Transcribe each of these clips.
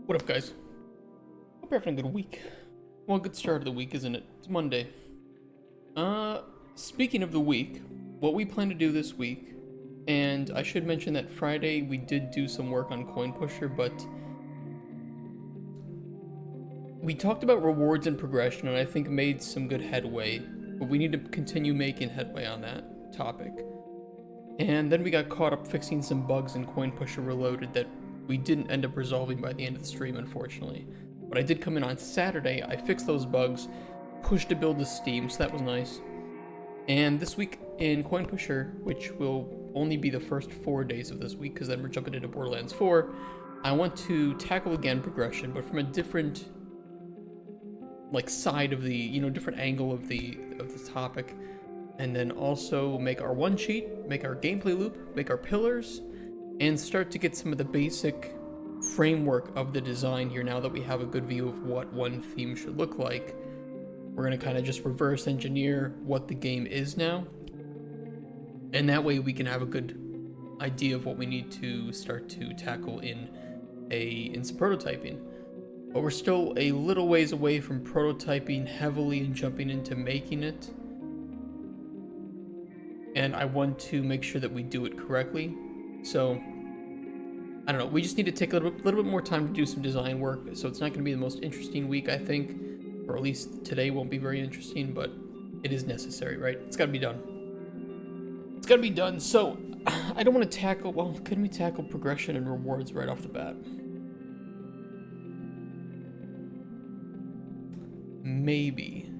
What up, guys? Hope you're having a good week. Well, good start of the week, isn't it? It's Monday. Speaking of the week, what we plan to do this week, and I should mention that Friday we did do some work on Coin Pusher, but we talked about rewards and progression, and I think made some good headway, but we need to continue making headway on that topic. And then we got caught up fixing some bugs in Coin Pusher Reloaded that we didn't end up resolving by the end of the stream, unfortunately. But I did come in on Saturday, I fixed those bugs, pushed a build to Steam, so that was nice. And this week in Coin Pusher, which will only be the first 4 days of this week, because then we're jumping into Borderlands 4, I want to tackle again progression, but from a different, like, side of the, different angle of the topic. And then also make our one sheet, make our gameplay loop, make our pillars, and start to get some of the basic framework of the design here now that we have a good view of what one theme should look like. We're going to kind of just reverse engineer what the game is now. And that way we can have a good idea of what we need to start to tackle in some prototyping. But we're still a little ways away from prototyping heavily and jumping into making it. And I want to make sure that we do it correctly. So, I don't know, we just need to take a little bit more time to do some design work, so it's not going to be the most interesting week, I think. Or at least today won't be very interesting, but it is necessary, right? It's got to be done. It's got to be done. So, I don't want to tackle, well, can we tackle progression and rewards right off the bat? Maybe.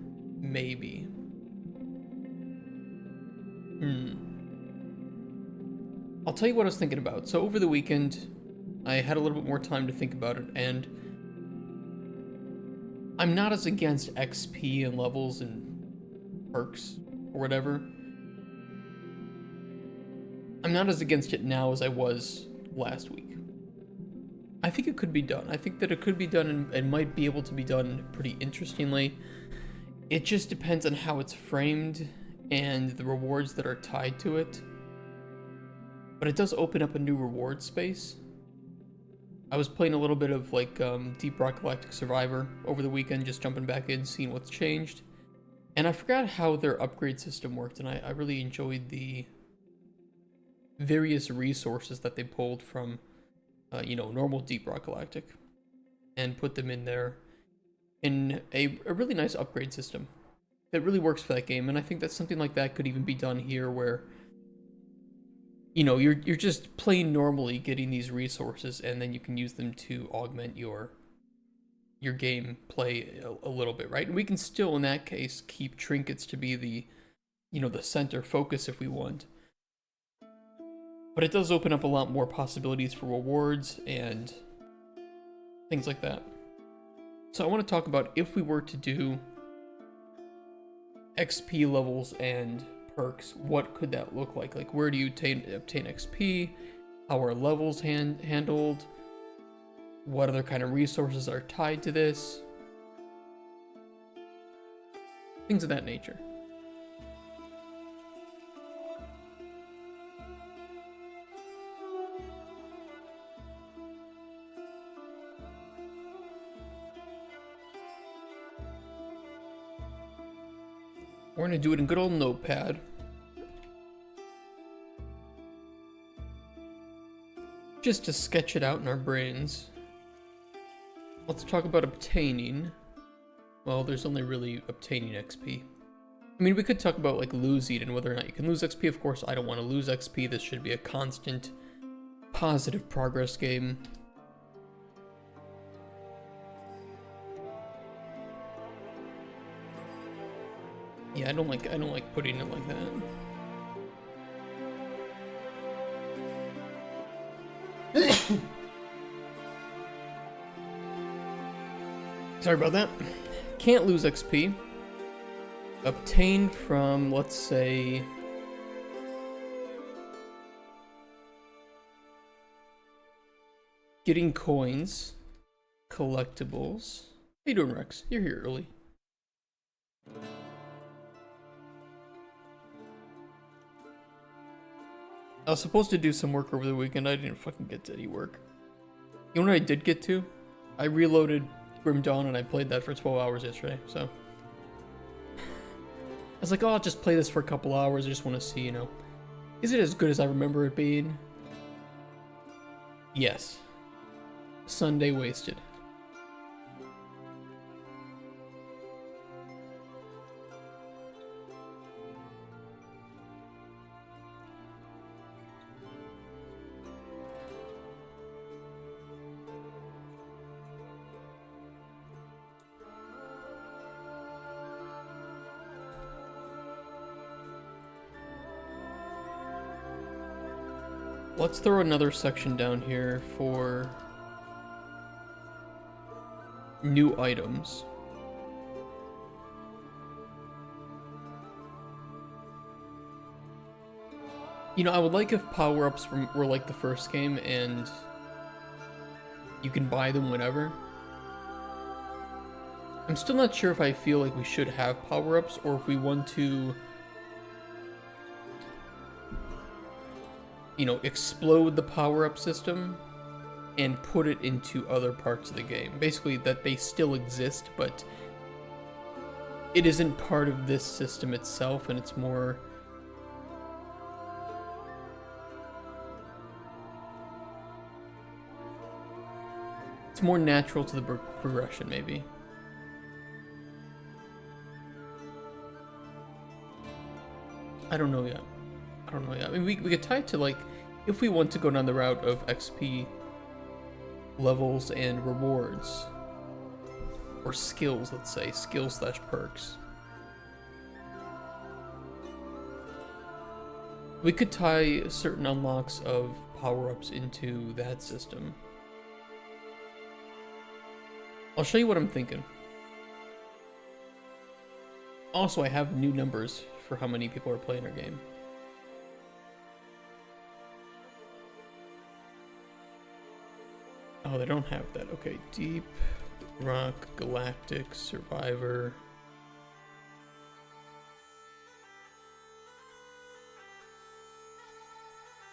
I'll tell you what I was thinking about. So over the weekend, I had a little bit more time to think about it, and I'm not as against XP and levels and perks or whatever. I'm not as against it now as I was last week. I think it could be done. I think that it could be done and might be able to be done pretty interestingly. It just depends on how it's framed and the rewards that are tied to it. But it does open up a new reward space. I was playing a little bit of like Deep Rock Galactic Survivor over the weekend, just jumping back in, seeing what's changed. And I forgot how their upgrade system worked, and I really enjoyed the various resources that they pulled from, normal Deep Rock Galactic and put them in there in a really nice upgrade system that really works for that game. And I think that something like that could even be done here where you're just playing normally, getting these resources, and then you can use them to augment your game play a little bit, right? And we can still, in that case, keep trinkets to be the center focus if we want. But it does open up a lot more possibilities for rewards and things like that. So I want to talk about if we were to do XP levels and perks, what could that look like? Like, where do you obtain XP? How are levels handled? What other kind of resources are tied to this? Things of that nature. We're gonna do it in good old Notepad. Just to sketch it out in our brains. Let's talk about obtaining. Well, there's only really obtaining XP. I mean, we could talk about like losing and whether or not you can lose XP. Of course, I don't want to lose XP. This should be a constant, positive progress game. Yeah, I don't like putting it like that. Sorry about that. Can't lose XP. Obtain from, let's say, getting coins, collectibles. How you doing, Rex? You're here early. I was supposed to do some work over the weekend. I didn't fucking get to any work. You know what I did get to? I reloaded Grim Dawn and I played that for 12 hours yesterday, so. I was like, oh, I'll just play this for a couple hours. I just want to see, you know, is it as good as I remember it being? Yes. Sunday wasted. Let's throw another section down here for new items. You know, I would like if power-ups were like the first game and you can buy them whenever. I'm still not sure if I feel like we should have power-ups or if we want to, you know, explode the power-up system and put it into other parts of the game. Basically, that they still exist, but it isn't part of this system itself, and it's more... it's more natural to the progression, maybe. I don't know yet. I don't know yet. I mean, we could tie it to, like, if we want to go down the route of XP levels and rewards, or skills, let's say, skills slash perks. We could tie certain unlocks of power-ups into that system. I'll show you what I'm thinking. Also, I have new numbers for how many people are playing our game. Oh, they don't have that. Okay, Deep Rock Galactic Survivor.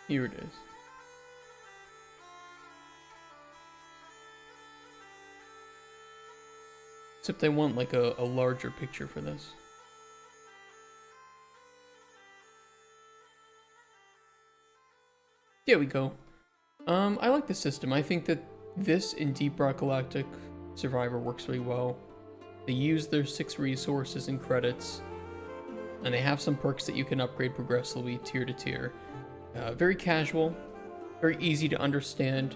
Here it is. Except I want like a larger picture for this. There we go. I like the system. I think that this in Deep Rock Galactic Survivor works really well. They use their 6 resources and credits, and they have some perks that you can upgrade progressively tier to tier. Very casual, very easy to understand,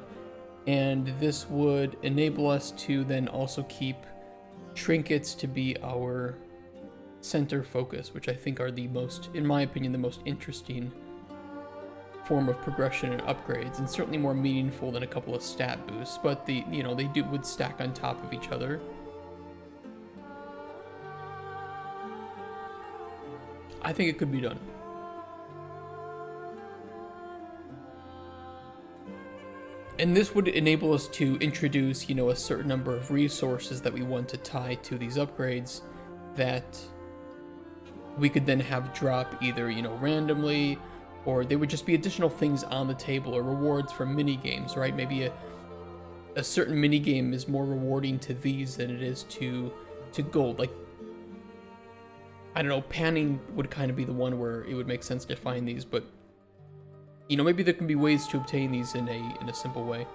and this would enable us to then also keep trinkets to be our center focus, which I think are the most, in my opinion, the most interesting form of progression and upgrades, and certainly more meaningful than a couple of stat boosts, but they would stack on top of each other. I think it could be done. And this would enable us to introduce, you know, a certain number of resources that we want to tie to these upgrades that we could then have drop either, you know, randomly, or they would just be additional things on the table or rewards from mini games, right? Maybe a certain mini game is more rewarding to these than it is to gold. Like, I don't know, panning would kind of be the one where it would make sense to find these, but you know, maybe there can be ways to obtain these in a simple way.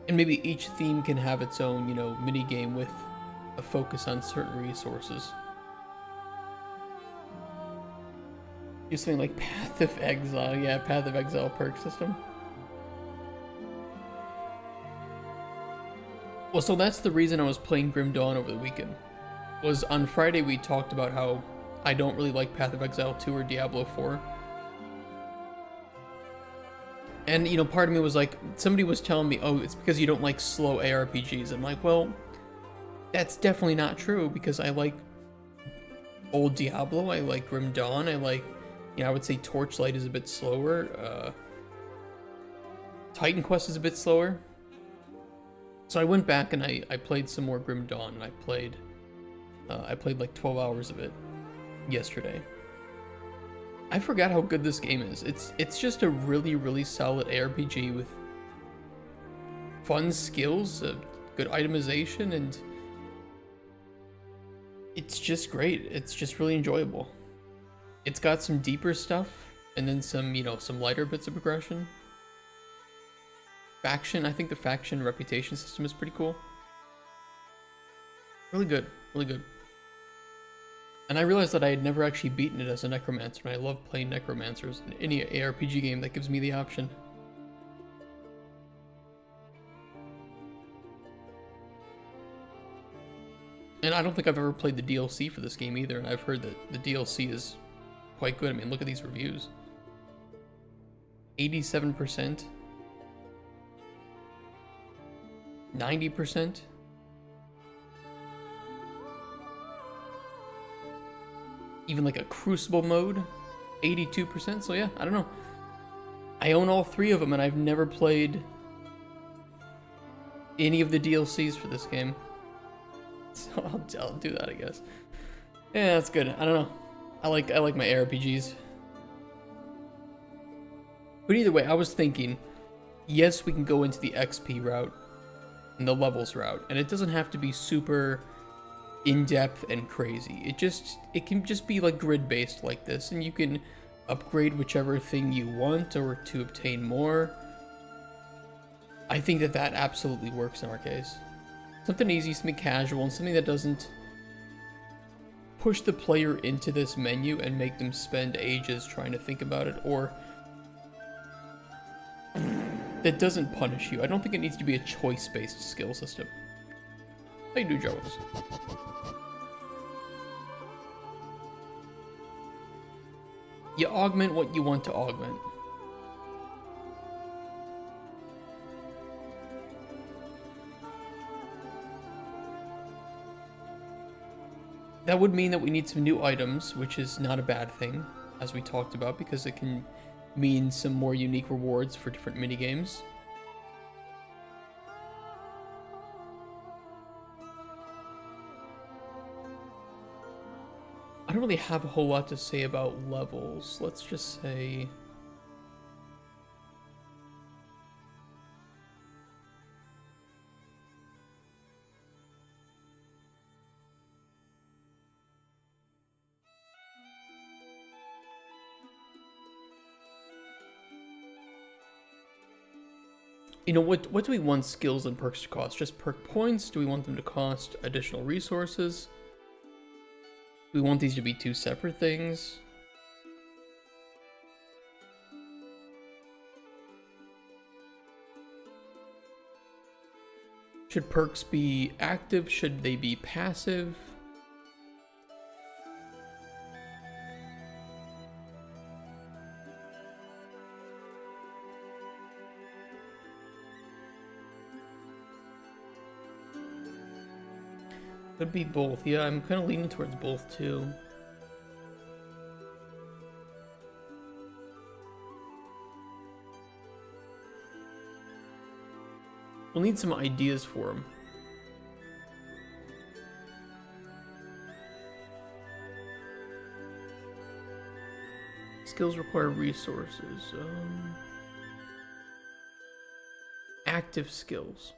And maybe each theme can have its own, you know, mini game with a focus on certain resources. Do something like Path of Exile. Yeah, Path of Exile perk system. Well, so that's the reason I was playing Grim Dawn over the weekend. Was on Friday we talked about how I don't really like Path of Exile 2 or Diablo 4. And, you know, part of me was like, somebody was telling me, oh, it's because you don't like slow ARPGs. I'm like, well, that's definitely not true, because I like old Diablo, I like Grim Dawn, I like, you know, I would say Torchlight is a bit slower, Titan Quest is a bit slower. So I went back and I played some more Grim Dawn, and I played like 12 hours of it yesterday. I forgot how good this game is. It's just a really, really solid ARPG with fun skills, good itemization, and it's just great. It's just really enjoyable. It's got some deeper stuff, and then some, you know, some lighter bits of progression. Faction, I think the faction reputation system is pretty cool. Really good, really good. And I realized that I had never actually beaten it as a necromancer, and I love playing necromancers in any ARPG game that gives me the option. And I don't think I've ever played the DLC for this game either, and I've heard that the DLC is quite good. I mean, look at these reviews. 87%. 90%. Even like a crucible mode, 82%. So yeah, I don't know. I own all 3 of them, and I've never played any of the DLCs for this game. So I'll do that, I guess. Yeah, that's good. I don't know. I like my ARPGs. But either way, I was thinking, yes, we can go into the XP route and the levels route, and it doesn't have to be super in-depth and crazy. It can just be like grid-based like this, and you can upgrade whichever thing you want or to obtain more. I think that absolutely works in our case. Something easy, something casual, and something that doesn't push the player into this menu and make them spend ages trying to think about it, or that doesn't punish you. I don't think it needs to be a choice-based skill system. How you do, Joes? You augment what you want to augment. That would mean that we need some new items, which is not a bad thing, as we talked about, because it can mean some more unique rewards for different minigames. I don't really have a whole lot to say about levels. Let's just say... You know, what do we want skills and perks to cost? Just perk points? Do we want them to cost additional resources? Do we want these to be 2 separate things? Should perks be active? Should they be passive? Could be both. Yeah, I'm kind of leaning towards both too. We'll need some ideas for them. Skills require resources. Active skills.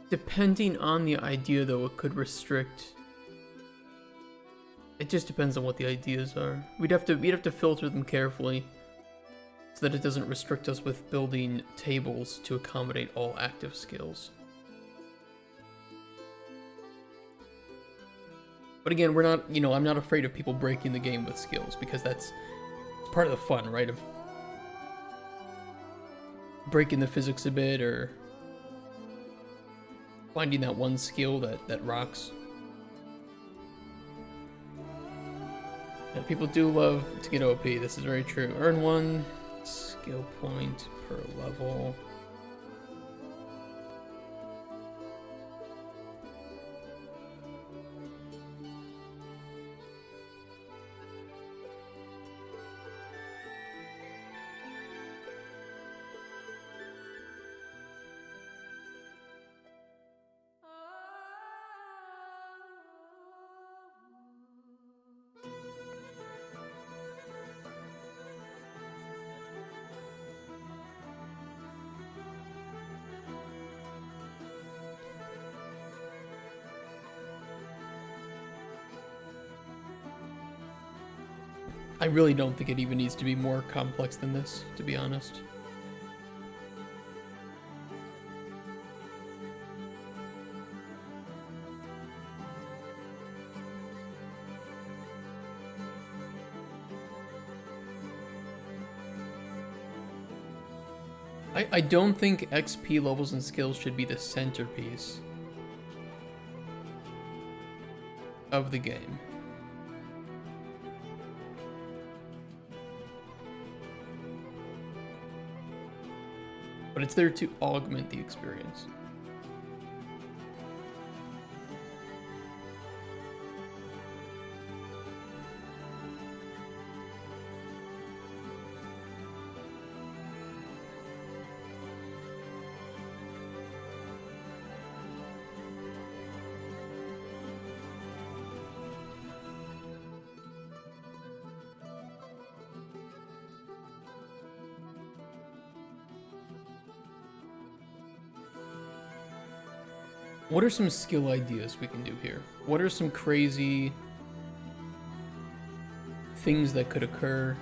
Depending on the idea, though, it could restrict. It just depends on what the ideas are. We'd have to filter them carefully so that it doesn't restrict us with building tables to accommodate all active skills. But again, we're not, you know, I'm not afraid of people breaking the game with skills, because that's part of the fun, right? Of breaking the physics a bit, or finding that one skill that rocks. Yeah, people do love to get OP, this is very true. Earn 1 skill point per level. I really don't think it even needs to be more complex than this, to be honest. I don't think XP levels and skills should be the centerpiece of the game. But it's there to augment the experience. What are some skill ideas we can do here? What are some crazy things that could occur?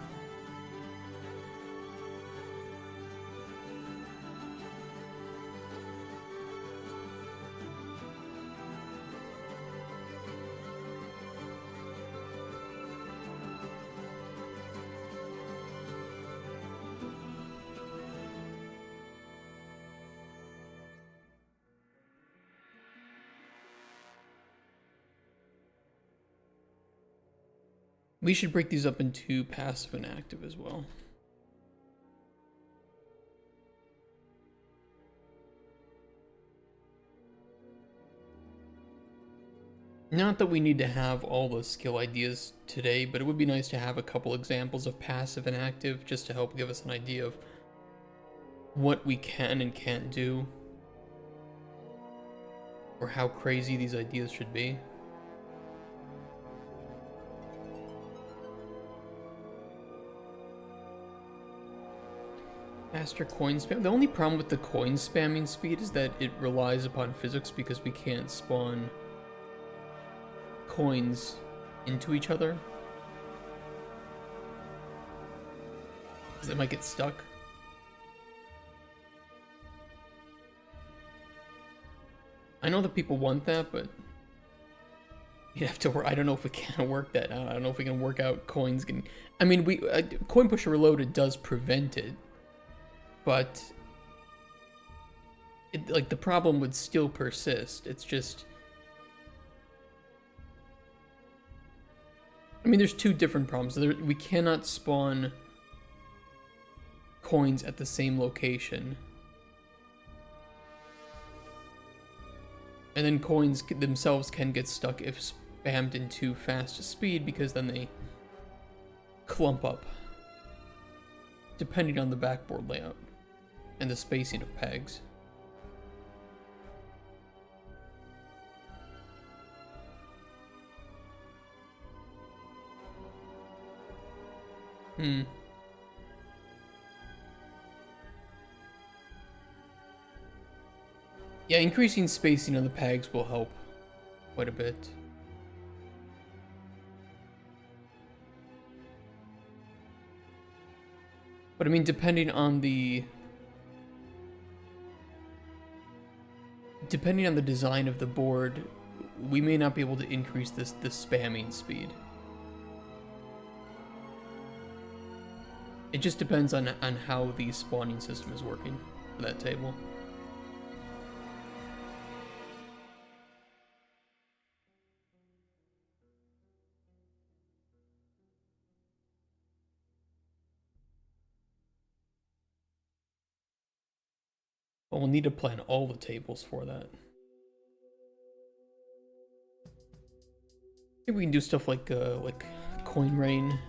We should break these up into passive and active as well. Not that we need to have all the skill ideas today, but it would be nice to have a couple examples of passive and active just to help give us an idea of what we can and can't do, or how crazy these ideas should be. Faster coin spam. The only problem with the coin spamming speed is that it relies upon physics because we can't spawn coins into each other. Because they might get stuck. I know that people want that, but you'd have to work. I don't know if we can work that out. I don't know if we can work out coins getting. I mean, Coin Pusher Reloaded does prevent it. But like the problem would still persist. It's just, I mean, there's two different problems. We cannot spawn coins at the same location. And then coins themselves can get stuck if spammed in too fast a speed, because then they clump up, depending on the backboard layout and the spacing of pegs. Yeah, increasing spacing on the pegs will help quite a bit. But I mean, depending on the design of the board, we may not be able to increase the spamming speed. It just depends on how the spawning system is working for that table. But we'll need to plan all the tables for that. Maybe we can do stuff like coin rain.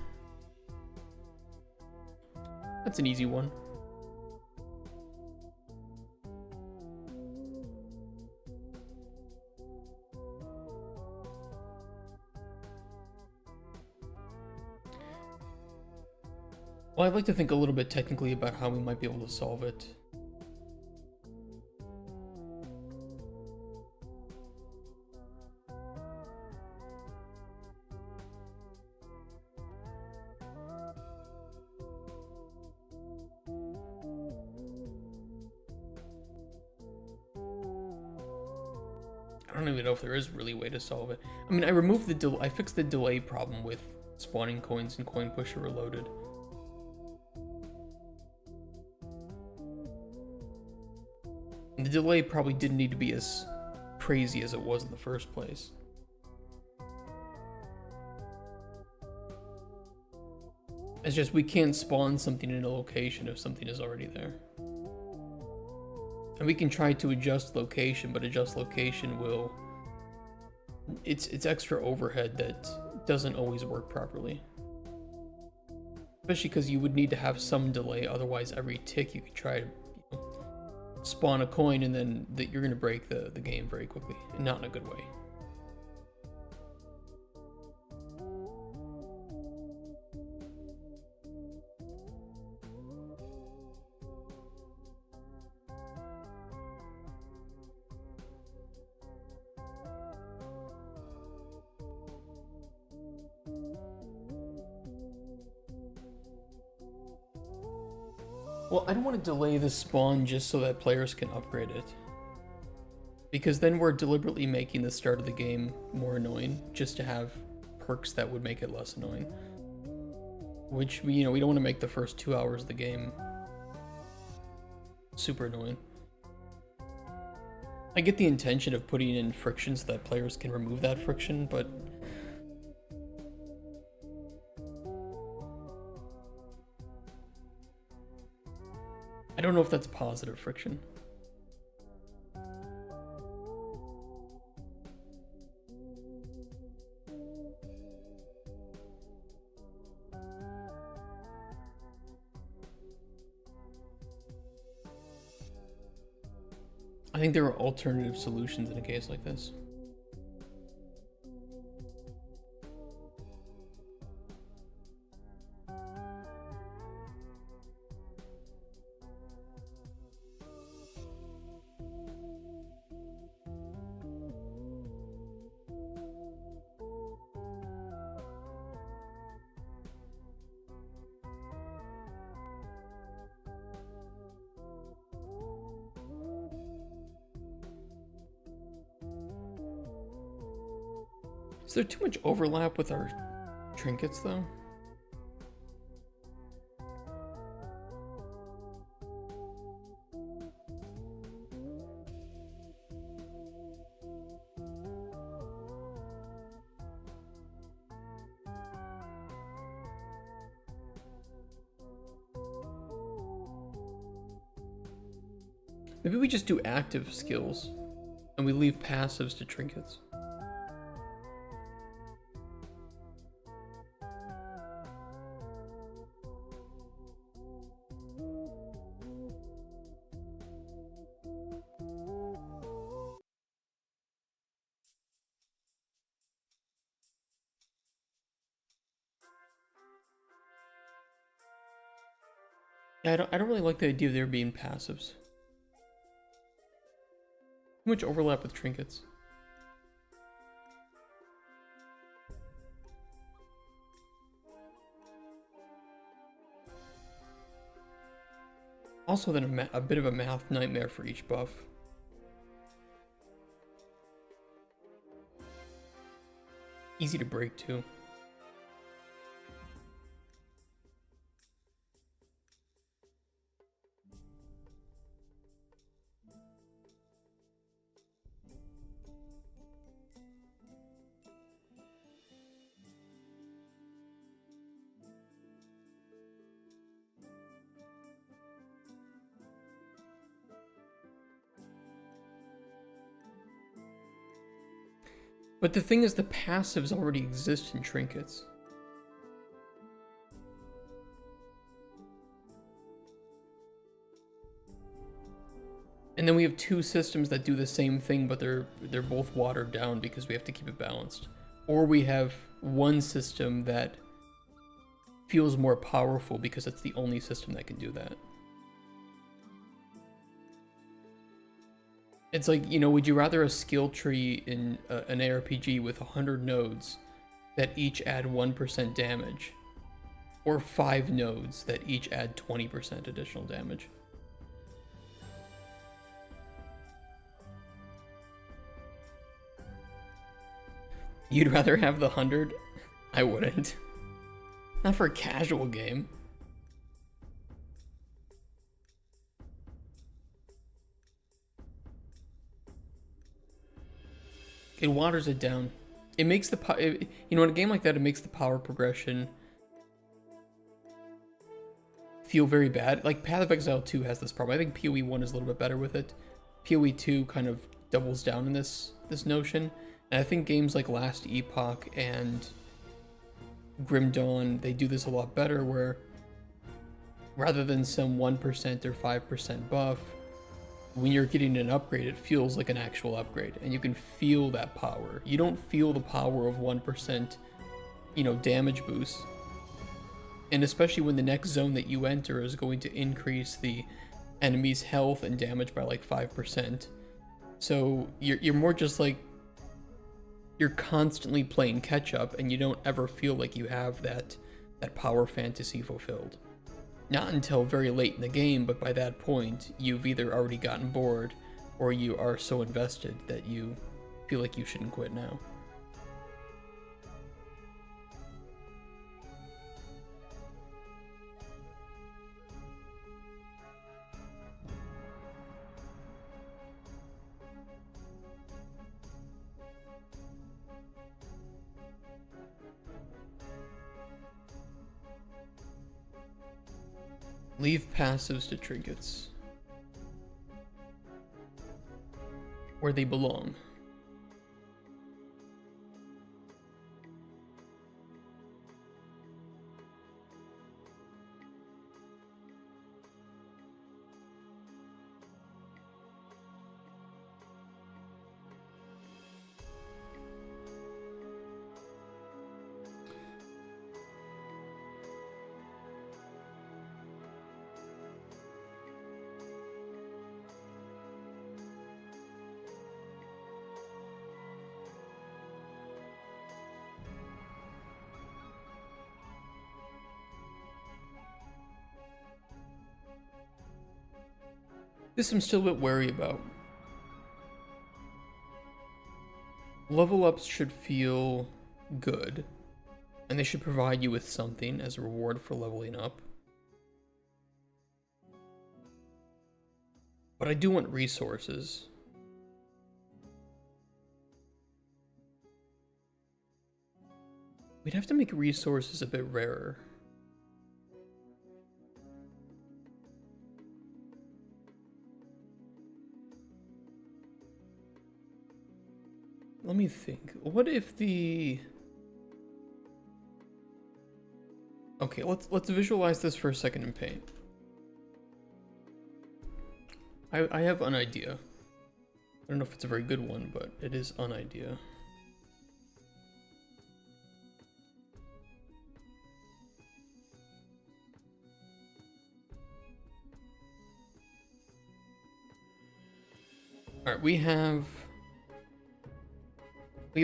That's an easy one. Well, I'd like to think a little bit technically about how we might be able to solve it. I don't even know if there is really a way to solve it. I mean, I fixed the delay problem with spawning coins and coin pusher reloaded. And the delay probably didn't need to be as crazy as it was in the first place. It's just we can't spawn something in a location if something is already there. And we can try to adjust location, but adjust location will... It's extra overhead that doesn't always work properly. Especially because you would need to have some delay, otherwise every tick you could try to spawn a coin and then you're going to break the game very quickly, and not in a good way. Well, I don't want to delay the spawn just so that players can upgrade it. Because then we're deliberately making the start of the game more annoying, just to have perks that would make it less annoying. Which, we don't want to make the first 2 hours of the game super annoying. I get the intention of putting in friction so that players can remove that friction, but... I don't know if that's positive friction. I think there are alternative solutions in a case like this. Is there too much overlap with our trinkets, though? Maybe we just do active skills, and we leave passives to trinkets. Yeah, I don't really like the idea of there being passives. Too much overlap with trinkets. Also, then a bit of a math nightmare for each buff. Easy to break, too. But the thing is, the passives already exist in trinkets. And then we have two systems that do the same thing, but they're both watered down because we have to keep it balanced. Or we have one system that feels more powerful because it's the only system that can do that. It's like, would you rather a skill tree in an ARPG with 100 nodes that each add 1% damage, or 5 nodes that each add 20% additional damage? You'd rather have the 100? I wouldn't. Not for a casual game. It waters it down. It makes the you know, in a game like that, it makes the power progression feel very bad. Like Path of Exile 2 has this problem. I think PoE 1 is a little bit better with it. PoE 2 kind of doubles down in this notion. And I think games like Last Epoch and Grim Dawn, they do this a lot better, where rather than some 1% or 5% buff, when you're getting an upgrade, it feels like an actual upgrade, and you can feel that power. You don't feel the power of 1%, you know, damage boost. And especially when the next zone that you enter is going to increase the enemy's health and damage by like 5%. So you're more just like, you're constantly playing catch up, and you don't ever feel like you have that power fantasy fulfilled. Not until very late in the game, but by that point, you've either already gotten bored, or you are so invested that you feel like you shouldn't quit now. Leave passives to trinkets. Where they belong. This I'm still a bit wary about. Level ups should feel good, and they should provide you with something as a reward for leveling up. But I do want resources. We'd have to make resources a bit rarer. Let me think. What if the... Okay, let's visualize this for a second in paint. I have an idea. I don't know if it's a very good one, but it is an idea. Alright, we have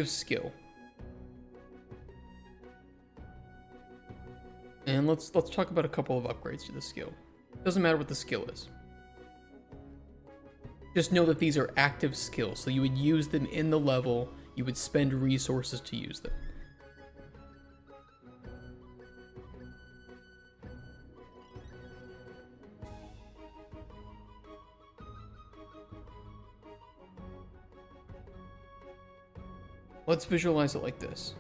skill. And let's talk about a couple of upgrades to the skill. Doesn't matter what the skill is. Just know that these are active skills, so you would use them in the level, you would spend resources to use them. Let's visualize it like this.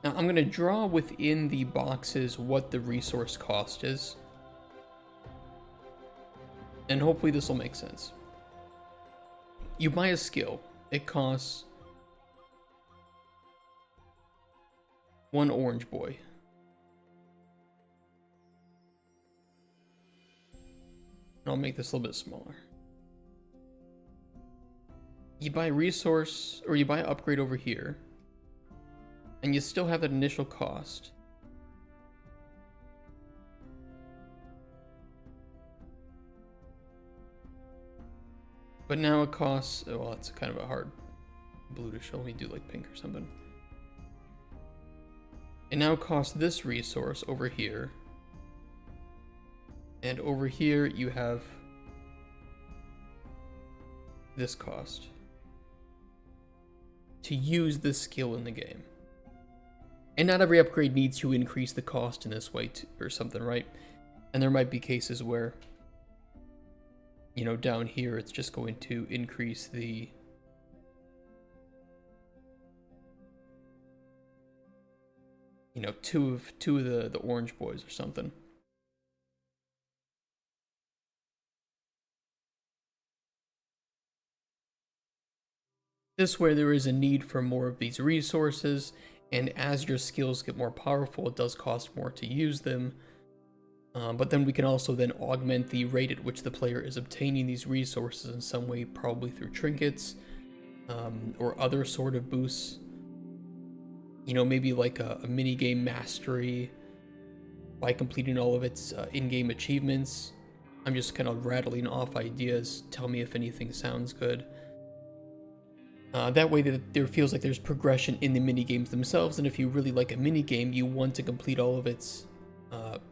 Now I'm going to draw within the boxes what the resource cost is. And hopefully this will make sense. You buy a skill. It costs 1 orange boy. And I'll make this a little bit smaller. You buy resource, or you buy upgrade over here, and you still have that initial cost. But now it costs, well, it's kind of a hard blue to show. Let me do like pink or something. It now costs this resource over here. And over here you have this cost. to use this skill in the game. And not every upgrade needs to increase the cost in this way or something, right? And there might be cases where, you know, down here it's just going to increase the two of the orange boys or something. This way there is a need for more of these resources, and as your skills get more powerful, it does cost more to use them. But then we can also then augment the rate at which the player is obtaining these resources in some way, probably through trinkets, or other sort of boosts. You know, maybe like a mini-game mastery by completing all of its in-game achievements. I'm just kind of rattling off ideas. Tell me if anything sounds good. That way there feels like there's progression in the mini-games themselves, and if you really like a mini-game, you want to complete all of its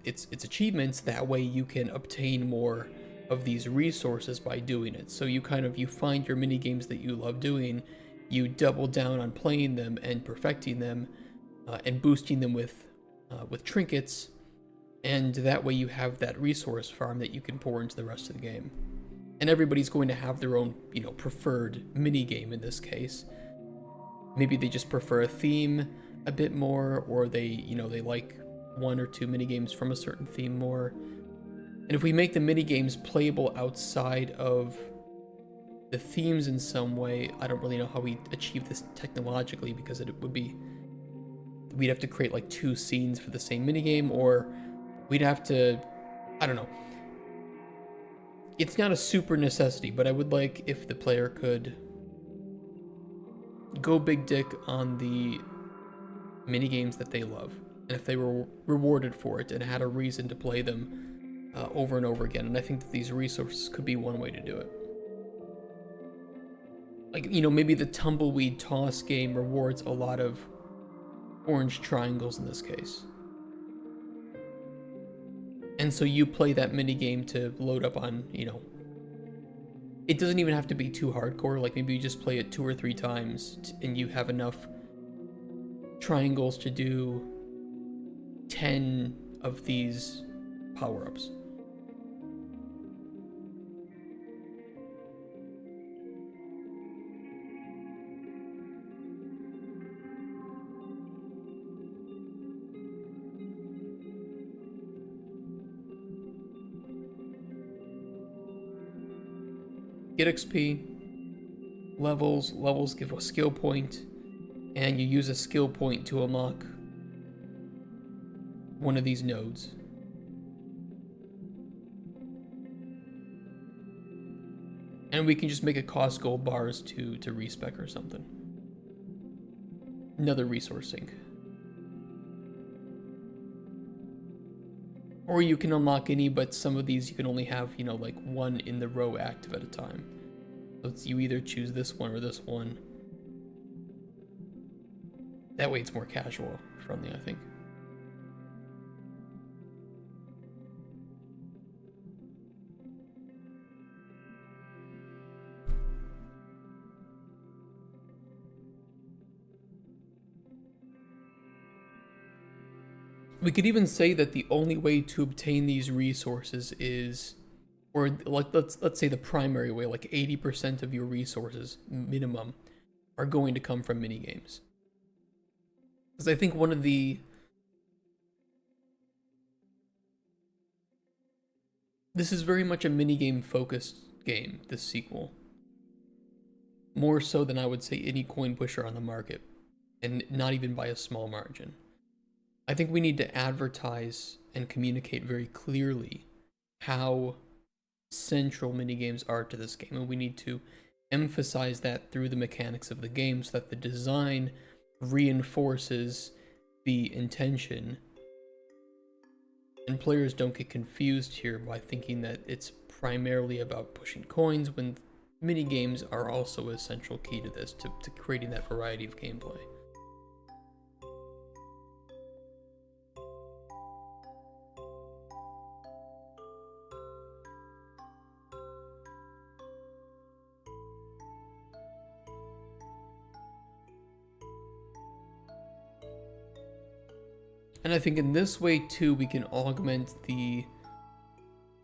achievements. That way you can obtain more of these resources by doing it. So you find your mini-games that you love doing, you double down on playing them and perfecting them, and boosting them with trinkets, and that way you have that resource farm that you can pour into the rest of the game. And everybody's going to have their own, preferred mini game in this case. Maybe they just prefer a theme a bit more, or they like one or two mini games from a certain theme more. And if we make the mini games playable outside of the themes in some way, I don't really know how we achieve this technologically, because we'd have to create like two scenes for the same mini game, or we'd have to, I don't know. It's not a super necessity, but I would like if the player could go big dick on the mini games that they love, and if they were rewarded for it and had a reason to play them over and over again. And I think that these resources could be one way to do it. Like, maybe the tumbleweed toss game rewards a lot of orange triangles in this case. And so you play that mini game to load up on, it doesn't even have to be too hardcore. Like, maybe you just play it 2 or 3 times and you have enough triangles to do 10 of these power-ups. Get XP, levels give a skill point, and you use a skill point to unlock one of these nodes. And we can just make it cost gold bars to respec or something. Another resource sink. Or you can unlock any, but some of these you can only have, like one in the row active at a time. So you either choose this one or this one. That way it's more casual friendly, I think. We could even say that the only way to obtain these resources is, or like let's say the primary way, like 80% of your resources minimum are going to come from minigames. Because I think this is very much a minigame focused game, this sequel. More so than I would say any coin pusher on the market, and not even by a small margin. I think we need to advertise and communicate very clearly how central minigames are to this game, and we need to emphasize that through the mechanics of the game so that the design reinforces the intention and players don't get confused here by thinking that it's primarily about pushing coins, when minigames are also a central key to this, to creating that variety of gameplay. And I think in this way too, we can augment the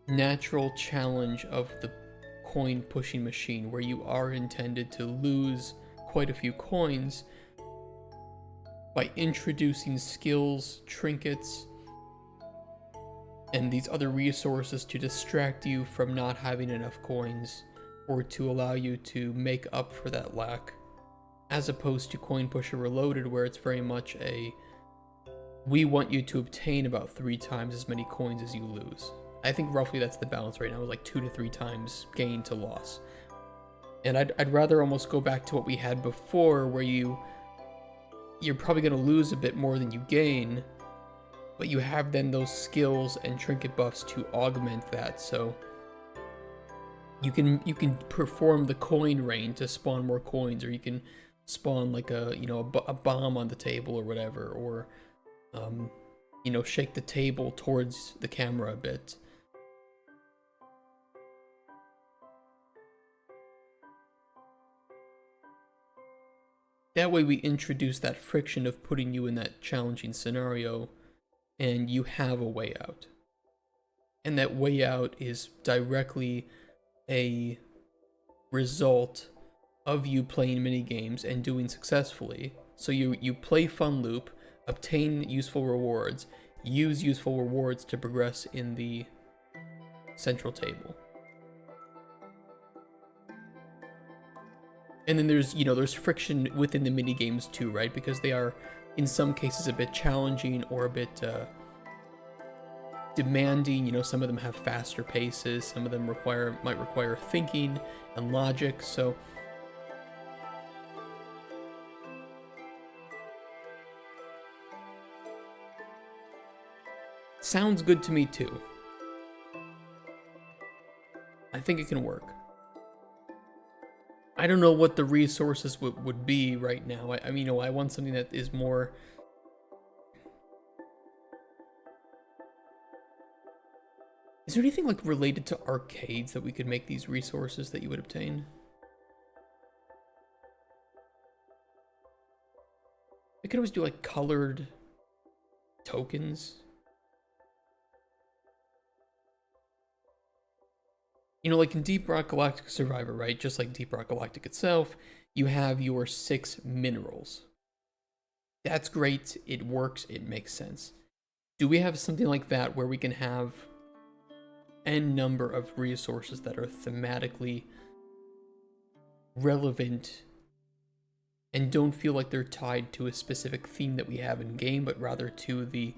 natural challenge of the coin pushing machine, where you are intended to lose quite a few coins by introducing skills, trinkets, and these other resources to distract you from not having enough coins, or to allow you to make up for that lack, as opposed to Coin Pusher Reloaded, where it's very much a, we want you to obtain about 3 times as many coins as you lose. I think roughly that's the balance right now, is like 2 to 3 times gain to loss. And I'd rather almost go back to what we had before, where you're probably going to lose a bit more than you gain, but you have then those skills and trinket buffs to augment that. So you can perform the coin rain to spawn more coins, or you can spawn like a bomb on the table or whatever, or shake the table towards the camera a bit. That way we introduce that friction of putting you in that challenging scenario, and you have a way out. And that way out is directly a result of you playing mini games and doing successfully. So you play Fun Loop, obtain useful rewards, use useful rewards to progress in the central table. And then there's friction within the mini games too, right? Because they are in some cases a bit challenging or a bit demanding. Some of them have faster paces, some of them might require thinking and logic. So sounds good to me too. I think it can work. I don't know what the resources would be right now. I want something that is more... Is there anything like related to arcades that we could make these resources that you would obtain? I could always do like colored tokens. Like in Deep Rock Galactic Survivor, right? Just like Deep Rock Galactic itself, you have your 6 minerals. That's great. It works. It makes sense. Do we have something like that where we can have n number of resources that are thematically relevant and don't feel like they're tied to a specific theme that we have in game, but rather to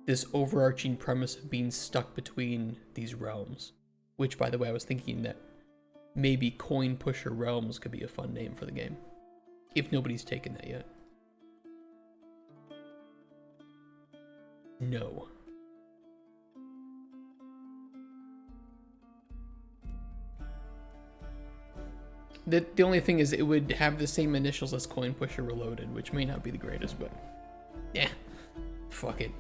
this overarching premise of being stuck between these realms? Which, by the way, I was thinking that maybe Coin Pusher Realms could be a fun name for the game, if nobody's taken that yet. No. The only thing is it would have the same initials as Coin Pusher Reloaded, which may not be the greatest, but yeah, fuck it.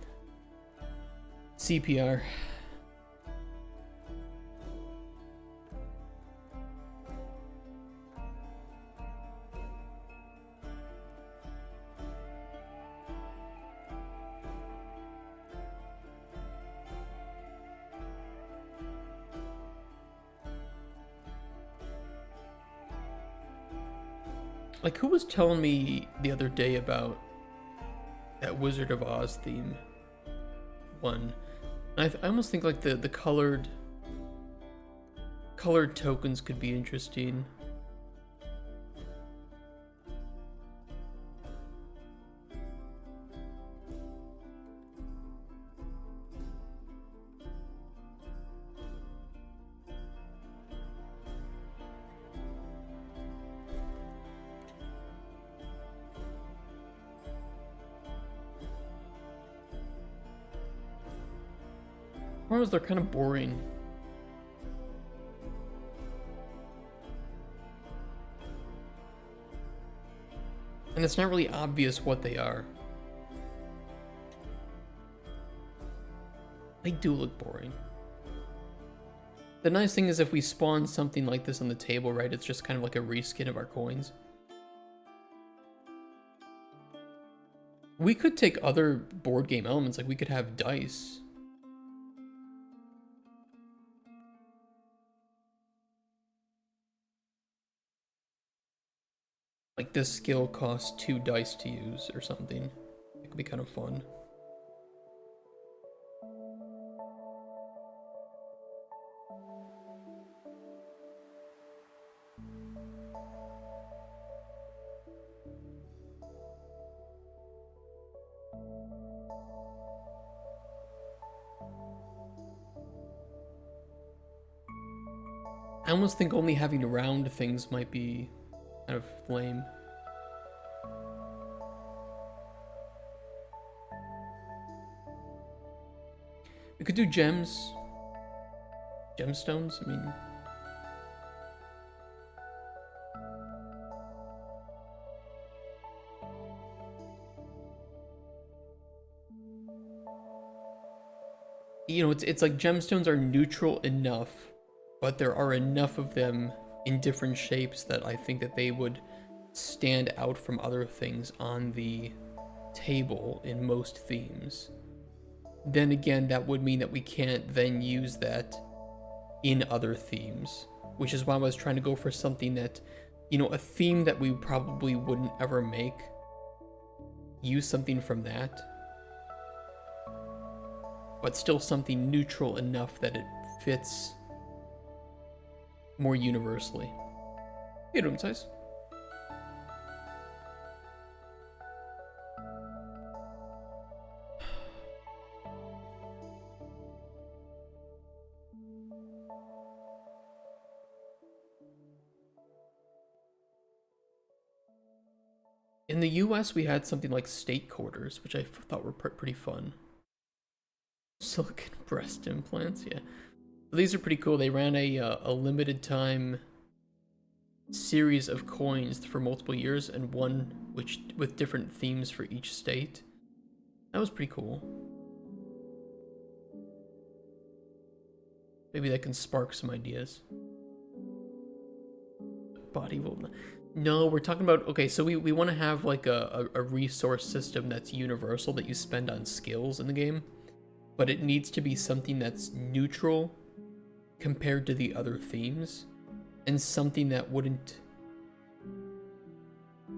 CPR. Like, who was telling me the other day about that Wizard of Oz theme one? I almost think like the colored tokens could be interesting. Problems, they're kind of boring. And it's not really obvious what they are. They do look boring. The nice thing is if we spawn something like this on the table, right, it's just kind of like a reskin of our coins. We could take other board game elements, like we could have dice. Like this skill costs 2 dice to use or something. It could be kind of fun. I almost think only having round things might be kind of lame. We could do gems. Gemstones, I mean... You know, it's like gemstones are neutral enough, but there are enough of them in different shapes that I think that they would stand out from other things on the table in most themes. Then again, that would mean that we can't then use that in other themes, which is why I was trying to go for something that, you know, a theme that we probably wouldn't ever make, use something from that, but still something neutral enough that it fits more universally. You know what I'm saying? In the US, we had something like state quarters, which I thought were pretty fun. Silicon breast implants, yeah. These are pretty cool. They ran a limited time series of coins for multiple years, and one which with different themes for each state. That was pretty cool. Maybe that can spark some ideas. Body will... No, we're talking about... Okay, so we want to have like a resource system that's universal that you spend on skills in the game. But it needs to be something that's neutral compared to the other themes. And something that wouldn't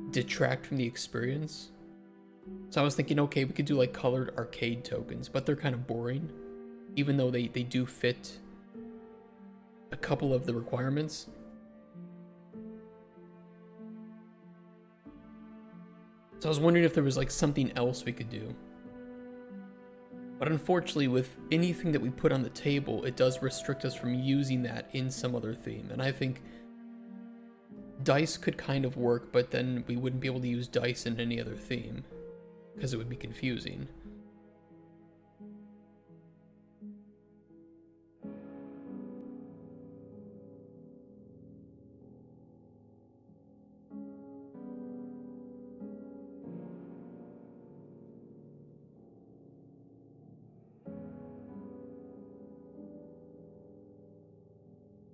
detract from the experience. So I was thinking, okay, we could do like colored arcade tokens, but they're kind of boring. Even though they do fit a couple of the requirements. So I was wondering if there was like something else we could do. But unfortunately, with anything that we put on the table, it does restrict us from using that in some other theme. And I think dice could kind of work, but then we wouldn't be able to use dice in any other theme, because it would be confusing.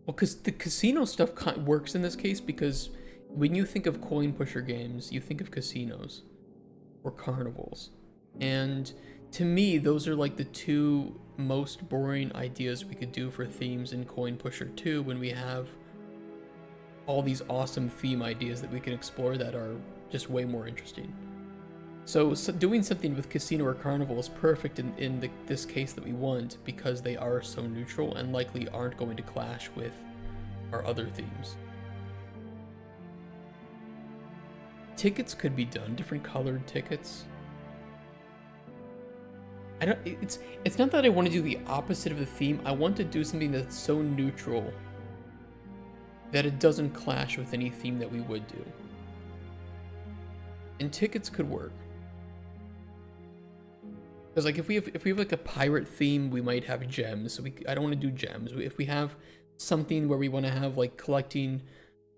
Well, because the casino stuff works in this case, because when you think of coin pusher games, you think of casinos or carnivals. And to me, those are like the two most boring ideas we could do for themes in Coin Pusher 2 when we have all these awesome theme ideas that we can explore that are just way more interesting. So doing something with casino or carnival is perfect in this case that we want, because they are so neutral and likely aren't going to clash with our other themes. Tickets could be done, different colored tickets. It's not that I want to do the opposite of the theme. I want to do something that's so neutral that it doesn't clash with any theme that we would do. And tickets could work. Because like if we have like a pirate theme, we might have gems. So I don't want to do gems. If we have something where we want to have like collecting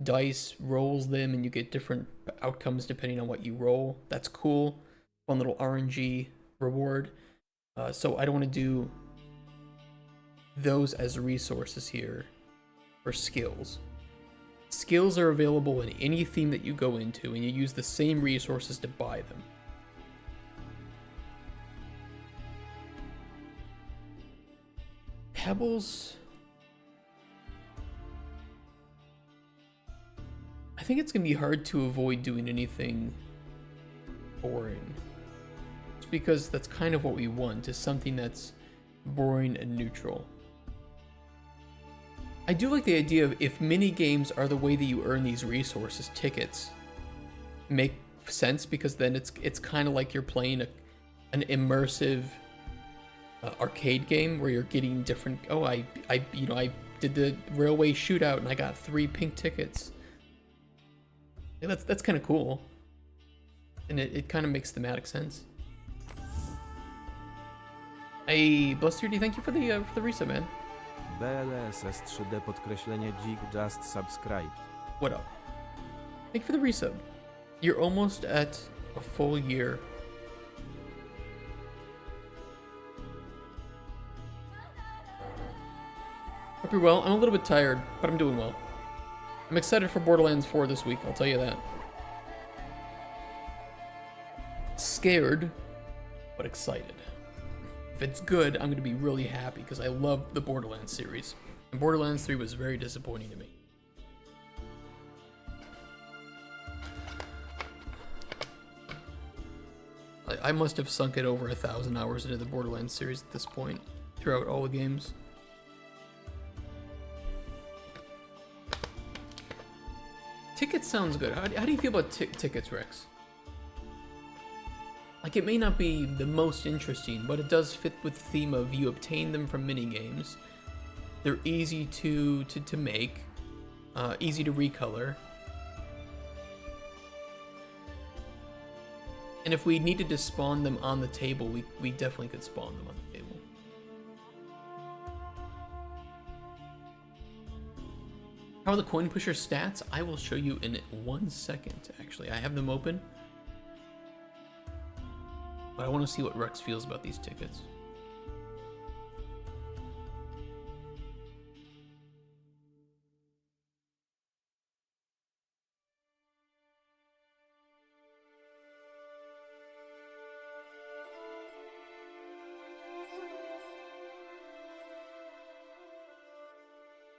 dice, rolls them, and you get different outcomes depending on what you roll, that's cool. Fun little RNG reward. So I don't want to do those as resources here for skills. Skills are available in any theme that you go into, and you use the same resources to buy them. Pebbles. I think it's gonna be hard to avoid doing anything boring. It's because that's kind of what we want, is something that's boring and neutral. I do like the idea of if mini games are the way that you earn these resources, tickets make sense, because then it's kind of like you're playing an immersive arcade game where you're getting different. Oh, I did the railway shootout and I got 3 pink tickets. Yeah, that's kind of cool, and it kind of makes thematic sense. Hey, Blusterdy, thank you for the resub, man. BLSS 3D podkreślenie dzik just subscribe. What up? Thank you for the resub. You're almost at a full year. Hope you're well. I'm a little bit tired, but I'm doing well. I'm excited for Borderlands 4 this week, I'll tell you that. Scared, but excited. If it's good, I'm going to be really happy, because I love the Borderlands series. And Borderlands 3 was very disappointing to me. I must have sunk it over 1,000 hours into the Borderlands series at this point, throughout all the games. Tickets sounds good. How do you feel about tickets, Rex? Like, it may not be the most interesting, but it does fit with the theme of you obtain them from minigames. They're easy to make, easy to recolor. And if we needed to spawn them on the table, we definitely could spawn them on the table. How are the coin pusher stats? I will show you in 1 second, actually. I have them open. But I want to see what Rex feels about these tickets.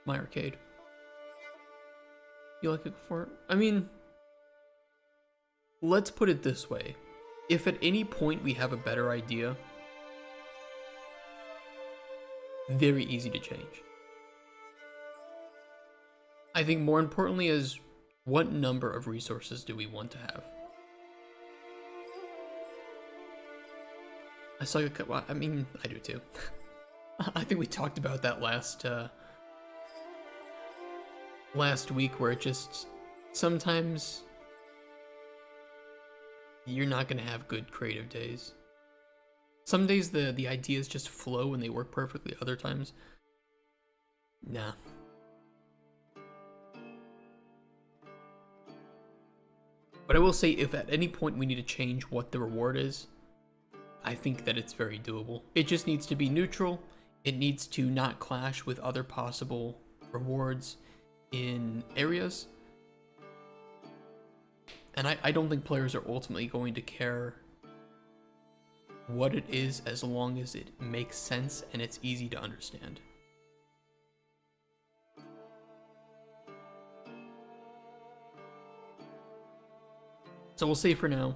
My arcade. You like it before? I mean, let's put it this way. If at any point we have a better idea, very easy to change. I think more importantly is, what number of resources do we want to have? I saw I mean, I do too. I think we talked about that last week, where it just, sometimes you're not gonna have good creative days. Some days the ideas just flow and they work perfectly, other times, nah. But I will say, if at any point we need to change what the reward is, I think that it's very doable. It just needs to be neutral. It needs to not clash with other possible rewards in areas. And I don't think players are ultimately going to care what it is, as long as it makes sense and it's easy to understand. So we'll say for now,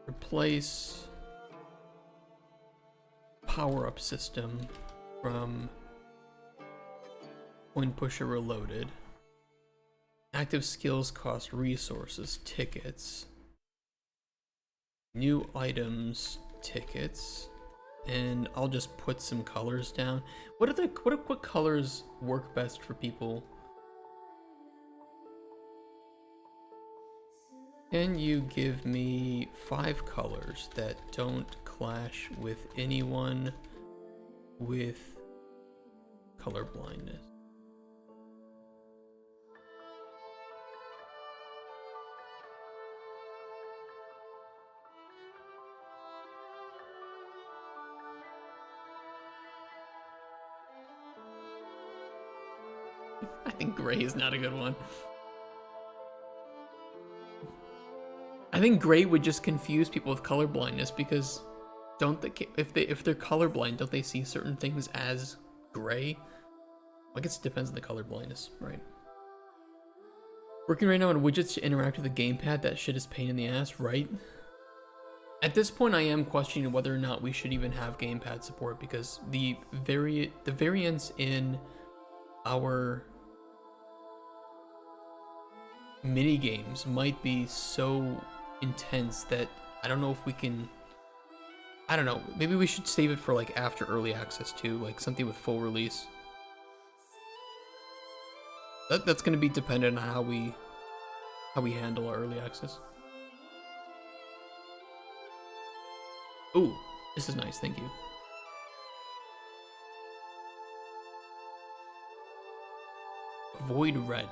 replace power-up system from coin pusher reloaded. Active skills cost resources, tickets. New items, tickets. And I'll just put some colors down. What colors work best for people? Can you give me 5 colors that don't clash with anyone with color blindness? I think gray is not a good one. I think gray would just confuse people with color blindness because don't they, if they're colorblind, don't they see certain things as gray? I guess it depends on the color blindness, right? Working right now on widgets to interact with the gamepad, that shit is pain in the ass, right? At this point, I am questioning whether or not we should even have gamepad support because the variance in our mini games might be so intense that I don't know if we can. I don't know. Maybe we should save it for like after early access too, like something with full release. That's gonna be dependent on how we handle our early access. Ooh, this is nice. Thank you. Void red.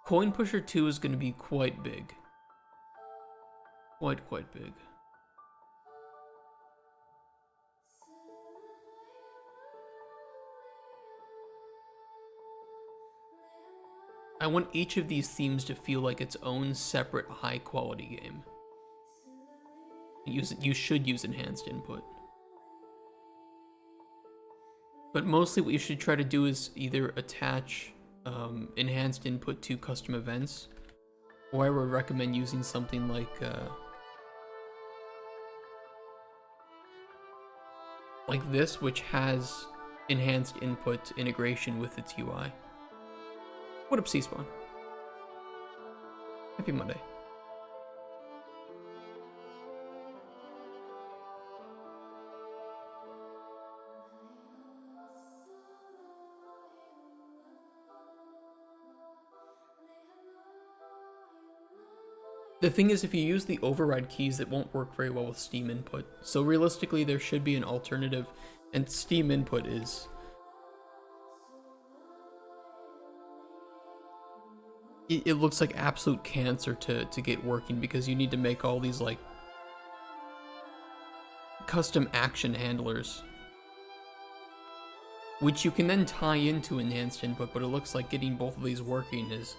Coin Pusher 2 is going to be quite big. Quite big. I want each of these themes to feel like its own separate high quality game. You should use enhanced input. But mostly what you should try to do is either attach enhanced input to custom events, or I would recommend using something like this, which has enhanced input integration with its UI. What up, C-Spawn? Happy Monday. The thing is, if you use the override keys, it won't work very well with Steam input. So realistically, there should be an alternative, and Steam input is... It looks like absolute cancer to get working because you need to make all these, like, custom action handlers, which you can then tie into enhanced input, but it looks like getting both of these working is...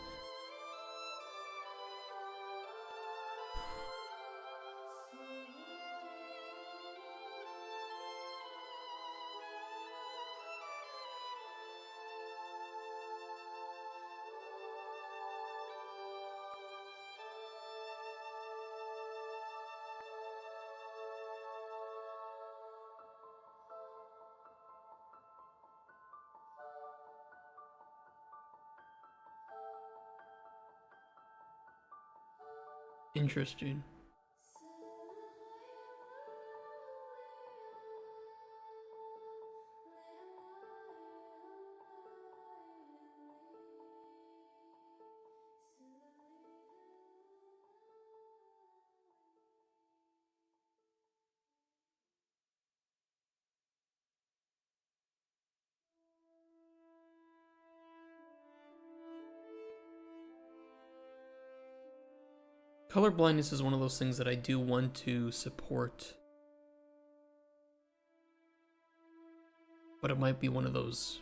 interesting. Color blindness is one of those things that I do want to support, but it might be one of those...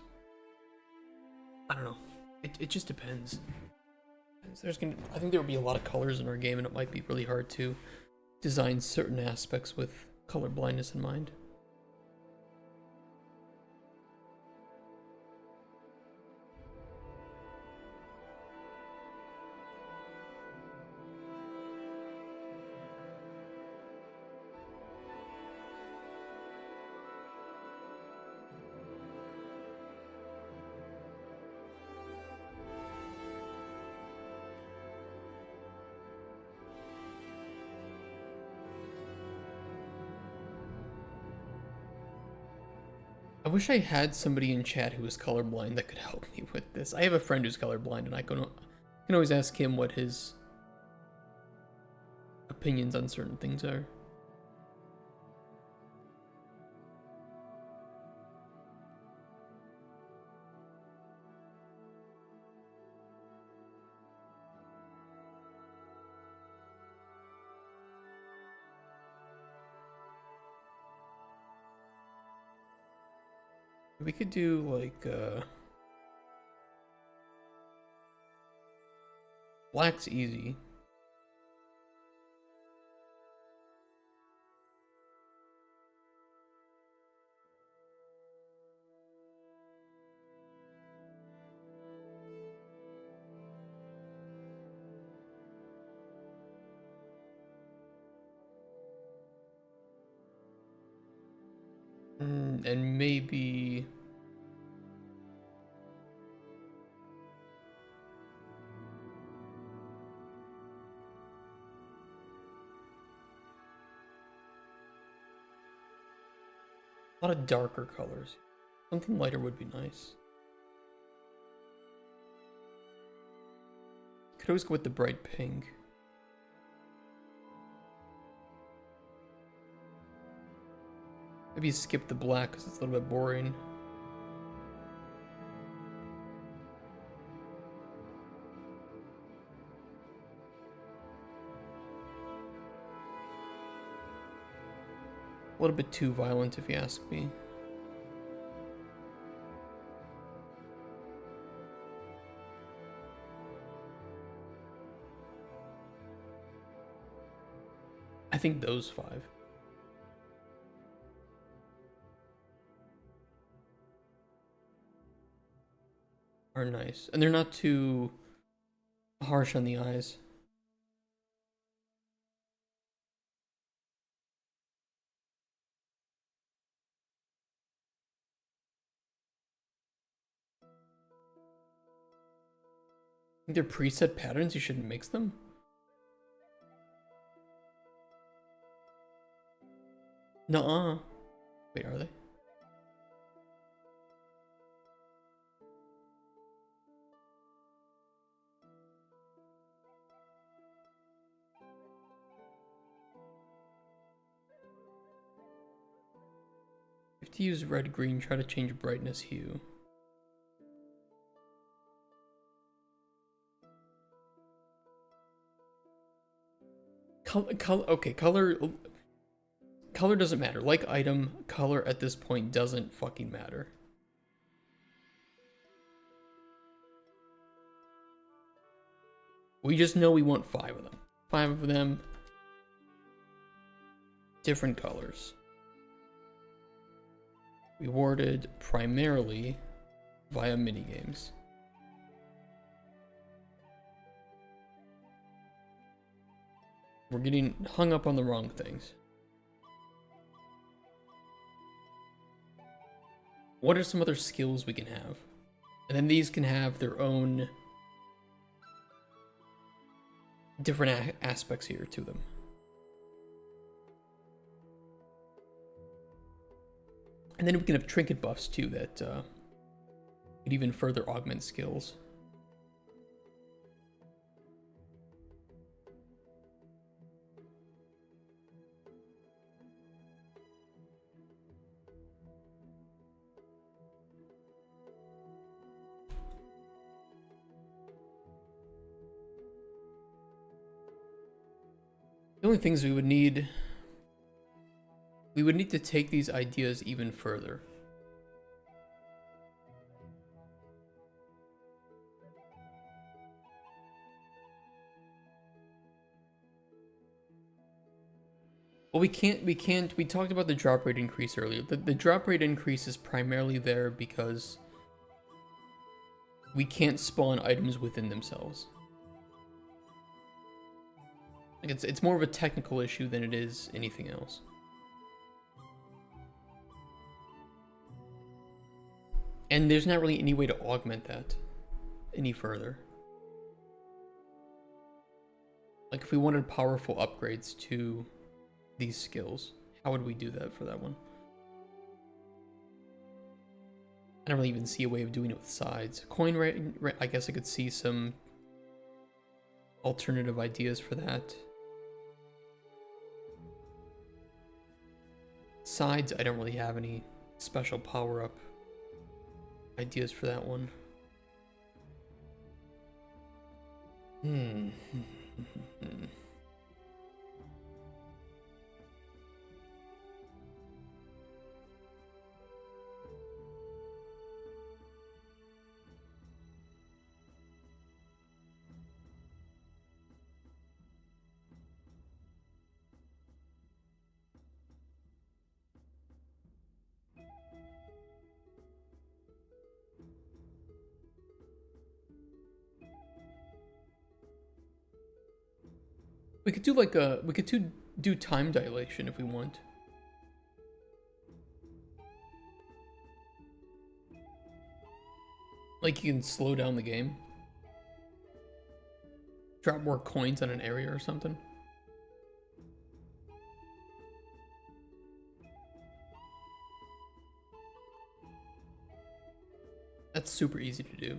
I don't know. It just depends. I think there will be a lot of colors in our game, and it might be really hard to design certain aspects with color blindness in mind. I wish I had somebody in chat who was colorblind that could help me with this. I have a friend who's colorblind, and I can always ask him what his opinions on certain things are. We could do like black's easy. And maybe a lot of darker colors. Something lighter would be nice. Could always go with the bright pink. Maybe skip the black because it's a little bit boring. A little bit too violent, if you ask me. I think those 5. Are nice. And they're not too harsh on the eyes. I think they're preset patterns, you shouldn't mix them. Nuh-uh. Wait, are they? You have to use red, green, try to change brightness hue. Okay, color doesn't matter. Like item, color at this point doesn't fucking matter. We just know we want 5 of them. 5 of them. Different colors. Rewarded primarily via minigames. We're getting hung up on the wrong things. What are some other skills we can have? And then these can have their own different aspects here to them. And then we can have trinket buffs too that could even further augment skills. The only things we would need to take these ideas even further. Well, we talked about the drop rate increase earlier. The drop rate increase is primarily there because we can't spawn items within themselves. Like it's more of a technical issue than it is anything else. And there's not really any way to augment that any further. Like if we wanted powerful upgrades to these skills, how would we do that for that one? I don't really even see a way of doing it with sides. Coin rate, I guess I could see some alternative ideas for that. Sides, I don't really have any special power-up ideas for that one. We could do like a, we could do time dilation if we want. Like you can slow down the game. Drop more coins on an area or something. That's super easy to do.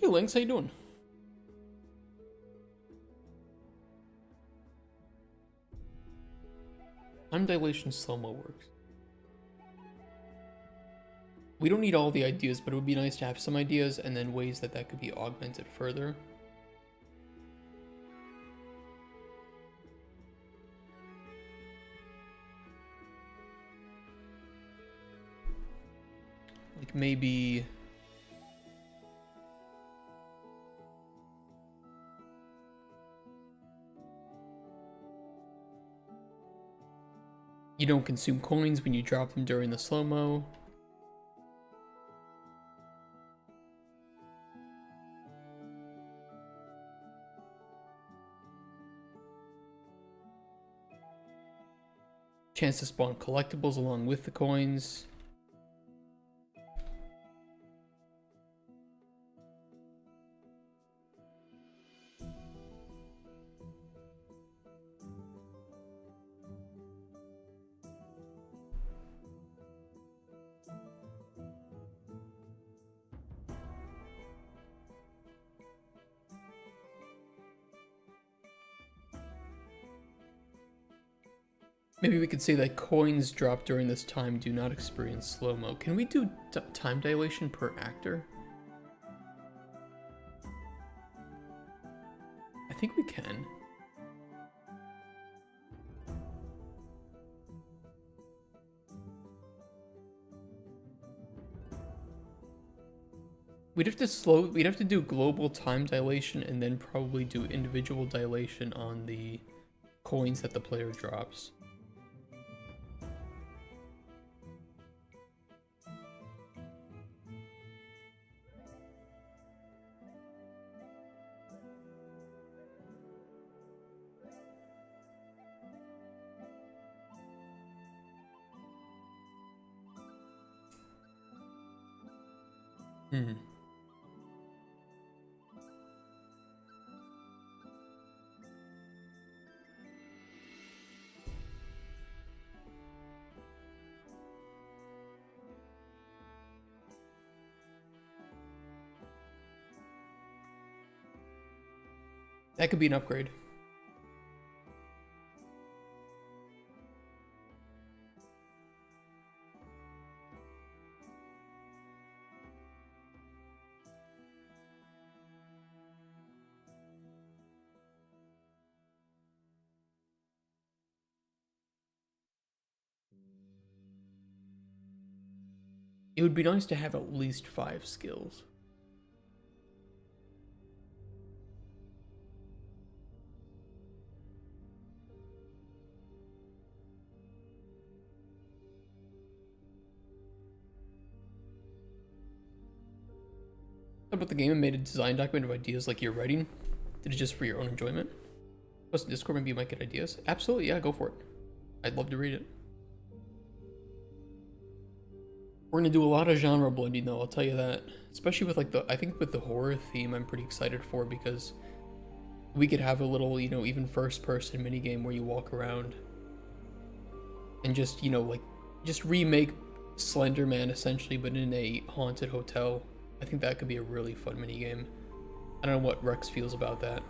Hey Lynx, how you doing? Time dilation slow-mo works. We don't need all the ideas, but it would be nice to have some ideas and then ways that that could be augmented further. Like maybe... you don't consume coins when you drop them during the slow-mo. Chance to spawn collectibles along with the coins. Maybe we could say that coins dropped during this time do not experience slow-mo. Can we do time dilation per actor? I think we can. We'd have to do global time dilation and then probably do individual dilation on the coins that the player drops. Hmm. That could be an upgrade. It would be nice to have at least 5 skills. How about the game and made a design document of ideas like you're writing? Did it just for your own enjoyment? Post in Discord, maybe you might get ideas. Absolutely, yeah, go for it. I'd love to read it. We're gonna do a lot of genre blending though, I'll tell you that. Especially with like I think with the horror theme, I'm pretty excited for because we could have a little, you know, even first person minigame where you walk around and just, you know, like, just remake Slender Man essentially, but in a haunted hotel. I think that could be a really fun minigame. I don't know what Rex feels about that.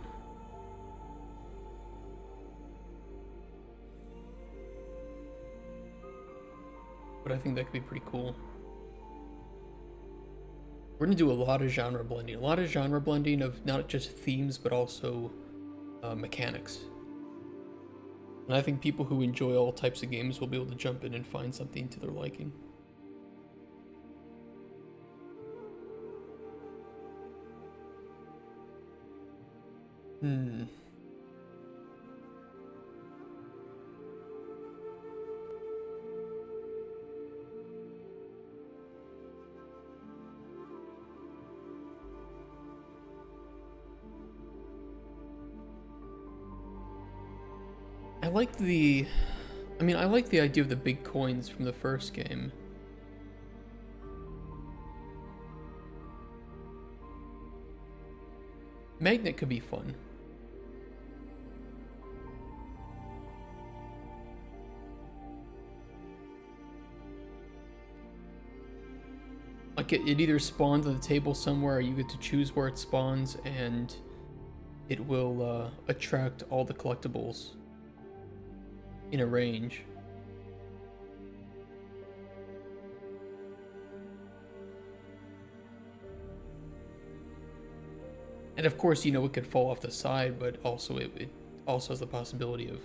But I think that could be pretty cool. We're gonna do a lot of genre blending. A lot of genre blending of not just themes, but also mechanics. And I think people who enjoy all types of games will be able to jump in and find something to their liking. I like the... I mean, I like the idea of the big coins from the first game. Magnet could be fun. Like it either spawns on the table somewhere, or you get to choose where it spawns, and it will attract all the collectibles in a range. And of course, you know, it could fall off the side, but also it also has the possibility of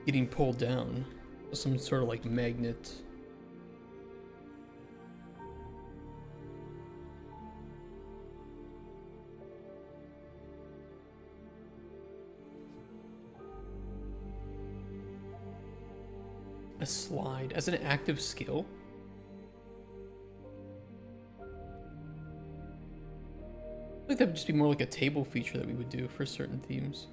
getting pulled down. Some sort of like magnet. A slide as an active skill. I think that would just be more like a table feature that we would do for certain themes.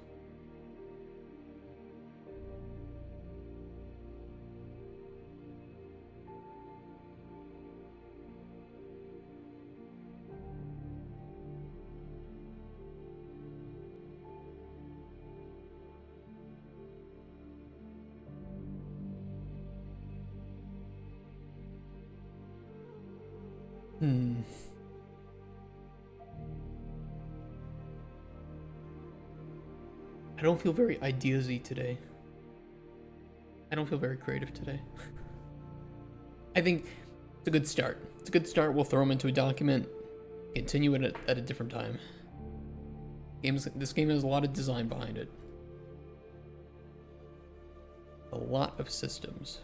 I don't feel very ideas-y today. I don't feel very creative today. I think it's a good start. It's a good start. We'll throw them into a document, continue it at a different time. This game has a lot of design behind it. A lot of systems.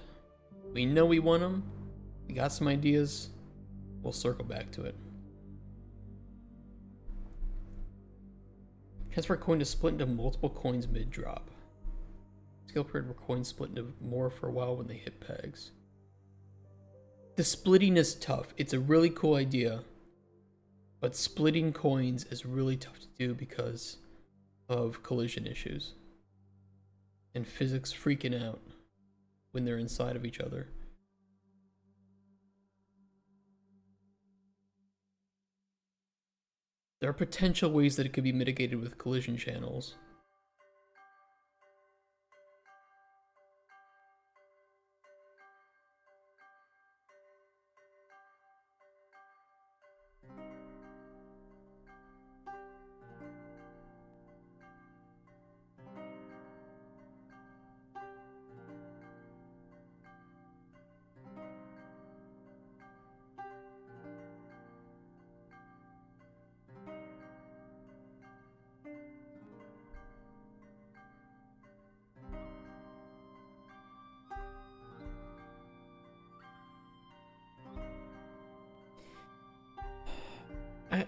We know we want them. We got some ideas. We'll circle back to it. Transfer coin to split into multiple coins mid-drop. Skill period where coins split into more for a while when they hit pegs. The splitting is tough. It's a really cool idea. But splitting coins is really tough to do because of collision issues. And physics freaking out when they're inside of each other. There are potential ways that it could be mitigated with collision channels.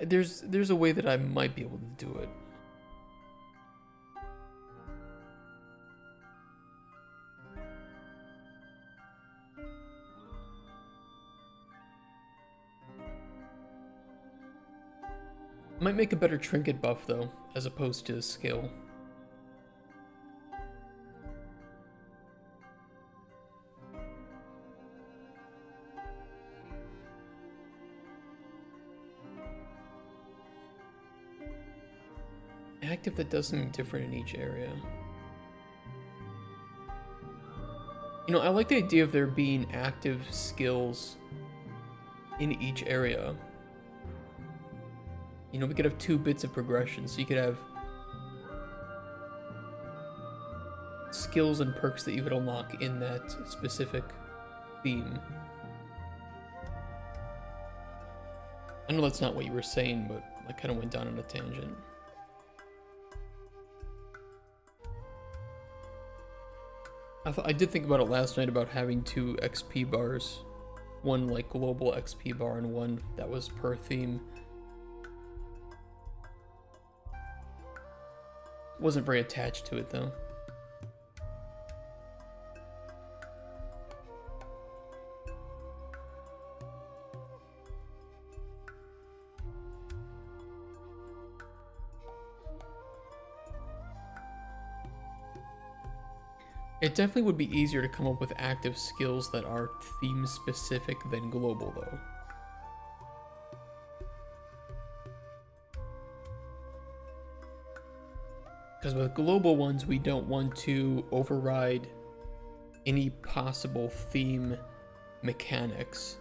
There's a way that I might be able to do it. Might make a better trinket buff though, as opposed to skill. Active that does something different in each area. You know, I like the idea of there being active skills in each area. You know, we could have 2 bits of progression, so you could have skills and perks that you could unlock in that specific theme. I know that's not what you were saying, but I kind of went down on a tangent. I did think about it last night about having 2 XP bars. One like global XP bar and one that was per theme. Wasn't very attached to it though. It definitely would be easier to come up with active skills that are theme specific than global, though. Because with global ones, we don't want to override any possible theme mechanics.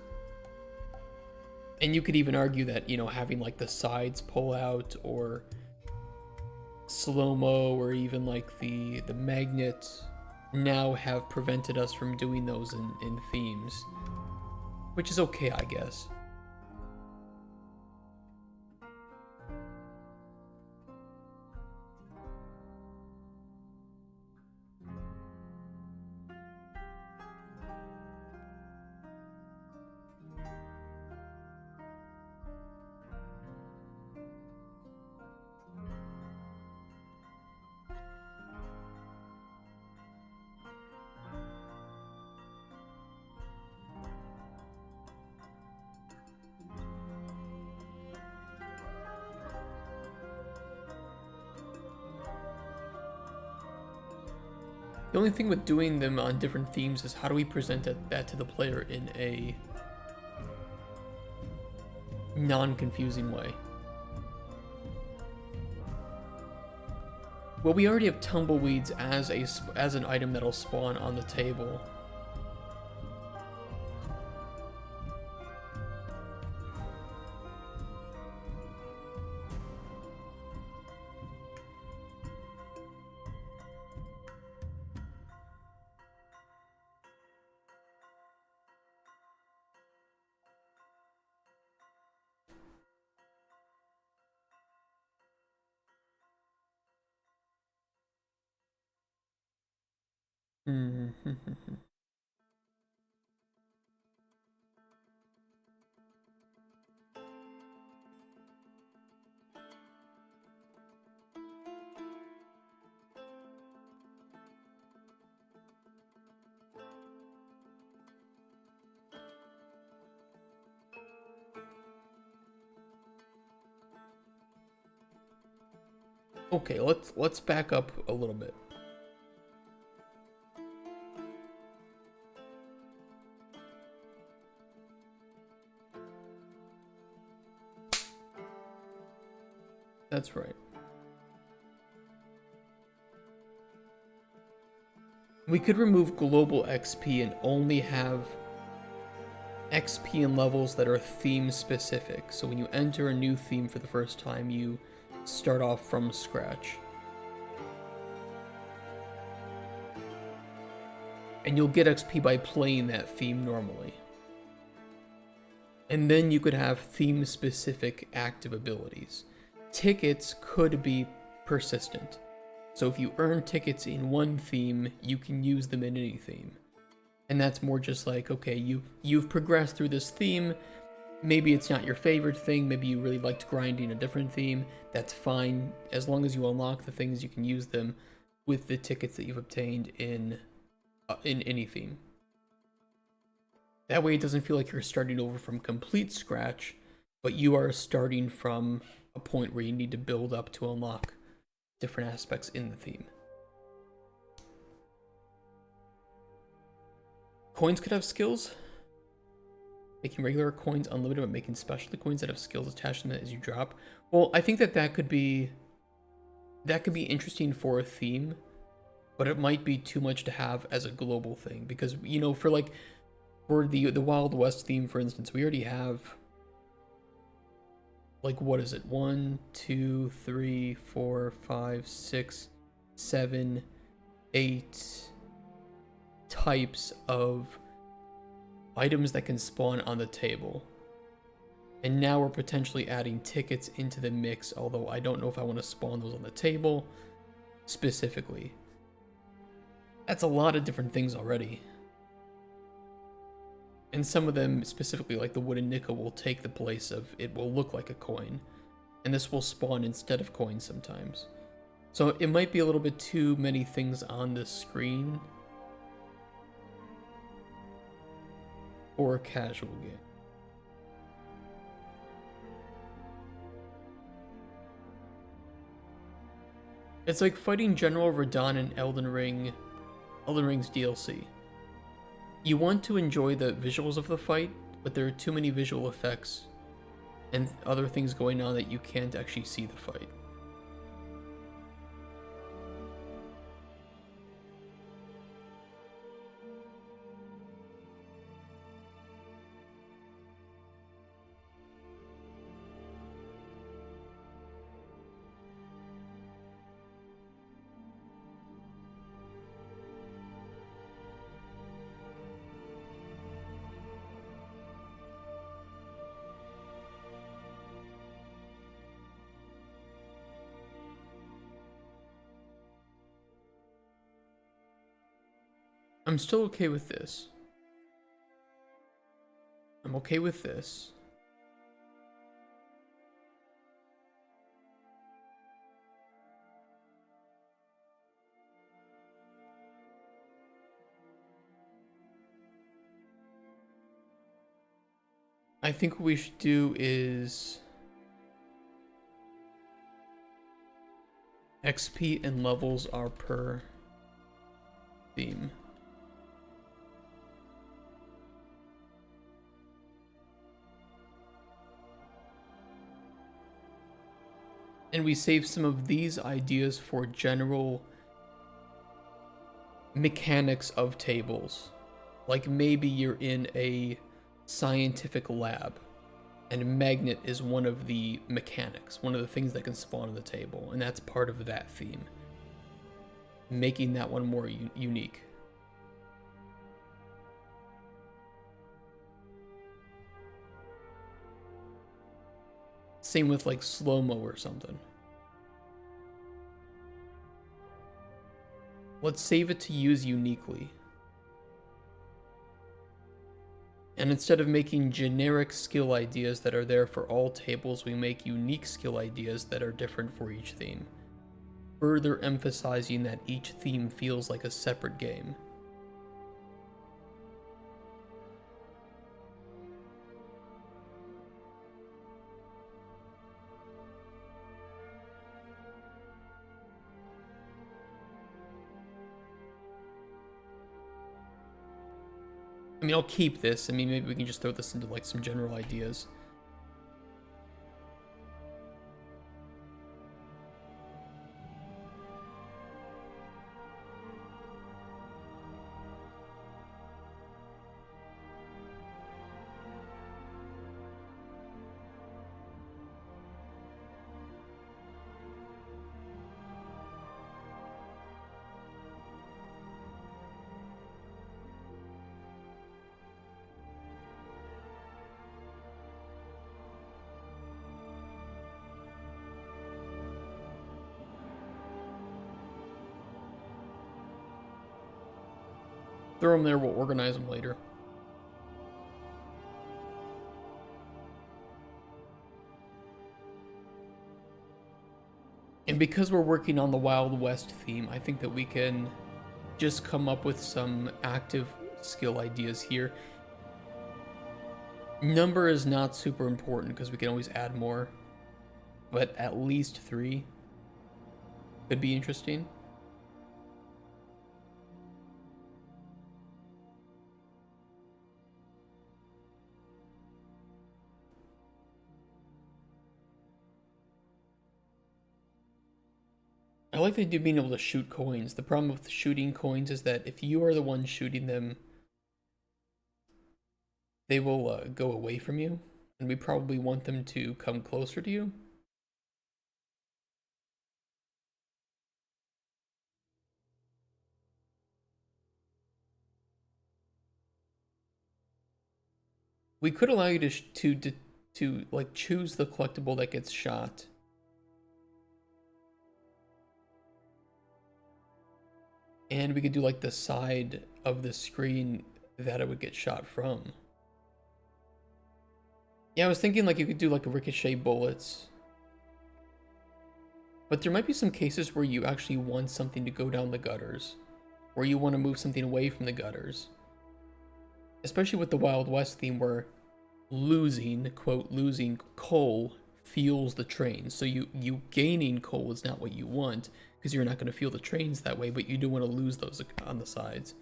And you could even argue that, you know, having like the sides pull out or slow-mo or even like the magnet now have prevented us from doing those in themes. Which is okay, I guess. The only thing with doing them on different themes is how do we present that to the player in a non-confusing way. Well, we already have tumbleweeds as an item that'll spawn on the table. Okay, let's back up a little bit. That's right. We could remove global XP and only have XP and levels that are theme specific. So when you enter a new theme for the first time, you start off from scratch. And you'll get XP by playing that theme normally. And then you could have theme specific active abilities. Tickets could be persistent. So if you earn tickets in one theme, you can use them in any theme. And that's more just like, okay, you've progressed through this theme. Maybe it's not your favorite thing. Maybe you really liked grinding a different theme. That's fine. As long as you unlock the things, you can use them with the tickets that you've obtained in any theme. That way it doesn't feel like you're starting over from complete scratch, but you are starting from a point where you need to build up to unlock different aspects in the theme. Coins could have skills. Making regular coins unlimited, but making specialty coins that have skills attached to them as you drop. Well, I think that could be interesting for a theme, but it might be too much to have as a global thing because, you know, for the Wild West theme, for instance, we already have, like, what is it? 1, 2, 3, 4, 5, 6, 7, 8 types of items that can spawn on the table. And now we're potentially adding tickets into the mix, although I don't know if I want to spawn those on the table specifically. That's a lot of different things already. And some of them, specifically like the wooden nickel, will take the place of, it will look like a coin. And this will spawn instead of coins sometimes. So it might be a little bit too many things on the screen for a casual game. It's like fighting General Radahn in Elden Ring Elden Ring's DLC. You want to enjoy the visuals of the fight, but there are too many visual effects and other things going on that you can't actually see the fight. I'm still okay with this. I'm okay with this. I think what we should do is XP and levels are per theme. And we save some of these ideas for general mechanics of tables. Like maybe you're in a scientific lab and magnet is one of the mechanics, one of the things that can spawn on the table, and that's part of that theme, making that one more unique. Same with like slow-mo or something. Let's save it to use uniquely. And instead of making generic skill ideas that are there for all tables, we make unique skill ideas that are different for each theme, further emphasizing that each theme feels like a separate game. I mean, I'll keep this. I mean, maybe we can just throw this into like some general ideas. Throw them there, we'll organize them later. And because we're working on the Wild West theme, I think that we can just come up with some active skill ideas here. Number is not super important because we can always add more, but at least 3 could be interesting. I like the idea of being able to shoot coins. The problem with shooting coins is that if you are the one shooting them, they will go away from you, and we probably want them to come closer to you. We could allow you to like choose the collectible that gets shot. And we could do like the side of the screen that it would get shot from. Yeah, I was thinking like you could do like ricochet bullets. But there might be some cases where you actually want something to go down the gutters, where you want to move something away from the gutters. Especially with the Wild West theme where losing, quote, losing coal fuels the train. So you gaining coal is not what you want. because you're not going to feel the trains that way, but you do want to lose those on the sides.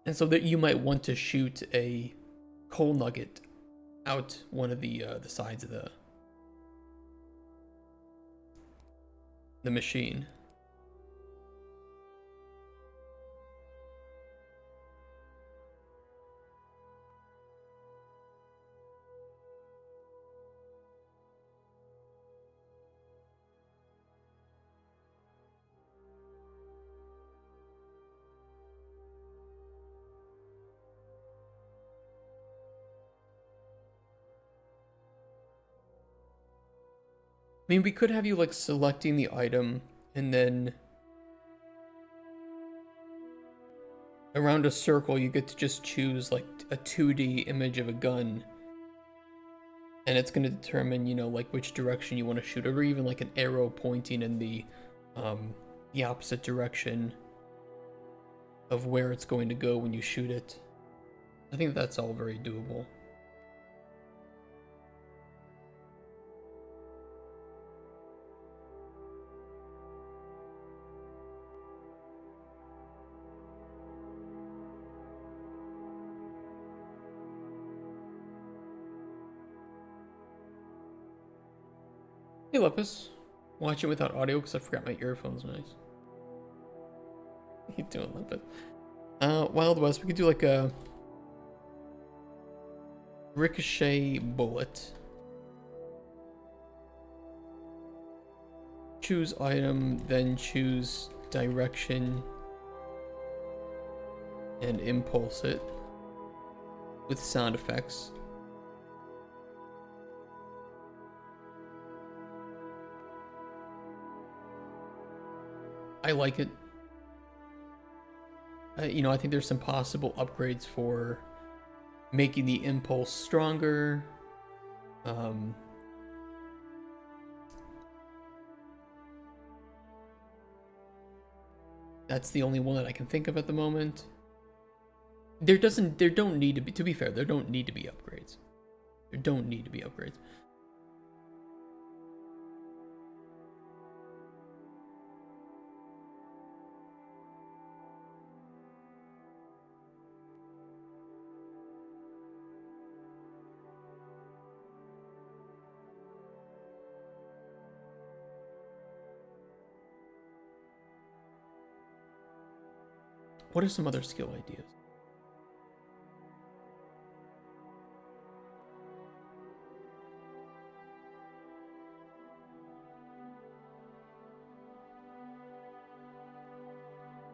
And so that you might want to shoot a coal nugget out one of the sides of the machine. I mean, we could have you like selecting the item and then around a circle you get to just choose like a 2D image of a gun, and it's going to determine, you know, like which direction you want to shoot, or even like an arrow pointing in the opposite direction of where it's going to go when you shoot it. I think that's all very doable. Hey Lepus, watching without audio because I forgot my earphones. Nice. What are you doing, Lepus? Wild West, we could do like a ricochet bullet. Choose item, then choose direction and impulse it with sound effects. I like it. You know, I think there's some possible upgrades for making the impulse stronger. That's the only one that I can think of at the moment. There don't need to be fair, there don't need to be upgrades. There don't need to be upgrades. What are some other skill ideas?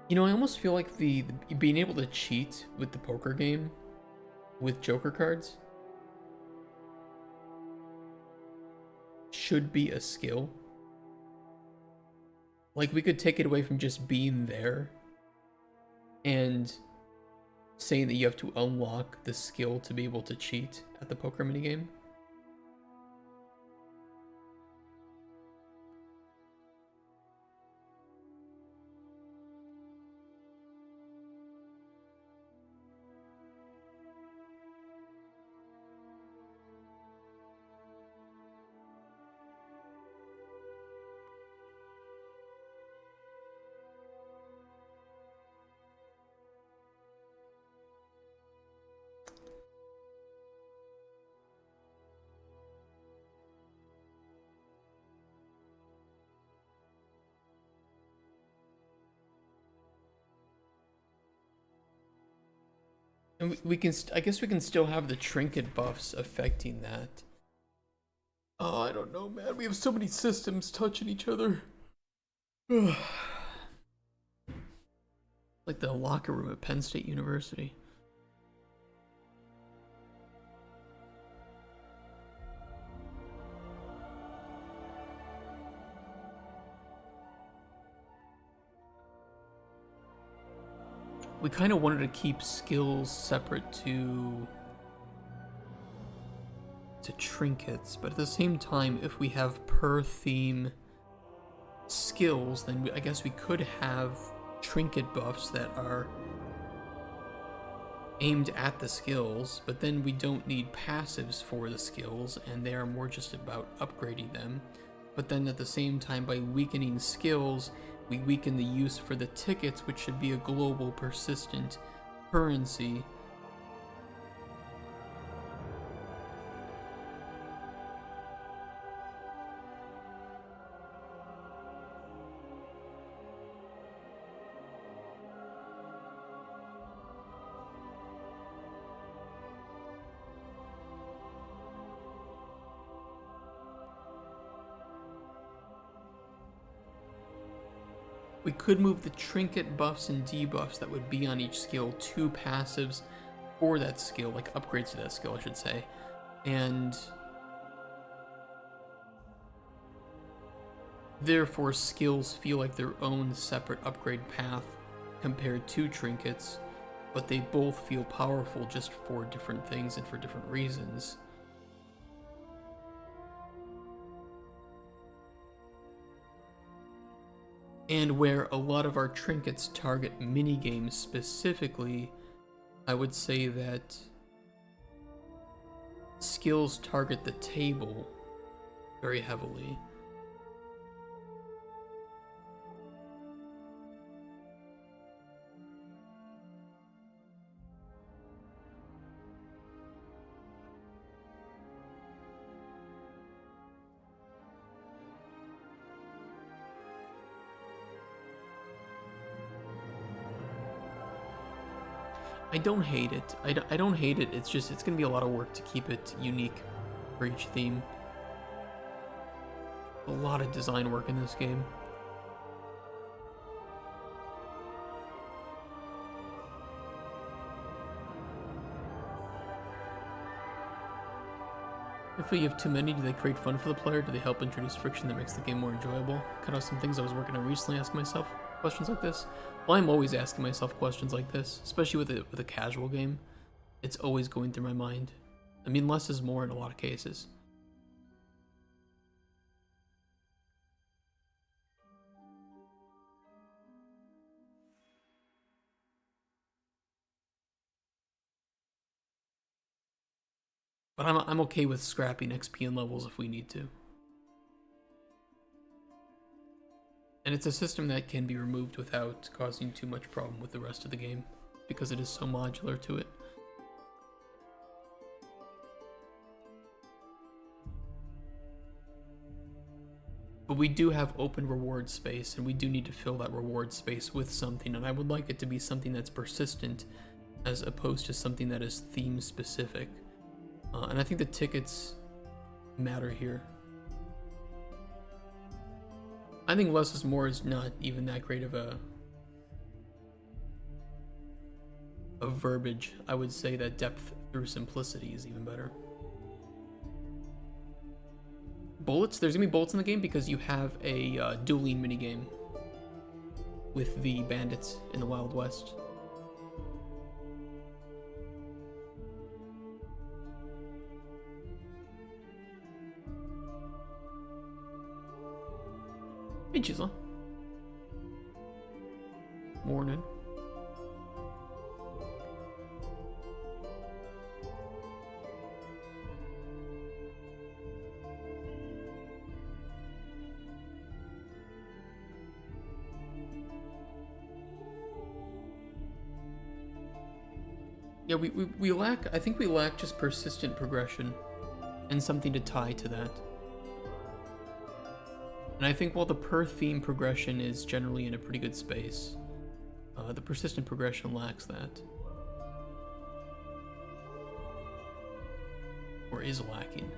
You know, I almost feel like the being able to cheat with the poker game with Joker cards should be a skill. Like, we could take it away from just being there and saying that you have to unlock the skill to be able to cheat at the poker minigame. And we can, I guess we can still have the trinket buffs affecting that. Oh, I don't know, man. We have so many systems touching each other. Like the locker room at Penn State University. We kind of wanted to keep skills separate to trinkets, but at the same time, if we have per theme skills, then I guess we could have trinket buffs that are aimed at the skills, but then we don't need passives for the skills, and they are more just about upgrading them. but then at the same time, by weakening skills, we weaken the use for the tickets, which should be a global, persistent currency. We could move the trinket buffs and debuffs that would be on each skill to passives for that skill, like upgrades to that skill, I should say. And therefore, skills feel like their own separate upgrade path compared to trinkets, but they both feel powerful just for different things and for different reasons. And where a lot of our trinkets target minigames specifically, I would say that skills target the table very heavily. I don't hate it. I don't hate it. It's just, it's going to be a lot of work to keep it unique for each theme. A lot of design work in this game. If you have too many, do they create fun for the player? Do they help introduce friction that makes the game more enjoyable? Kind of some things I was working on recently, asking myself questions like this. Well, I'm always asking myself questions like this, especially with a casual game. It's always going through my mind. I mean, less is more in a lot of cases. But I'm okay with scrapping XP and levels if we need to. And it's a system that can be removed without causing too much problem with the rest of the game, because it is so modular to it. But we do have open reward space, and we do need to fill that reward space with something, and I would like it to be something that's persistent, as opposed to something that is theme specific. And I think the tickets matter here. I think less is more is not even that great of a verbiage. I would say that depth through simplicity is even better. Bullets? There's gonna be bullets in the game because you have a dueling minigame with the bandits in the Wild West. Hey, Chisel. Morning. Yeah, we lack, I think we lack just persistent progression and something to tie to that. And I think while the per theme progression is generally in a pretty good space, the persistent progression lacks that. Or is lacking.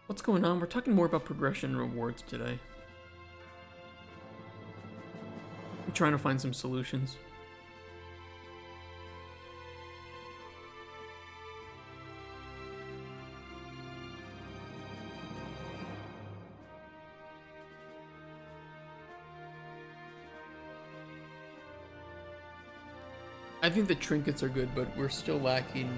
What's going on? We're talking more about progression and rewards today. I'm trying to find some solutions. I think the trinkets are good, but we're still lacking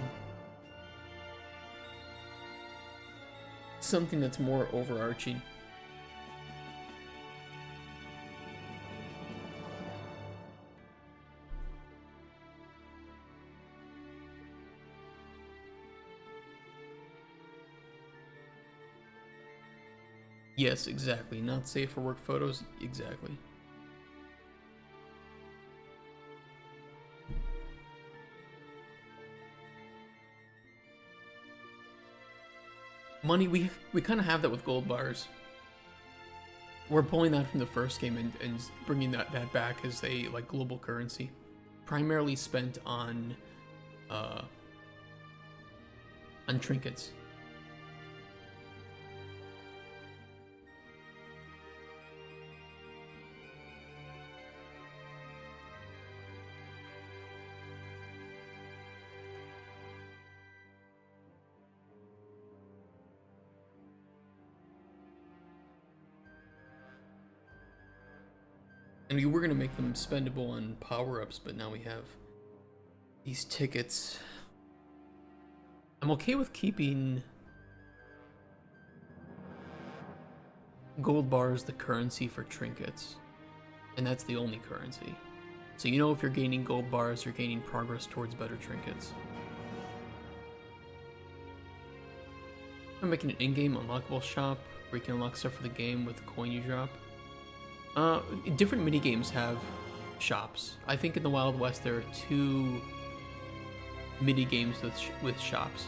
something that's more overarching. Yes, exactly. Not safe for work photos. Exactly. Money, we kind of have that with gold bars. We're pulling that from the first game and bringing that back as a like global currency, primarily spent on trinkets. And we were gonna make them spendable on power-ups, but now we have these tickets. I'm okay with keeping gold bars the currency for trinkets, and that's the only currency. So you know if you're gaining gold bars, you're gaining progress towards better trinkets. I'm making an in-game unlockable shop where you can unlock stuff for the game with the coin you drop. Different minigames have shops. I think in the Wild West there are 2 minigames with shops.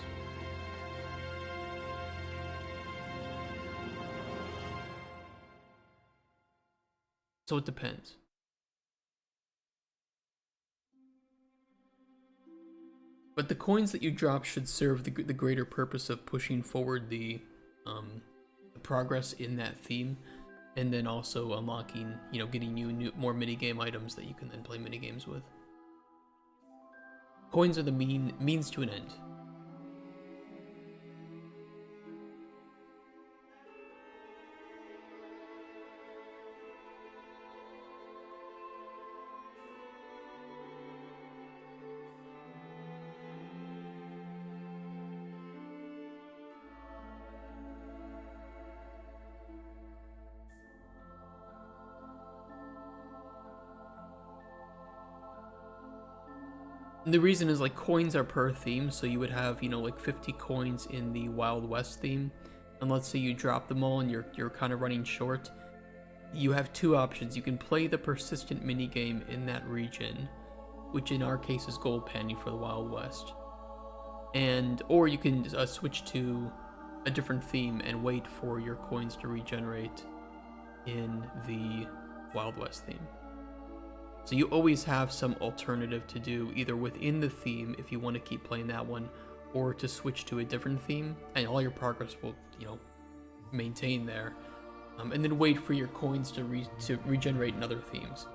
So it depends. But the coins that you drop should serve the greater purpose of pushing forward the progress in that theme, and then also unlocking, you know, getting you more minigame items that you can then play minigames with. Coins are the means to an end. And the reason is like coins are per theme, so you would have, you know, like 50 coins in the Wild West theme, and let's say you drop them all and you're kind of running short. You have 2 options. You can play the persistent minigame in that region, which in our case is gold panning for the Wild West, or you can switch to a different theme and wait for your coins to regenerate in the Wild West theme. So you always have some alternative to do, either within the theme if you want to keep playing that one, or to switch to a different theme, and all your progress will, you know, maintain there. And then wait for your coins to regenerate in other themes.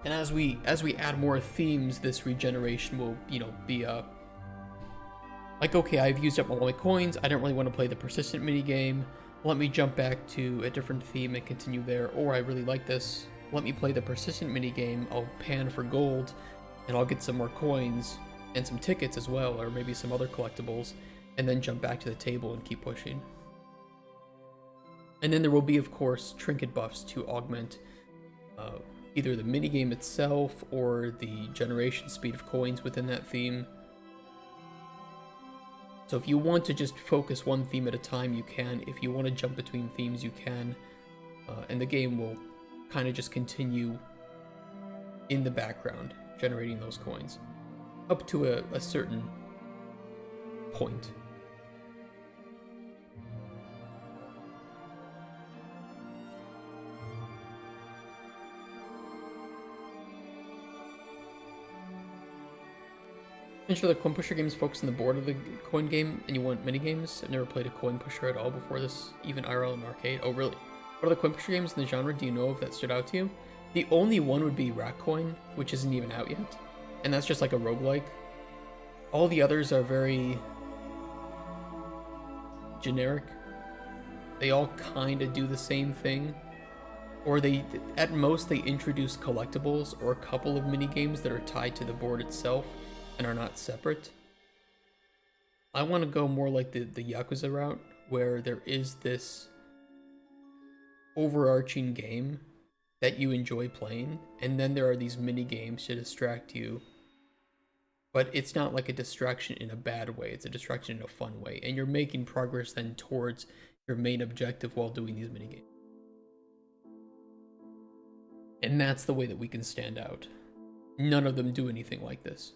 And as we add more themes, this regeneration will, you know, be like, okay, I've used up all my coins, I don't really want to play the persistent minigame, let me jump back to a different theme and continue there, or I really like this, let me play the persistent minigame, I'll pan for gold, and I'll get some more coins, and some tickets as well, or maybe some other collectibles, and then jump back to the table and keep pushing. And then there will be, of course, trinket buffs to augment either the minigame itself or the generation speed of coins within that theme. So if you want to just focus one theme at a time, you can. If you want to jump between themes, you can. And the game will kind of just continue in the background, generating those coins, up to a certain point. And sure, the coin pusher games focus on the board of the coin game, and you want minigames. I've never played a coin pusher at all before this, even IRL and arcade. Oh, really? What other coin pusher games in the genre do you know of that stood out to you? The only one would be Rat Coin, which isn't even out yet, and that's just like a roguelike. All the others are very generic. They all kind of do the same thing, or at most they introduce collectibles or a couple of minigames that are tied to the board itself, and are not separate. I want to go more like the Yakuza route, where there is this overarching game that you enjoy playing, and then there are these mini games to distract you. But it's not like a distraction in a bad way, it's a distraction in a fun way, and you're making progress then towards your main objective while doing these mini games. And that's the way that we can stand out. None of them do anything like this.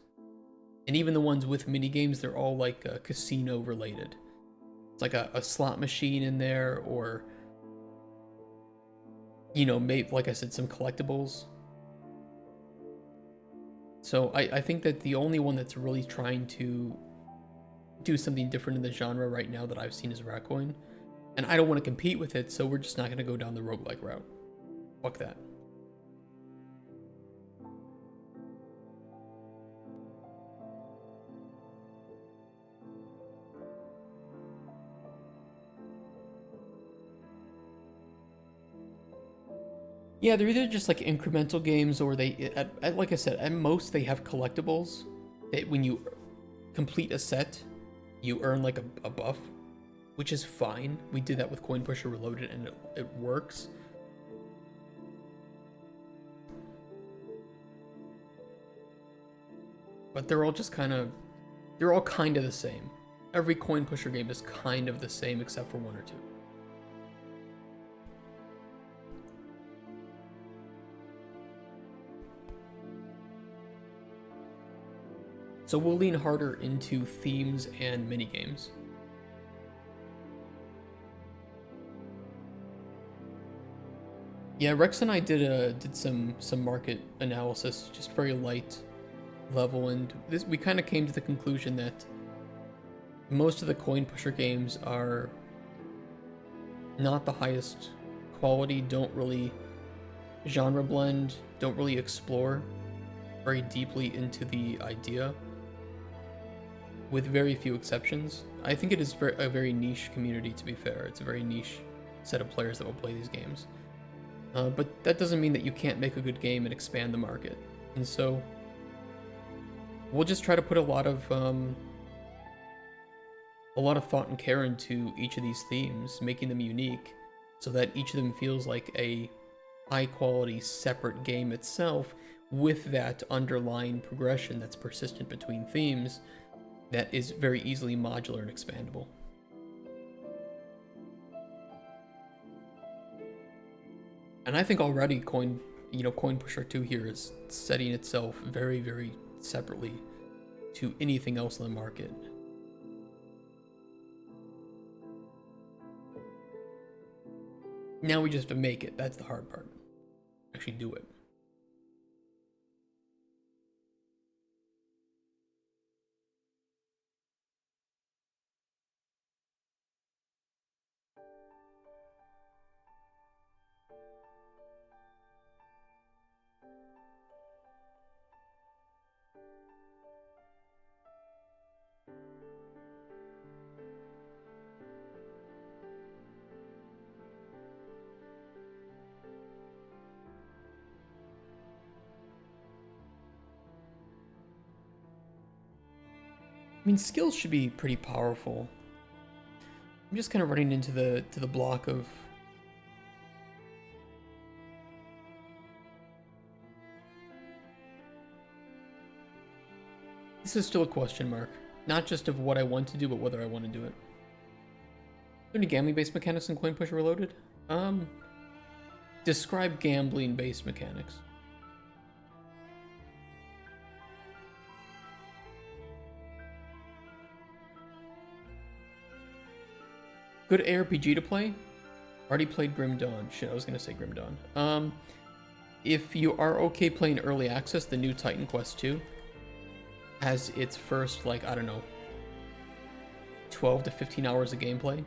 And even the ones with mini games, they're all like casino related. It's like a slot machine in there, or, you know, maybe, like I said, some collectibles. So I think that the only one that's really trying to do something different in the genre right now that I've seen is Ratcoin. And I don't want to compete with it, so we're just not going to go down the roguelike route. Fuck that. Yeah, they're either just like incremental games, or they, like I said, at most they have collectibles that when you complete a set, you earn like a buff, which is fine. We did that with Coin Pusher Reloaded, and it works. But they're all just they're all kind of the same. Every Coin Pusher game is kind of the same except for one or two. So we'll lean harder into themes and minigames. Yeah, Rex and I did some market analysis, just very light level, and we kind of came to the conclusion that most of the Coin Pusher games are not the highest quality, don't really genre blend, don't really explore very deeply into the idea, with very few exceptions. I think it is a very niche community, to be fair. It's a very niche set of players that will play these games. But that doesn't mean that you can't make a good game and expand the market. And so we'll just try to put a lot of thought and care into each of these themes, making them unique, so that each of them feels like a high quality separate game itself, with that underlying progression that's persistent between themes that is very easily modular and expandable. And I think already Coin Pusher 2 here is setting itself very, very separately to anything else in the market. Now we just have to make it. That's the hard part. Actually do it. I mean, skills should be pretty powerful. I'm just kind of running into the block of this is still a question mark, not just of what I want to do, but whether I want to do it. Are there any gambling-based mechanics in Coin Pusher Reloaded? Describe gambling-based mechanics. Good ARPG to play? Already played Grim Dawn. Shit, I was gonna say Grim Dawn. If you are okay playing early access, the new Titan Quest 2 has its first, like, I don't know, 12 to 15 hours of gameplay,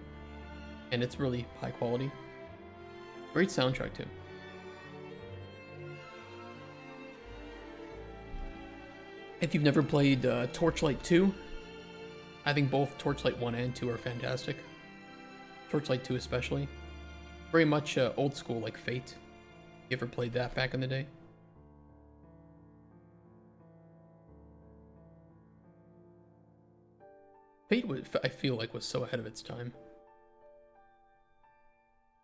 and it's really high quality. Great soundtrack too. If you've never played Torchlight 2, I think both Torchlight 1 and 2 are fantastic. Torchlight 2 especially. Very much old school, like Fate. You ever played that back in the day? Fate, I feel like, was so ahead of its time.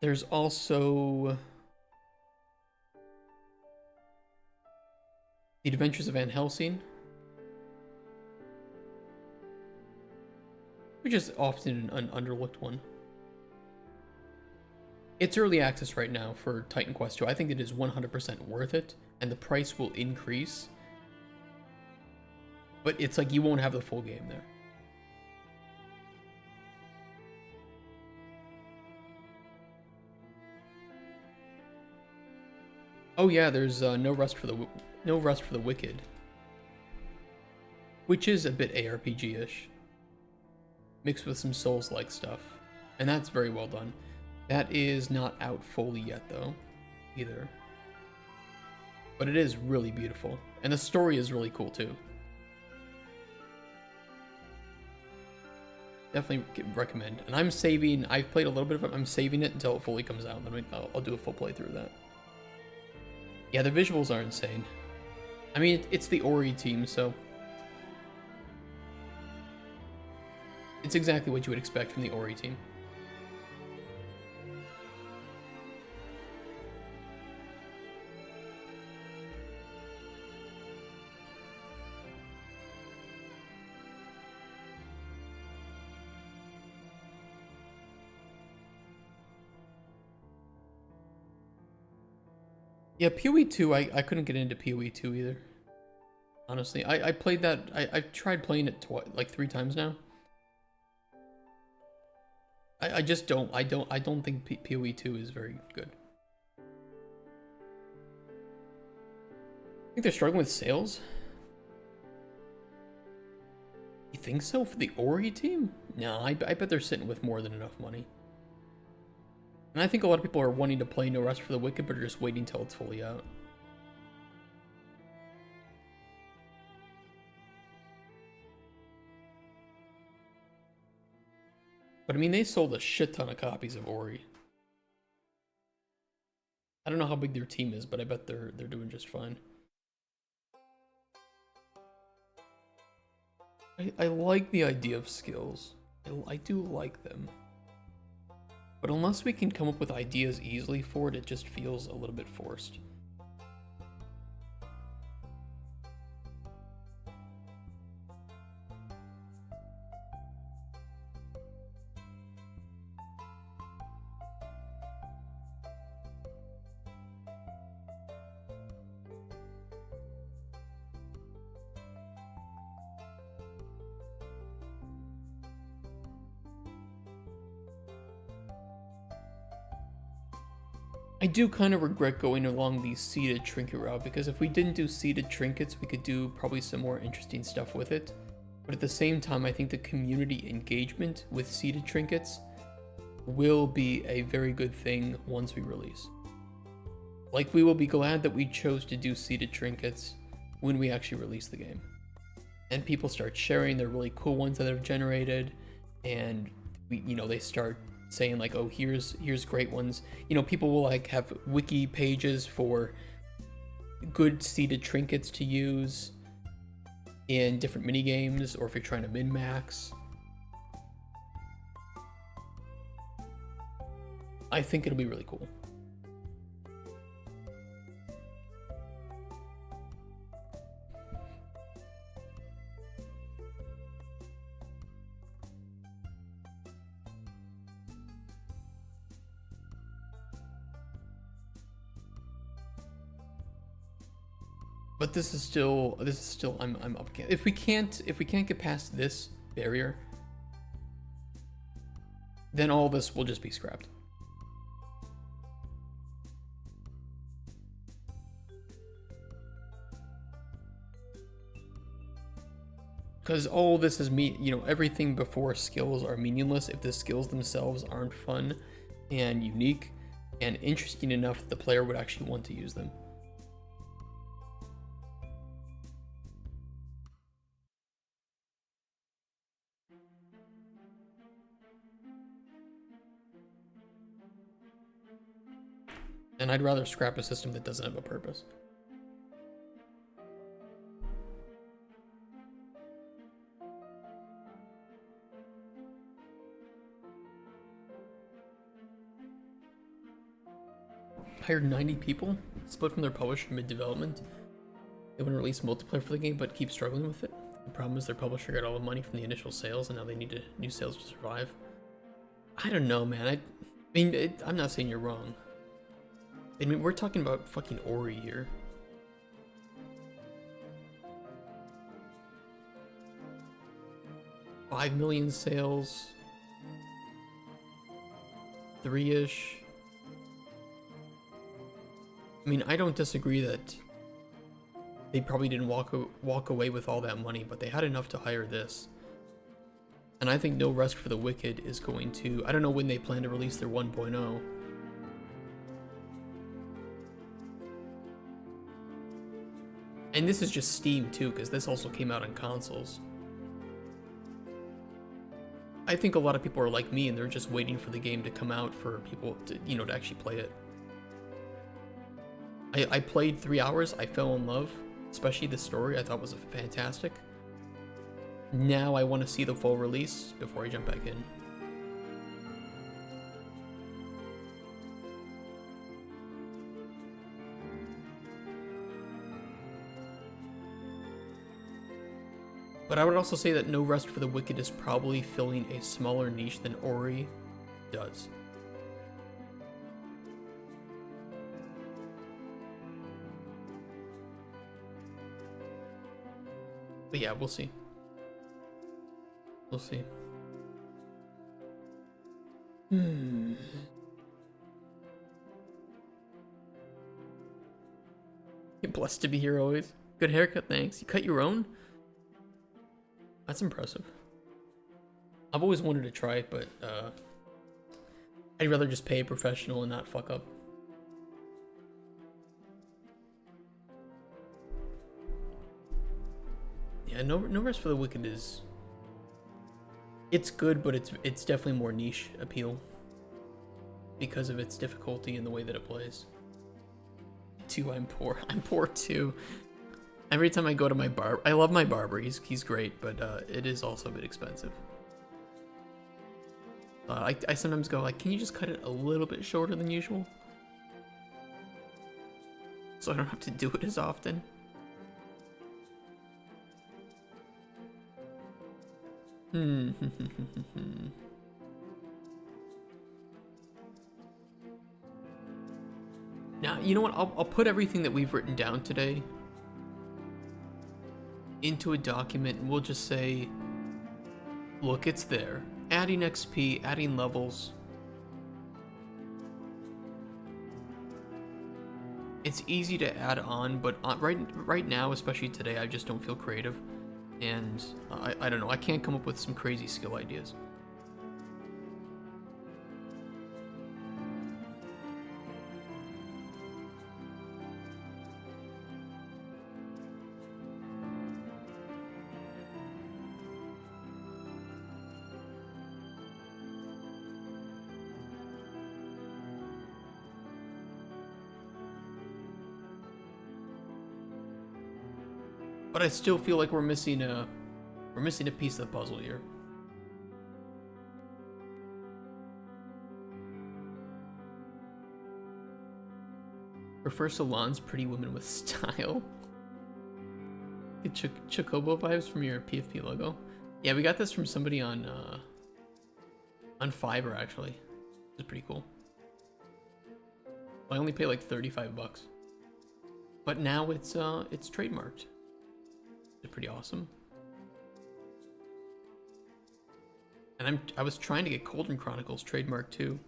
There's also The Adventures of Van Helsing, which is often an underlooked one. It's early access right now for Titan Quest 2. I think it is 100% worth it, and the price will increase. But it's like you won't have the full game there. Oh yeah, there's No Rest for the Wicked, which is a bit ARPG-ish, mixed with some Souls-like stuff, and that's very well done. That is not out fully yet, though, either. But it is really beautiful, and the story is really cool, too. Definitely recommend. And I'm saving, I've played a little bit of it, I'm saving it until it fully comes out, and then I'll do a full playthrough of that. Yeah, the visuals are insane. I mean, it's the Ori team, so it's exactly what you would expect from the Ori team. Yeah, PoE 2, I couldn't get into PoE 2 either. Honestly, I played that, I've tried playing it like 3 times now. I just don't think PoE 2 is very good. I think they're struggling with sales. You think so for the Ori team? No, I bet they're sitting with more than enough money. And I think a lot of people are wanting to play No Rest for the Wicked, but are just waiting till it's fully out. But I mean, they sold a shit ton of copies of Ori. I don't know how big their team is, but I bet they're doing just fine. I like the idea of skills. I do like them. But unless we can come up with ideas easily for it, it just feels a little bit forced. I do kind of regret going along the seeded trinket route, because if we didn't do seeded trinkets, we could do probably some more interesting stuff with it. But at the same time, I think the community engagement with seeded trinkets will be a very good thing once we release. Like, we will be glad that we chose to do seeded trinkets when we actually release the game. And people start sharing their really cool ones that have generated, and they start saying like, oh, here's great ones. People will like have wiki pages for good seeded trinkets to use in different mini games, or if you're trying to min-max. I think it'll be really cool. But this is still I'm up against. If we can't get past this barrier, then all this will just be scrapped. Because all this is everything before skills are meaningless if the skills themselves aren't fun and unique and interesting enough that the player would actually want to use them. And I'd rather scrap a system that doesn't have a purpose. hired 90 people, split from their publisher mid-development. They want to release multiplayer for the game, but keep struggling with it. The problem is their publisher got all the money from the initial sales, and now they need new sales to survive. I don't know, man. I mean, I'm not saying you're wrong. I mean, we're talking about fucking Ori here. $5 million sales. 3-ish. I mean, I don't disagree that they probably didn't walk away with all that money, but they had enough to hire this. And I think No Rest for the Wicked is going to... I don't know when they plan to release their 1.0. And this is just Steam too, because this also came out on consoles. I think a lot of people are like me and they're just waiting for the game to come out for people to, you know, to actually play it. I played 3 hours, I fell in love, especially the story I thought was fantastic. Now I want to see the full release before I jump back in. But I would also say that No Rest for the Wicked is probably filling a smaller niche than Ori does. But yeah, we'll see. We'll see. You're blessed to be here always. Good haircut, thanks. You cut your own? That's impressive. I've always wanted to try it, but I'd rather just pay a professional and not fuck up. Yeah, No Rest for the Wicked is... It's good, but it's definitely more niche appeal. Because of its difficulty and the way that it plays. Too, I'm poor. I'm poor too. Every time I go to my barber, I love my barber, he's great, but it is also a bit expensive. I sometimes go like, can you just cut it a little bit shorter than usual? So I don't have to do it as often. Now, you know what, I'll put everything that we've written down today into a document and we'll just say, look, it's there. Adding XP, adding levels. It's easy to add on, but right now, especially today, I just don't feel creative. And I don't know, I can't come up with some crazy skill ideas. But I still feel like we're missing a piece of the puzzle here. Prefer salons, pretty women with style. Get Chocobo vibes from your PFP logo. Yeah, we got this from somebody on Fiverr actually. It's pretty cool. I only pay like 35 bucks. But now it's trademarked. It's pretty awesome. And I was trying to get Cauldron Chronicles trademarked too.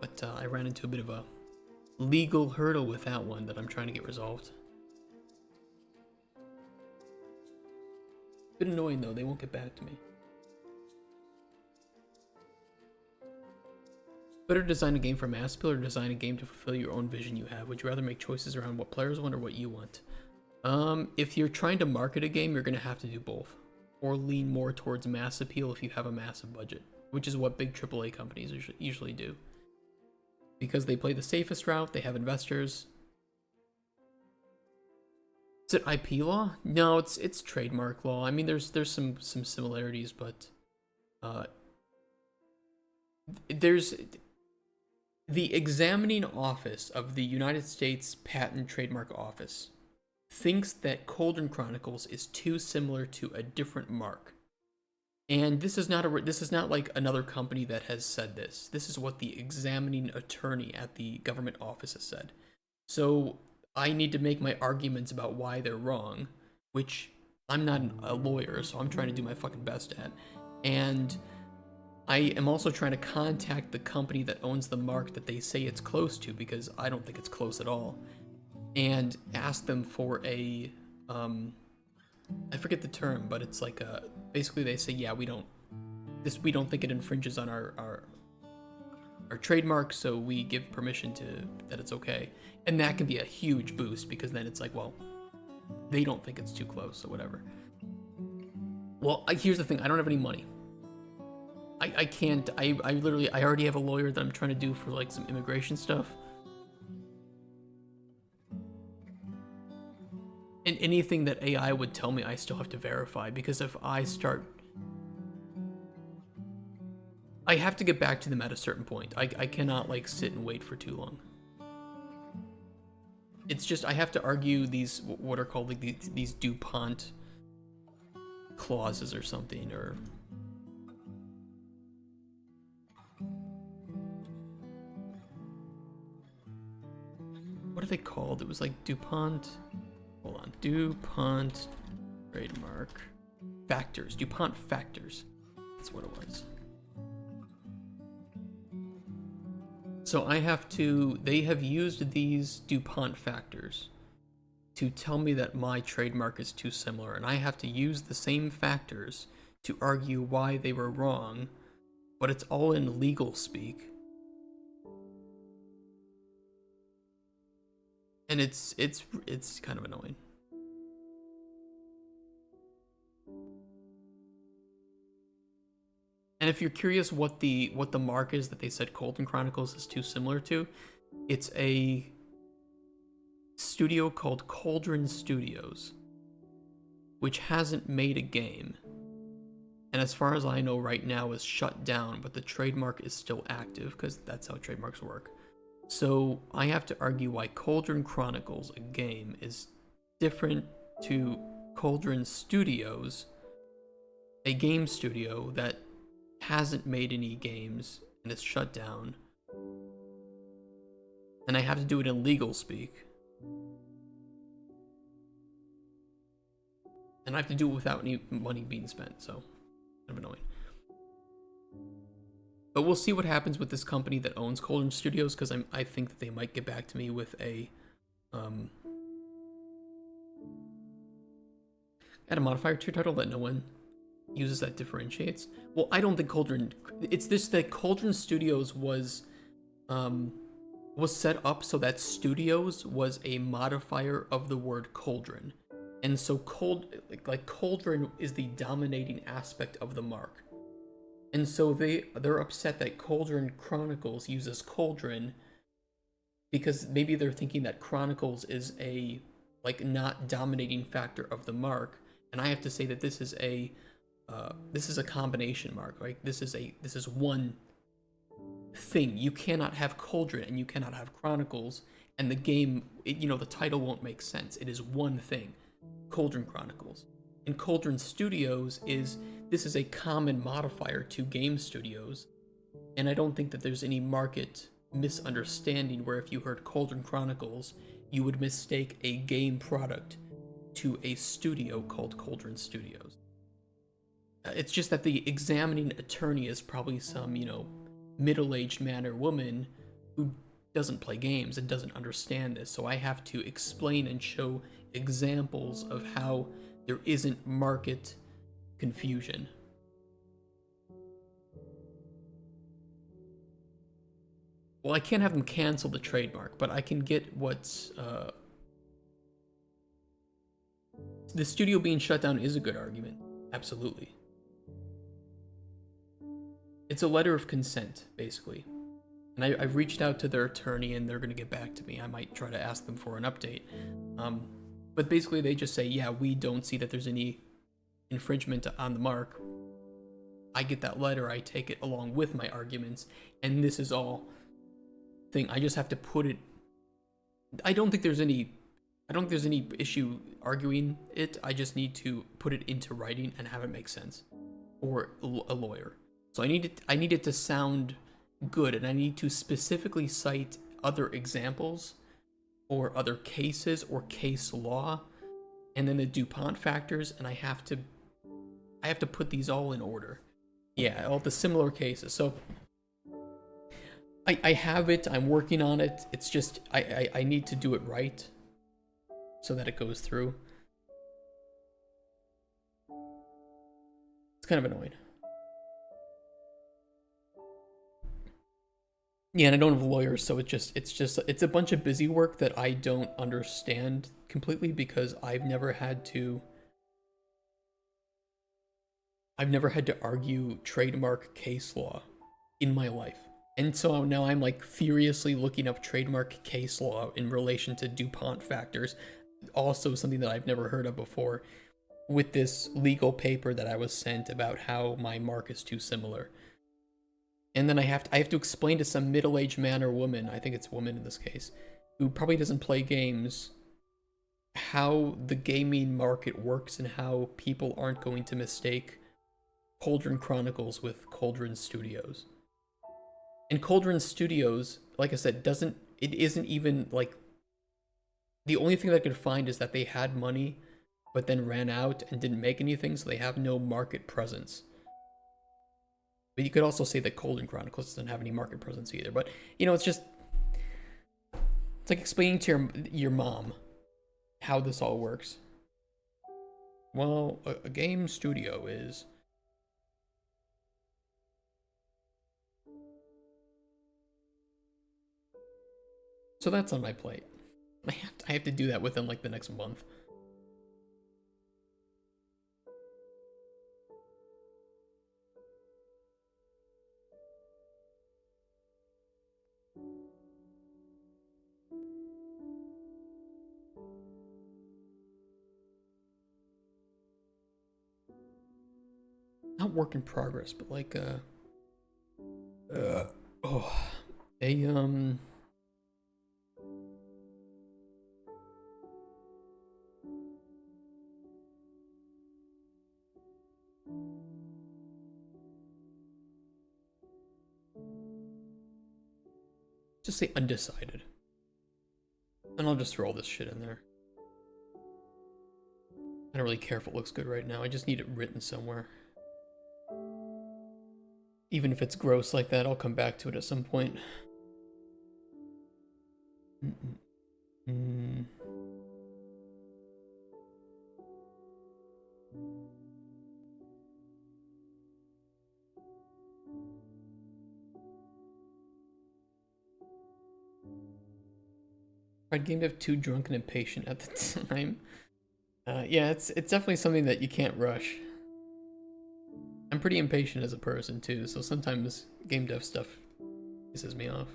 But I ran into a bit of a legal hurdle with that one that I'm trying to get resolved. Bit annoying though, they won't get back to me. Better design a game for mass appeal or design a game to fulfill your own vision you have? Would you rather make choices around what players want or what you want? If you're trying to market a game, you're going to have to do both. Or lean more towards mass appeal if you have a massive budget, which is what big AAA companies usually do. Because they play the safest route, they have investors. Is it IP law? No, it's trademark law. I mean, there's some similarities, but there's The examining office of the United States Patent Trademark Office thinks that Cauldron Chronicles is too similar to a different mark. And this is not like another company that has said this. This is what the examining attorney at the government office has said. So I need to make my arguments about why they're wrong, which I'm not a lawyer, so I'm trying to do my fucking best at. And I am also trying to contact the company that owns the mark that they say it's close to, because I don't think it's close at all, and ask them for a I forget the term, but it's like basically they say, yeah, we don't think it infringes on our trademark, so we give permission to that it's okay. And that can be a huge boost, because then it's like, well, they don't think it's too close or whatever. Well, here's the thing, I don't have any money. I can't, I already have a lawyer that I'm trying to do for like some immigration stuff. And anything that AI would tell me, I still have to verify, because if I start, I have to get back to them at a certain point. I cannot like sit and wait for too long. It's just, I have to argue these, what are called like these DuPont clauses or something, or what are they called? It was like DuPont, hold on, DuPont trademark factors, DuPont factors. That's what it was. So I have to, they have used these DuPont factors to tell me that my trademark is too similar, and I have to use the same factors to argue why they were wrong, but it's all in legal speak. And it's kind of annoying. And if you're curious what the mark is that they said Cauldron Chronicles is too similar to, it's a studio called Cauldron Studios, which hasn't made a game, and as far as I know right now is shut down, but the trademark is still active, because that's how trademarks work. So I have to argue why Cauldron Chronicles, a game, is different to Cauldron Studios, a game studio that hasn't made any games and it's shut down. And I have to do it in legal speak. And I have to do it without any money being spent, so kind of annoying. But we'll see what happens with this company that owns Cauldron Studios, because I think that they might get back to me with a add a modifier to your title that no one uses that differentiates. Well, I don't think Cauldron, it's this that Cauldron Studios was set up so that studios was a modifier of the word cauldron. And so cauldron is the dominating aspect of the mark. And so they're upset that Cauldron Chronicles uses cauldron, because maybe they're thinking that Chronicles is a like not dominating factor of the mark. And I have to say that this is a combination mark, right? This is one thing. You cannot have Cauldron and you cannot have Chronicles, and the game, the title won't make sense. It is one thing, Cauldron Chronicles. And Cauldron Studios is a common modifier to game studios, and I don't think that there's any market misunderstanding where if you heard Cauldron Chronicles, you would mistake a game product to a studio called Cauldron Studios. It's just that the examining attorney is probably some, middle-aged man or woman who doesn't play games and doesn't understand this. So I have to explain and show examples of how there isn't market confusion. Well, I can't have them cancel the trademark, but I can get what's the studio being shut down is a good argument. Absolutely. It's a letter of consent, basically. And I've reached out to their attorney, and they're going to get back to me. I might try to ask them for an update. But basically, they just say, yeah, we don't see that there's any infringement on the mark. I get that letter, I take it along with my arguments, and this is all thing. I just have to put it. I don't think there's any issue arguing it. I just need to put it into writing and have it make sense for a lawyer. So I need it to sound good, and I need to specifically cite other examples or other cases or case law, and then the DuPont factors, and I have to put these all in order. Yeah, all the similar cases. So I have it. I'm working on it. It's just I need to do it right so that it goes through. It's kind of annoying. Yeah, and I don't have lawyers, so it's a bunch of busy work that I don't understand completely because I've never had to argue trademark case law in my life. And so now I'm like furiously looking up trademark case law in relation to DuPont factors, also something that I've never heard of before, with this legal paper that I was sent about how my mark is too similar. And then I have to explain to some middle-aged man or woman, I think it's woman in this case, who probably doesn't play games, how the gaming market works and how people aren't going to mistake Cauldron Chronicles with Cauldron Studios. And Cauldron Studios, like I said, isn't even like, the only thing that I could find is that they had money but then ran out and didn't make anything, so they have no market presence. But you could also say that Cauldron Chronicles doesn't have any market presence either. But, it's like explaining to your mom how this all works. Well, a game studio is... So that's on my plate. I have to do that within like the next month. Not work in progress, but like just say undecided. And I'll just throw all this shit in there. I don't really care if it looks good right now. I just need it written somewhere. Even if it's gross like that, I'll come back to it at some point. Tried game dev too drunk and impatient at the time. Yeah, it's definitely something that you can't rush. I'm pretty impatient as a person too, so sometimes game dev stuff pisses me off.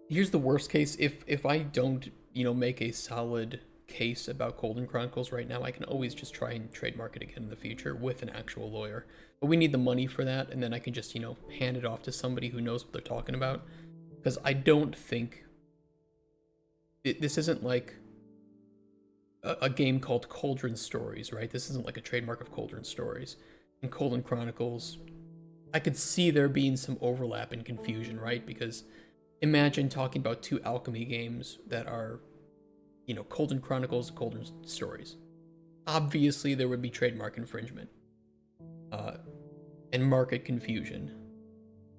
Here's the worst case. If I don't, make a solid case about Cauldron Chronicles right now, I can always just try and trademark it again in the future with an actual lawyer. But we need the money for that, and then I can just, hand it off to somebody who knows what they're talking about. Because I don't think... This isn't like a game called Cauldron Stories, right? This isn't like a trademark of Cauldron Stories. In Cauldron Chronicles, I could see there being some overlap and confusion, right? Because imagine talking about two alchemy games that are, Cauldron Chronicles, Cauldron Stories. Obviously, there would be trademark infringement and market confusion.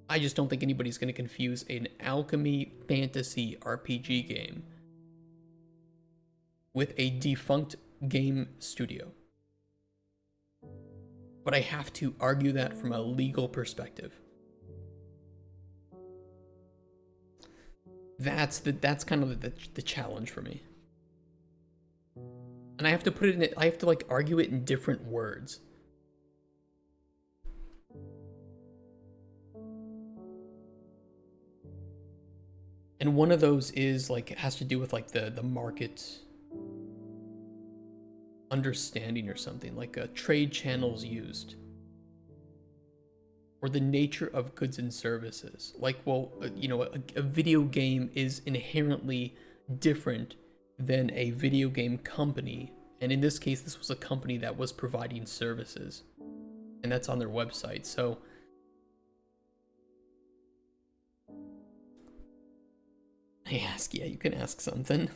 I just don't think anybody's going to confuse an alchemy fantasy RPG game with a defunct game studio. But I have to argue that from a legal perspective. That's kind of the challenge for me. And I have to put it in it, I have to like argue it in different words. And one of those is like it has to do with like the market understanding or something, like trade channels used, or the nature of goods and services. Like, well, you know, a video game is inherently different than a video game company. And in this case, this was a company that was providing services, and that's on their website. So yeah, you can ask something.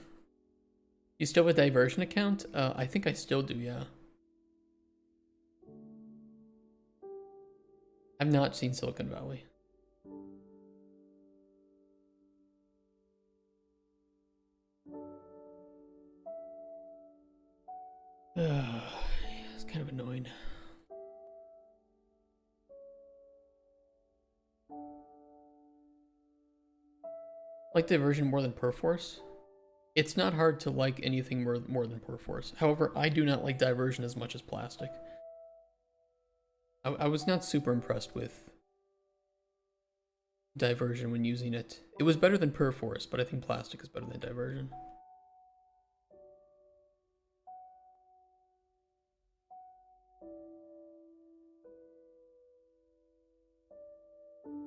You still have a diversion account? I think I still do, yeah. I've not seen Silicon Valley. It's kind of annoying. Like Diversion more than Perforce? It's not hard to like anything more than Perforce. However, I do not like Diversion as much as Plastic. I was not super impressed with Diversion when using it. It was better than Perforce, but I think Plastic is better than Diversion.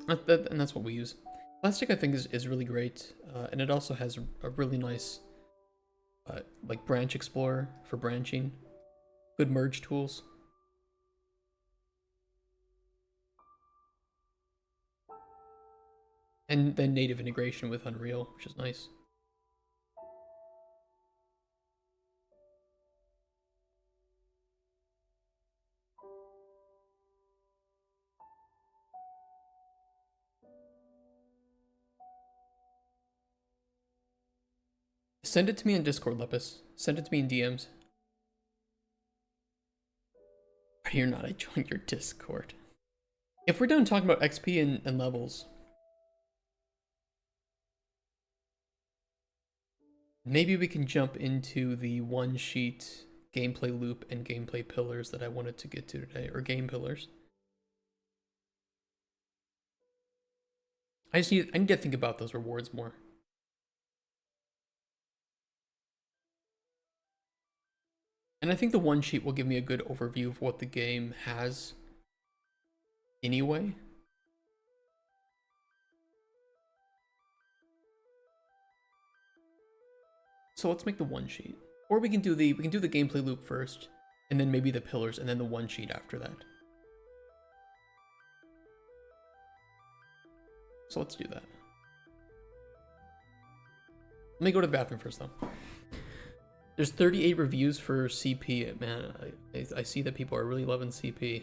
And that's what we use. Plastic, I think, is really great, and it also has a really nice like branch explorer for branching, good merge tools. And then native integration with Unreal, which is nice. Send it to me in Discord, Lepus. Send it to me in DMs. You're not, I joined your Discord. If we're done talking about XP and levels, maybe we can jump into the one sheet gameplay loop and gameplay pillars that I wanted to get to today, or game pillars. I need to think about those rewards more. And I think the one sheet will give me a good overview of what the game has anyway. So let's make the one sheet. Or we can do the gameplay loop first, and then maybe the pillars, and then the one sheet after that. So let's do that. Let me go to the bathroom first, though. There's 38 reviews for CP. Man, I see that people are really loving CP.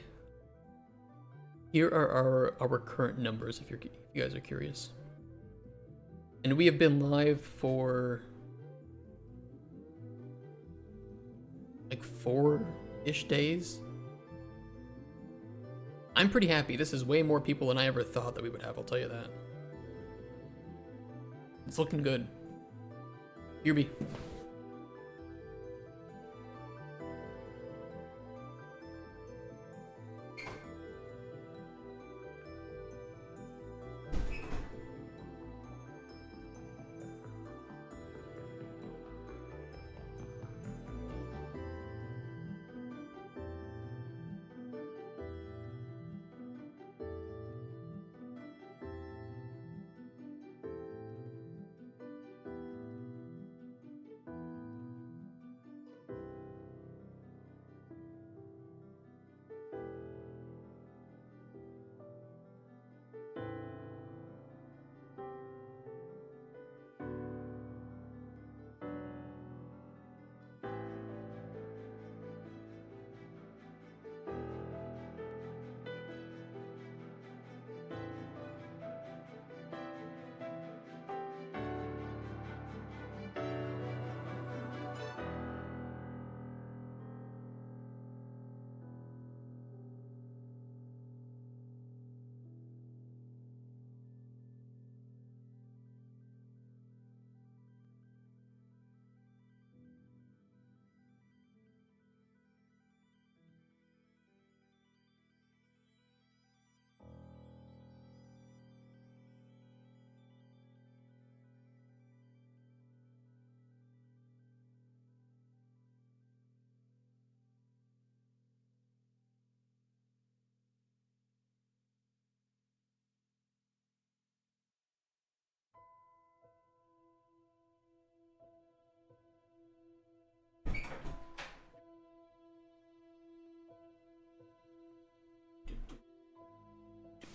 Here are our current numbers, if you guys are curious. And we have been live for like 4-ish days. I'm pretty happy. This is way more people than I ever thought that we would have, I'll tell you that. It's looking good. Here be.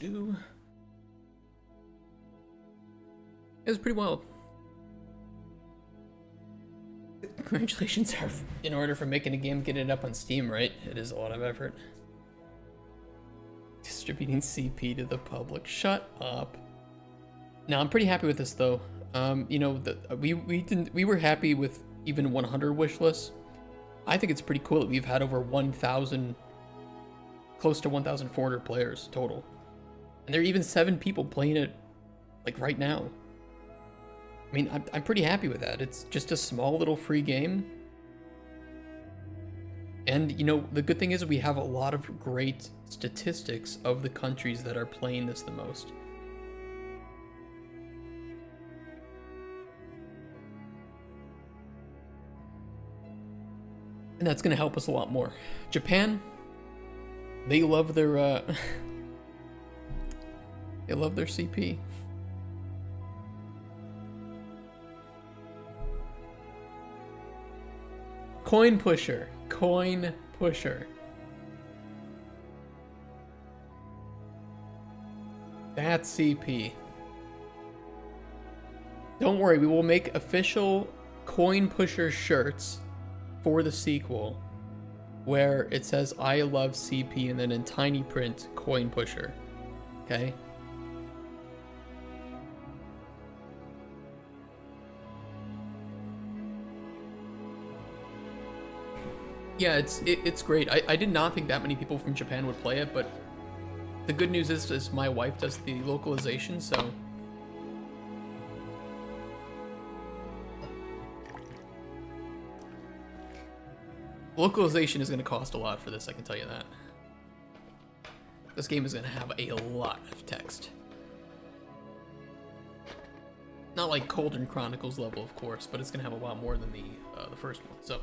do. It was pretty wild. Congratulations are in order for making a game, getting it up on Steam, right? It is a lot of effort. Distributing CP to the public. Shut up. Now I'm pretty happy with this though. You know, we were happy with even 100 wish lists. I think it's pretty cool that we've had over 1,000, close to 1,400 players total, and there are even 7 people playing it, like right now. I mean, I'm pretty happy with that. It's just a small little free game. And, you know, the good thing is we have a lot of great statistics of the countries that are playing this the most. And that's going to help us a lot more. Japan, they love their, they love their CP. Coin pusher. Coin pusher. That's CP. Don't worry, we will make official coin pusher shirts for the sequel where it says I love CP and then in tiny print coin pusher. Okay? Yeah, it's great. I did not think that many people from Japan would play it, but the good news is my wife does the localization, so localization is going to cost a lot for this, I can tell you that. This game is going to have a lot of text. Not like Cauldron Chronicles level, of course, but it's going to have a lot more than the first one, so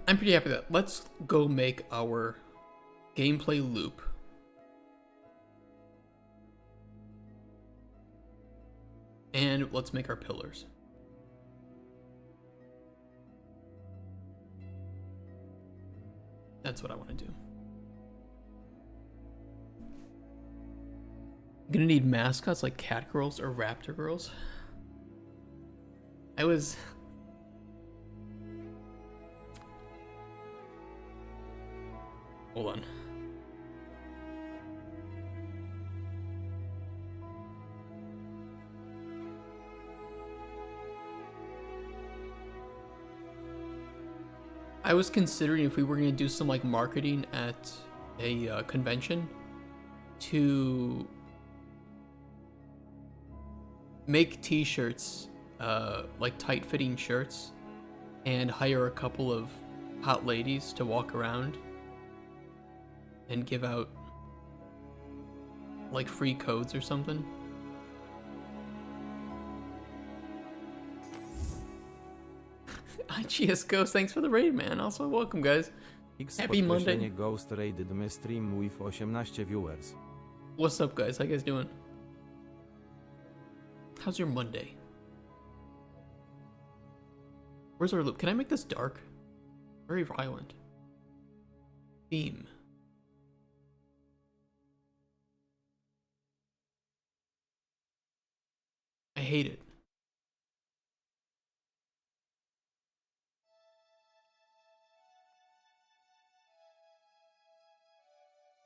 I'm pretty happy with that. Let's go make our gameplay loop. And let's make our pillars. That's what I want to do. I'm gonna need mascots like cat girls or raptor girls. Hold on. I was considering if we were going to do some like marketing at a convention to make t-shirts, like tight-fitting shirts, and hire a couple of hot ladies to walk around and give out like free codes or something. IGS Ghost, thanks for the raid, man. Also, welcome, guys. X Happy Monday. Ghost raided my stream with 18 viewers. What's up, guys? How you guys doing? How's your Monday? Where's our loop? Can I make this dark? Very violent. Theme. I hate it.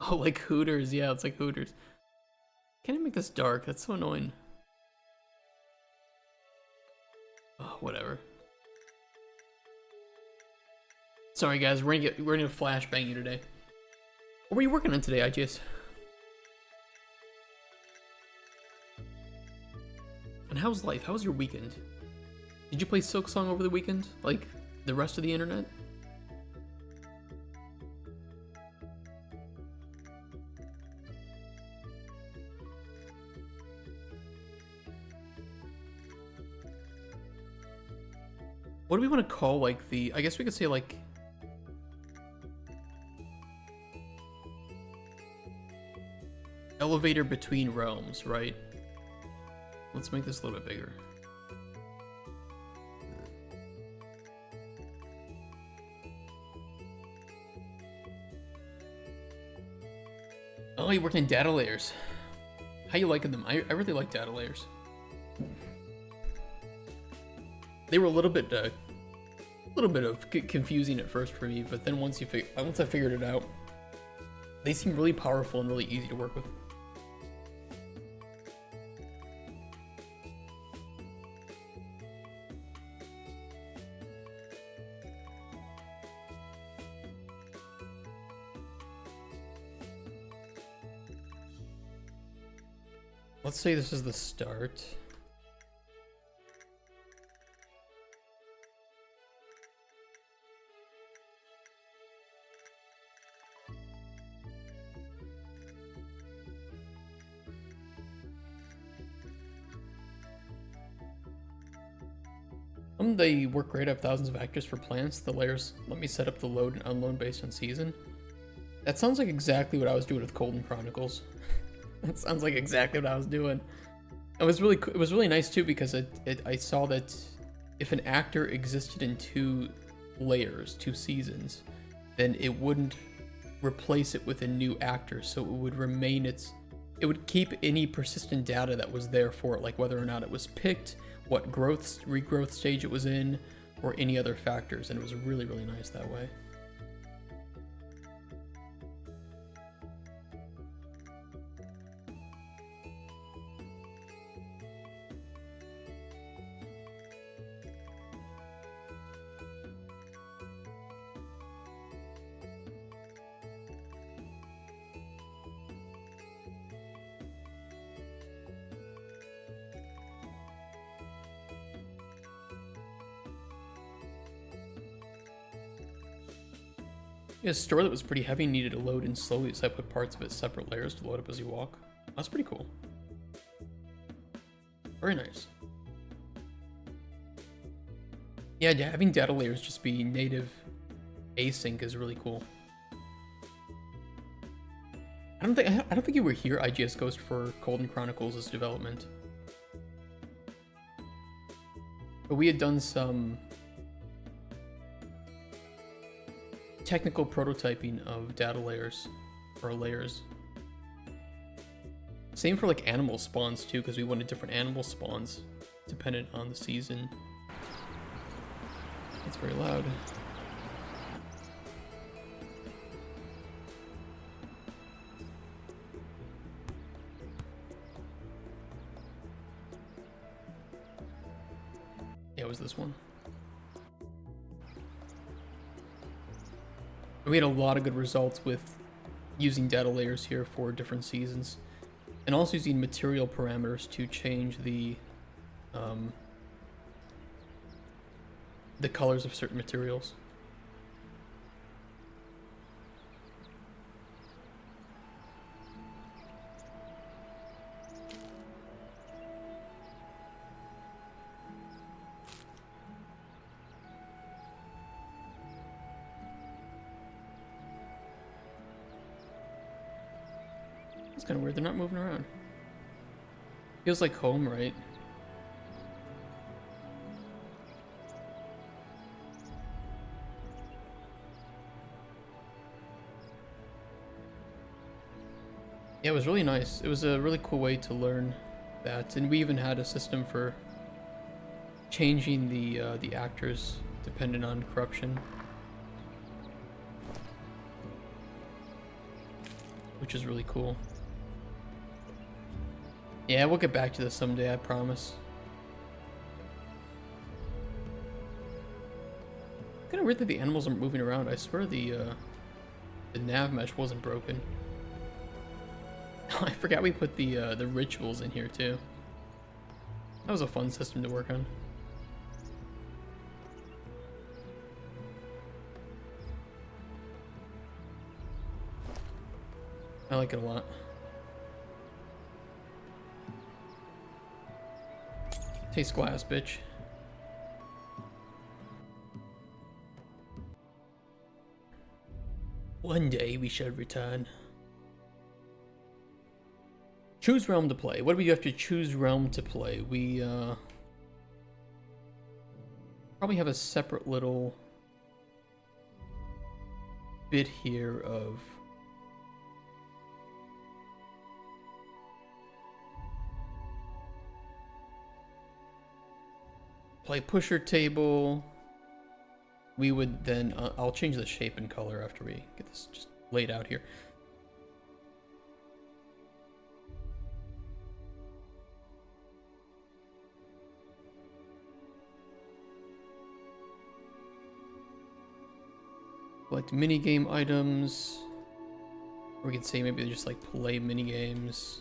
Oh, like Hooters. Yeah, it's like Hooters. Can I make this dark? That's so annoying. Oh, whatever. Sorry, guys. We're gonna flashbang you today. What were you working on today, IGS? And how's life? How was your weekend? Did you play Silksong over the weekend? Like the rest of the internet? What do we want to call, like, the... I guess we could say, like... elevator between realms, right? Let's make this a little bit bigger. Oh, you worked in data layers. How you liking them? I really like data layers. They were a little bit of confusing at first for me, but then once I figured it out, they seem really powerful and really easy to work with. Let's say this is the start. They work great. I have thousands of actors for plants. The layers let me set up the load and unload based on season. That sounds like exactly what I was doing with Golden Chronicles. That sounds like exactly what I was doing. It was really nice too, because I saw that if an actor existed in 2 layers, 2 seasons, then it wouldn't replace it with a new actor, so it would remain it would keep any persistent data that was there for it, like whether or not it was picked, what regrowth stage it was in, or any other factors, and it was really, really nice that way. Yeah, a store that was pretty heavy needed to load in slowly, so I put parts of it separate layers to load up as you walk. That's pretty cool. Very nice. Yeah, having data layers just be native async is really cool. I don't think you were here, IGS Ghost, for Golden Chronicles' development. But we had done some technical prototyping of data layers, or layers. Same for like animal spawns too, because we wanted different animal spawns dependent on the season. It's very loud. Yeah, it was this one. We had a lot of good results with using data layers here for different seasons, and also using material parameters to change the colors of certain materials. It's kind of weird, they're not moving around. Feels like home, right? Yeah, it was really nice. It was a really cool way to learn that, and we even had a system for changing the actors dependent on corruption, which is really cool. Yeah, we'll get back to this someday, I promise. Kind of weird that the animals aren't moving around. I swear the nav mesh wasn't broken. I forgot we put the rituals in here too. That was a fun system to work on. I like it a lot. Taste glass, bitch. One day we shall return. Choose realm to play. What do we have to choose realm to play? We probably have a separate little bit here of play pusher table. We would then, I'll change the shape and color after we get this just laid out here. Collect minigame items. Or we could say maybe just like play minigames.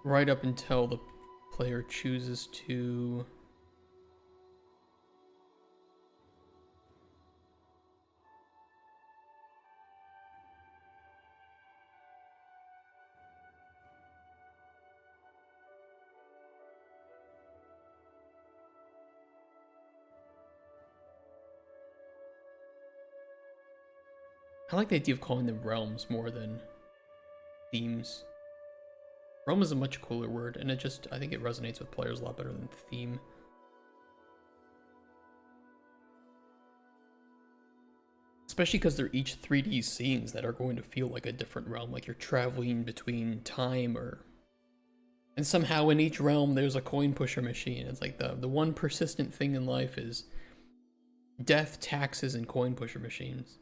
Right up until the player chooses to... I like the idea of calling them realms more than themes. Realm is a much cooler word, and I think it resonates with players a lot better than theme. Especially because they're each 3D scenes that are going to feel like a different realm, like you're traveling between time or... And somehow in each realm there's a coin pusher machine. It's like the one persistent thing in life is death, taxes, and coin pusher machines.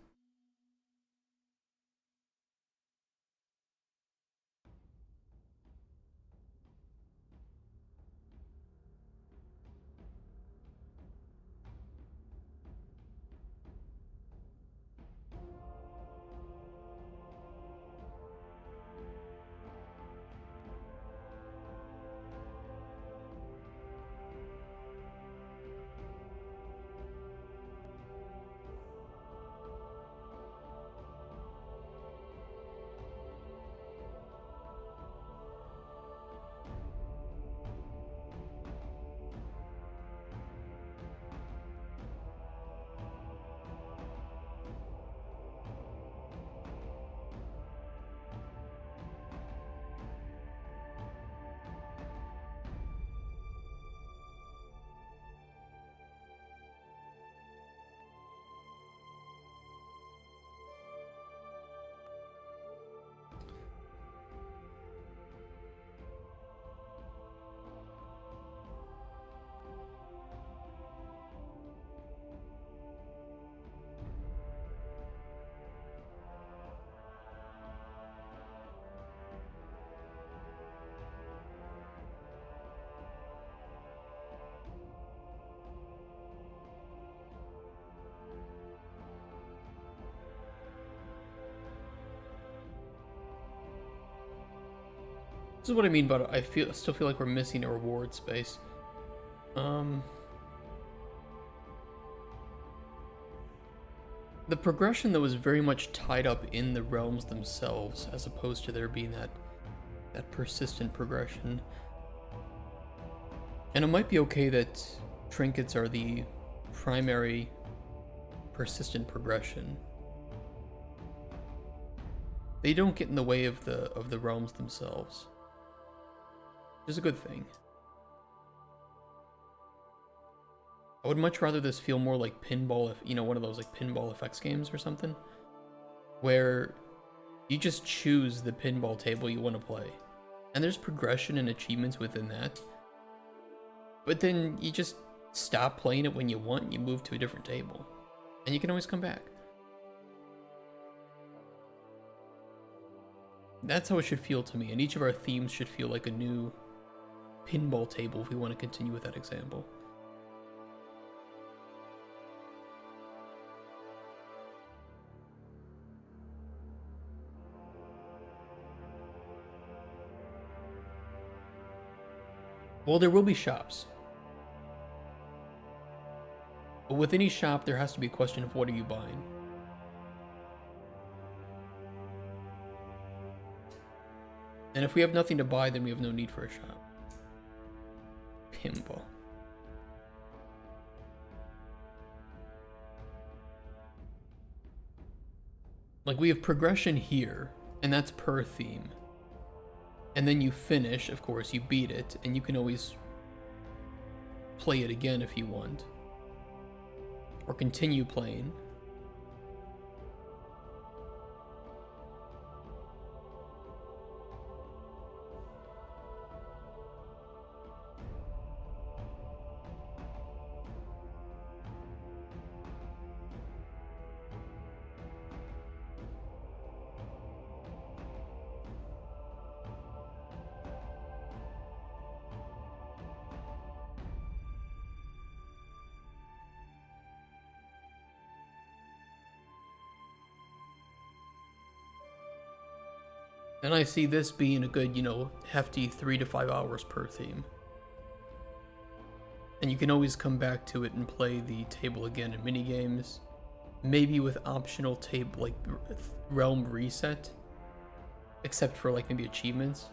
This is what I mean, but I still feel like we're missing a reward space. The progression though is very much tied up in the realms themselves, as opposed to there being that persistent progression. And it might be okay that trinkets are the primary persistent progression. They don't get in the way of the realms themselves. Which is a good thing. I would much rather this feel more like pinball, one of those like pinball effects games or something, where you just choose the pinball table you want to play, and there's progression and achievements within that. But then you just stop playing it when you want, and you move to a different table, and you can always come back. That's how it should feel to me, and each of our themes should feel like a new pinball table if we want to continue with that example. Well, there will be shops. But with any shop, there has to be a question of what are you buying? And if we have nothing to buy, then we have no need for a shop. Pinball. Like, we have progression here, and that's per theme. And then you finish, of course, you beat it, and you can always play it again if you want. Or continue playing. And I see this being a good, hefty 3 to 5 hours per theme. And you can always come back to it and play the table again in minigames. Maybe with optional table, like realm reset. Except for like maybe achievements.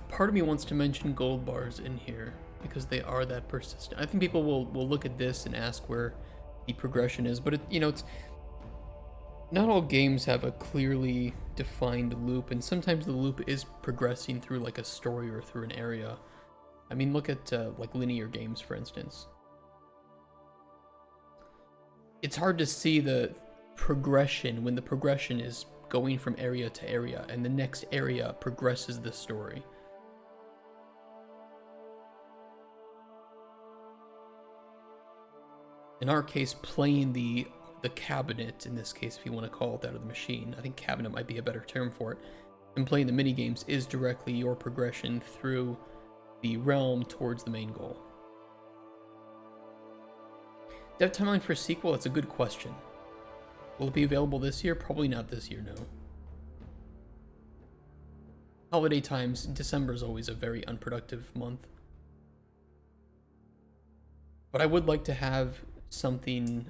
Part of me wants to mention gold bars in here because they are that persistent. I think people will look at this and ask where the progression is, but it's not all games have a clearly defined loop, and sometimes the loop is progressing through like a story or through an area. I mean, look at like linear games, for instance. It's hard to see the progression when the progression is going from area to area, and the next area progresses the story. In our case, playing the cabinet, in this case, if you want to call it that, or the machine, I think cabinet might be a better term for it, and playing the minigames is directly your progression through the realm towards the main goal. Dev timeline for a sequel? That's a good question. Will it be available this year? Probably not this year, no. Holiday times, December is always a very unproductive month. But I would like to have something,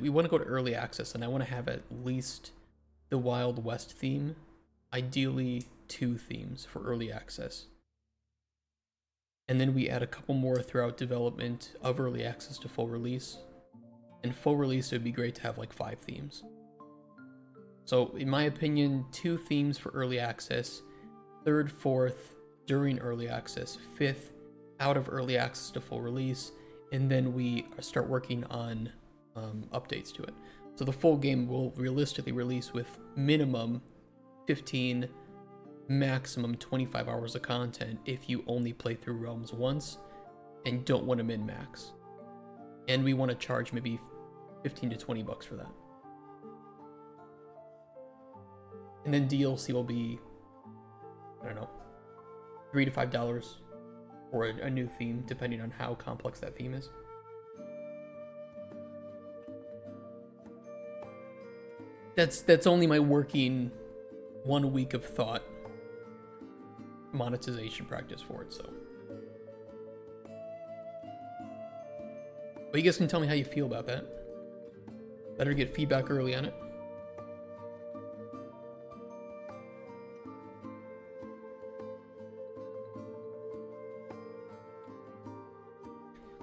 we want to go to early access, and I want to have at least the Wild West theme, ideally 2 themes for early access. And then we add a couple more throughout development of early access to full release. And full release, it would be great to have like 5 themes. So in my opinion, 2 themes for early access, 3rd, 4th during early access, 5th out of early access to full release, and then we start working on updates to it. So the full game will realistically release with minimum 15, maximum 25 hours of content if you only play through Realms once and don't want to min-max. And we want to charge maybe 15 to 20 bucks for that. And then DLC will be, I don't know, $3 to $5 for a new theme, depending on how complex that theme is. That's only my working 1 week of thought monetization practice for it, so. But you guys can tell me how you feel about that. Better get feedback early on it.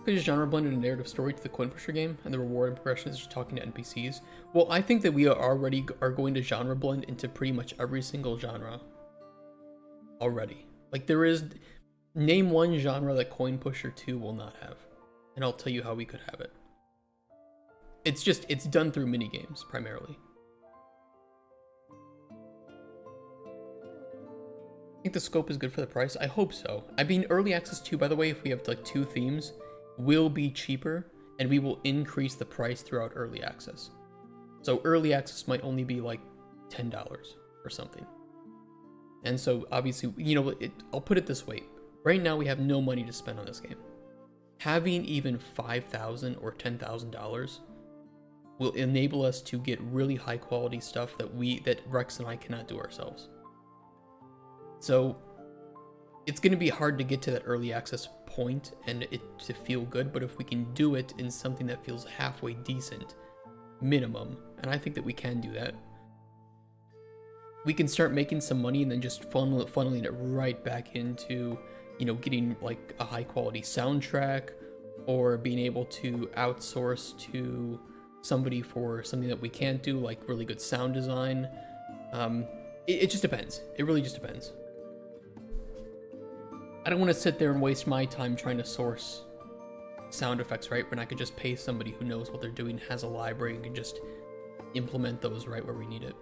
Could you genre blend in a narrative story to the coin pusher game, and the reward and progression is just talking to NPCs? Well, I think that we already are going to genre blend into pretty much every single genre already. Like, there is, name one genre that Coin Pusher 2 will not have, and I'll tell you how we could have it. It's done through minigames primarily. I think the scope is good for the price. I hope so. I mean, early access 2, by the way, if we have like 2 themes, will be cheaper, and we will increase the price throughout early access. So early access might only be like $10 or something. And so obviously, I'll put it this way. Right now we have no money to spend on this game. Having even $5,000 or $10,000 will enable us to get really high quality stuff that Rex and I cannot do ourselves. So it's going to be hard to get to that early access point and it to feel good, but if we can do it in something that feels halfway decent, minimum, and I think that we can do that, we can start making some money and then just funneling it right back into, getting like a high quality soundtrack, or being able to outsource to somebody for something that we can't do, like really good sound design. It just depends. It really just depends. I don't want to sit there and waste my time trying to source sound effects, right? When I could just pay somebody who knows what they're doing, has a library, and can just implement those right where we need it.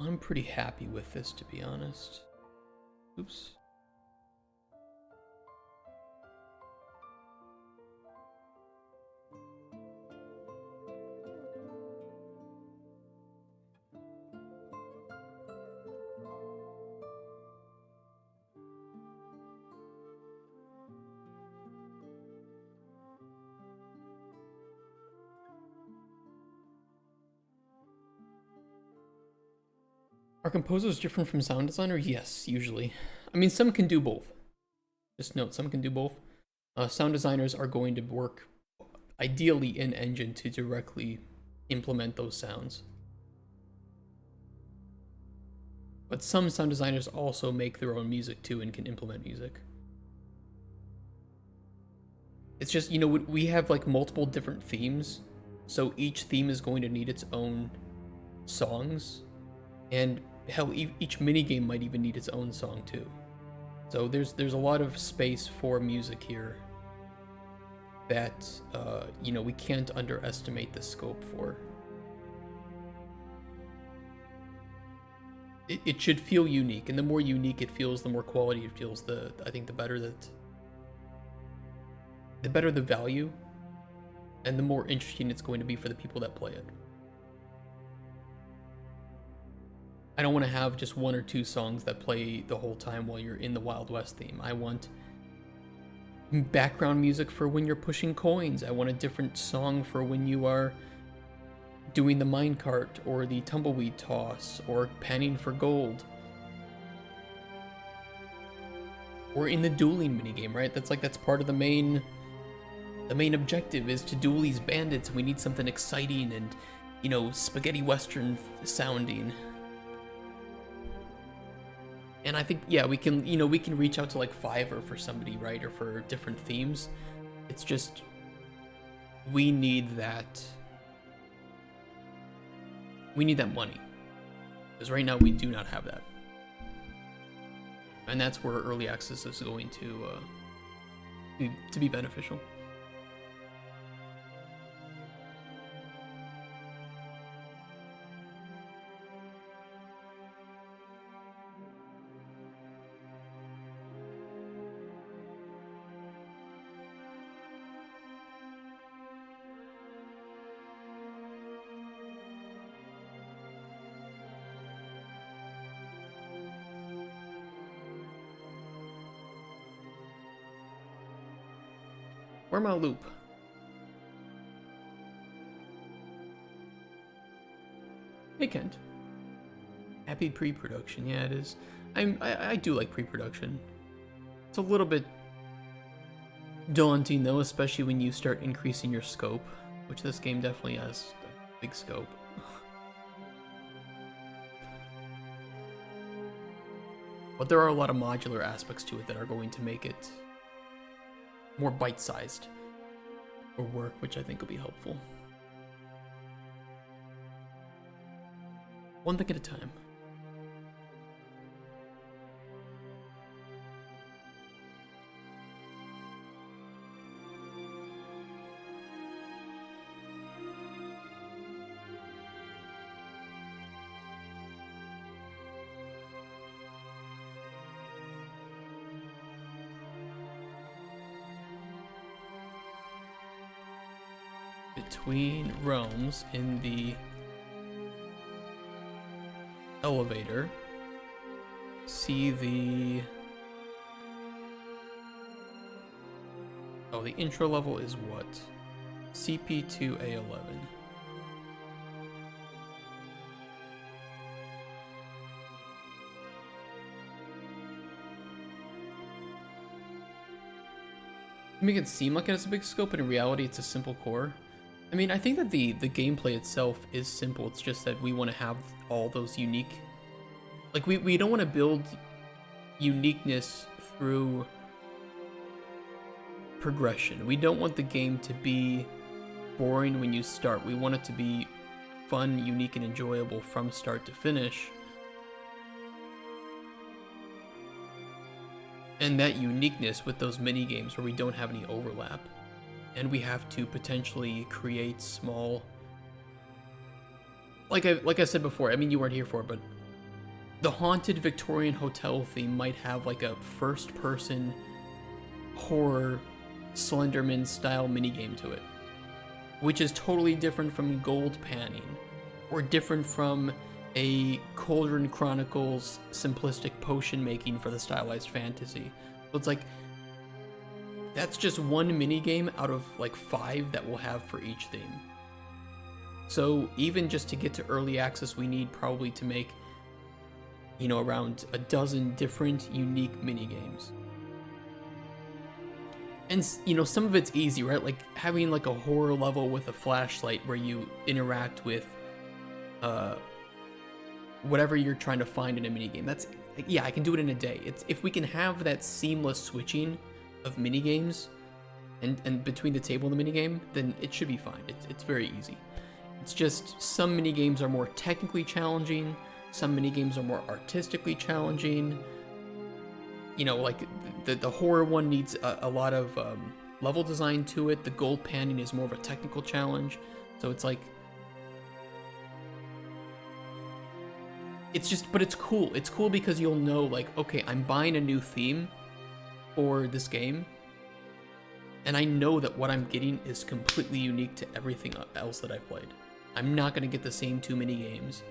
I'm pretty happy with this, to be honest. Oops. Are composers different from sound designer? Yes, usually. I mean, some can do both. Just note, some can do both. Sound designers are going to work ideally in Engine to directly implement those sounds. But some sound designers also make their own music too and can implement music. It's just, you know, we have like multiple different themes, so each theme is going to need its own songs, and hell, each minigame might even need its own song too. So there's a lot of space for music here that, you know, we can't underestimate the scope for. It should feel unique, and the more unique it feels, the more quality it feels, I think the better the value, and the more interesting it's going to be for the people that play it. I don't want to have just one or two songs that play the whole time while you're in the Wild West theme. I want background music for when you're pushing coins. I want a different song for when you are doing the minecart or the tumbleweed toss or panning for gold. Or in the dueling minigame, right? That's part of the main objective is to duel these bandits. We need something exciting and, you know, spaghetti western sounding. And I think, yeah, we can reach out to like Fiverr for somebody, right? Or for different themes. It's just, we need that money. Because right now we do not have that. And that's where early access is going to be beneficial. Where my loop? Hey Kent. Happy pre-production. Yeah, it is. I do like pre-production. It's a little bit daunting though, especially when you start increasing your scope, which this game definitely has a big scope. But there are a lot of modular aspects to it that are going to make it more bite-sized for work, which I think will be helpful. One thing at a time. Between realms in the elevator, see the the intro level is what? CP2A11. Make it seem like it has a big scope, but in reality it's a simple core. I mean, I think that the gameplay itself is simple. It's just that we want to have all those unique... Like, we don't want to build uniqueness through progression. We don't want the game to be boring when you start. We want it to be fun, unique, and enjoyable from start to finish. And that uniqueness with those mini-games where we don't have any overlap. And we have to potentially create small... Like I said before, I mean, you weren't here for it, but the haunted Victorian hotel theme might have like a first-person horror Slenderman style minigame to it, which is totally different from gold panning, or different from a Cauldron Chronicles simplistic potion making for the stylized fantasy. So it's like, that's just one minigame out of like 5 that we'll have for each theme. So even just to get to early access, we need probably to make, you know, around a dozen different unique minigames. And, you know, some of it's easy, right? Like having like a horror level with a flashlight where you interact with whatever you're trying to find in a minigame. That's, yeah, I can do it in a day. It's, if we can have that seamless switching of minigames and between the table and the minigame, then it should be fine. It's very easy. It's just some minigames are more technically challenging, some minigames are more artistically challenging. You know, like the horror one needs a lot of level design to it. The gold panning is more of a technical challenge. So it's like, it's just, but it's cool. It's cool because you'll know, like, okay, I'm buying a new theme for this game, and I know that what I'm getting is completely unique to everything else that I've played. I'm not going to get the same 2 mini games,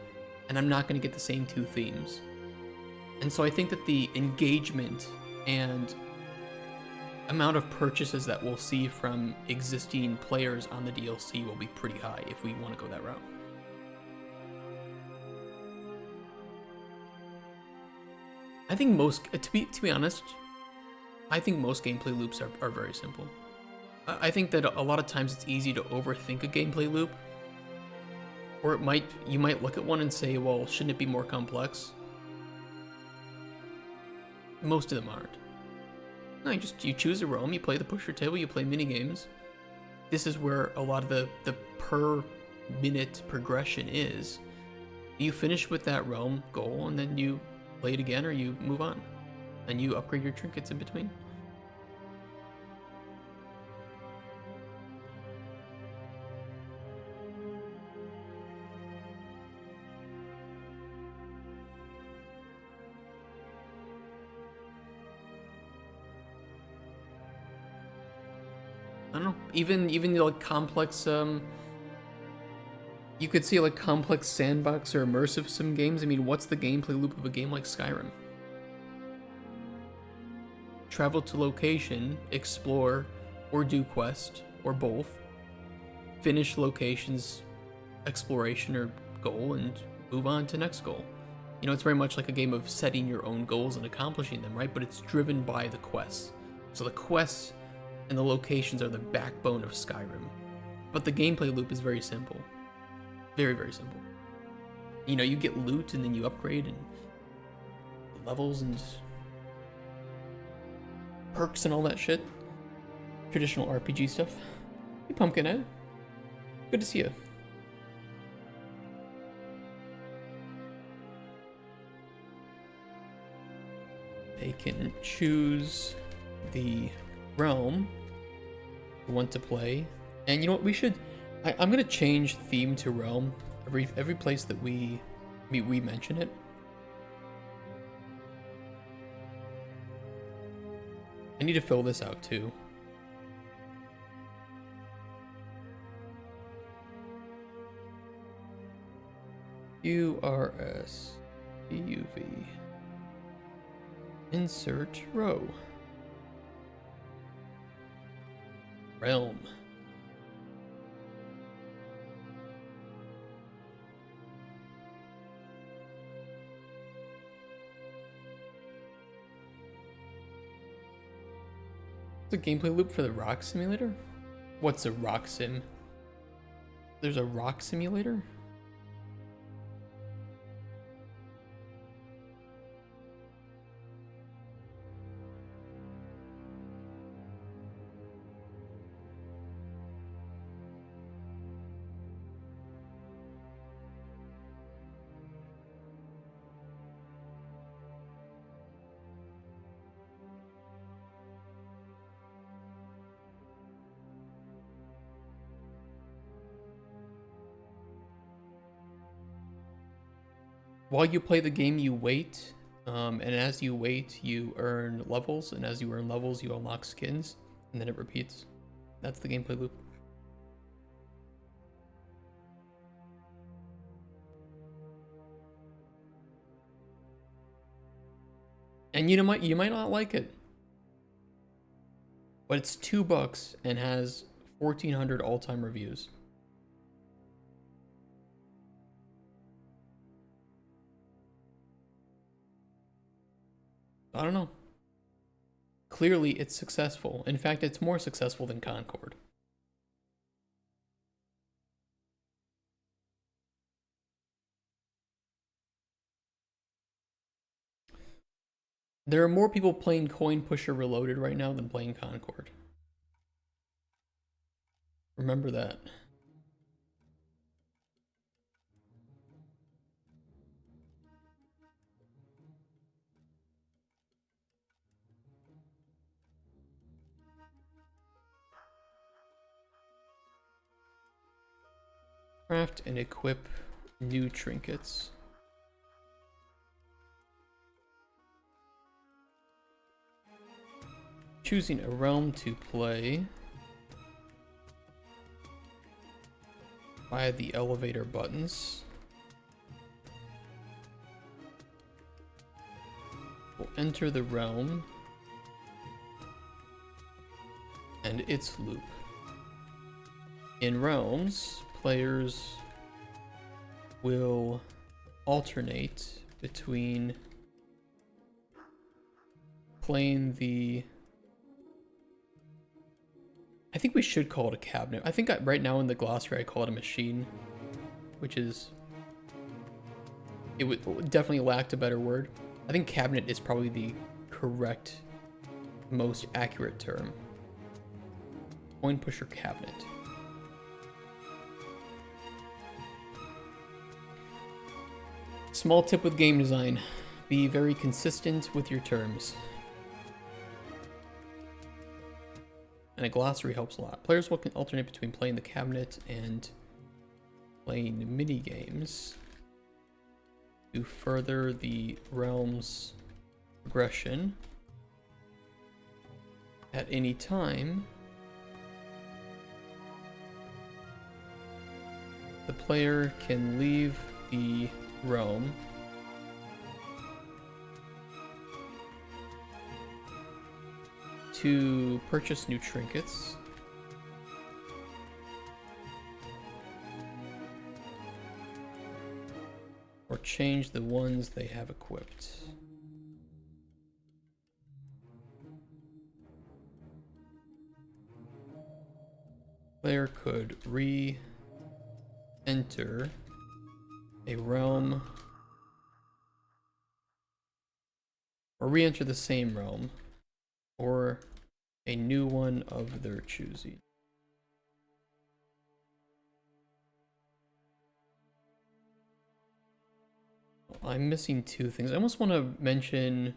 and I'm not going to get the same 2 themes. And so I think that the engagement and amount of purchases that we'll see from existing players on the DLC will be pretty high if we want to go that route. I think most, to be honest, I think most gameplay loops are very simple. I think that a lot of times it's easy to overthink a gameplay loop, or you might look at one and say, well, shouldn't it be more complex? Most of them aren't. No, you choose a realm, you play the pusher table, you play mini games. This is where a lot of the per minute progression is. You finish with that realm goal, and then you play it again, or you move on, and you upgrade your trinkets in between. I don't know, even like complex, you could see like complex sandbox or immersive sim games. I mean, what's the gameplay loop of a game like Skyrim? Travel to location, explore, or do quest, or both. Finish location's exploration or goal and move on to next goal. You know, it's very much like a game of setting your own goals and accomplishing them, right? But it's driven by the quests. So the quests and the locations are the backbone of Skyrim. But the gameplay loop is very simple. Very, very simple. You know, you get loot and then you upgrade and levels and perks and all that shit. Traditional RPG stuff. Hey, Pumpkinhead. Good to see you. They can choose the realm they want to play. And you know what, we should... I'm gonna change theme to realm every place that we mention it. I need to fill this out too. URS UV. Insert row. Realm. The gameplay loop for the rock simulator? What's a rock sim? There's a rock simulator? while you play the game, you wait, and as you wait, you earn levels, and as you earn levels, you unlock skins, and then it repeats. That's the gameplay loop. And you might not like it, but it's $2 and has 1,400 all-time reviews. I don't know. Clearly, it's successful. In fact, it's more successful than Concord. There are more people playing Coin Pusher Reloaded right now than playing Concord. Remember that. Craft and equip new trinkets. Choosing a realm to play via the elevator buttons. We'll enter the realm and its loop. In realms, players will alternate between playing the... I think we should call it a cabinet. I think right now in the glossary I call it a machine, which is... it would definitely lacked a better word. I think cabinet is probably the correct, most accurate term. Coin pusher cabinet. Small tip with game design. Be very consistent with your terms. And a glossary helps a lot. Players will alternate between playing the cabinet and playing mini games to further the realm's progression. At any time, the player can leave the realm to purchase new trinkets, or change the ones they have equipped. Player could re-enter a realm, or re-enter the same realm, or a new one of their choosing. I'm missing two things. I almost want to mention...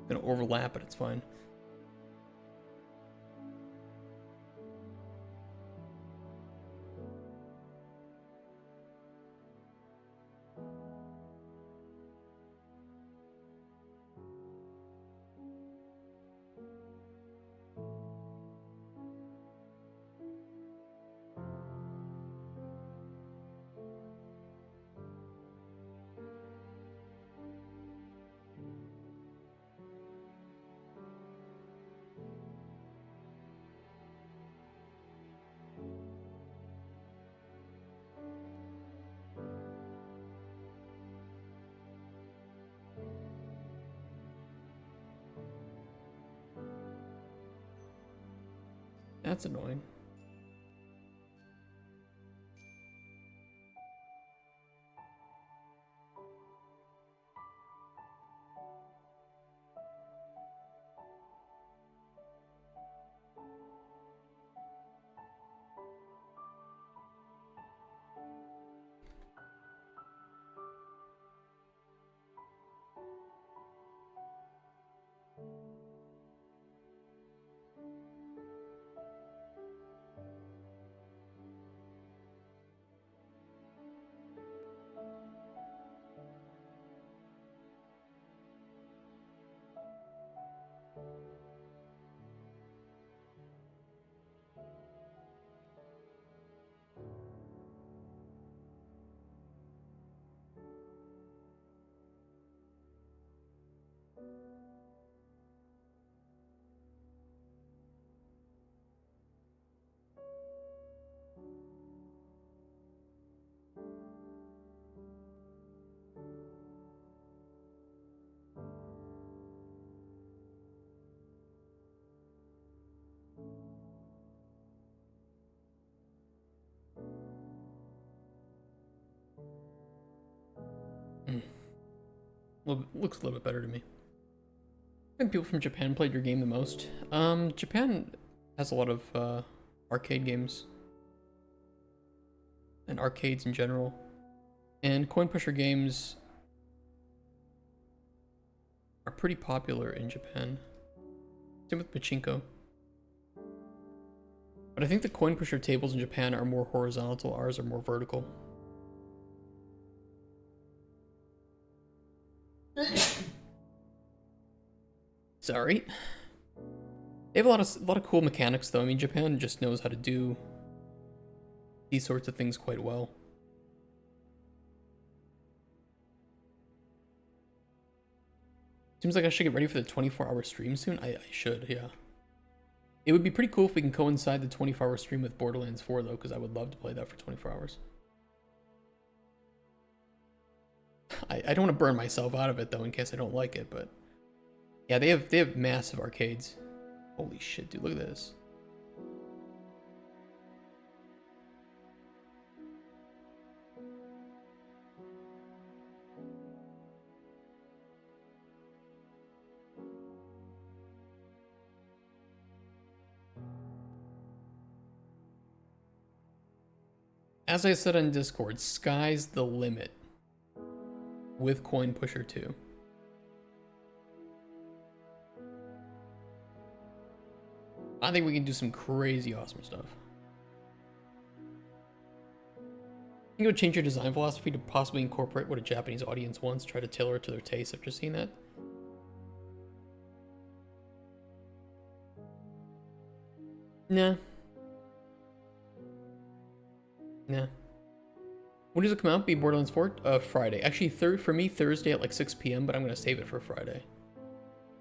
gonna overlap, but it's fine. That's annoying. Looks a little bit better to me. I think people from Japan played your game the most. Japan has a lot of arcade games and arcades in general, and coin pusher games are pretty popular in Japan. Same with pachinko. But I think the coin pusher tables in Japan are more horizontal, ours are more vertical. Sorry. They have a lot of cool mechanics though. I mean, Japan just knows how to do these sorts of things quite well. Seems like I should get ready for the 24-hour stream soon. I should, yeah. It would be pretty cool if we can coincide the 24-hour stream with Borderlands 4 though, because I would love to play that for 24 hours. I don't want to burn myself out of it though in case I don't like it, but yeah, they have massive arcades. Holy shit, dude, look at this. As I said on Discord, sky's the limit with Coin Pusher 2. I think we can do some crazy awesome stuff. I think it would change your design philosophy to possibly incorporate what a Japanese audience wants, try to tailor it to their taste after seeing that. Nah. Nah. When does it come out? Be Borderlands 4? Friday. Actually, for me, Thursday at like 6 p.m., but I'm going to save it for Friday.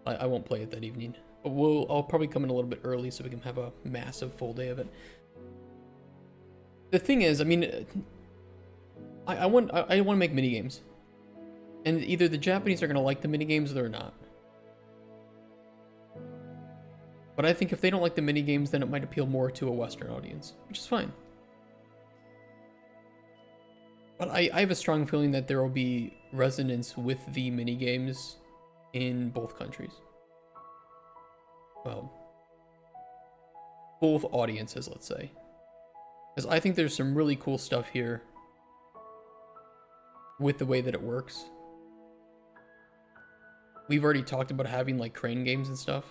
I won't play it that evening. But I'll probably come in a little bit early so we can have a massive full day of it. The thing is, I mean, I want to make minigames. And either the Japanese are going to like the minigames or they're not. But I think if they don't like the minigames, then it might appeal more to a Western audience, which is fine. But I have a strong feeling that there will be resonance with the minigames in both countries. Well, both audiences, let's say. Because I think there's some really cool stuff here with the way that it works. We've already talked about having like crane games and stuff.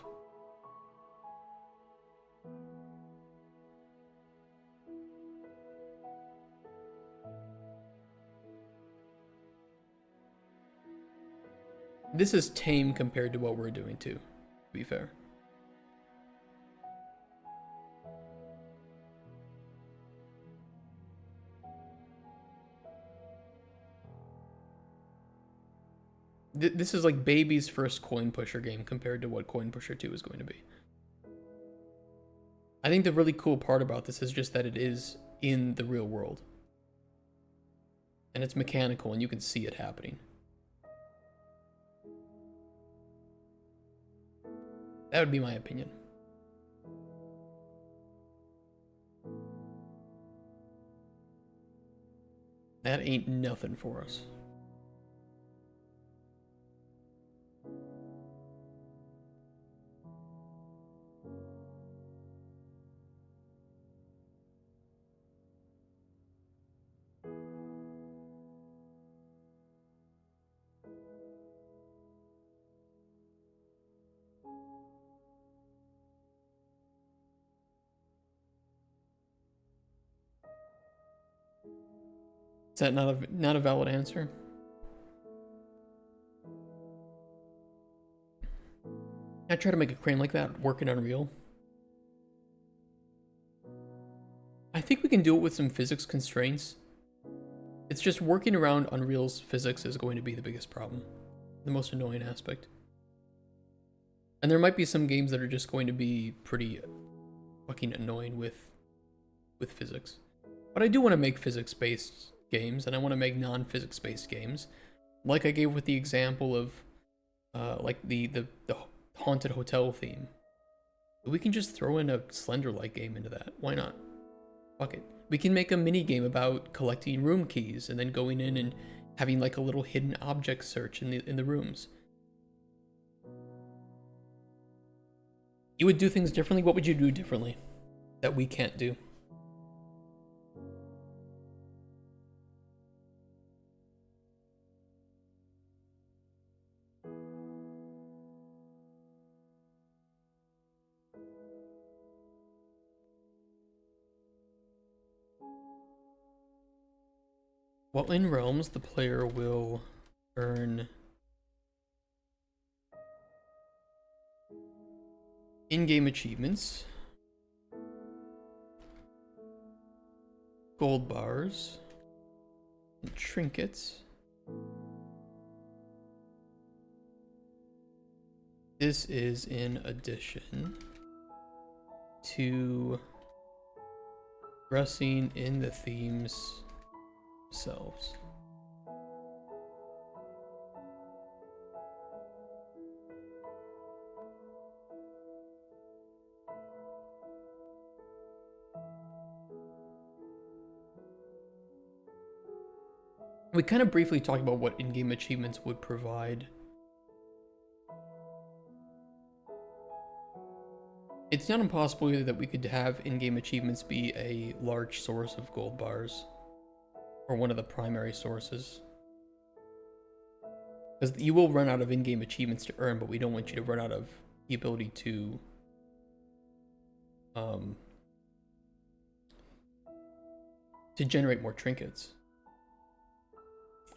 This is tame compared to what we're doing too, to be fair. This is like baby's first coin pusher game compared to what Coin Pusher 2 is going to be. I think the really cool part about this is just that it is in the real world. And it's mechanical and you can see it happening. That would be my opinion. That ain't nothing for us. Is that not a valid answer? I try to make a crane like that work in Unreal. I think we can do it with some physics constraints. It's just working around Unreal's physics is going to be the biggest problem. The most annoying aspect. And there might be some games that are just going to be pretty fucking annoying with physics. But I do want to make physics-based games, and I want to make non-physics-based games. Like I gave with the example of like the haunted hotel theme. We can just throw in a Slender-like game into that. Why not? Fuck it. We can make a mini game about collecting room keys and then going in and having like a little hidden object search in the rooms. You would do things differently? What would you do differently that we can't do? While in realms, the player will earn in-game achievements, gold bars, and trinkets. This is in addition to progressing in the themes themselves. We kind of briefly talked about what in-game achievements would provide. It's not impossible either that we could have in-game achievements be a large source of gold bars, or one of the primary sources. Because you will run out of in-game achievements to earn, but we don't want you to run out of the ability to generate more trinkets.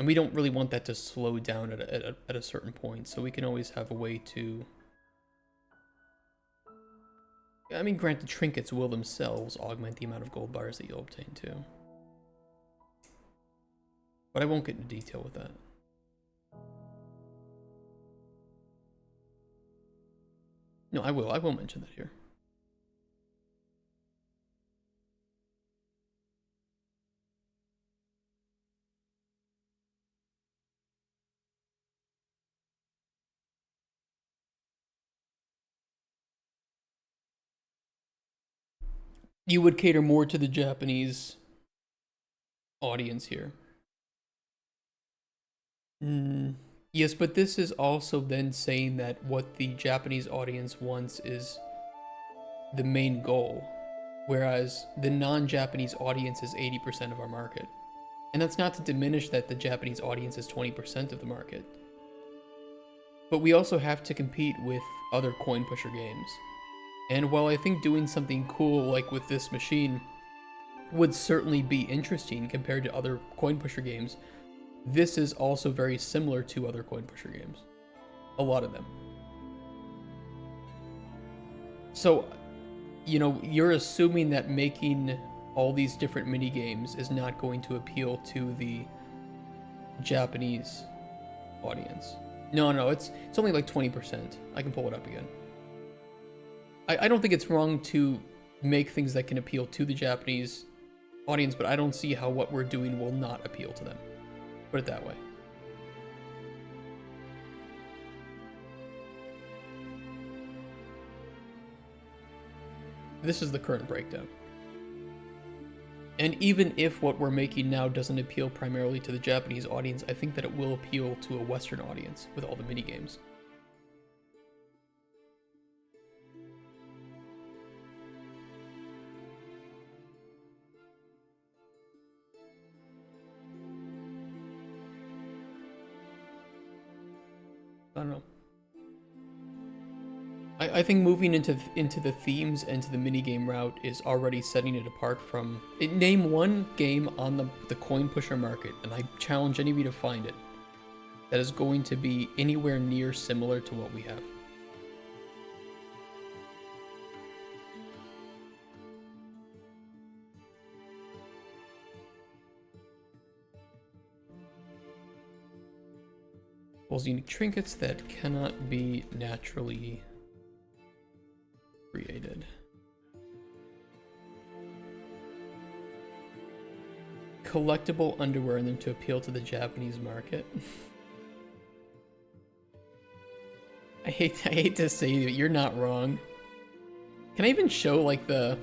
And we don't really want that to slow down at a certain point, so we can always have a way to... I mean, granted, trinkets will themselves augment the amount of gold bars that you'll obtain too. But I won't get into detail with that. No, I will mention that here. You would cater more to the Japanese audience here. Yes, but this is also then saying that what the Japanese audience wants is the main goal, whereas the non-Japanese audience is 80% of our market. And that's not to diminish that the Japanese audience is 20% of the market. But we also have to compete with other coin pusher games. And while I think doing something cool like with this machine would certainly be interesting compared to other coin pusher games, this is also very similar to other coin pusher games. A lot of them. So, you know, you're assuming that making all these different mini games is not going to appeal to the Japanese audience. No, it's only like 20%. I can pull it up again. I don't think it's wrong to make things that can appeal to the Japanese audience, but I don't see how what we're doing will not appeal to them. Put it that way. This is the current breakdown. And even if what we're making now doesn't appeal primarily to the Japanese audience, I think that it will appeal to a Western audience with all the minigames. I don't know. I think moving into the themes and to the minigame route is already setting it apart from... Name one game on the coin pusher market, and I challenge any of you to find it, that is going to be anywhere near similar to what we have. Well, unique trinkets that cannot be naturally created. Collectible underwear in them to appeal to the Japanese market. I hate to say that you're not wrong. Can I even show like the...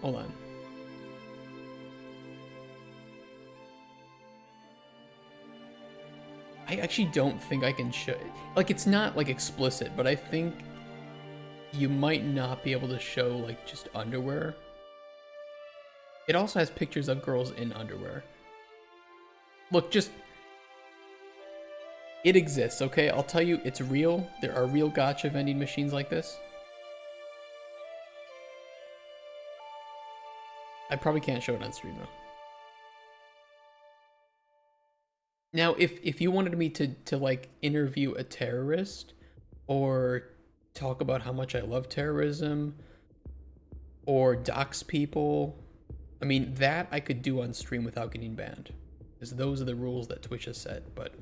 Hold on. I actually don't think I can show... Like, it's not, like, explicit, but I think you might not be able to show, like, just underwear. It also has pictures of girls in underwear. Look, just... It exists, okay? I'll tell you, it's real. There are real gacha vending machines like this. I probably can't show it on stream, though. Now, if you wanted me to like interview a terrorist or talk about how much I love terrorism or dox people, I mean, that I could do on stream without getting banned, because those are the rules that Twitch has set. But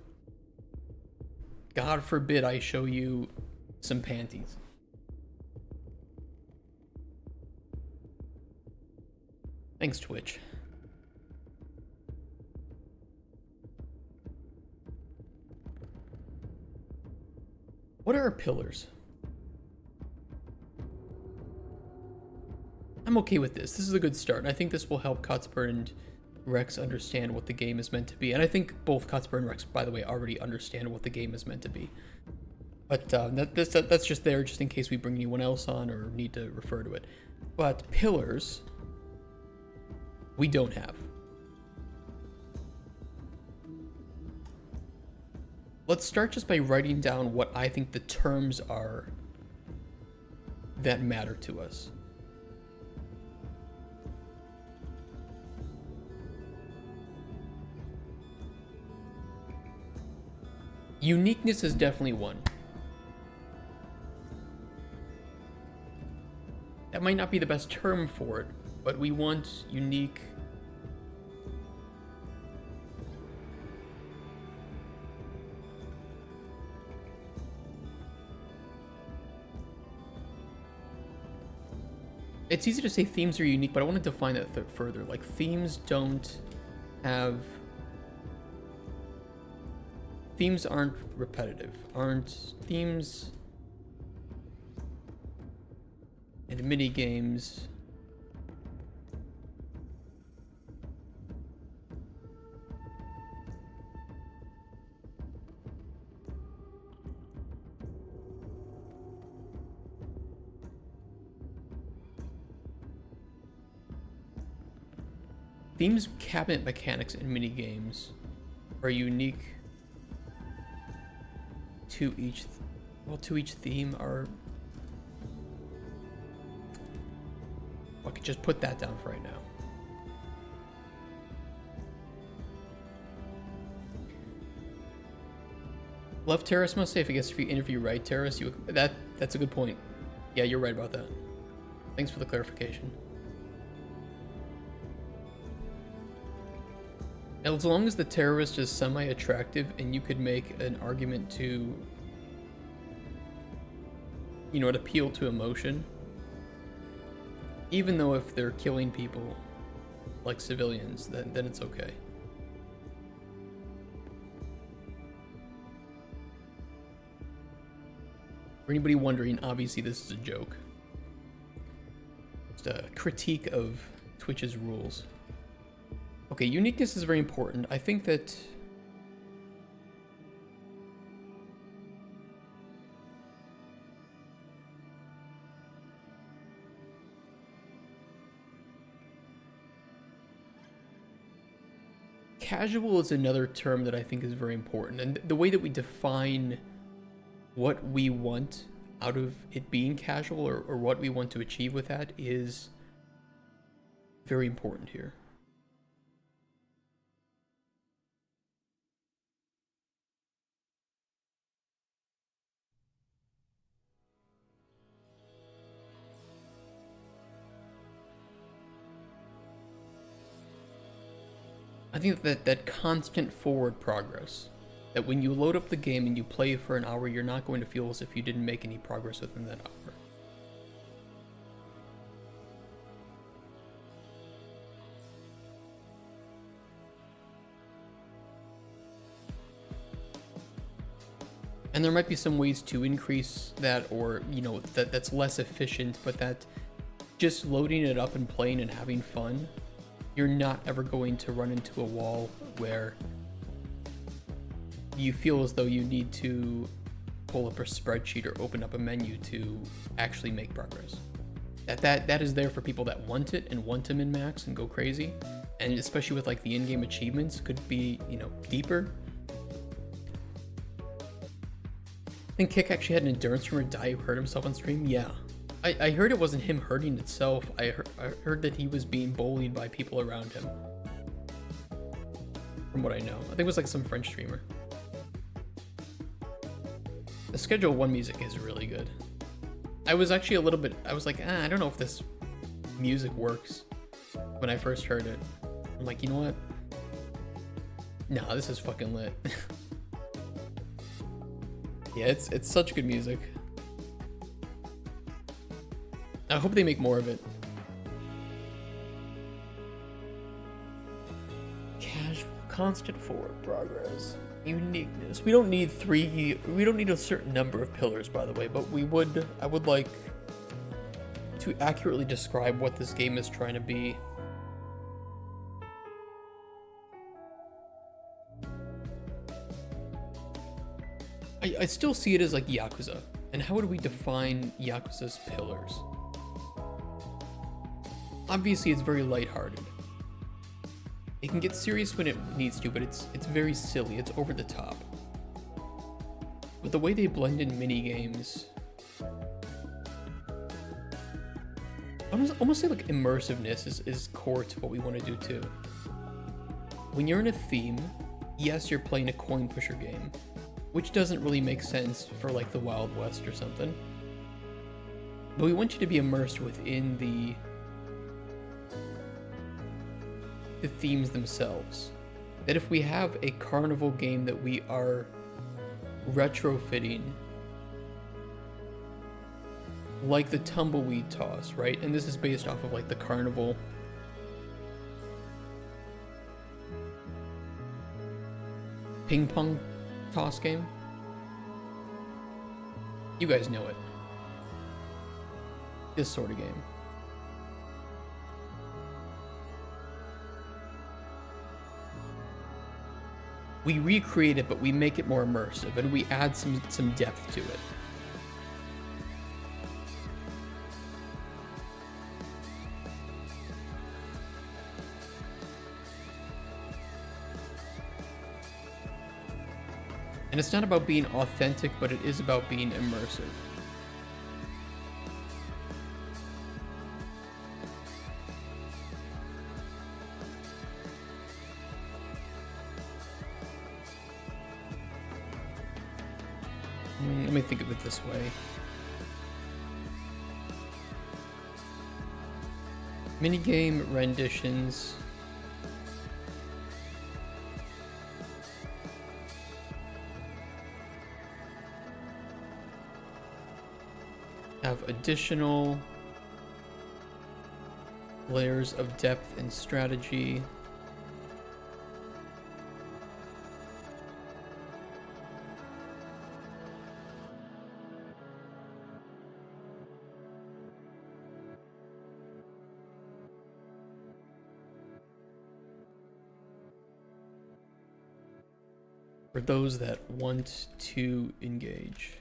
God forbid I show you some panties. Thanks, Twitch. What are our pillars? I'm okay with this. This is a good start. I think this will help Cutsper and Rex understand what the game is meant to be. And I think both Cutsper and Rex, by the way, already understand what the game is meant to be. But that's just there just in case we bring anyone else on or need to refer to it. But pillars, we don't have. Let's start just by writing down what I think the terms are that matter to us. Uniqueness is definitely one. That might not be the best term for it, but we want unique. It's easy to say themes are unique, but I want to define that further. Like, themes don't have... Themes aren't repetitive. Aren't themes and mini games themes, cabinet mechanics, and mini games are unique to each theme. Are... I could just put that down for right now. Left Terrace most safe. I guess if you interview right Terrace, that's a good point. Yeah, you're right about that. Thanks for the clarification. As long as the terrorist is semi-attractive and you could make an argument to, you know, to appeal to emotion, even though if they're killing people like civilians, then it's okay. For anybody wondering, obviously this is a joke. Just a critique of Twitch's rules. Okay, uniqueness is very important. I think that casual is another term that I think is very important, and the way that we define what we want out of it being casual, or what we want to achieve with that, is very important here. I think that constant forward progress, that when you load up the game and you play for an hour, you're not going to feel as if you didn't make any progress within that hour. And there might be some ways to increase that, or, you know, that's less efficient, but that just loading it up and playing and having fun, you're not ever going to run into a wall where you feel as though you need to pull up a spreadsheet or open up a menu to actually make progress. That is there for people that want it and want to min-max and go crazy, and especially with like the in-game achievements, could be, you know, deeper. I think Kick actually had an endurance streamer die who hurt himself on stream. Yeah, I heard it wasn't him hurting itself. I heard that he was being bullied by people around him. From what I know, I think it was like some French streamer. The Schedule 1 music is really good. I was actually a little bit, I was like, I don't know if this music works when I first heard it. I'm like, you know what? Nah, this is fucking lit. Yeah, it's such good music. I hope they make more of it. Casual, constant forward progress, uniqueness. We don't need a certain number of pillars, by the way, but I would like to accurately describe what this game is trying to be. I still see it as like Yakuza. And how would we define Yakuza's pillars? Obviously, it's very lighthearted. It can get serious when it needs to, but it's very silly. It's over the top. But the way they blend in mini games, almost say like immersiveness is core to what we want to do too. When you're in a theme, yes, you're playing a coin pusher game, which doesn't really make sense for like the Wild West or something. But we want you to be immersed within the themes themselves. That if we have a carnival game that we are retrofitting, like the tumbleweed toss, right? And this is based off of like the carnival ping pong toss game. You guys know it. This sort of game. We recreate it, but we make it more immersive, and we add some depth to it. And it's not about being authentic, but it is about being immersive. Let me think of it this way. Minigame renditions. Have additional layers of depth and strategy. for those that want to engage.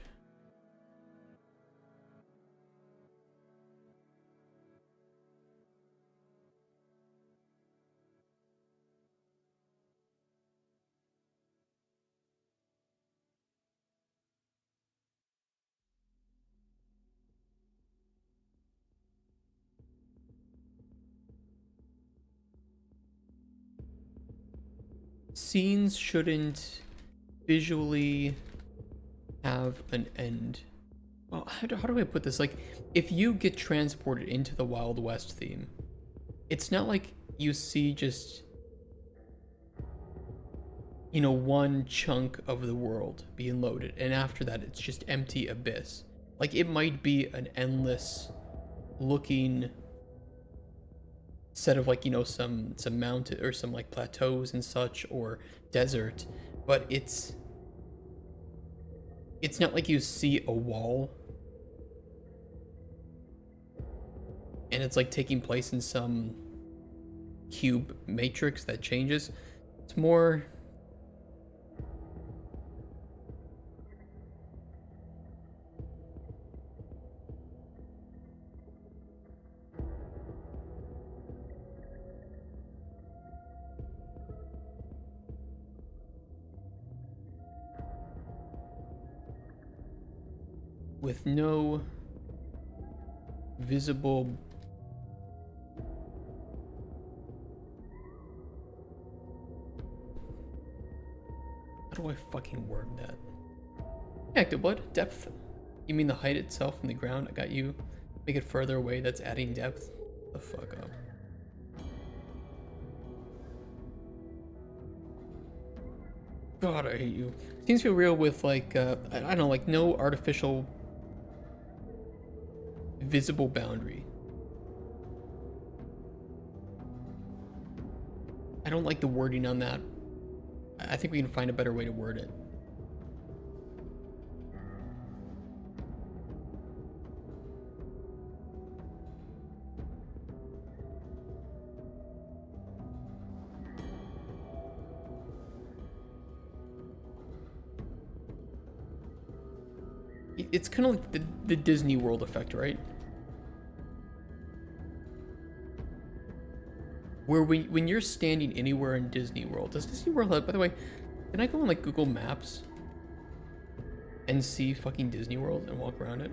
Scenes shouldn't visually have an end. Well, how do I put this? Like, if you get transported into the Wild West theme, it's not like you see just, you know, one chunk of the world being loaded, and after that, it's just empty abyss. Like, it might be an endless looking set of, like, you know, some mountain or some like plateaus and such, or desert, but it's not like you see a wall and it's like taking place in some cube matrix that changes. It's more with no visible how do I fucking word that? Active blood depth. You mean the height itself from the ground? I got you. Make it further away. That's adding depth. The fuck up. God, I hate you. Seems to be real with like I don't know, like no artificial visible boundary. I don't like the wording on that. I think we can find a better way to word it. It's kind of like the Disney World effect, right? Where when you're standing anywhere in Disney World, does Disney World have, by the way, can I go on like Google Maps and see fucking Disney World and walk around it?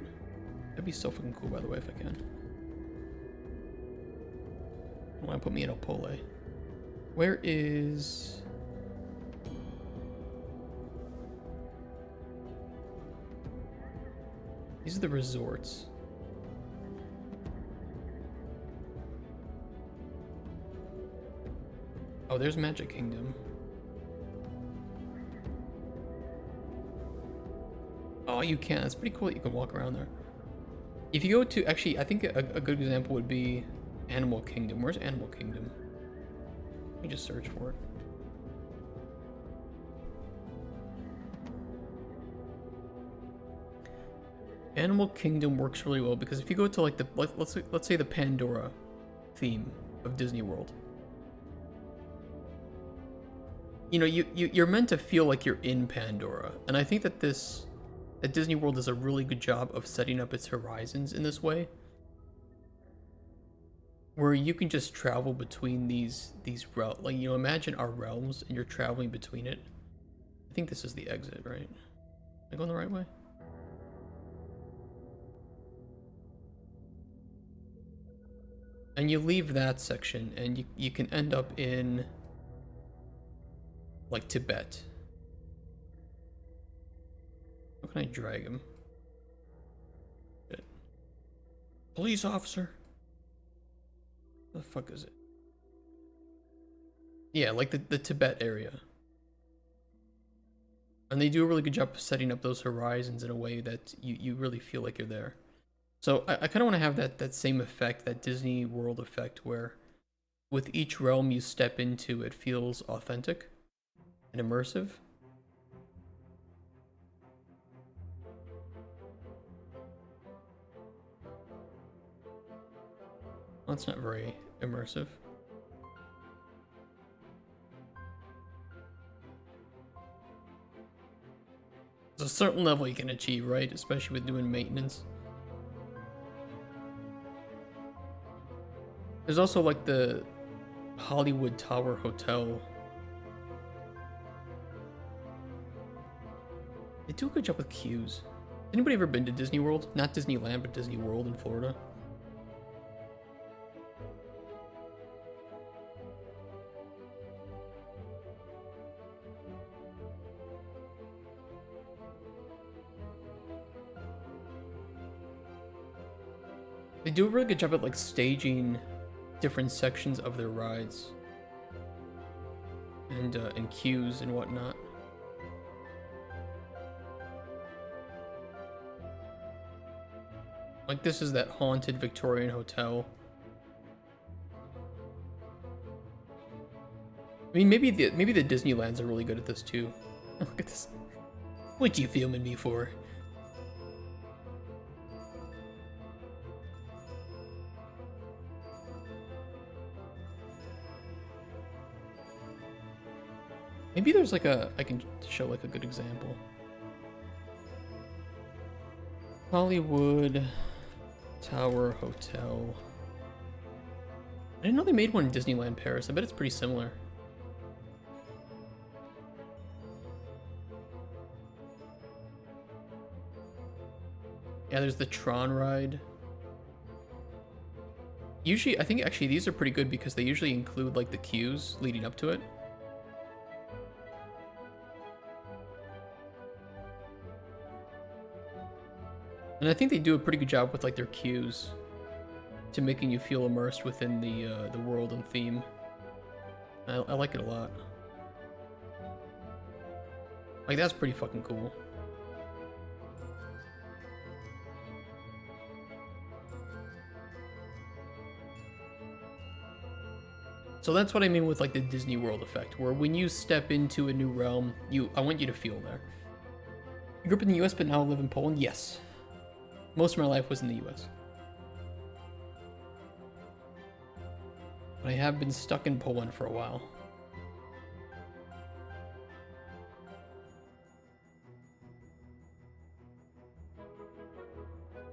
That'd be so fucking cool, by the way, if I can. I want to put me in Opole. Where is... These are the resorts. Oh, there's Magic Kingdom. Oh, you can. That's pretty cool that you can walk around there. If you go to... Actually, I think a good example would be Animal Kingdom. Where's Animal Kingdom? Let me just search for it. Animal Kingdom works really well because if you go to like the let's say the Pandora theme of Disney World, you know, you're meant to feel like you're in Pandora, and I think that Disney World does a really good job of setting up its horizons in this way, where you can just travel between these realms. Like, you know, imagine our realms and you're traveling between it. I think this is the exit, right? Am I going the right way? And you leave that section and you can end up in like Tibet. How can I drag him? Shit. Police officer. The fuck is it? Yeah, like the Tibet area. And they do a really good job of setting up those horizons in a way that you really feel like you're there. So I kind of want to have that same effect, that Disney World effect, where with each realm you step into, it feels authentic and immersive. Well, that's not very immersive. a certain level you can achieve, right? Especially with doing maintenance. There's also like the Hollywood Tower Hotel. They do a good job with queues. Anybody ever been to Disney World? Not Disneyland, but Disney World in Florida. They do a really good job at like staging different sections of their rides and queues and whatnot. Like this is that haunted Victorian hotel. I mean, maybe the Disneylands are really good at this too. Look at this. What you filming me for? Maybe there's like I can show like a good example. Hollywood Tower Hotel. I didn't know they made one in Disneyland Paris. I bet it's pretty similar. Yeah, there's the Tron ride. Usually, I think actually these are pretty good because they usually include like the queues leading up to it. And I think they do a pretty good job with like their cues to making you feel immersed within the world and theme. I like it a lot. Like that's pretty fucking cool. So that's what I mean with like the Disney World effect, where when you step into a new realm, I want you to feel there. You grew up in the US but now live in Poland? Yes. Most of my life was in the US. But I have been stuck in Poland for a while.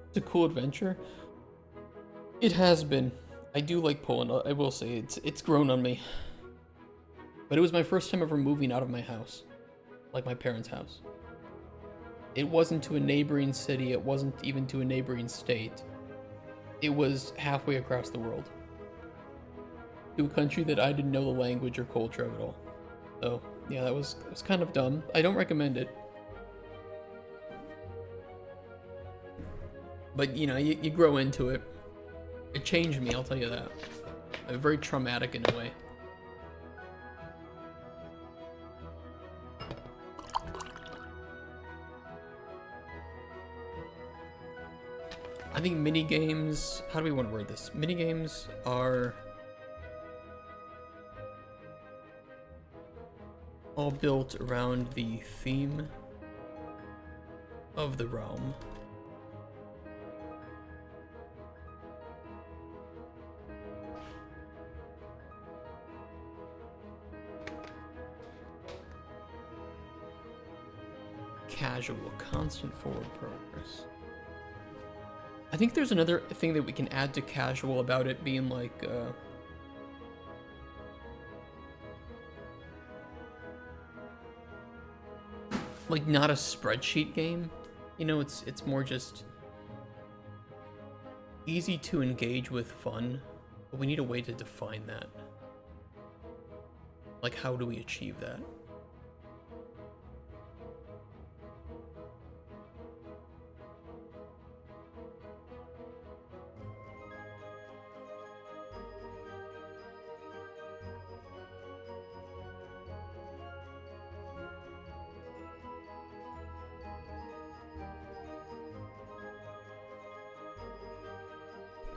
It's a cool adventure. It has been. I do like Poland, I will say. It's grown on me. But it was my first time ever moving out of my house. Like my parents' house. It wasn't to a neighboring city, it wasn't even to a neighboring state. It was halfway across the world. To a country that I didn't know the language or culture of at all. So, yeah, it was kind of dumb. I don't recommend it. But, you know, you grow into it. It changed me, I'll tell you that. Very traumatic in a way. I think minigames, how do we want to word this? Minigames are all built around the theme of the realm. Casual, constant forward progress. I think there's another thing that we can add to casual about it being like, not a spreadsheet game. You know, it's more just easy to engage with, fun, but we need a way to define that. Like, how do we achieve that?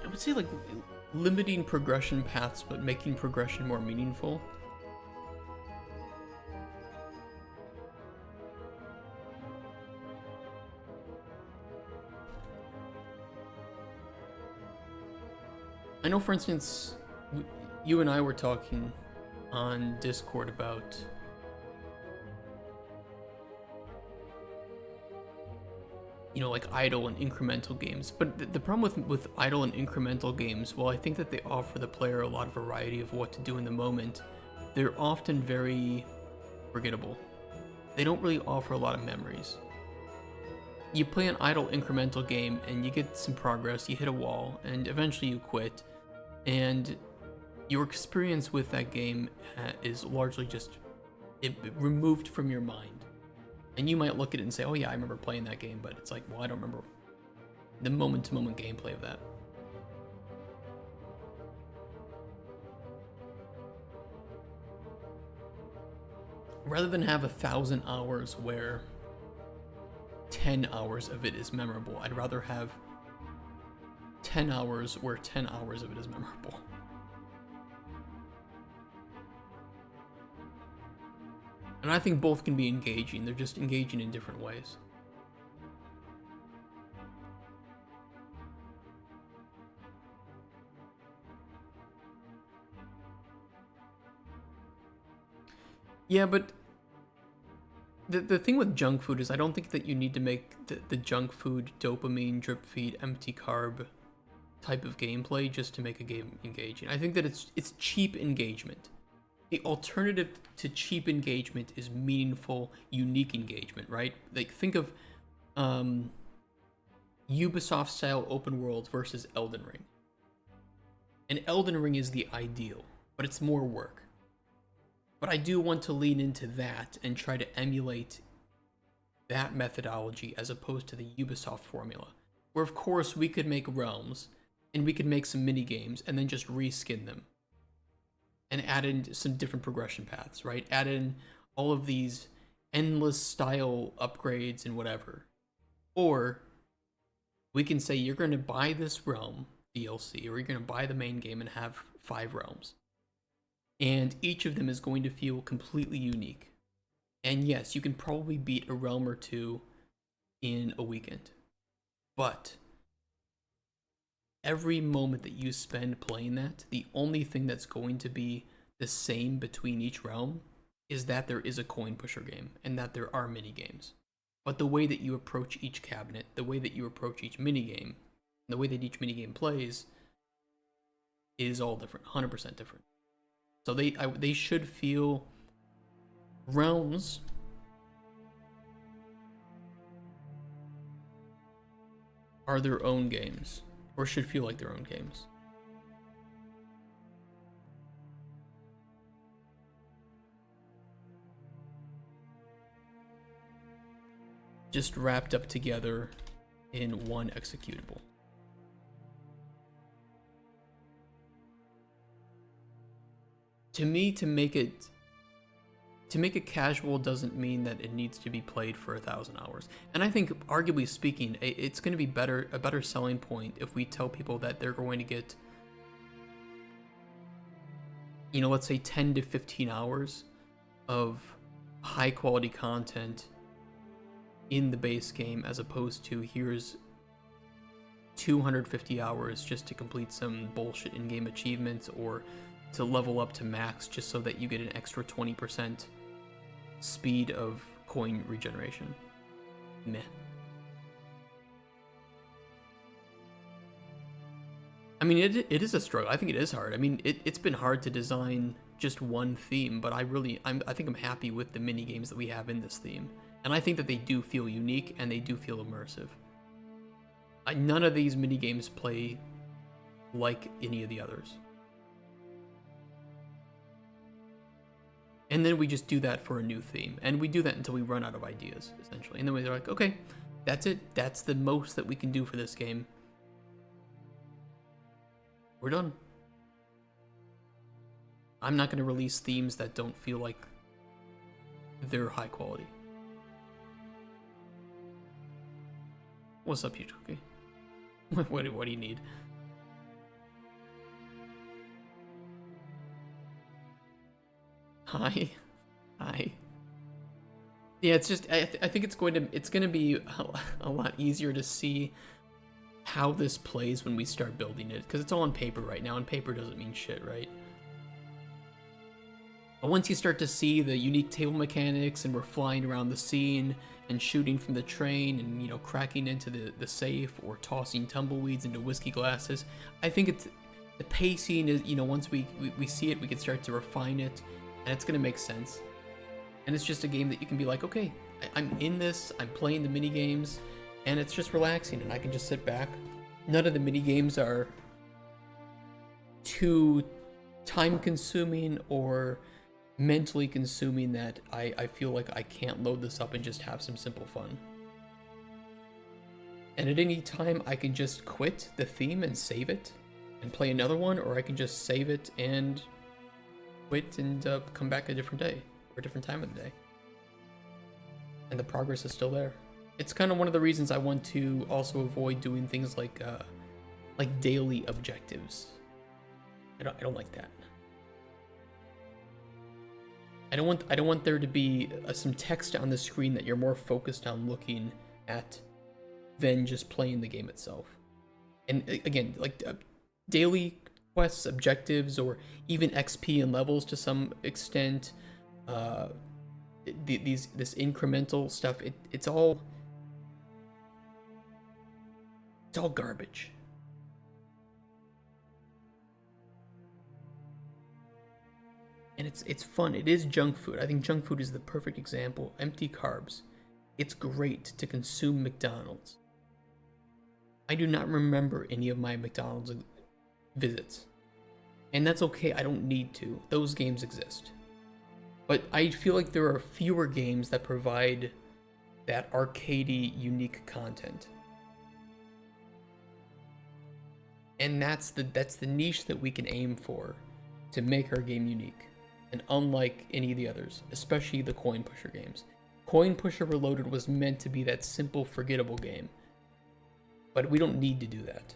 I would say like limiting progression paths, but making progression more meaningful. I know, for instance, you and I were talking on Discord about you know, like idle and incremental games. But the problem with idle and incremental games, while I think that they offer the player a lot of variety of what to do in the moment, they're often very forgettable. They don't really offer a lot of memories. You play an idle incremental game and you get some progress, you hit a wall, and eventually you quit, and your experience with that game is largely just removed from your mind. And you might look at it and say, oh yeah, I remember playing that game, but it's like, well, I don't remember the moment-to-moment gameplay of that. Rather than have 1,000 hours where 10 hours of it is memorable, I'd rather have 10 hours where 10 hours of it is memorable. And I think both can be engaging, they're just engaging in different ways. Yeah, but the thing with junk food is I don't think that you need to make the junk food dopamine, drip feed, empty carb type of gameplay just to make a game engaging. I think that it's cheap engagement. The alternative to cheap engagement is meaningful, unique engagement, right? Like, think of Ubisoft-style open world versus Elden Ring. And Elden Ring is the ideal, but it's more work. But I do want to lean into that and try to emulate that methodology as opposed to the Ubisoft formula, where of course we could make realms and we could make some mini games and then just reskin them and add in some different progression paths, right? Add in all of these endless style upgrades and whatever. Or we can say you're going to buy this realm DLC, or you're going to buy the main game and have 5 realms. And each of them is going to feel completely unique. And yes, you can probably beat a realm or two in a weekend. But every moment that you spend playing that, the only thing that's going to be the same between each realm is that there is a coin pusher game and that there are mini games. But the way that you approach each cabinet, the way that you approach each mini game, the way that each mini game plays is all different, 100% different. So they should feel, realms are their own games, or should feel like their own games. Just wrapped up together in one executable. To me, to make it casual doesn't mean that it needs to be played for 1,000 hours. And I think, arguably speaking, it's going to be a better selling point if we tell people that they're going to get, you know, let's say 10 to 15 hours of high quality content in the base game, as opposed to here's 250 hours just to complete some bullshit in-game achievements or to level up to max just so that you get an extra 20% speed of coin regeneration. Meh. I mean, it is a struggle. I think it is hard. I mean, it's been hard to design just one theme, but I think I'm happy with the mini games that we have in this theme. And I think that they do feel unique and they do feel immersive. None of these mini games play like any of the others. And then we just do that for a new theme. And we do that until we run out of ideas, essentially. And then we're like, okay, that's it. That's the most that we can do for this game. We're done. I'm not going to release themes that don't feel like they're high quality. What's up, you cookie? What do you need? Hi. Yeah, it's just I think it's going to be a lot easier to see how this plays when we start building it, because it's all on paper right now, and paper doesn't mean shit, right? But once you start to see the unique table mechanics and we're flying around the scene and shooting from the train and, you know, cracking into the safe or tossing tumbleweeds into whiskey glasses. I think it's the pacing is, you know, once we see it, we can start to refine it, and it's gonna make sense. And it's just a game that you can be like, okay, I'm in this, I'm playing the mini games, and it's just relaxing, and I can just sit back. None of the mini games are too time consuming or mentally consuming that I feel like I can't load this up and just have some simple fun. And at any time I can just quit the theme and save it and play another one, or I can just save it and quit and come back a different day or a different time of the day. And the progress is still there. It's kind of one of the reasons I want to also avoid doing things like daily objectives. I don't like that. I don't want there to be some text on the screen that you're more focused on looking at than just playing the game itself. And again, like daily quests, objectives, or even XP and levels to some extent, this incremental stuff, it's all garbage. And it's fun. It is junk food. I think junk food is the perfect example. Empty carbs. It's great to consume McDonald's. I do not remember any of my McDonald's visits. And that's okay. I don't need to. Those games exist. But I feel like there are fewer games that provide that arcadey, unique content. And that's the niche that we can aim for to make our game unique. And unlike any of the others, especially the Coin Pusher games. Coin Pusher Reloaded was meant to be that simple, forgettable game. But we don't need to do that.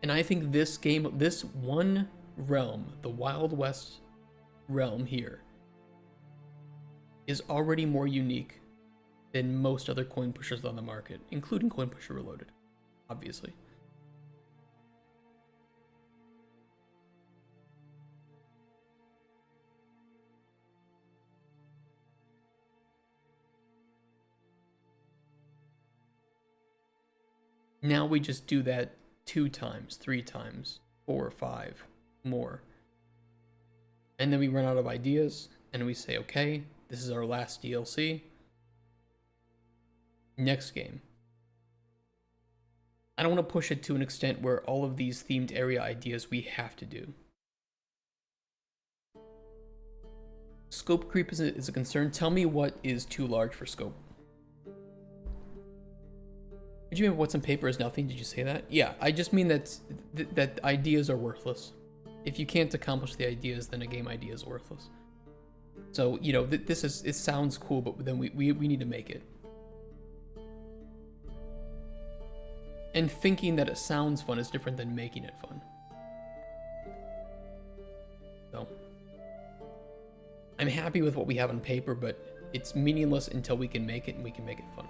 And I think this game, this one realm, the Wild West realm here, is already more unique than most other coin pushers on the market, including Coin Pusher Reloaded, obviously. Now we just do that 2 times, 3 times, 4 or 5 more. And then we run out of ideas and we say, okay, this is our last DLC. Next game. I don't want to push it to an extent where all of these themed area ideas we have to do. Scope creep is a concern. Tell me what is too large for scope. Did you mean what's on paper is nothing? Did you say that? Yeah, I just mean that ideas are worthless. If you can't accomplish the ideas, then a game idea is worthless. So, you know, it sounds cool, but then we need to make it. And thinking that it sounds fun is different than making it fun. So, I'm happy with what we have on paper, but it's meaningless until we can make it and we can make it fun.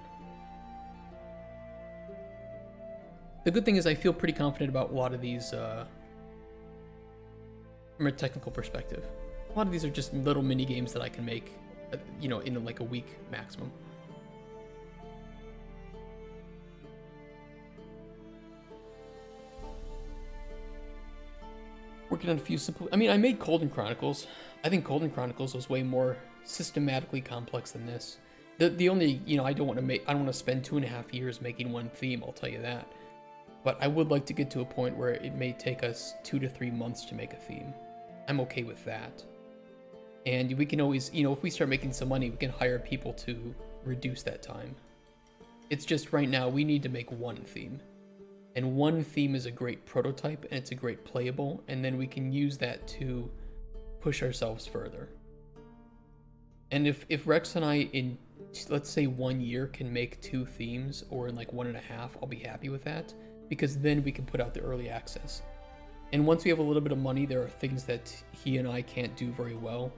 The good thing is I feel pretty confident about a lot of these from a technical perspective. A lot of these are just little mini games that I can make, you know, in like a week maximum. Working on a few simple. I mean, I made Colden Chronicles. I think Colden Chronicles was way more systematically complex than this. The only, you know, I don't want to spend 2.5 years making one theme. I'll tell you that. But I would like to get to a point where it may take us 2 to 3 months to make a theme. I'm okay with that. And we can always, you know, if we start making some money, we can hire people to reduce that time. It's just right now we need to make one theme. And one theme is a great prototype and it's a great playable, and then we can use that to push ourselves further. And if Rex and I in, let's say 1 year, can make 2 themes, or in like 1.5, I'll be happy with that. Because then we can put out the early access. And once we have a little bit of money, there are things that he and I can't do very well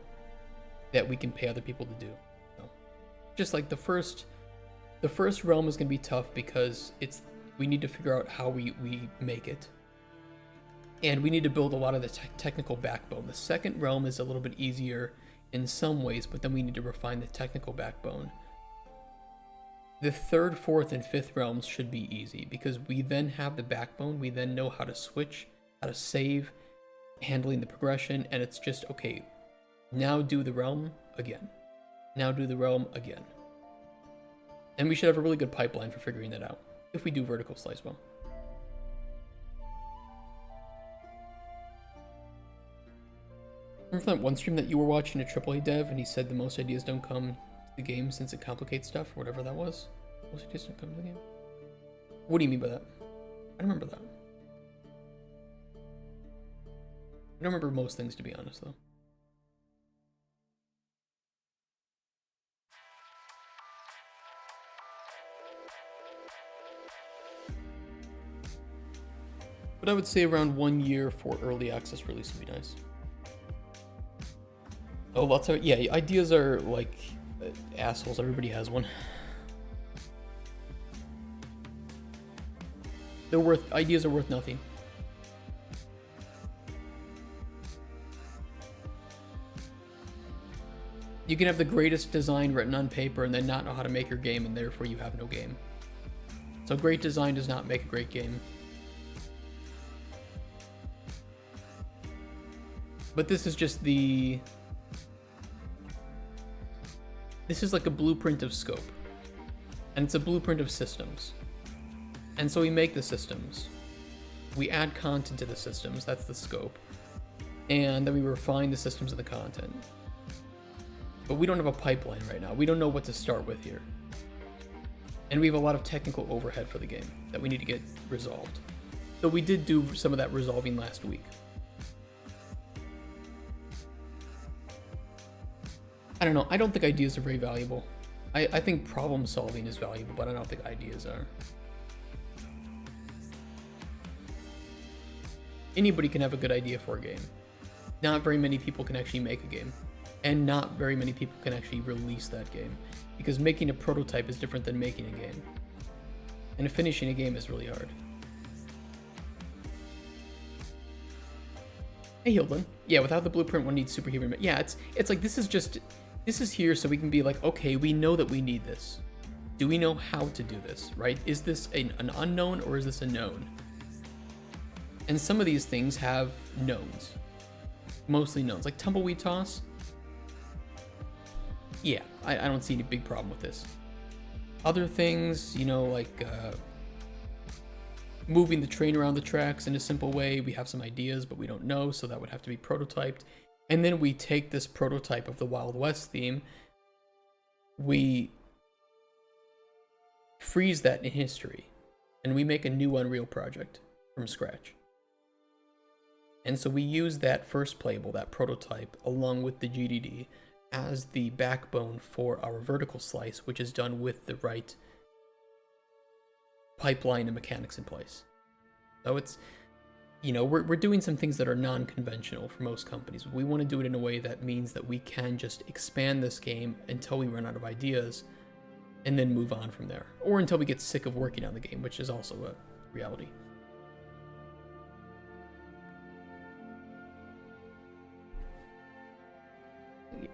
that we can pay other people to do. So, just like the first realm is going to be tough because we need to figure out how we make it. And we need to build a lot of the technical backbone. The second realm is a little bit easier in some ways, but then we need to refine the technical backbone. The third, fourth, and fifth realms should be easy because we then have the backbone, we then know how to switch, how to save, handling the progression, and it's just, okay, now do the realm again. Now do the realm again. And we should have a really good pipeline for figuring that out, if we do vertical slice well. Remember that one stream that you were watching a AAA dev and he said the most ideas don't come to the game since it complicates stuff, or whatever that was? Most ideas don't come to the game? What do you mean by that? I don't remember that. I don't remember most things, to be honest, though. But I would say around 1 year for early access release would be nice. Oh, lots of, yeah, ideas are like assholes. Everybody has one. Ideas are worth nothing. You can have the greatest design written on paper and then not know how to make your game, and therefore you have no game. So great design does not make a great game. But this is just the... This is like a blueprint of scope. And it's a blueprint of systems. And so we make the systems. We add content to the systems, that's the scope. And then we refine the systems and the content. But we don't have a pipeline right now. We don't know what to start with here. And we have a lot of technical overhead for the game that we need to get resolved. So we did do some of that resolving last week. I don't know, I don't think ideas are very valuable. I think problem solving is valuable, but I don't think ideas are. Anybody can have a good idea for a game. Not very many people can actually make a game. And not very many people can actually release that game. Because making a prototype is different than making a game. And finishing a game is really hard. Hey Hilden. Yeah, without the blueprint one needs superhuman. Yeah, it's like this is here so we can be like, okay, we know that we need this. Do we know how to do this, right? Is this an unknown or is this a known? And some of these things have knowns. Mostly knowns, like tumbleweed toss. Yeah, I don't see any big problem with this. Other things, you know, like moving the train around the tracks in a simple way, we have some ideas, but we don't know, so that would have to be prototyped. And then we take this prototype of the Wild West theme, we freeze that in history, and we make a new Unreal project from scratch. And so we use that first playable, that prototype, along with the GDD, as the backbone for our vertical slice, which is done with the right pipeline and mechanics in place. So it's, you know, we're doing some things that are non-conventional for most companies. We want to do it in a way that means that we can just expand this game until we run out of ideas and then move on from there. Or until we get sick of working on the game, which is also a reality.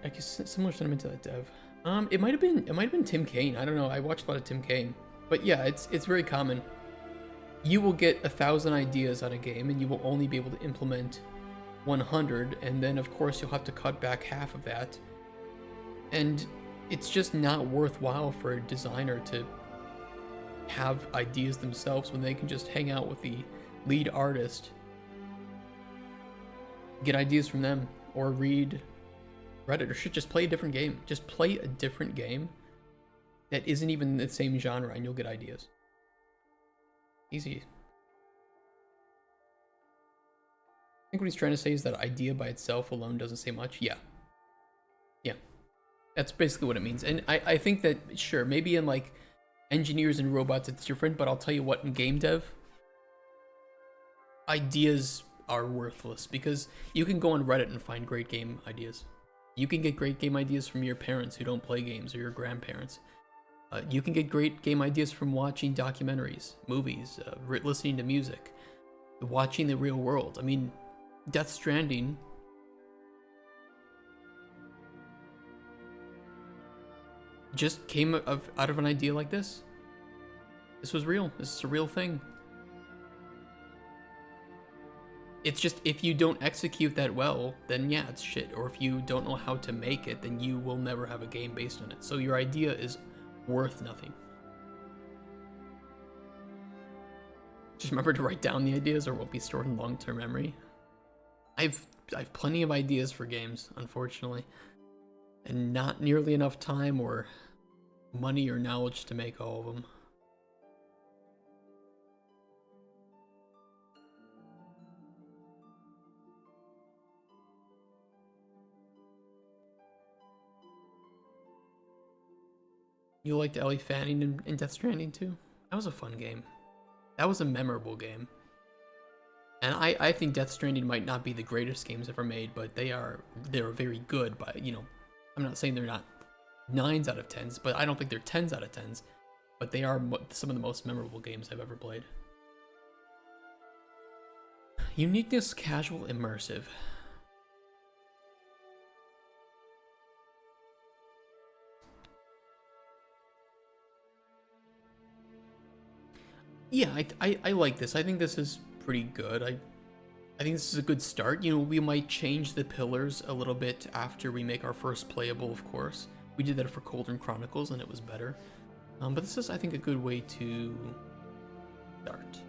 I guess similar sentiment to that dev. It might have been Tim Kaine. I don't know. I watched a lot of Tim Kaine. But yeah, it's very common. You will get 1,000 ideas on a game and you will only be able to implement 100, and then of course you'll have to cut back half of that. And it's just not worthwhile for a designer to have ideas themselves when they can just hang out with the lead artist, get ideas from them, or read Reddit, or should just play a different game. Just play a different game that isn't even the same genre and you'll get ideas. Easy. I think what he's trying to say is that idea by itself alone doesn't say much. Yeah. Yeah. That's basically what it means. And I think that, sure, maybe in like engineers and robots it's different, but I'll tell you what, in game dev, ideas are worthless because you can go on Reddit and find great game ideas. You can get great game ideas from your parents who don't play games, or your grandparents. You can get great game ideas from watching documentaries, movies, listening to music, watching the real world. I mean, Death Stranding just came out of an idea like this. This was real. This is a real thing. It's just, if you don't execute that well, then yeah, it's shit. Or if you don't know how to make it, then you will never have a game based on it. So your idea is worth nothing. Just remember to write down the ideas or it won't be stored in long-term memory. I've plenty of ideas for games, unfortunately. And not nearly enough time or money or knowledge to make all of them. You liked Ellie Fanning in Death Stranding too? That was a fun game. That was a memorable game. And I think Death Stranding might not be the greatest games ever made, but they're very good. But you know, I'm not saying they're not 9s out of 10s, but I don't think they're 10s out of 10s. But they are some of the most memorable games I've ever played. Uniqueness, casual, immersive. Yeah, I like this. I think this is pretty good. I think this is a good start. You know, we might change the pillars a little bit after we make our first playable, of course. We did that for Cauldron Chronicles and it was better. But this is, I think, a good way to start.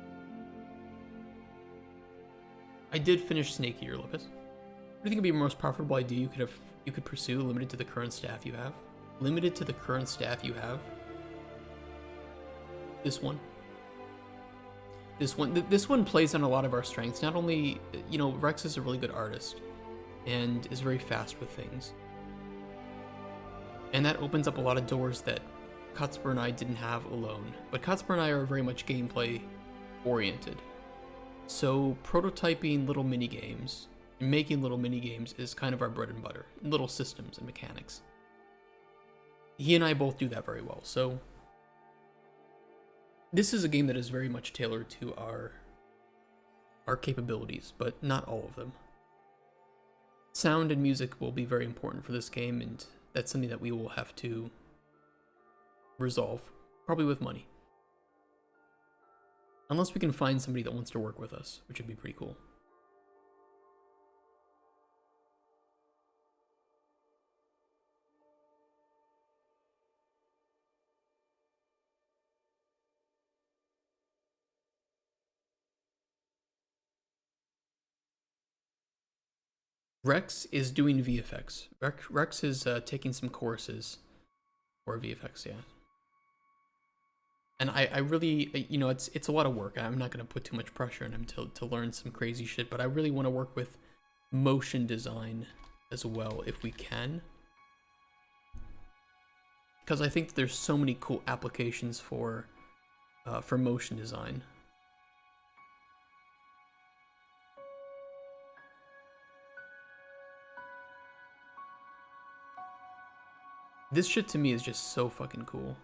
I did finish Snake Eater, Lopez. What do you think would be the most profitable idea you could pursue, limited to the current staff you have? Limited to the current staff you have? This one. This one plays on a lot of our strengths. Not only, you know, Rex is a really good artist and is very fast with things. And that opens up a lot of doors that Cutsper and I didn't have alone. But Cutsper and I are very much gameplay oriented. So prototyping little mini games and making little mini games is kind of our bread and butter. Little systems and mechanics. He and I both do that very well. So this is a game that is very much tailored to our capabilities, but not all of them. Sound and music will be very important for this game, and that's something that we will have to resolve, probably with money. Unless we can find somebody that wants to work with us, which would be pretty cool. Rex is doing VFX. Rex is taking some courses for VFX, yeah. And I really, you know, it's a lot of work. I'm not going to put too much pressure on him to learn some crazy shit, but I really want to work with motion design as well if we can. Because I think there's so many cool applications for motion design. This shit to me is just so fucking cool.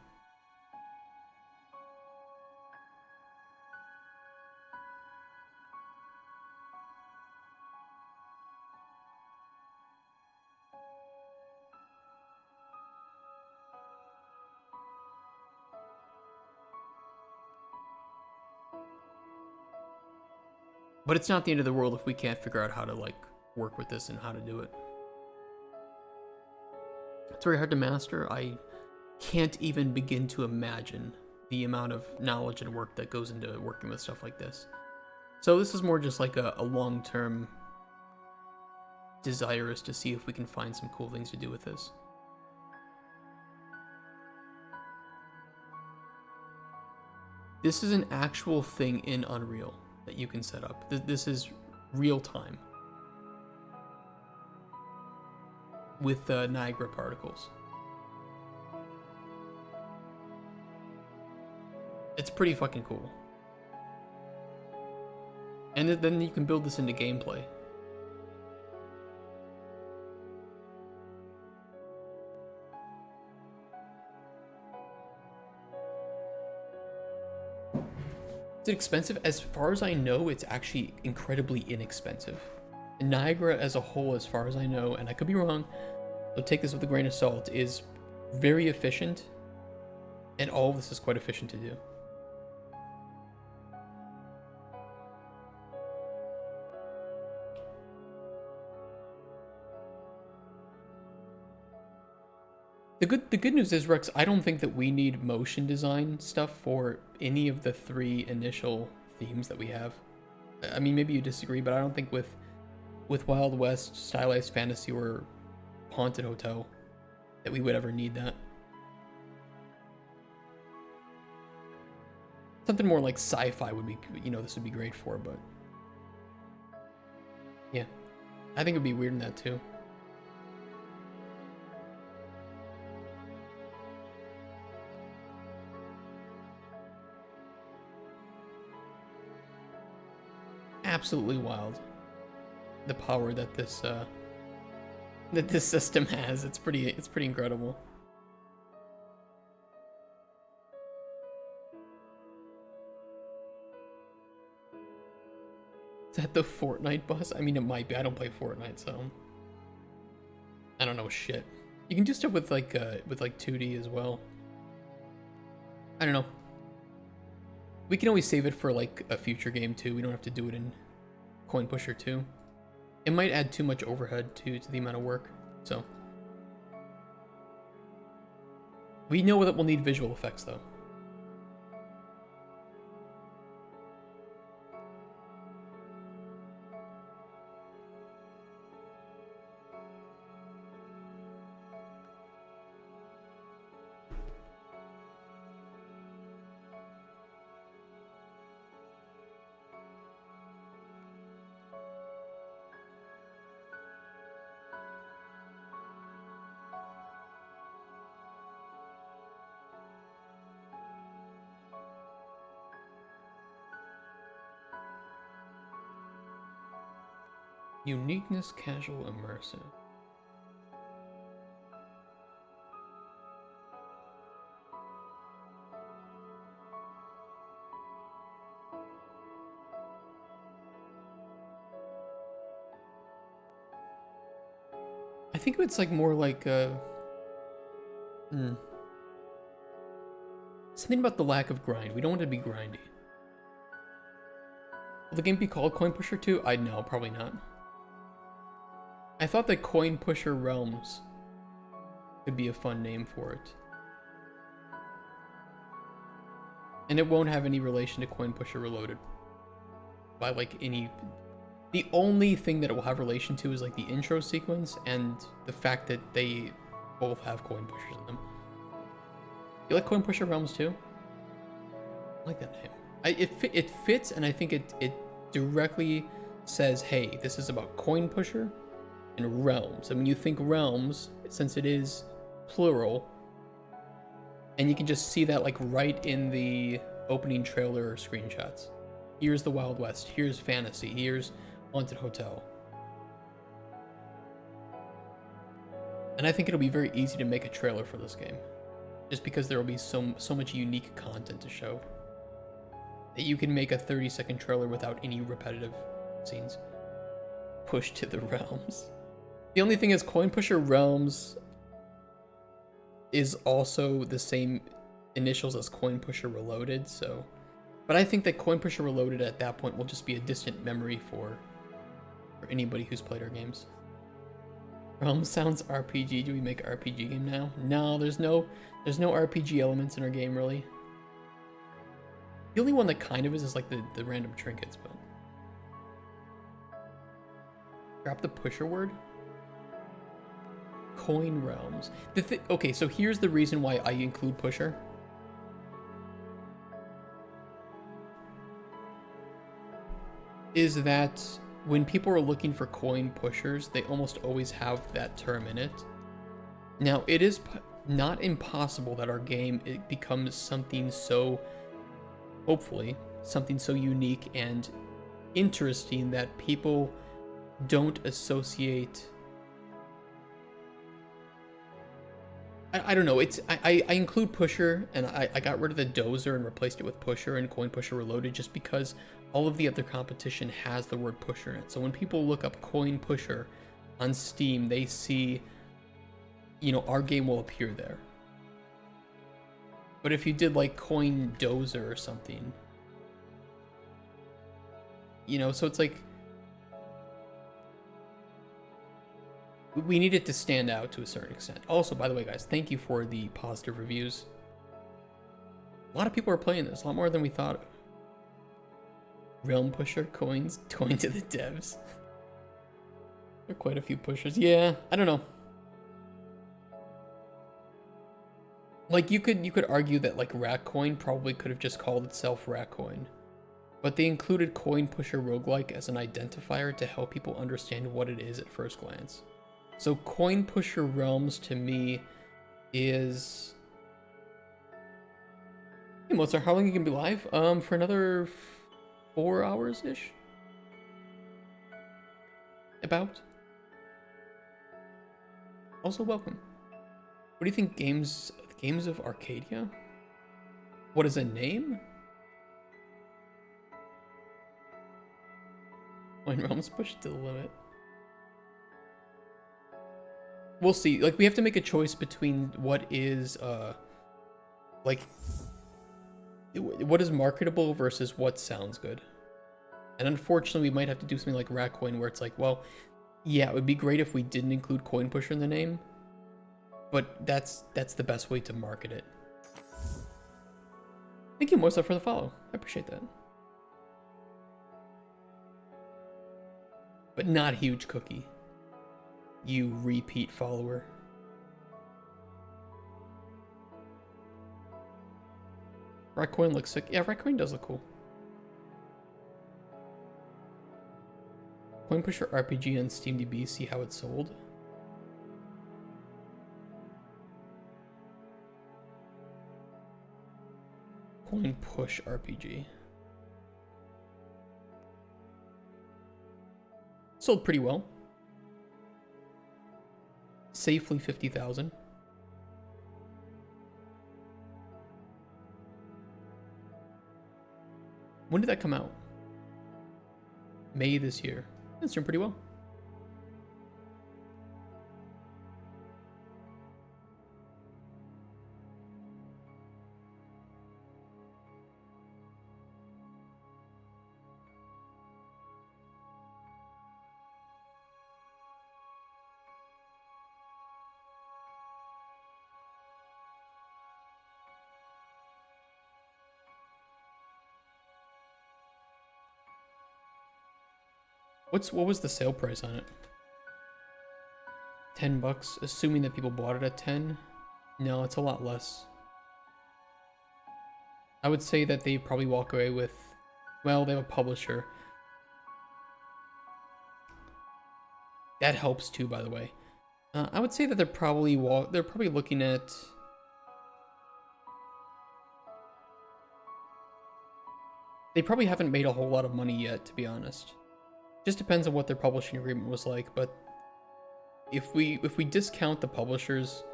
But it's not the end of the world if we can't figure out how to, like, work with this and how to do it. It's very hard to master. I can't even begin to imagine the amount of knowledge and work that goes into working with stuff like this. So this is more just like a long-term desire is to see if we can find some cool things to do with this. This is an actual thing in Unreal that you can set up. This is real time with Niagara particles. It's pretty fucking cool. And then you can build this into gameplay. Is it expensive? As far as I know, it's actually incredibly inexpensive. And Niagara as a whole, as far as I know, and I could be wrong, so take this with a grain of salt, is very efficient, and all of this is quite efficient to do. The good news is, Rex, I don't think that we need motion design stuff for any of the 3 initial themes that we have. I mean, maybe you disagree, but I don't think with Wild West, Stylized Fantasy, or Haunted Hotel that we would ever need that. Something more like sci-fi would be, this would be great for, but yeah, I think it would be weird in that too. Absolutely wild, the power that this system has. It's pretty incredible. Is that the Fortnite bus? I mean, it might be. I don't play Fortnite, so I don't know shit. You can do stuff with like 2D as well. I don't know. We can always save it for like a future game too. We don't have to do it in Coin Pusher 2. It might add too much overhead to the amount of work, so. We know that we'll need visual effects though. Uniqueness, casual, immersive. I think it's like more like something about the lack of grind. We don't want it to be grindy. Will the game be called Coin Pusher 2? I know, probably not. I thought that Coin Pusher Realms could be a fun name for it. And it won't have any relation to Coin Pusher Reloaded. By like any... The only thing that it will have relation to is like the intro sequence and the fact that they both have coin pushers in them. You like Coin Pusher Realms too? I like that name. It fits, and I think it directly says, hey, this is about Coin Pusher and realms. And when you think realms, since it is plural, and you can just see that like right in the opening trailer screenshots. Here's the Wild West, here's fantasy, here's Haunted Hotel. And I think it'll be very easy to make a trailer for this game, just because there will be so much unique content to show that you can make a 30-second trailer without any repetitive scenes. Push to the realms. The only thing is, Coin Pusher Realms is also the same initials as Coin Pusher Reloaded, so... But I think that Coin Pusher Reloaded at that point will just be a distant memory for anybody who's played our games. Realms sounds RPG. Do we make an RPG game now? No, there's no RPG elements in our game, really. The only one that kind of is like the random trinkets, but... Drop the pusher word? Coin Realms. Okay, so here's the reason why I include pusher. Is that when people are looking for coin pushers, they almost always have that term in it. Now, it is not impossible that our game it becomes something so, hopefully, something so unique and interesting that people don't associate... I don't know, I include pusher, and I got rid of the dozer and replaced it with pusher and Coin Pusher Reloaded just because all of the other competition has the word pusher in it. So when people look up Coin Pusher on Steam, they see, our game will appear there. But if you did like Coin Dozer or something, you know, so it's like we need it to stand out to a certain extent. Also, by the way, guys, thank you for the positive reviews. A lot of people are playing this, a lot more than we thought. Realm Pusher coins going to the devs. There are quite a few pushers. Yeah, I don't know. Like you could argue that like Ratcoin probably could have just called itself Ratcoin. But they included Coin Pusher Roguelike as an identifier to help people understand what it is at first glance. So Coin Pusher Realms to me is... Hey Mozart, how long you can be live? For another 4 hours-ish? About. Also welcome. What do you think Games of Arcadia? What is a name? When realms push to the limit. We'll see. Like, we have to make a choice between what is, like, what is marketable versus what sounds good. And unfortunately, we might have to do something like Ratcoin, where it's like, well, yeah, it would be great if we didn't include Coin Pusher in the name, but that's the best way to market it. Thank you, Moisa, for the follow. I appreciate that. But not Huge Cookie. You repeat follower. Ratcoin looks sick. Yeah, Ratcoin does look cool. Coin Pusher RPG on SteamDB, see how it's sold. Coin Push RPG. Sold pretty well. Safely 50,000. When did that come out? May this year. That's doing pretty well. What was the sale price on it? $10, assuming that people bought it at 10. No, it's a lot less. I would say that they probably walk away with, well, they have a publisher. That helps too, by the way. I would say that they're probably looking at, they probably haven't made a whole lot of money yet, to be honest. Just depends on what their publishing agreement was like, but if we discount the publisher's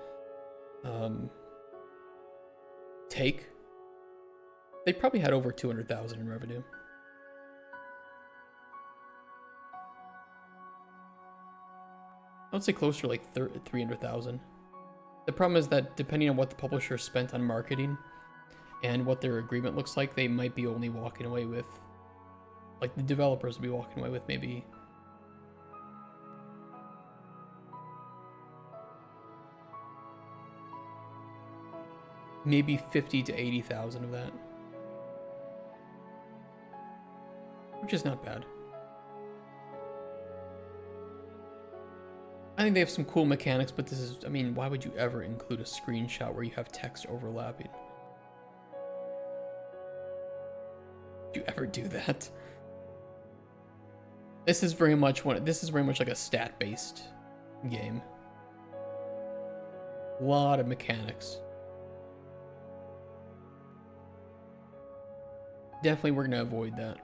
take, they probably had over 200,000 in revenue. I would say closer to like 300,000. The problem is that depending on what the publisher spent on marketing and what their agreement looks like, they might be only walking away with, like the developers will be walking away with maybe 50 to 80,000 of that, which is not bad. I think they have some cool mechanics, but this is, I mean, why would you ever include a screenshot where you have text overlapping? Would you ever do that? This is very much like a stat-based game. A lot of mechanics. Definitely we're gonna avoid that.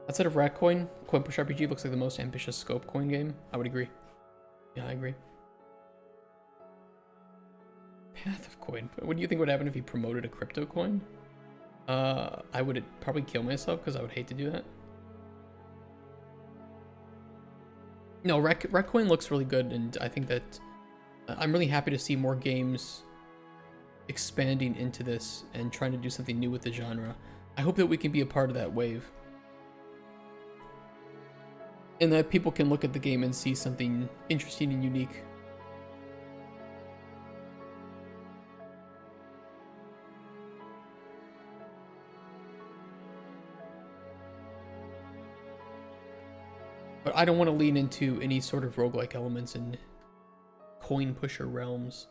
Outside of Ratcoin, Coin Push RPG looks like the most ambitious scope coin game. I would agree. Yeah, I agree. Path of Coin. What do you think would happen if you promoted a crypto coin? I would probably kill myself because I would hate to do that. No, Ratcoin looks really good, and I think that I'm really happy to see more games expanding into this and trying to do something new with the genre. I hope that we can be a part of that wave. And that people can look at the game and see something interesting and unique. But I don't want to lean into any sort of roguelike elements in coin pusher realms.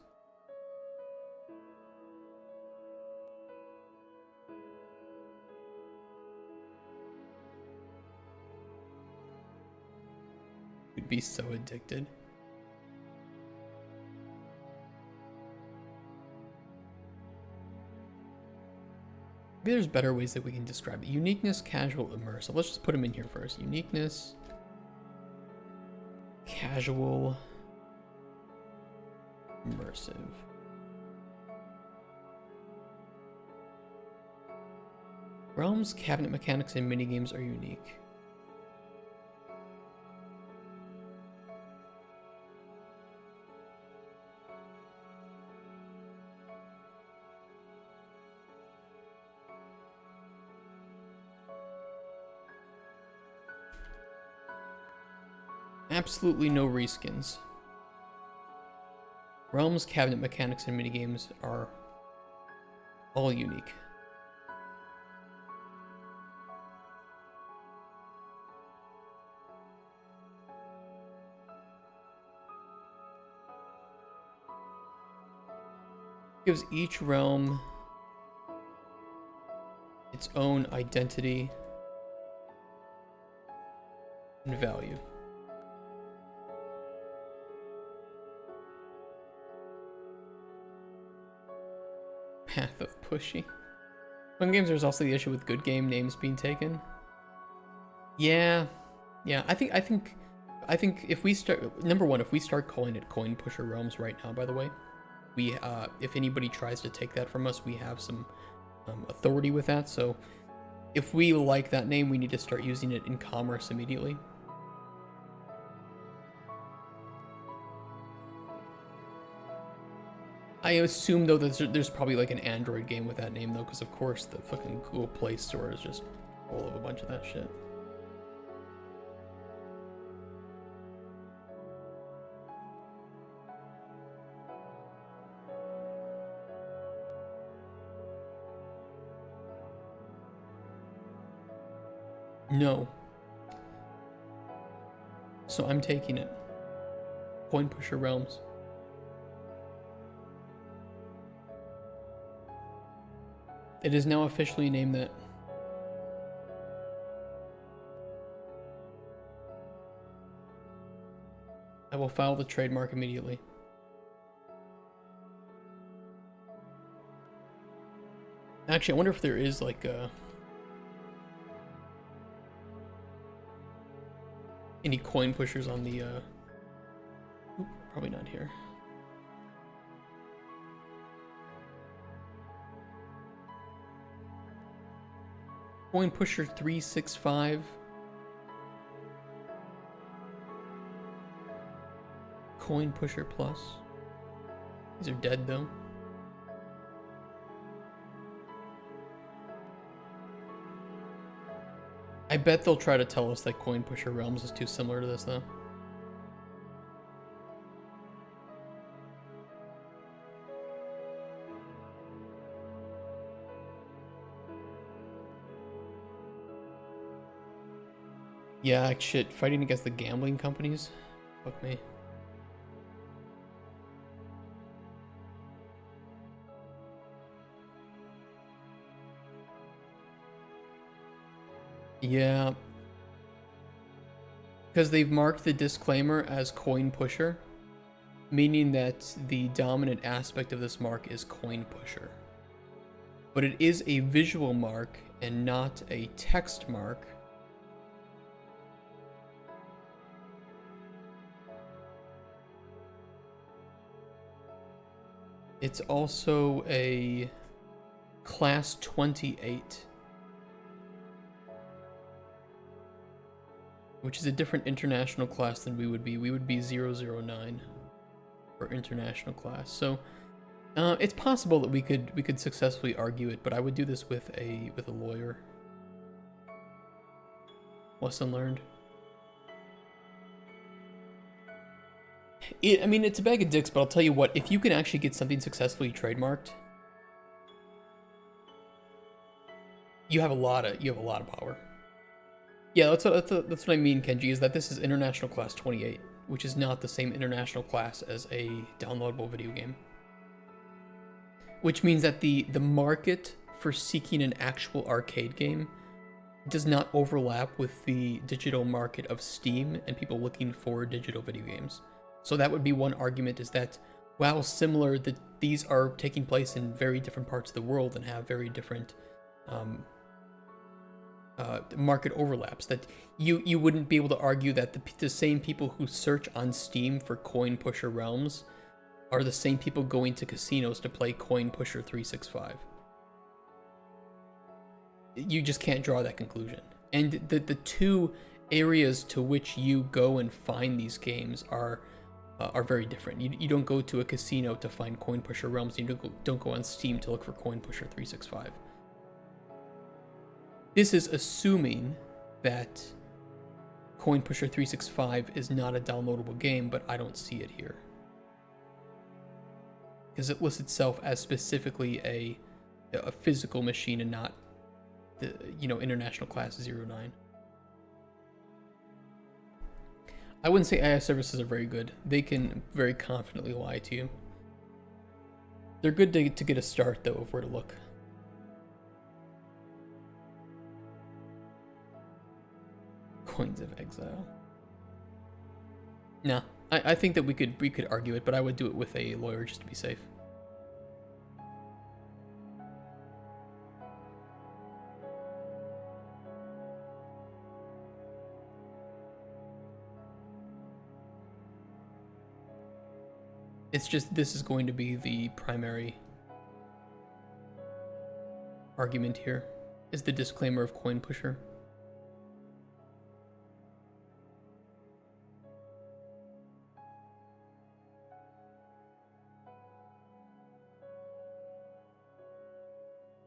We'd be so addicted. Maybe there's better ways that we can describe it. Uniqueness, casual, immersive. Let's just put them in here first. Uniqueness, casual, immersive. Realms, cabinet mechanics, and minigames are unique. Absolutely no reskins. Realms, cabinet mechanics, and minigames are all unique. Gives each realm its own identity and value. Path of pushy. Some games there's also the issue with good game names being taken. Yeah. I think if we start, number one, if we start calling it Coin Pusher Realms right now, by the way, we if anybody tries to take that from us, we have some authority with that. So if we like that name, we need to start using it in commerce immediately. I assume though that there's probably like an Android game with that name though, because of course the fucking Google Play Store is just full of a bunch of that shit. No. So I'm taking it. Coin Pusher Realms. It is now officially named that. I will file the trademark immediately. Actually, I wonder if there is like any coin pushers on the oop, probably not here. Coin Pusher 365. Coin Pusher Plus. These are dead though. I bet they'll try to tell us that Coin Pusher Realms is too similar to this though. Yeah, shit, fighting against the gambling companies? Fuck me. Yeah. Because they've marked the disclaimer as coin pusher, meaning that the dominant aspect of this mark is coin pusher. But it is a visual mark and not a text mark. It's also a class 28, which is a different international class than we would be. We would be 009. for international class. So it's possible that we could successfully argue it, but I would do this with a lawyer. Lesson learned. I mean, it's a bag of dicks, but I'll tell you what, if you can actually get something successfully trademarked, you have a lot of power. Yeah, that's what I mean, Kenji, is that this is International Class 28, which is not the same international class as a downloadable video game. Which means that the market for seeking an actual arcade game does not overlap with the digital market of Steam and people looking for digital video games. So that would be one argument, is that while similar, that these are taking place in very different parts of the world and have very different market overlaps. That you wouldn't be able to argue that the same people who search on Steam for Coin Pusher Realms are the same people going to casinos to play Coin Pusher 365. You just can't draw that conclusion. And the two areas to which you go and find these games are very different. You don't go to a casino to find Coin Pusher Realms. You don't go on Steam to look for Coin Pusher 365. This is assuming that Coin Pusher 365 is not a downloadable game, but I don't see it here, because it lists itself as specifically a physical machine and not the international class 09. I wouldn't say AI services are very good. They can very confidently lie to you. They're good to get a start, though, of where to look. Coins of Exile. Nah, I think that we could argue it, but I would do it with a lawyer just to be safe. It's just, this is going to be the primary argument here, is the disclaimer of Coin Pusher.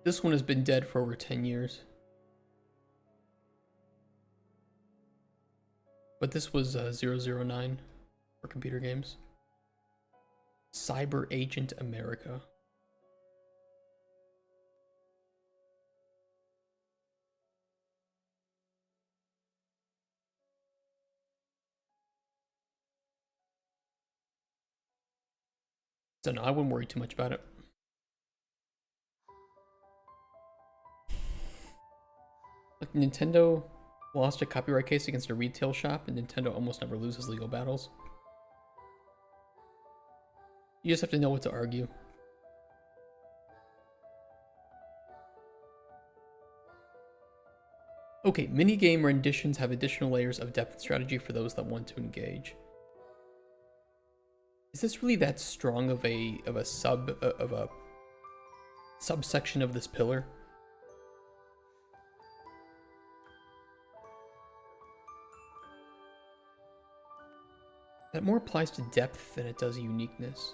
This one has been dead for over 10 years. But this was 009 for computer games. Cyber Agent America. So no, I wouldn't worry too much about it. Look, Nintendo lost a copyright case against a retail shop, and Nintendo almost never loses legal battles. You just have to know what to argue. Okay, minigame renditions have additional layers of depth and strategy for those that want to engage. Is this really that strong of a subsection of this pillar? That more applies to depth than it does uniqueness.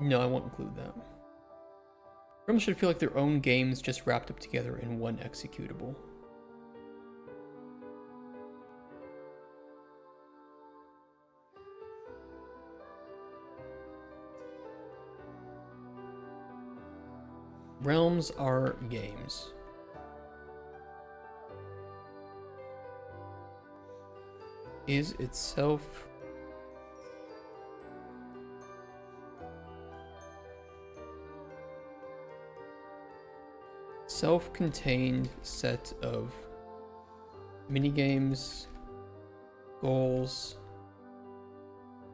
No, I won't include that. Realms should feel like their own games just wrapped up together in one executable. Realms are games. Is itself self-contained set of minigames, goals,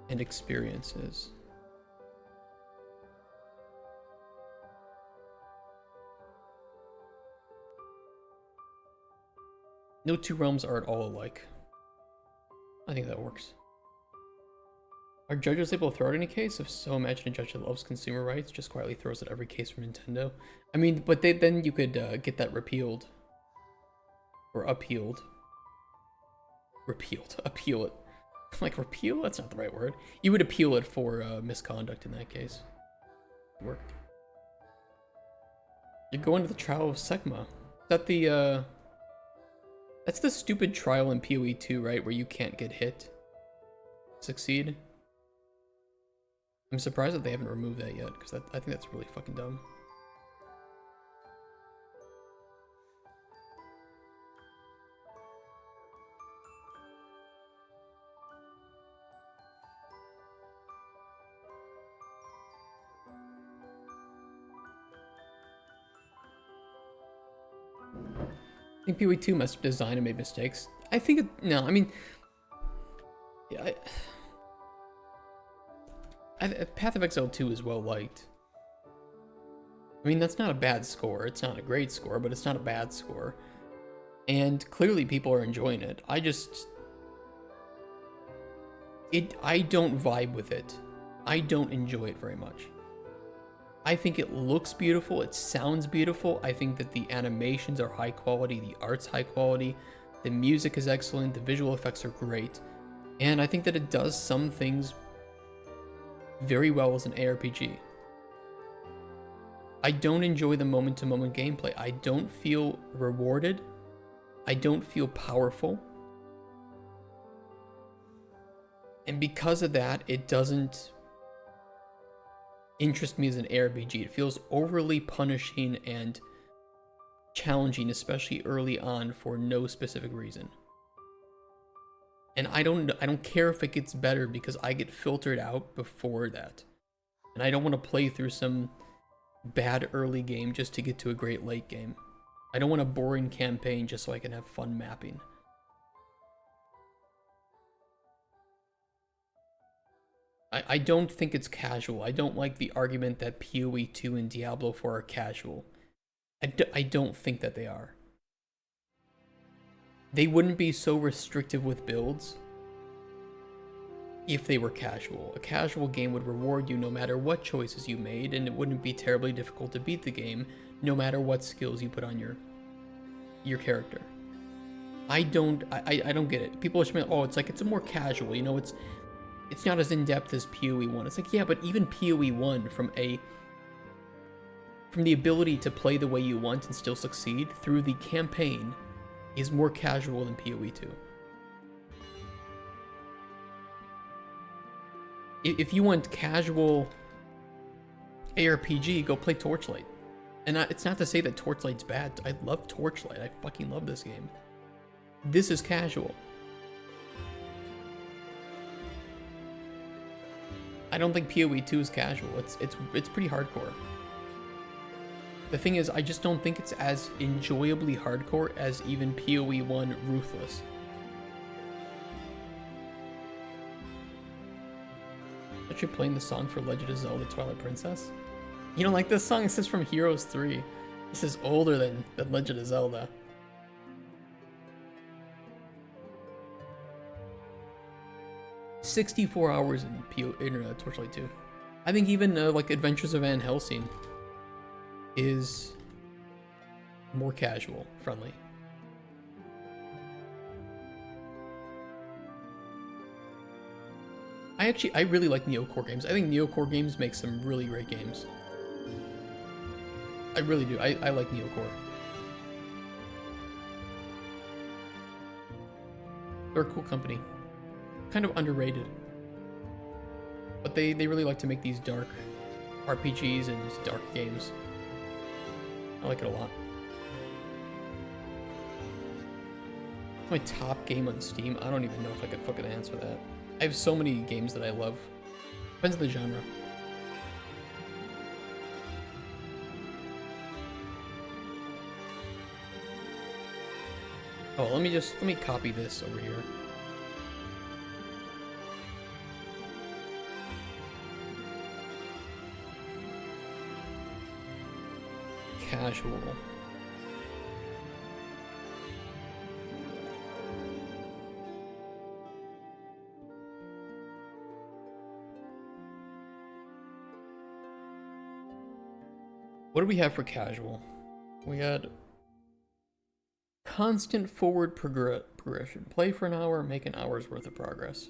and experiences. No two realms are at all alike. I think that works. Are judges able to throw out any case? If so, imagine a judge that loves consumer rights just quietly throws out every case from Nintendo. I mean, but then you could get that repealed. Or appealed. Repealed. Appeal it. Like, repeal? That's not the right word. You would appeal it for misconduct in that case. Work. You're going to the trial of Sekma. Is that the, that's the stupid trial in PoE 2, right? Where you can't get hit. Succeed. I'm surprised that they haven't removed that yet, because I think that's really fucking dumb. I think PoE 2 must have designed and made mistakes. I think it, no, I mean, yeah, Path of Exile 2 is well liked. I mean, that's not a bad score. It's not a great score, but it's not a bad score. And clearly people are enjoying it. I don't vibe with it. I don't enjoy it very much. I think it looks beautiful, it sounds beautiful. I think that the animations are high quality, the art's high quality, the music is excellent, the visual effects are great. And I think that it does some things very well as an ARPG. I don't enjoy the moment-to-moment gameplay. I don't feel rewarded. I don't feel powerful. And because of that, it doesn't interest me as an ARPG. It feels overly punishing and challenging, especially early on, for no specific reason. And I don't care if it gets better because I get filtered out before that. And I don't want to play through some bad early game just to get to a great late game. I don't want a boring campaign just so I can have fun mapping. I don't think it's casual. I don't like the argument that PoE 2 and Diablo 4 are casual. I don't think that they are. They wouldn't be so restrictive with builds if they were casual. A casual game would reward you no matter what choices you made, and it wouldn't be terribly difficult to beat the game no matter what skills you put on your character. I don't get it. People are saying, oh, it's a more casual, you know, it's not as in-depth as PoE 1. It's like, yeah, but even PoE 1 from the ability to play the way you want and still succeed through the campaign is more casual than PoE 2. If you want casual ARPG, go play Torchlight. And it's not to say that Torchlight's bad. I love Torchlight. I fucking love this game. This is casual. I don't think PoE 2 is casual. It's pretty hardcore. The thing is, I just don't think it's as enjoyably hardcore as even PoE 1 Ruthless. Actually playing the song for Legend of Zelda Twilight Princess? You don't like this song? This is from Heroes 3. This is older than Legend of Zelda. "64 hours in Torchlight 2. I think even like Adventures of Van Helsing is more casual, friendly. I really like Neocore games. I think Neocore games make some really great games. I really do. I like Neocore. They're a cool company. Kind of underrated. But they really like to make these dark RPGs and dark games. I like it a lot. My top game on Steam? I don't even know if I could fucking answer that. I have so many games that I love. Depends on the genre. Oh, let me copy this over here. Casual. What do we have for casual? We had constant forward progression. Play for an hour, make an hour's worth of progress.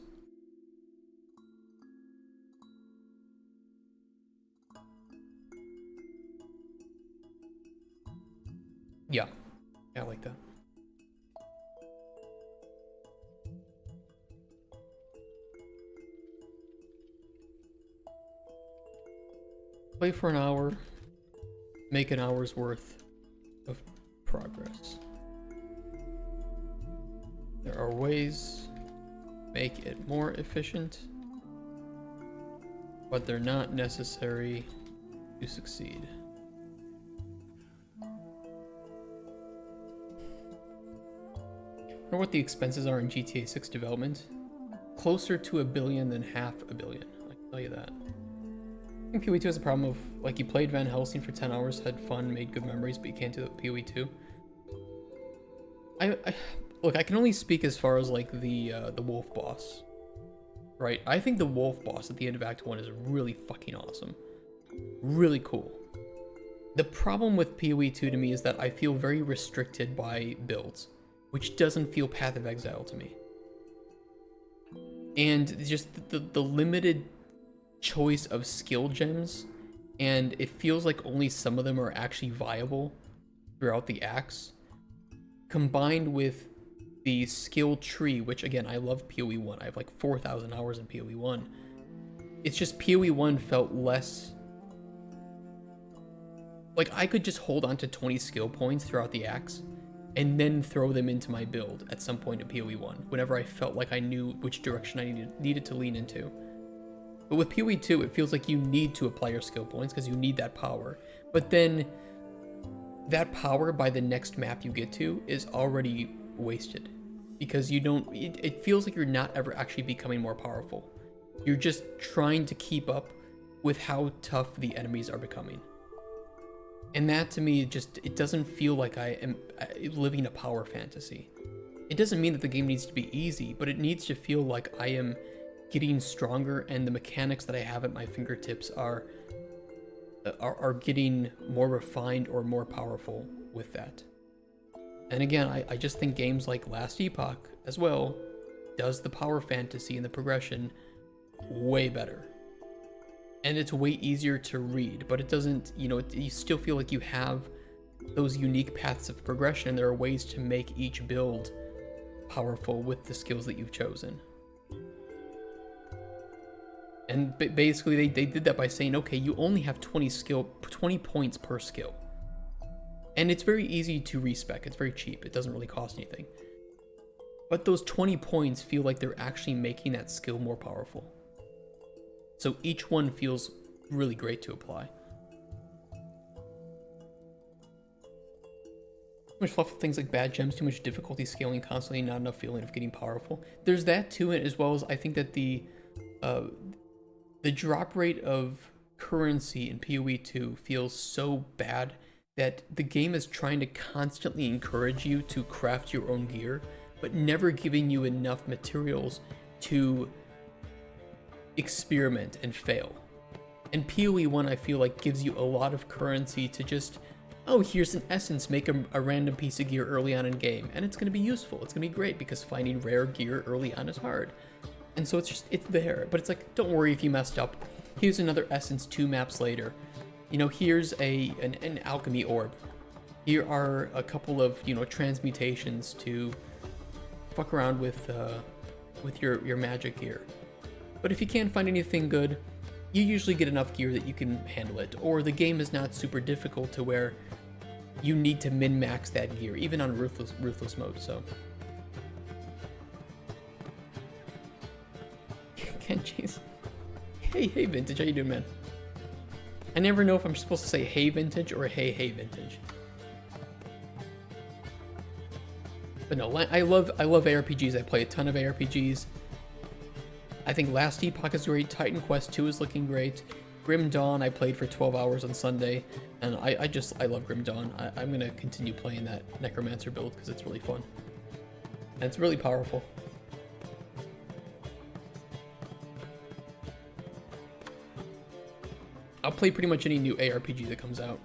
Yeah, I like that. Play for an hour, make an hour's worth of progress. There are ways to make it more efficient, but they're not necessary to succeed. I wonder what the expenses are in GTA 6 development. Closer to $1 billion than $500 million. I can tell you that. I think PoE 2 has a problem of, like, you played Van Helsing for 10 hours, had fun, made good memories, but you can't do it with PoE 2. Look, I can only speak as far as, like, the wolf boss. Right? I think the wolf boss at the end of Act 1 is really fucking awesome. Really cool. The problem with PoE 2 to me is that I feel very restricted by builds, which doesn't feel Path of Exile to me. And just the limited choice of skill gems, and it feels like only some of them are actually viable throughout the acts, combined with the skill tree, which again, I love PoE 1. I have like 4,000 hours in PoE 1. It's just PoE 1 felt less... like I could just hold on to 20 skill points throughout the acts and then throw them into my build at some point in PoE 1, whenever I felt like I knew which direction I needed to lean into. But with PoE 2, it feels like you need to apply your skill points because you need that power. But then that power by the next map you get to is already wasted because you don't, it feels like you're not ever actually becoming more powerful. You're just trying to keep up with how tough the enemies are becoming. And that to me, it doesn't feel like I am living a power fantasy. It doesn't mean that the game needs to be easy, but it needs to feel like I am getting stronger and the mechanics that I have at my fingertips are getting more refined or more powerful with that. And again, I just think games like Last Epoch as well does the power fantasy and the progression way better. And it's way easier to read, but it doesn't, you still feel like you have those unique paths of progression, and there are ways to make each build powerful with the skills that you've chosen. And basically they did that by saying, okay, you only have 20 points per skill. And it's very easy to respec, it's very cheap, it doesn't really cost anything. But those 20 points feel like they're actually making that skill more powerful. So each one feels really great to apply. Too much fluff with things like bad gems, too much difficulty scaling constantly, not enough feeling of getting powerful. There's that to it, as well as I think that the drop rate of currency in PoE 2 feels so bad that the game is trying to constantly encourage you to craft your own gear, but never giving you enough materials to experiment and fail. And PoE 1 I feel like gives you a lot of currency to just, oh, here's an essence, make a random piece of gear early on in game, and it's going to be useful, it's going to be great, because finding rare gear early on is hard. And so it's there, but it's like, don't worry if you messed up, here's another essence 2 maps later. Here's an alchemy orb, here are a couple of transmutations to fuck around with your magic gear. But if you can't find anything good, you usually get enough gear that you can handle it, or the game is not super difficult to where you need to min-max that gear, even on ruthless mode. So Ken Chase, hey Vintage, how you doing, man? I never know if I'm supposed to say hey Vintage or hey Vintage. But no, I love ARPGs. I play a ton of ARPGs. I think Last Epoch is great, Titan Quest 2 is looking great, Grim Dawn I played for 12 hours on Sunday, and I love Grim Dawn. I'm going to continue playing that Necromancer build because it's really fun. And it's really powerful. I'll play pretty much any new ARPG that comes out.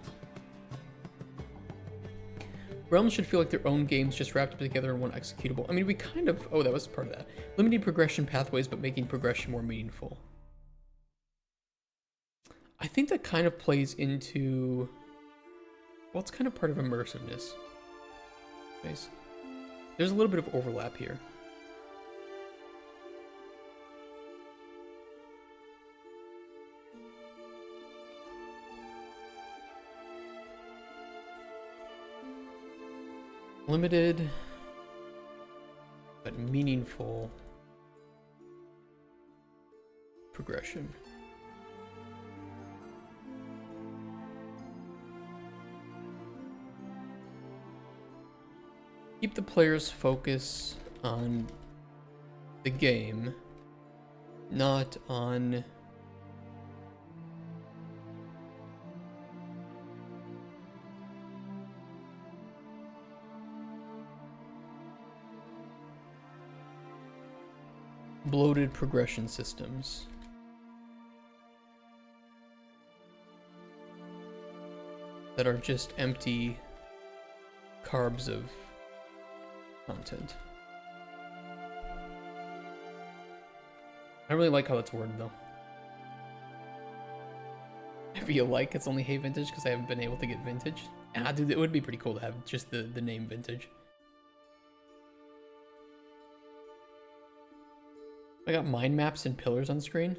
Realms should feel like their own games just wrapped up together in one executable. I mean, we kind of... Oh, that was part of that. Limiting progression pathways, but making progression more meaningful. I think that kind of plays into... Well, it's kind of part of immersiveness. Nice. There's a little bit of overlap here. Limited, but meaningful progression. Keep the player's focus on the game, not on bloated progression systems. That are just empty carbs of content. I really like how that's worded though. I feel like it's only Hey Vintage because I haven't been able to get Vintage. Ah, dude, it would be pretty cool to have just the name Vintage. I got mind maps and pillars on screen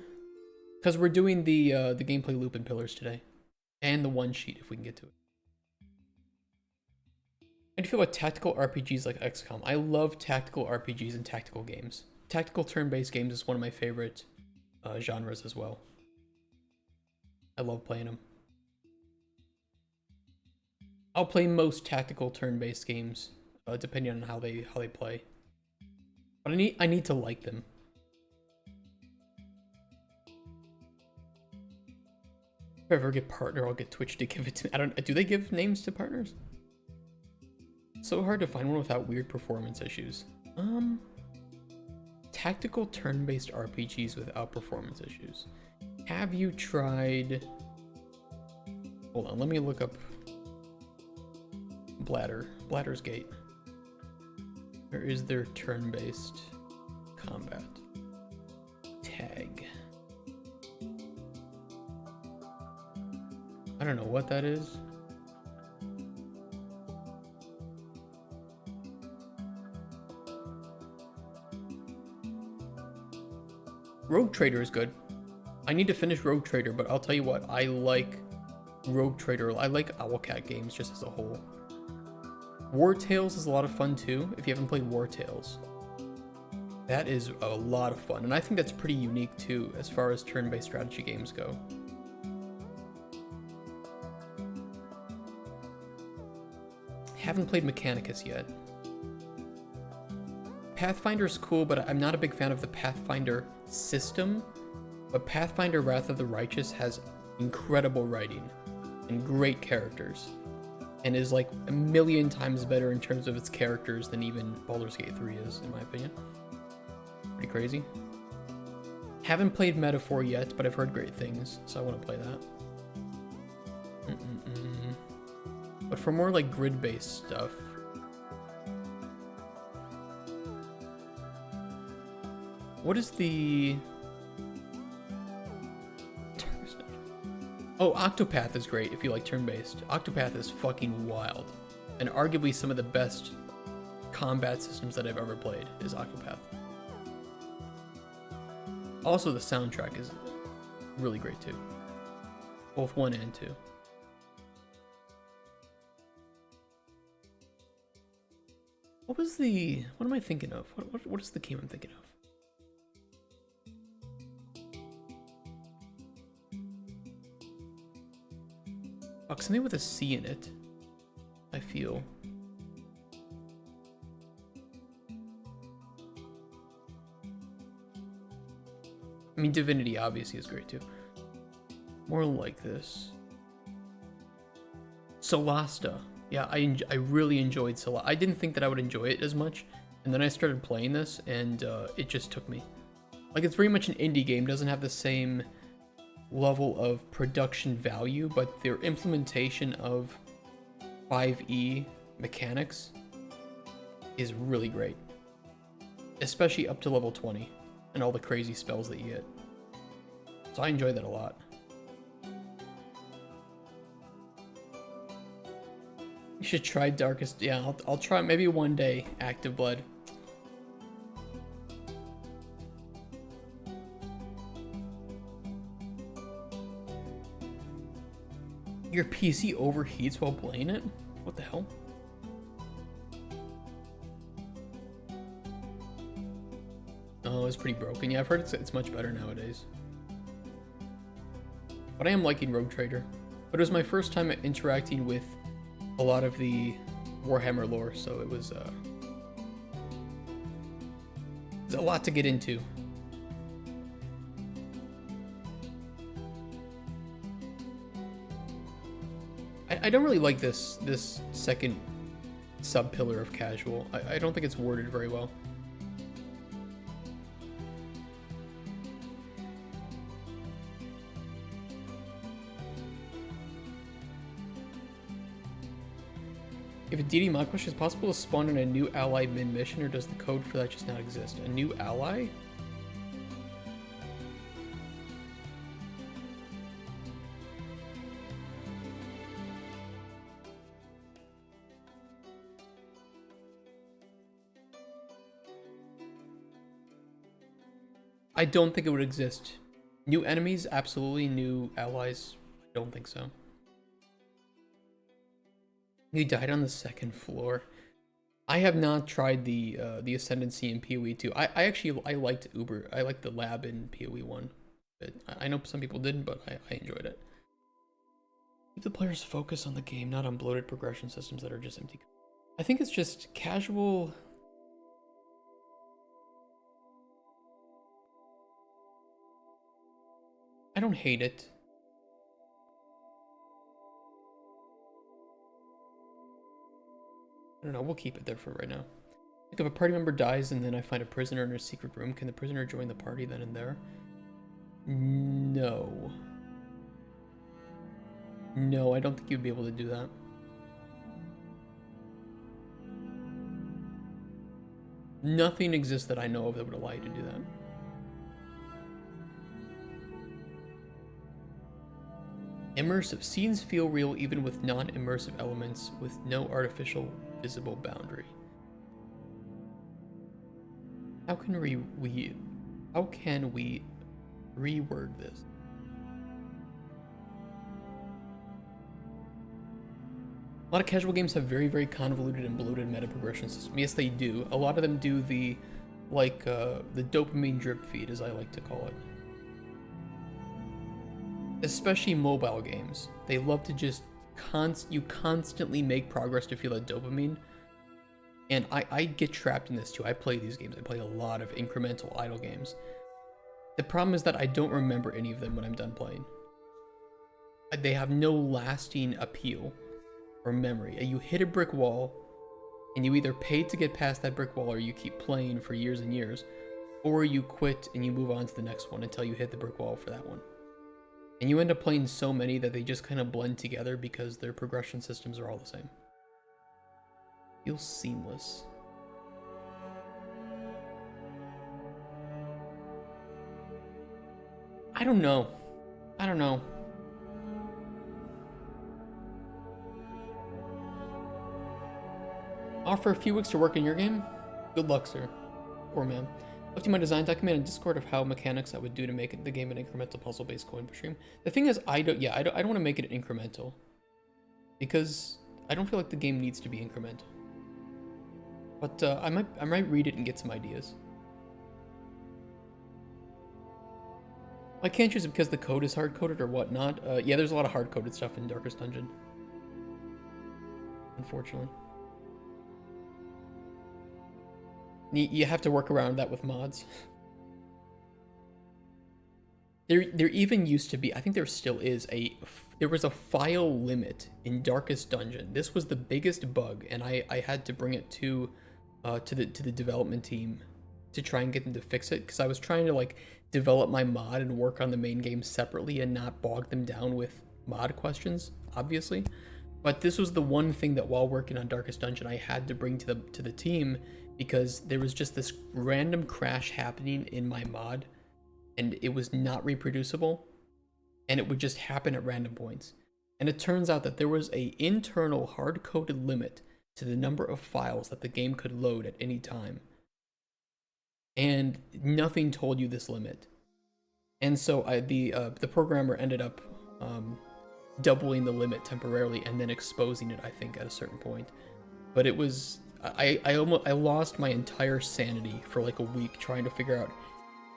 because we're doing the gameplay loop and pillars today, and the one sheet if we can get to it. How do you feel about tactical RPGs like XCOM? I love tactical RPGs and tactical games. Tactical turn-based games is one of my favorite genres as well. I love playing them. I'll play most tactical turn-based games depending on how they play. But I need to like them. If I ever get partner, I'll get Twitch to give it to me. Do they give names to partners? It's so hard to find one without weird performance issues. Tactical turn-based RPGs without performance issues. Have you tried... Hold on, let me look up Bladder's Gate. Where is their turn-based combat? Tag. I don't know what that is. Rogue Trader is good. I need to finish Rogue Trader, but I'll tell you what, I like Rogue Trader. I like Owlcat games just as a whole. War Tales is a lot of fun too, if you haven't played War Tales. That is a lot of fun, and I think that's pretty unique too, as far as turn-based strategy games go. Haven't played Mechanicus yet. Pathfinder is cool, but I'm not a big fan of the Pathfinder system. But Pathfinder Wrath of the Righteous has incredible writing and great characters, and is like a million times better in terms of its characters than even Baldur's Gate 3 is, in my opinion. Pretty crazy. Haven't played Metaphor yet, but I've heard great things, so I want to play that. But for more like grid-based stuff, what is the... Oh, Octopath is great if you like turn-based. Octopath is fucking wild. And arguably some of the best combat systems that I've ever played is Octopath. Also, the soundtrack is really great too. Both 1 and 2. What was the... What am I thinking of? What is the game I'm thinking of? Oh, something with a C in it, I feel. I mean, Divinity obviously is great too. More like this. Solasta. Yeah, I really enjoyed Solasta. I didn't think that I would enjoy it as much, and then I started playing this, and it just took me. Like, it's very much an indie game, doesn't have the same level of production value, but their implementation of 5e mechanics is really great. Especially up to level 20 and all the crazy spells that you get. So I enjoy that a lot. You should try Darkest. Yeah, I'll try maybe one day Active Blood. Your PC overheats while playing it? What the hell? Oh, it's pretty broken. Yeah, I've heard it's much better nowadays. But I am liking Rogue Trader. But it was my first time interacting with a lot of the Warhammer lore, so it was a lot to get into. I don't really like this second sub-pillar of casual. I don't think it's worded very well. If a DD mod question is possible to spawn in a new ally mid-mission, or does the code for that just not exist? A new ally? I don't think it would exist. New enemies, absolutely. New allies, I don't think so. You died on the second floor. I have not tried the Ascendancy in PoE 2. I actually liked Uber. I liked the lab in PoE 1. But I know some people didn't, but I enjoyed it. Keep the players focus on the game, not on bloated progression systems that are just empty. I think it's just casual. I don't hate it. I don't know, we'll keep it there for right now. Like if a party member dies and then I find a prisoner in a secret room, can the prisoner join the party then and there? No. No, I don't think you'd be able to do that. Nothing exists that I know of that would allow you to do that. Immersive. Scenes feel real even with non-immersive elements with no artificial visible boundary. How can we reword this? A lot of casual games have very, very convoluted and bloated meta progression systems. Yes, they do. A lot of them do the dopamine drip feed, as I like to call it. Especially mobile games. They love to just constantly make progress to feel that dopamine. And I get trapped in this too. I play these games. I play a lot of incremental idle games. The problem is that I don't remember any of them when I'm done playing. They have no lasting appeal or memory. You hit a brick wall, and you either pay to get past that brick wall or you keep playing for years and years, or you quit and you move on to the next one until you hit the brick wall for that one. And you end up playing so many that they just kind of blend together because their progression systems are all the same. Feels seamless. I don't know. Offer a few weeks to work in your game? Good luck, sir. Poor man. Left you my design document in Discord of how mechanics I would do to make the game an incremental puzzle-based coin per stream. The thing is, I don't want to make it incremental because I don't feel like the game needs to be incremental. But I might read it and get some ideas. I can't choose it because the code is hard-coded or whatnot. Yeah, there's a lot of hard-coded stuff in Darkest Dungeon, unfortunately. You have to work around that with mods. There even used to be, I think there still is, there was a file limit in Darkest Dungeon. This was the biggest bug, and I had to bring it to the development team to try and get them to fix it, because I was trying to like develop my mod and work on the main game separately and not bog them down with mod questions, obviously. But this was the one thing that while working on Darkest Dungeon, I had to bring to the team, because there was just this random crash happening in my mod, and it was not reproducible, and it would just happen at random points. And it turns out that there was a internal hard-coded limit to the number of files that the game could load at any time. And nothing told you this limit. And so the programmer ended up doubling the limit temporarily and then exposing it, I think, at a certain point. But it was, I lost my entire sanity for like a week trying to figure out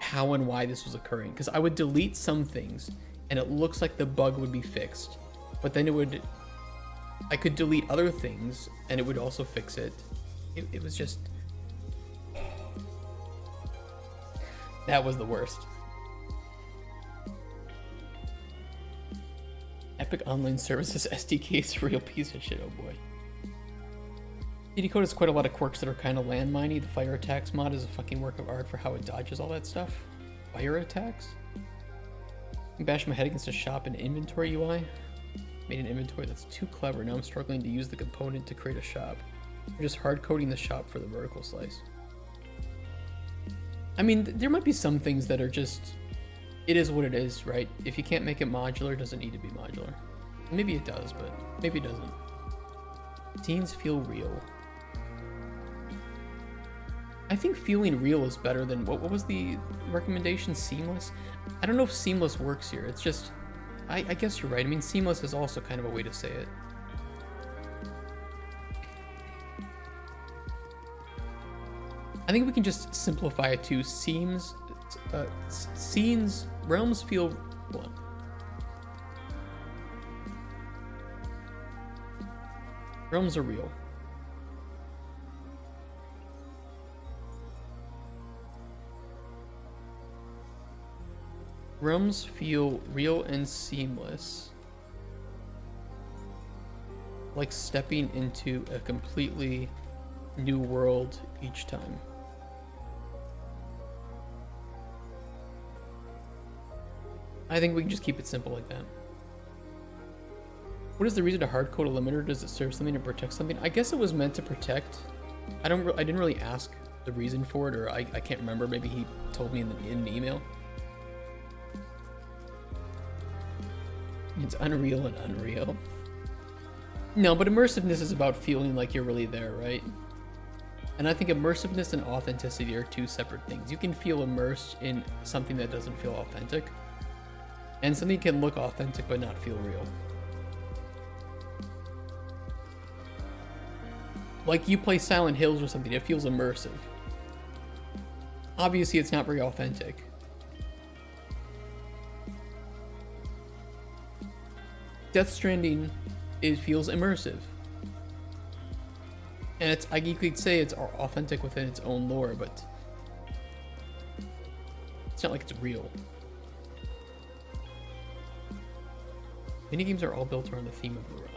how and why this was occurring. Because I would delete some things and it looks like the bug would be fixed, but then I could delete other things and it would also fix it. It was just, that was the worst. Epic Online Services SDK is a real piece of shit, oh boy. CD Code has quite a lot of quirks that are kind of landminey. The fire attacks mod is a fucking work of art for how it dodges all that stuff. Fire attacks? I bash my head against a shop and inventory UI. Made an inventory that's too clever. Now I'm struggling to use the component to create a shop. I'm just hard coding the shop for the vertical slice. I mean, there might be some things that are just, it is what it is, right? If you can't make it modular, it doesn't need to be modular. Maybe it does, but maybe it doesn't. Teens feel real. I think feeling real is better than, what was the recommendation? Seamless? I don't know if seamless works here. It's just, I guess you're right. I mean, seamless is also kind of a way to say it. I think we can just simplify it to scenes, realms feel, hold on. Realms are real. Realms feel real and seamless, like stepping into a completely new world each time. I think we can just keep it simple like that. What is the reason to hard code a limiter? Does it serve something to protect something? I guess it was meant to protect. I didn't really ask the reason for it, or I can't remember. Maybe he told me in an email. It's unreal and unreal. No, but immersiveness is about feeling like you're really there, right? And I think immersiveness and authenticity are two separate things. You can feel immersed in something that doesn't feel authentic, and something can look authentic but not feel real. Like you play Silent Hills or something, it feels immersive. Obviously, it's not very authentic. Death Stranding, it feels immersive. And it's, you could say it's authentic within its own lore, but it's not like it's real. Minigames are all built around the theme of the realm.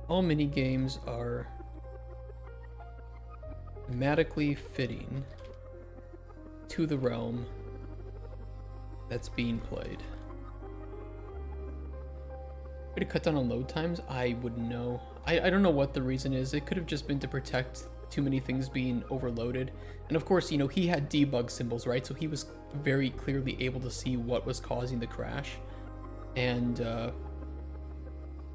All minigames are thematically fitting to the realm that's being played. Way to cut down on load times? I wouldn't know. I don't know what the reason is. It could have just been to protect too many things being overloaded. And of course, you know, he had debug symbols, right? So he was very clearly able to see what was causing the crash. And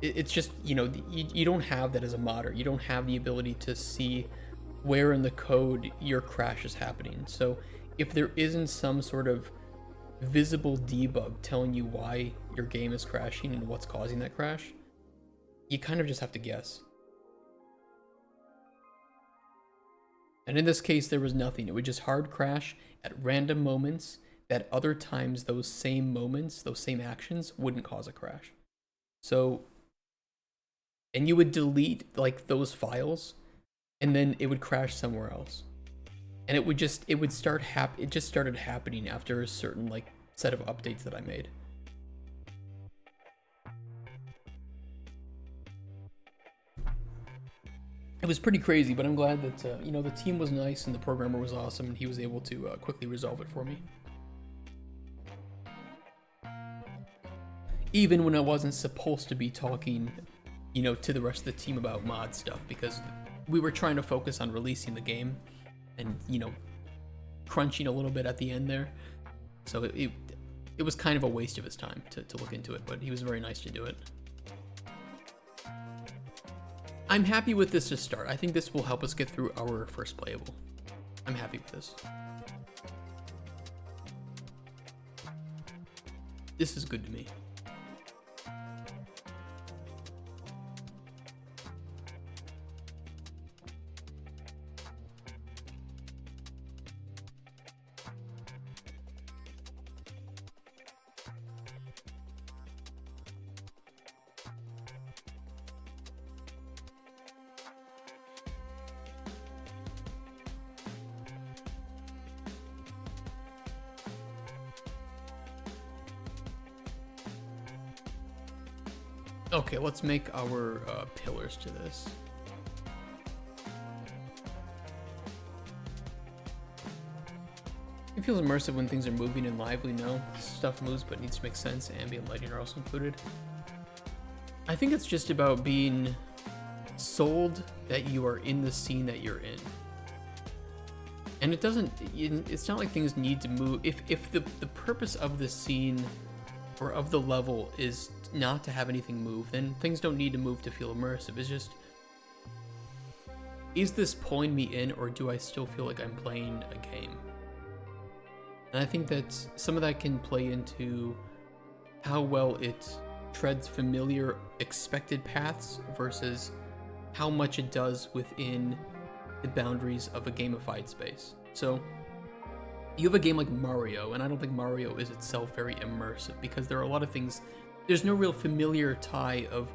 it's just, you know, you don't have that as a modder. You don't have the ability to see where in the code your crash is happening. So if there isn't some sort of visible debug telling you why your game is crashing and what's causing that crash, you kind of just have to guess. And in this case, there was nothing. It would just hard crash at random moments that other times those same moments, those same actions wouldn't cause a crash. So, and you would delete like those files and then it would crash somewhere else. And it just started happening after a certain like set of updates that I made. it was pretty crazy, but I'm glad that, the team was nice and the programmer was awesome and he was able to quickly resolve it for me. Even when I wasn't supposed to be talking, to the rest of the team about mod stuff, because we were trying to focus on releasing the game and, crunching a little bit at the end there. So it was kind of a waste of his time to look into it, but he was very nice to do it. I'm happy with this to start. I think this will help us get through our first playable. I'm happy with this. This is good to me. Okay, let's make our pillars to this. It feels immersive when things are moving and lively. No, stuff moves but needs to make sense. Ambient lighting are also included. I think it's just about being sold that you are in the scene that you're in. And it's not like things need to move. If the purpose of the scene or of the level is not to have anything move, then things don't need to move to feel immersive. It's just, is this pulling me in, or do I still feel like I'm playing a game? And I think that some of that can play into how well it treads familiar expected paths versus how much it does within the boundaries of a gamified space. So you have a game like Mario, and I don't think Mario is itself very immersive because there are a lot of things, there's no real familiar tie of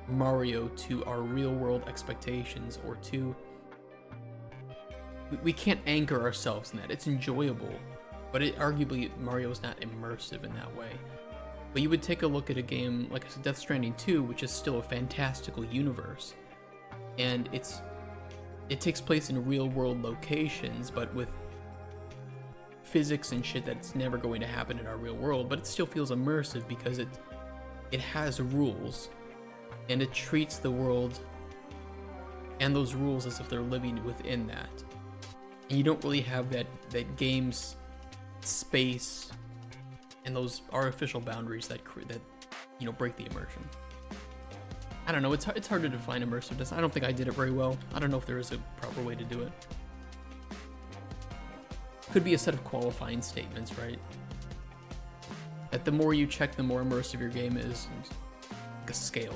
Mario to our real world expectations, or to, we can't anchor ourselves in that. It's enjoyable, but arguably Mario is not immersive in that way. But you would take a look at a game like I said, Death Stranding 2, which is still a fantastical universe, and it takes place in real world locations, but with physics and shit that's never going to happen in our real world, but it still feels immersive because it has rules, and it treats the world and those rules as if they're living within that. And you don't really have that game's space and those artificial boundaries that break the immersion. I don't know, it's hard to define immersiveness. I don't think I did it very well. I don't know if there is a proper way to do it. Could be a set of qualifying statements, right? That the more you check, the more immersive your game is, like a scale.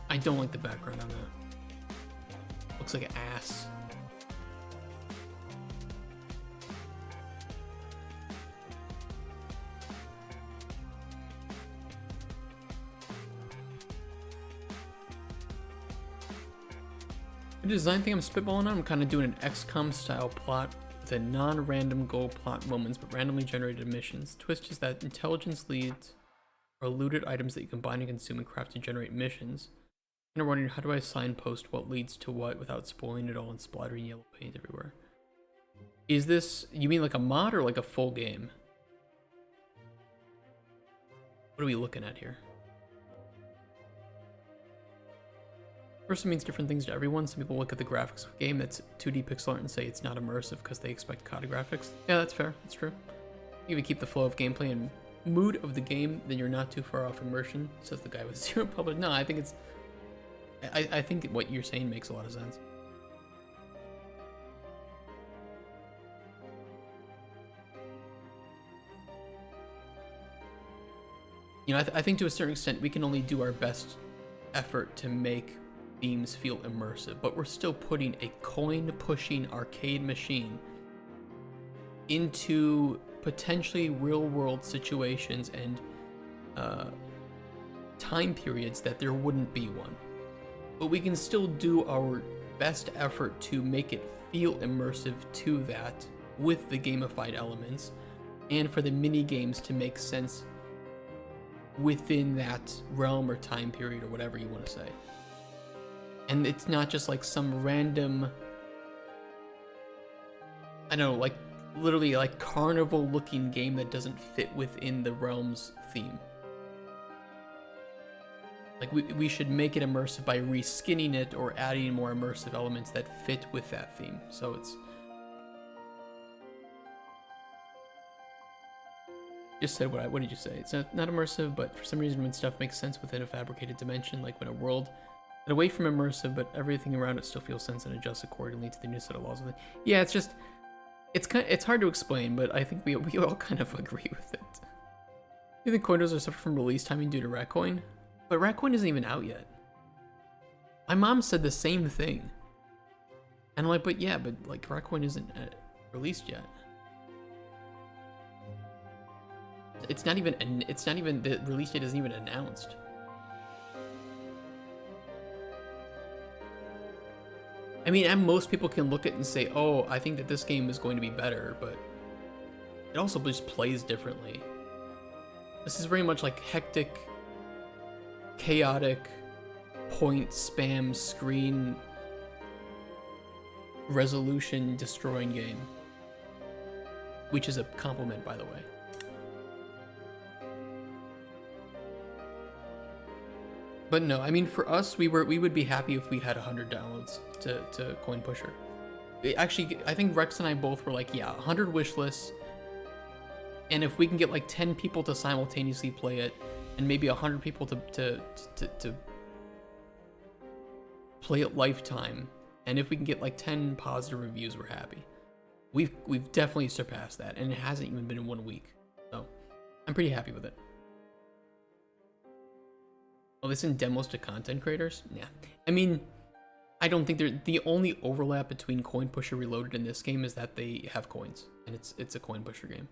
I don't like the background on that. Looks like an ass. The design thing I'm spitballing on, I'm kind of doing an XCOM style plot with a non-random goal plot moments, but randomly generated missions. Twist is that intelligence leads are looted items that you combine and consume and craft to generate missions. And I'm wondering, how do I signpost what leads to what without spoiling it all and splattering yellow paint everywhere? Is this, you mean like a mod or like a full game? What are we looking at here? Immersive means different things to everyone. Some people look at the graphics of a game that's 2D pixel art and say it's not immersive because they expect COD graphics. Yeah, that's fair. That's true. You can keep the flow of gameplay and mood of the game, then you're not too far off immersion, says the guy with zero public. No, I think it's... I think what you're saying makes a lot of sense. I think to a certain extent we can only do our best effort to make themes feel immersive, but we're still putting a coin-pushing arcade machine into potentially real-world situations and time periods that there wouldn't be one. But we can still do our best effort to make it feel immersive to that with the gamified elements, and for the mini games to make sense within that realm or time period or whatever you want to say. And it's not just like some random, I don't know, like literally like carnival looking game that doesn't fit within the realm's theme. Like we should make it immersive by reskinning it or adding more immersive elements that fit with that theme. So it's just said what did you say? It's not immersive, but for some reason when stuff makes sense within a fabricated dimension, like when a world and away from immersive, but everything around it still feels sense and adjusts accordingly to the new set of laws. Yeah, it's hard to explain, but I think we all kind of agree with it. You think Coindos are suffering from release timing due to Ratcoin? But Ratcoin isn't even out yet. My mom said the same thing. And I'm like, but like Ratcoin isn't released yet. It's not even the release date isn't even announced. I mean, and most people can look at it and say, oh, I think that this game is going to be better, but it also just plays differently. This is very much like hectic, chaotic, point spam screen resolution destroying game, which is a compliment, by the way. But no, I mean, for us, we would be happy if we had 100 downloads to Coin Pusher. Actually, I think Rex and I both were like, yeah, 100 wish lists, and if we can get like 10 people to simultaneously play it, and maybe 100 people to play it lifetime, and if we can get like 10 positive reviews, we're happy. We've definitely surpassed that, and it hasn't even been in 1 week, so I'm pretty happy with it. Oh, this in demos to content creators? Yeah. I mean, I don't think the only overlap between Coin Pusher Reloaded in this game is that they have coins, and it's a Coin Pusher game.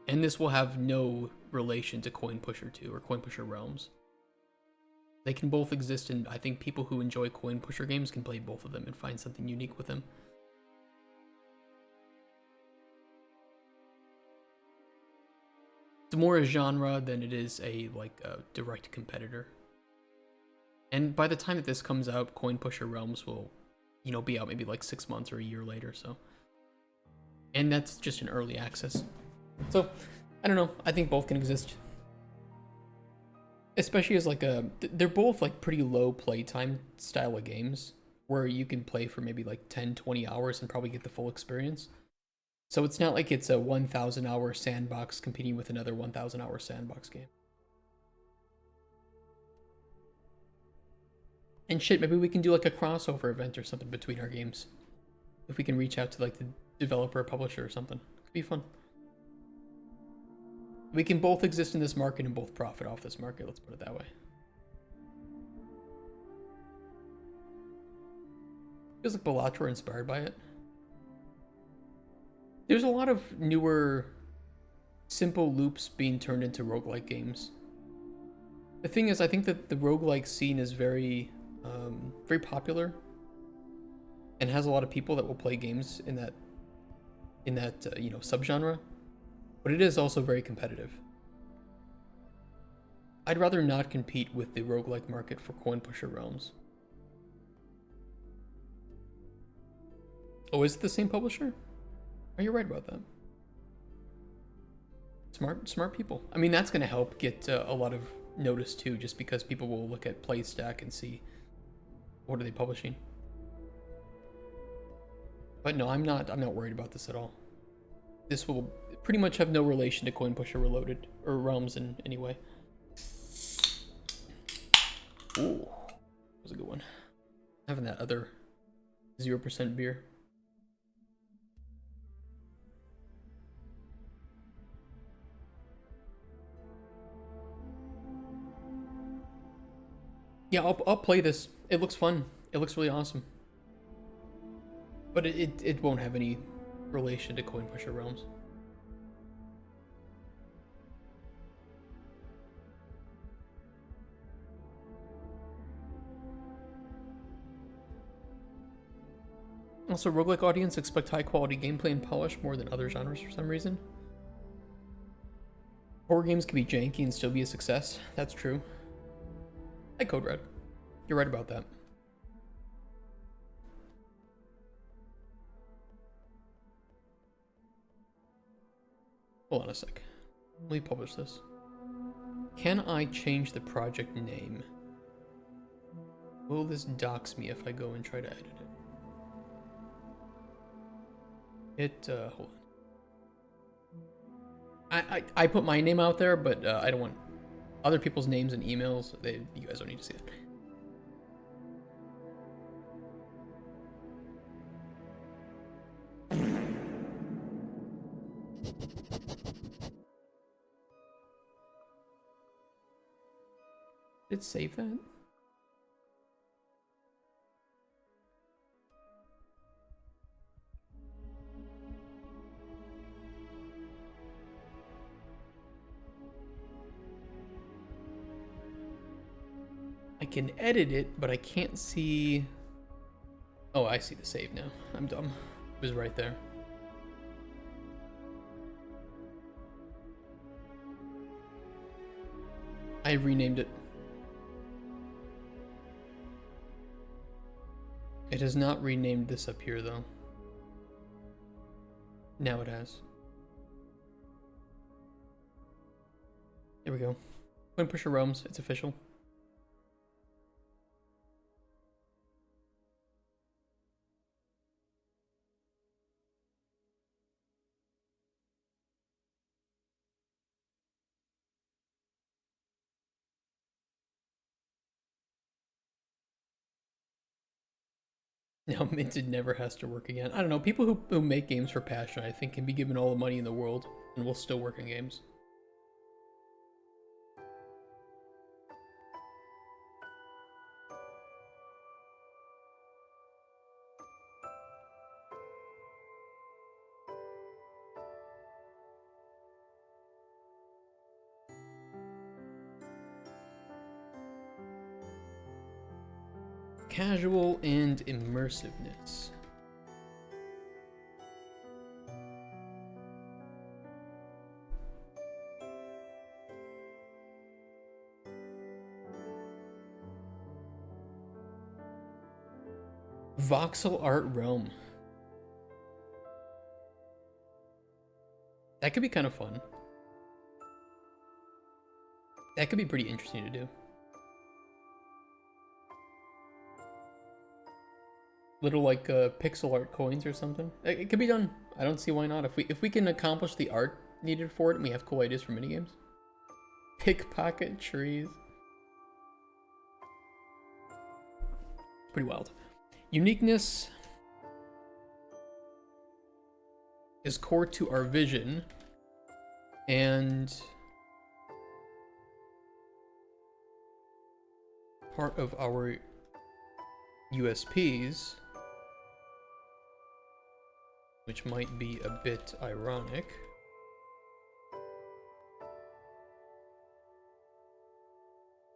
And this will have no relation to Coin Pusher 2 or Coin Pusher Realms. They can both exist, and I think people who enjoy Coin Pusher games can play both of them and find something unique with them. It's more a genre than it is a direct competitor. And by the time that this comes out, Coin Pusher Realms will, be out maybe like 6 months or a year later. So, and that's just an early access. So, I don't know. I think both can exist. Especially as they're both like pretty low playtime style of games where you can play for maybe like 10, 20 hours and probably get the full experience. So it's not like it's a 1,000 hour sandbox competing with another 1,000 hour sandbox game. And shit, maybe we can do like a crossover event or something between our games. If we can reach out to like the developer or publisher or something. Could be fun. We can both exist in this market and both profit off this market, let's put it that way. Feels like Balatro inspired by it. There's a lot of newer, simple loops being turned into roguelike games. The thing is, I think that the roguelike scene is very popular and has a lot of people that will play games in that subgenre, but it is also very competitive. I'd rather not compete with the roguelike market for Coin Pusher Realms. Oh, is it the same publisher? Oh, you're right about that. Smart people. I mean, that's going to help get a lot of notice too, just because people will look at PlayStack and see what are they publishing. But no, I'm not worried about this at all. This will pretty much have no relation to Coin Pusher Reloaded or Realms in any way. Ooh, that was a good one. Having that other 0% beer. Yeah, I'll play this. It looks fun. It looks really awesome. But it won't have any relation to Coin Pusher Realms. Also, roguelike audience expect high quality gameplay and polish more than other genres for some reason. Horror games can be janky and still be a success. That's true. Hi, Code Red. You're right about that. Hold on a sec. Let me publish this. Can I change the project name? Will this dox me if I go and try to edit it? Hold on. I put my name out there, but I don't want other people's names and emails. You guys don't need to see that. Did it save that? I can edit it, but I can't see. Oh, I see the save now. I'm dumb. It was right there. I renamed it. It has not renamed this up here, though. Now it has. There we go. Coin Pusher roams. It's official. Now Minted never has to work again. I don't know. People who make games for passion, I think, can be given all the money in the world and will still work in games. Casual and immersiveness. Voxel art realm. That could be kind of fun. That could be pretty interesting to do. Little like pixel art coins or something. It could be done. I don't see why not. If we can accomplish the art needed for it, and we have cool ideas for minigames. Pickpocket trees. Pretty wild. Uniqueness is core to our vision, and part of our USPs, which might be a bit ironic.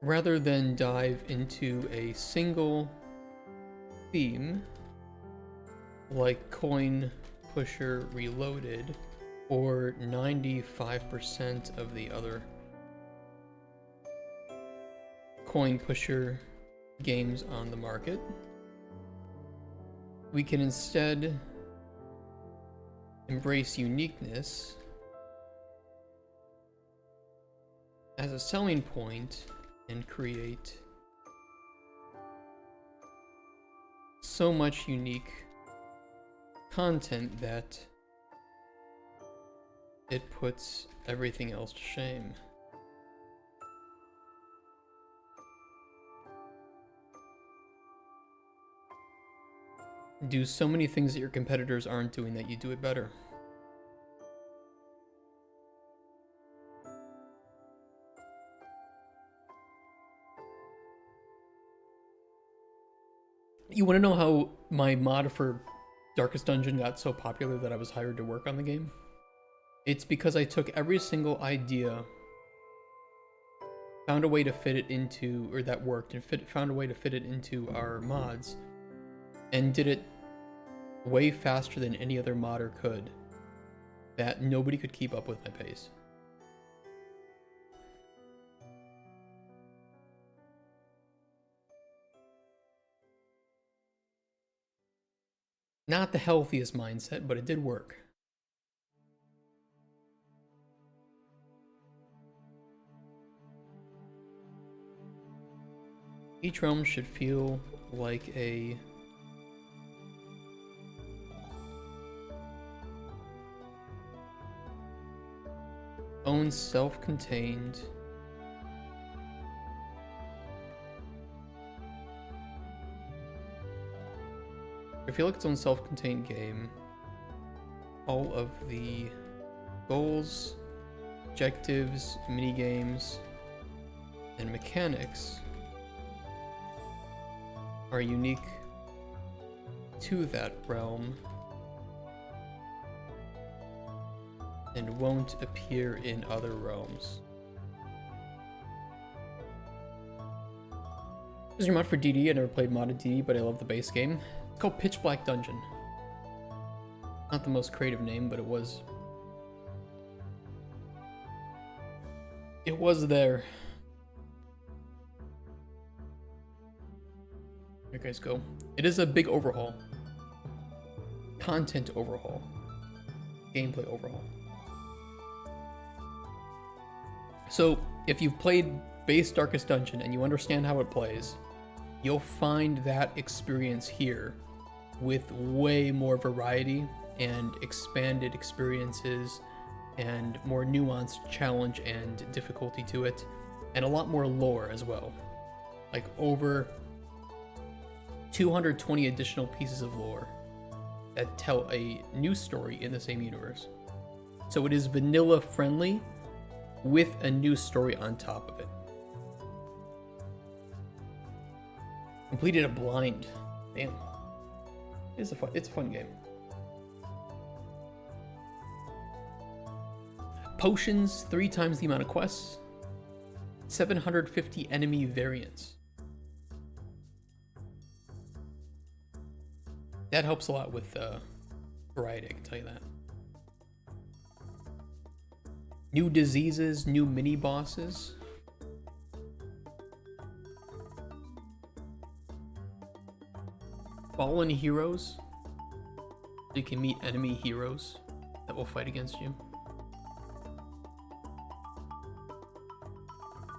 Rather than dive into a single theme like Coin Pusher Reloaded or 95% of the other Coin Pusher games on the market, we can instead embrace uniqueness as a selling point and create so much unique content that it puts everything else to shame. Do so many things that your competitors aren't doing that you do it better. You want to know how my mod for Darkest Dungeon got so popular that I was hired to work on the game? It's because I took every single idea, found a way to fit it into, or that worked, and found a way to fit it into our mods, and did it way faster than any other modder could, that nobody could keep up with my pace. Not the healthiest mindset, but it did work. Each realm should feel like a own self-contained I feel like its own self-contained game. All of the goals, objectives, minigames, and mechanics are unique to that realm and won't appear in other realms. This is your mod for DD. I never played modded DD, but I love the base game. It's called Pitch Black Dungeon. Not the most creative name, but it was there. Here guys go. It is a big overhaul. Content overhaul. Gameplay overhaul. So, if you've played base Darkest Dungeon and you understand how it plays, you'll find that experience here with way more variety and expanded experiences and more nuanced challenge and difficulty to it, and a lot more lore as well. Like over 220 additional pieces of lore that tell a new story in the same universe. So it is vanilla friendly with a new story on top of it. Completed a blind. Damn. It's a fun game. Potions, 3 times the amount of quests. 750 enemy variants. That helps a lot with variety, I can tell you that. New diseases, new mini bosses. Fallen heroes. You can meet enemy heroes that will fight against you.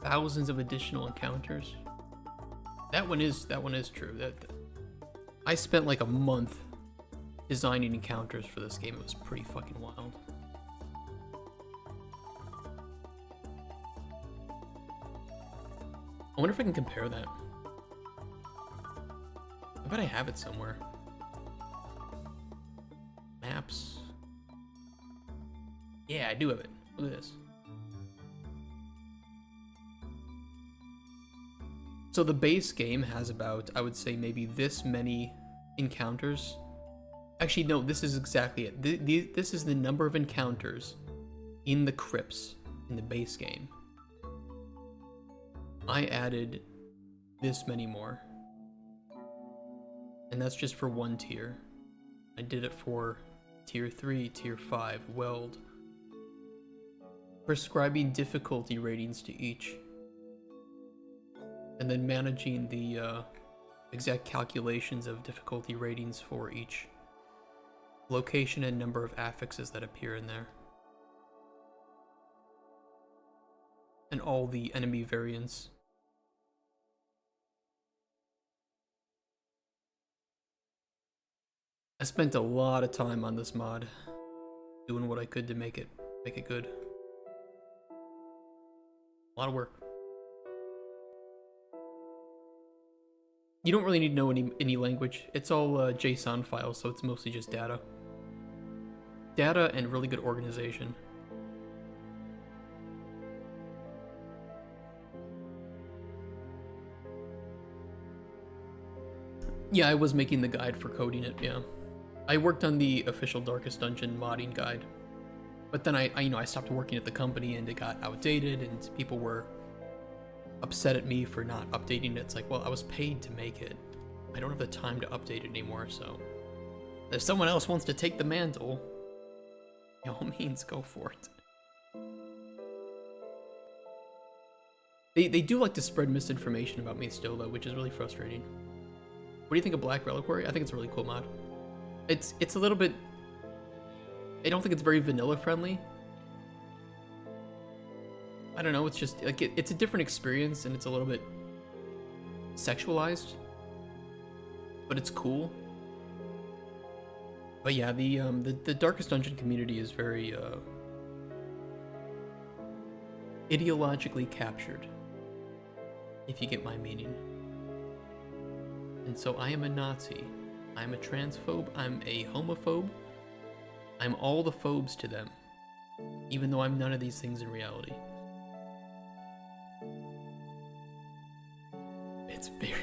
Thousands of additional encounters. That one is true. I spent like a month designing encounters for this game. It was pretty fucking wild. I wonder if I can compare that. I bet I have it somewhere. Maps. Yeah, I do have it. Look at this. So the base game has about, I would say, maybe this many encounters. Actually, no, this is exactly it. This is the number of encounters in the crypts in the base game. I added this many more. And that's just for one tier. I did it for tier 3, tier 5, weld. Prescribing difficulty ratings to each. And then managing the exact calculations of difficulty ratings for each location and number of affixes that appear in there. And all the enemy variants. I spent a lot of time on this mod, doing what I could to make it good. A lot of work. You don't really need to know any language. It's all JSON files, so it's mostly just data. Data and really good organization. Yeah, I was making the guide for coding it, yeah. I worked on the official Darkest Dungeon modding guide. But then I stopped working at the company and it got outdated and people were upset at me for not updating it. It's like, well, I was paid to make it. I don't have the time to update it anymore, so If someone else wants to take the mantle, by all means, go for it. They do like to spread misinformation about me still, though, which is really frustrating. What do you think of Black Reliquary? I think it's a really cool mod. It's a little bit... I don't think it's very vanilla friendly. I don't know, it's just, like, it's a different experience, and it's a little bit sexualized. But it's cool. But yeah, the Darkest Dungeon community is very, ideologically captured, if you get my meaning. And so I am a Nazi. I'm a transphobe. I'm a homophobe. I'm all the phobes to them, even though I'm none of these things in reality.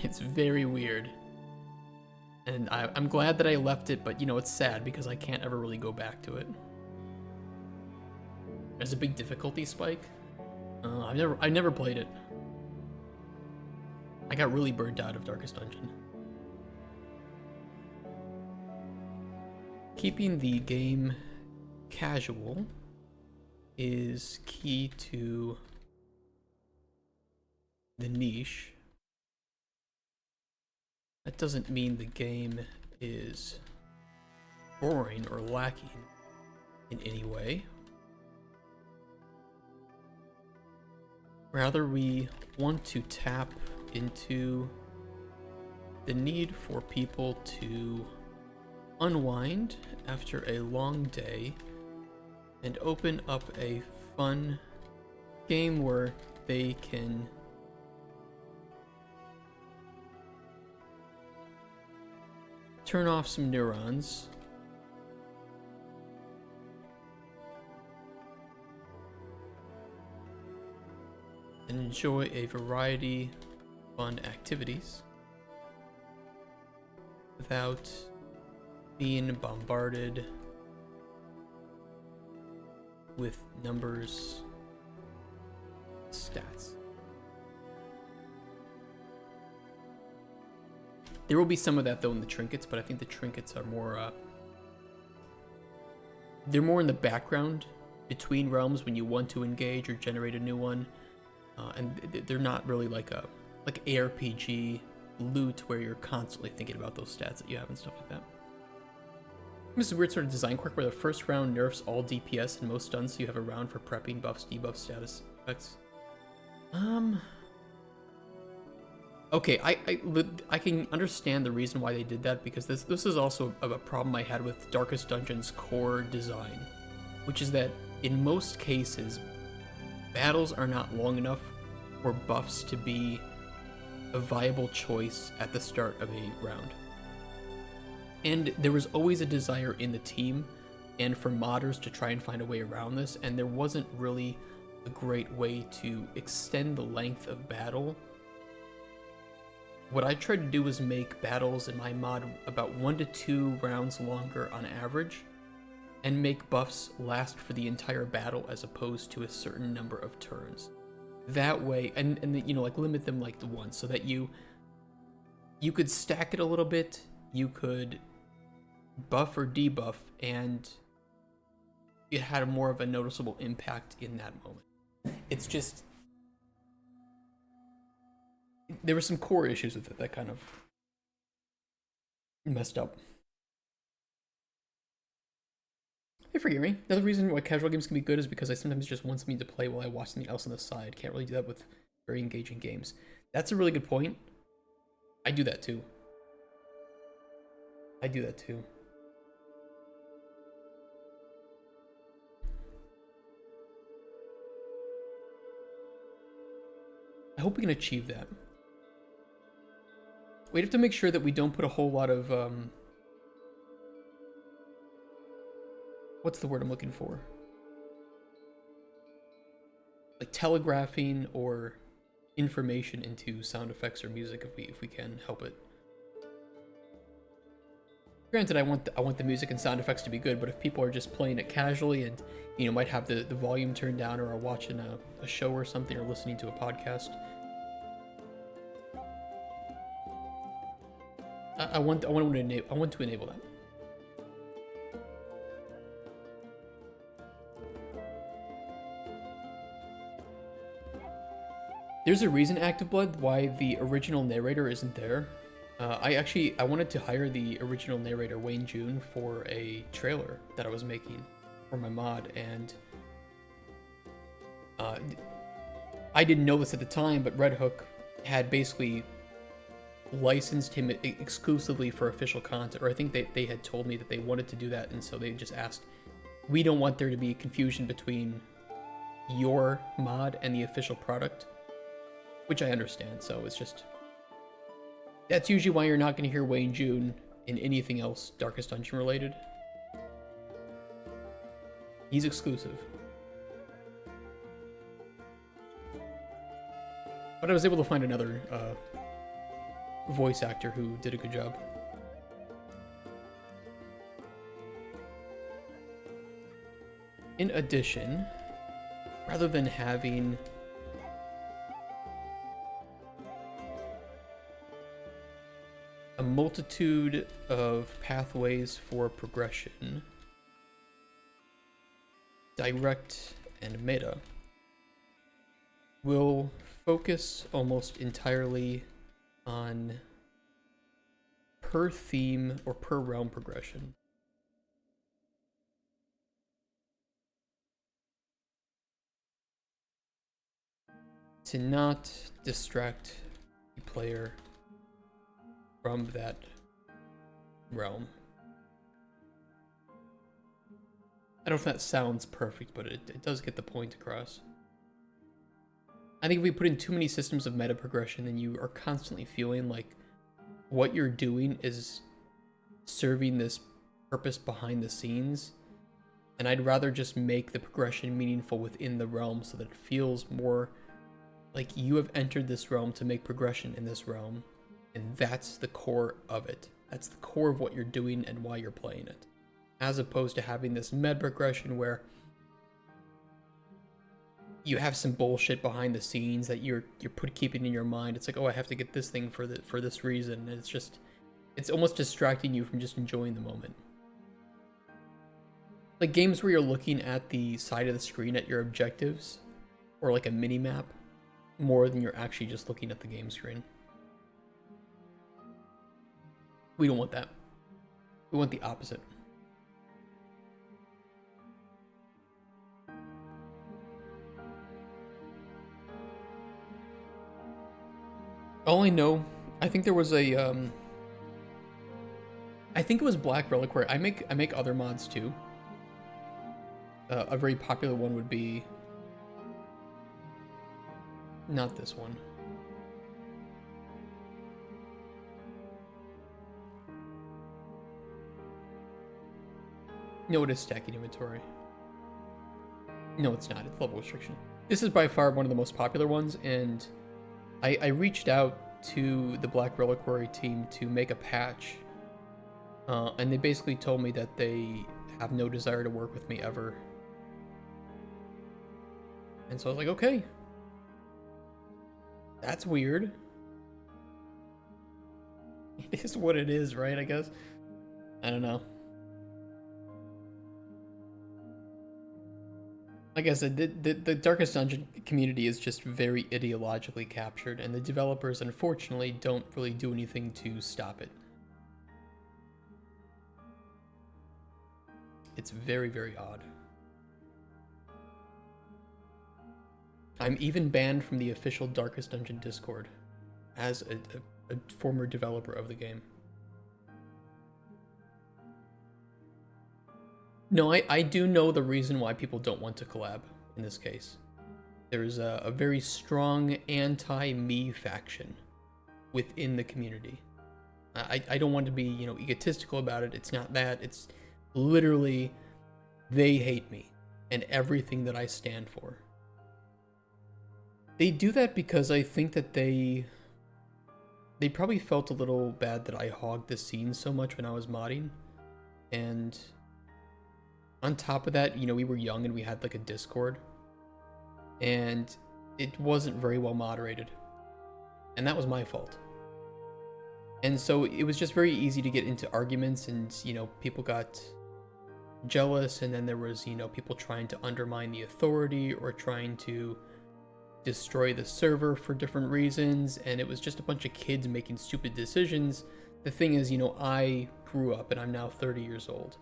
It's very weird. And I'm glad that I left it, but you know, it's sad because I can't ever really go back to it. There's a big difficulty spike. I never played it. I got really burnt out of Darkest Dungeon. Keeping the game casual is key to the niche. That doesn't mean the game is boring or lacking in any way. Rather, we want to tap into the need for people to unwind after a long day and open up a fun game where they can turn off some neurons and enjoy a variety of fun activities without being bombarded with numbers, stats. There will be some of that though in the trinkets, but I think the trinkets are more, they're more in the background between realms when you want to engage or generate a new one, and they're not really like ARPG loot where you're constantly thinking about those stats that you have and stuff like that. This is a weird sort of design quirk where the first round nerfs all DPS and most stuns, so you have a round for prepping, buffs, debuffs, status effects. Okay, I can understand the reason why they did that, because this is also a problem I had with Darkest Dungeon's core design, which is that in most cases, battles are not long enough for buffs to be a viable choice at the start of a round. And there was always a desire in the team and for modders to try and find a way around this, and there wasn't really a great way to extend the length of battle. What I tried to do was make battles in my mod about 1 to 2 rounds longer on average, and make buffs last for the entire battle as opposed to a certain number of turns. That way, and you know, like limit them like to 1, so that you could stack it a little bit, you could buff or debuff, and it had more of a noticeable impact in that moment. It's just, there were some core issues with it that kind of messed up. Hey, forgive me. The other reason why casual games can be good is because I sometimes just want something to play while I watch something else on the side. Can't really do that with very engaging games. That's a really good point. I do that too. I hope we can achieve that. We have to make sure that we don't put a whole lot of, what's the word I'm looking for? Like telegraphing or information into sound effects or music if we can help it. Granted, I want the music and sound effects to be good, but if people are just playing it casually and, you know, might have the volume turned down or are watching a show or something or listening to a podcast, I want to enable that. There's a reason, Active Blood, why the original narrator isn't there. I wanted to hire the original narrator, Wayne June, for a trailer that I was making for my mod, and I didn't know this at the time, but Red Hook had basically licensed him exclusively for official content, or I think they had told me that they wanted to do that, and so they just asked, we don't want there to be confusion between your mod and the official product, which I understand. So it's just, that's usually why you're not going to hear Wayne June in anything else Darkest Dungeon related. He's exclusive. But I was able to find another voice actor who did a good job. In addition, rather than having a multitude of pathways for progression, direct and meta, will focus almost entirely on per theme or per realm progression. To not distract the player from that realm. I don't know if that sounds perfect, but it does get the point across. I think if we put in too many systems of meta progression, then you are constantly feeling like what you're doing is serving this purpose behind the scenes. And I'd rather just make the progression meaningful within the realm so that it feels more like you have entered this realm to make progression in this realm. And that's the core of it. That's the core of what you're doing and why you're playing it. As opposed to having this meta progression where you have some bullshit behind the scenes that you're keeping in your mind. It's like, oh, I have to get this thing for this reason. And it's almost distracting you from just enjoying the moment. Like games where you're looking at the side of the screen at your objectives, or like a mini map, more than you're actually just looking at the game screen. We don't want that. We want the opposite. All I know, I think there was a I think it was Black Reliquary. I make other mods too. A very popular one would be not this one. No, it is stacking inventory. No, it's not. It's level restriction. This is by far one of the most popular ones, and I reached out to the Black Reliquary team to make a patch, and they basically told me that they have no desire to work with me ever. And so I was like, okay. That's weird. It is what it is, right? I guess. I don't know. Like I said, the Darkest Dungeon community is just very ideologically captured, and the developers, unfortunately, don't really do anything to stop it. It's very, very odd. I'm even banned from the official Darkest Dungeon Discord as a former developer of the game. No, I do know the reason why people don't want to collab in this case. There's a very strong anti-me faction within the community. I don't want to be, you know, egotistical about it. It's not that. It's literally they hate me and everything that I stand for. They do that because I think that they probably felt a little bad that I hogged the scene so much when I was modding. And on top of that, you know, we were young and we had like a Discord, and it wasn't very well moderated, and that was my fault. And so it was just very easy to get into arguments, and, you know, people got jealous, and then there was, you know, people trying to undermine the authority or trying to destroy the server for different reasons, and it was just a bunch of kids making stupid decisions. The thing is, I grew up and I'm now 30 years old.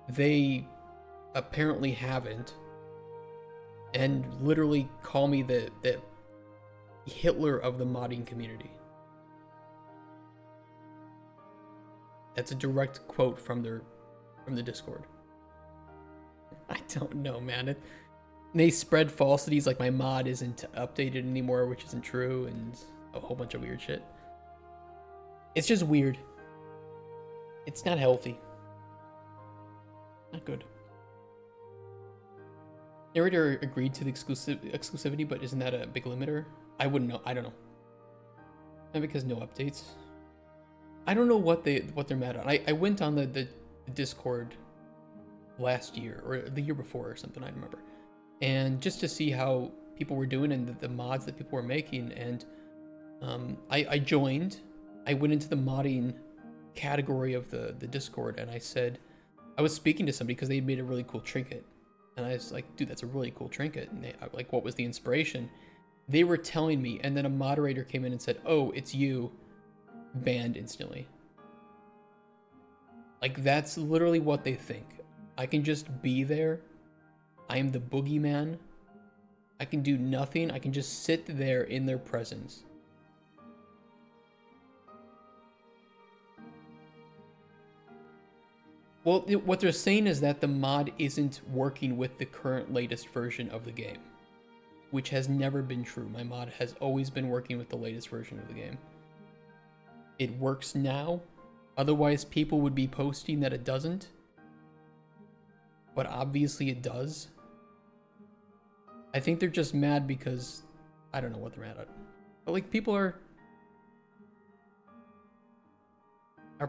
They apparently haven't, and literally call me the Hitler of the modding community. That's a direct quote from the Discord. I don't know, man. They spread falsities like my mod isn't updated anymore, which isn't true, and a whole bunch of weird shit. It's just weird. It's not healthy. Not good. Narrator agreed to the exclusivity, but isn't that a big limiter? I wouldn't know. I don't know. And because no updates. I don't know what they're mad on. I went on the Discord last year or the year before or something, I don't remember. And just to see how people were doing and the mods that people were making, and I joined. I went into the modding category of the Discord, and I said, I was speaking to somebody because they made a really cool trinket. And I was like, dude, that's a really cool trinket. And they like, what was the inspiration? They were telling me, and then a moderator came in and said, oh, it's you. Banned instantly. Like, that's literally what they think. I can just be there. I am the boogeyman. I can do nothing. I can just sit there in their presence. Well, what they're saying is that the mod isn't working with the current latest version of the game, which has never been true. My mod has always been working with the latest version of the game. It works now, otherwise people would be posting that it doesn't, but obviously it does. I think they're just mad because I don't know what they're mad at, but like, people are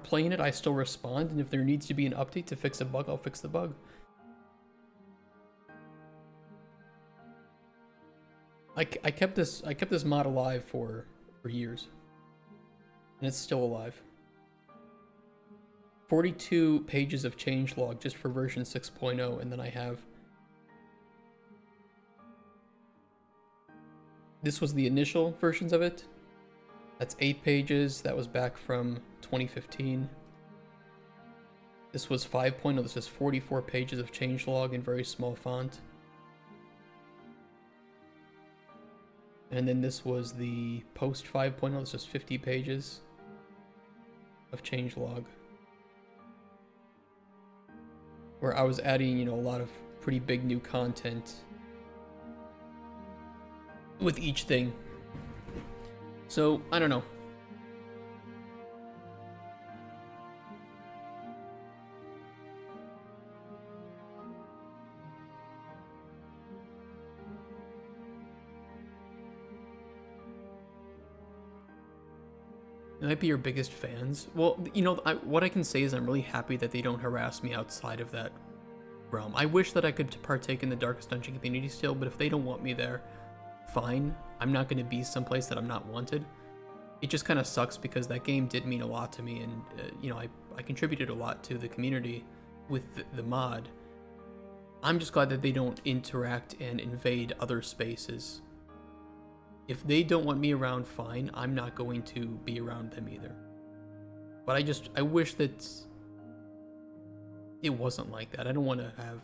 playing it. I still respond, and if there needs to be an update to fix a bug, I'll fix the bug. I kept this mod alive for years, and it's still alive. 42 pages of changelog just for version 6.0, and then I have, this was the initial versions of it. That's 8 pages. That was back from 2015. This was 5.0. This is 44 pages of changelog in very small font. And then this was the post 5.0. This was 50 pages of changelog, where I was adding, a lot of pretty big new content with each thing. So, I don't know. They might be your biggest fans. Well, what I can say is I'm really happy that they don't harass me outside of that realm. I wish that I could partake in the Darkest Dungeon community still, but if they don't want me there, fine. I'm not going to be someplace that I'm not wanted. It just kind of sucks because that game did mean a lot to me, and I contributed a lot to the community with the mod. I'm just glad that they don't interact and invade other spaces. If they don't want me around, fine. I'm not going to be around them either. But I wish that it wasn't like that. I don't want to have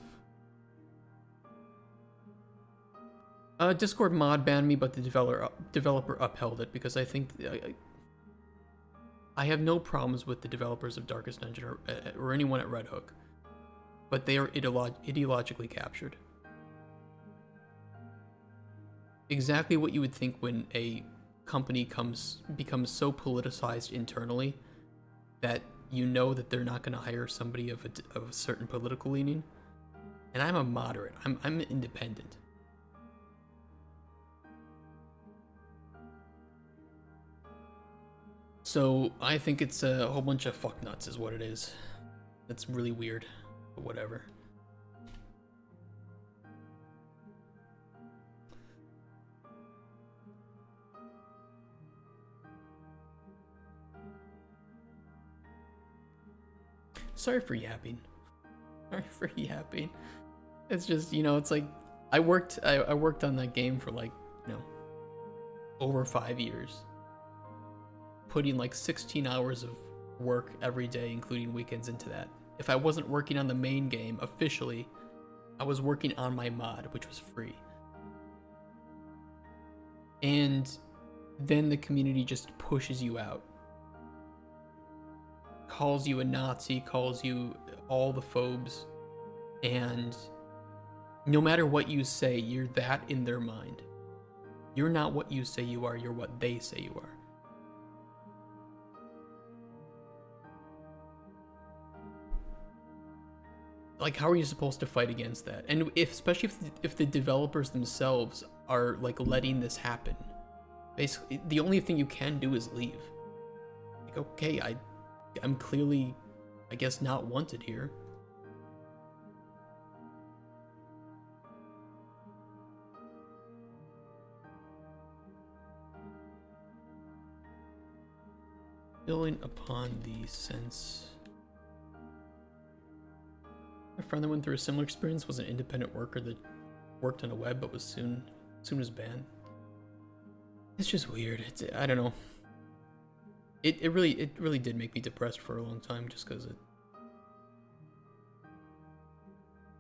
Discord mod banned me, but the developer upheld it because I think I have no problems with the developers of Darkest Dungeon or anyone at Red Hook, but they are ideologically captured. Exactly what you would think when a company becomes so politicized internally that that they're not going to hire somebody of a certain political leaning. And I'm a moderate. I'm independent. So I think it's a whole bunch of fucknuts is what it is. That's really weird, but whatever. Sorry for yapping. Sorry for yapping. It's just, it's like, I worked on that game for like, you know, over 5 years. Putting like 16 hours of work every day, including weekends, into that. If I wasn't working on the main game officially, I was working on my mod, which was free. And then the community just pushes you out. Calls you a Nazi, calls you all the phobes, and no matter what you say, you're that in their mind. You're not what you say you are, you're what they say you are. Like, how are you supposed to fight against that? And especially if the developers themselves are like letting this happen, basically the only thing you can do is leave. Like, okay, I'm clearly, I guess, not wanted here. Building upon the sense. A friend that went through a similar experience was an independent worker that worked on a web but was soon as banned. It's just weird. I don't know. It really did make me depressed for a long time, just because it.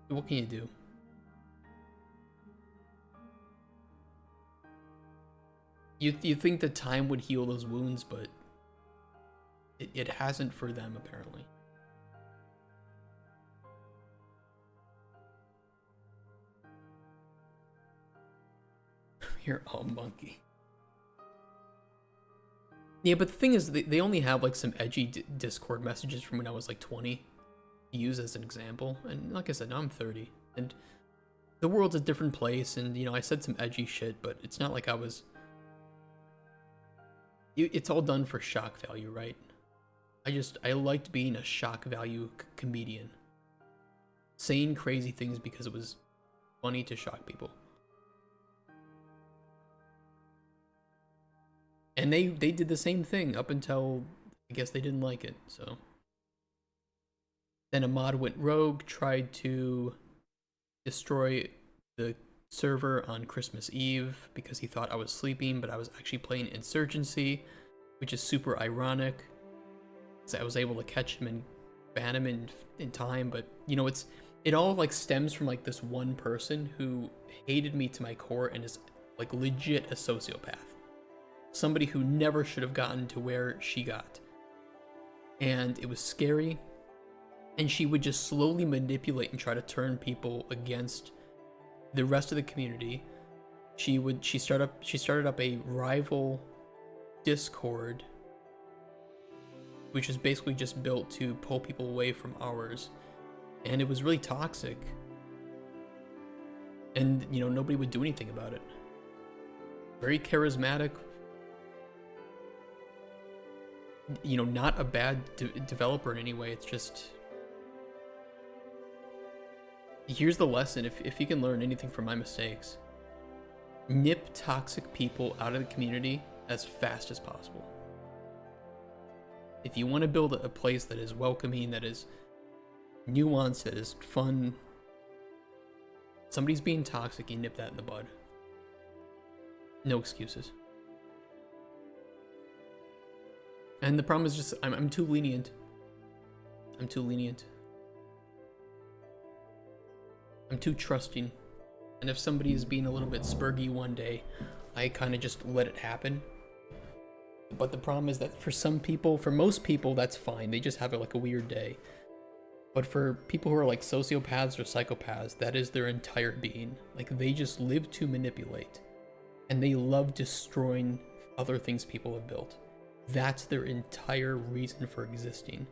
What can you do? You think that time would heal those wounds, but it hasn't for them, apparently. You're all monkey. Yeah, but the thing is, they only have like some edgy Discord messages from when I was like 20 to use as an example. And like I said, now I'm 30, and the world's a different place. And you know, I said some edgy shit, but it's not like I was. It's all done for shock value, right? I liked being a shock value comedian, saying crazy things because it was funny to shock people. And they did the same thing up until, I guess, they didn't like it, so. Then a mod went rogue, tried to destroy the server on Christmas Eve because he thought I was sleeping, but I was actually playing Insurgency, which is super ironic. So I was able to catch him and ban him in time, but you know, it all like stems from like this one person who hated me to my core and is like legit a sociopath. Somebody who never should have gotten to where she got. And it was scary. And she would just slowly manipulate and try to turn people against the rest of the community. She started up a rival Discord, which was basically just built to pull people away from ours. And it was really toxic. And, you know, nobody would do anything about it. Very charismatic. You know, not a bad developer in any way. It's just, here's the lesson. If you can learn anything from my mistakes, nip toxic people out of the community as fast as possible. If you want to build a place that is welcoming, that is nuanced, that is fun, somebody's being toxic, you nip that in the bud. No excuses. And the problem is just, I'm too lenient. I'm too lenient. I'm too trusting. And if somebody is being a little bit spurgy one day, I kind of just let it happen. But the problem is that for some people, for most people, that's fine. They just have like a weird day. But for people who are like sociopaths or psychopaths, that is their entire being. Like, they just live to manipulate. And they love destroying other things people have built. That's their entire reason for existing.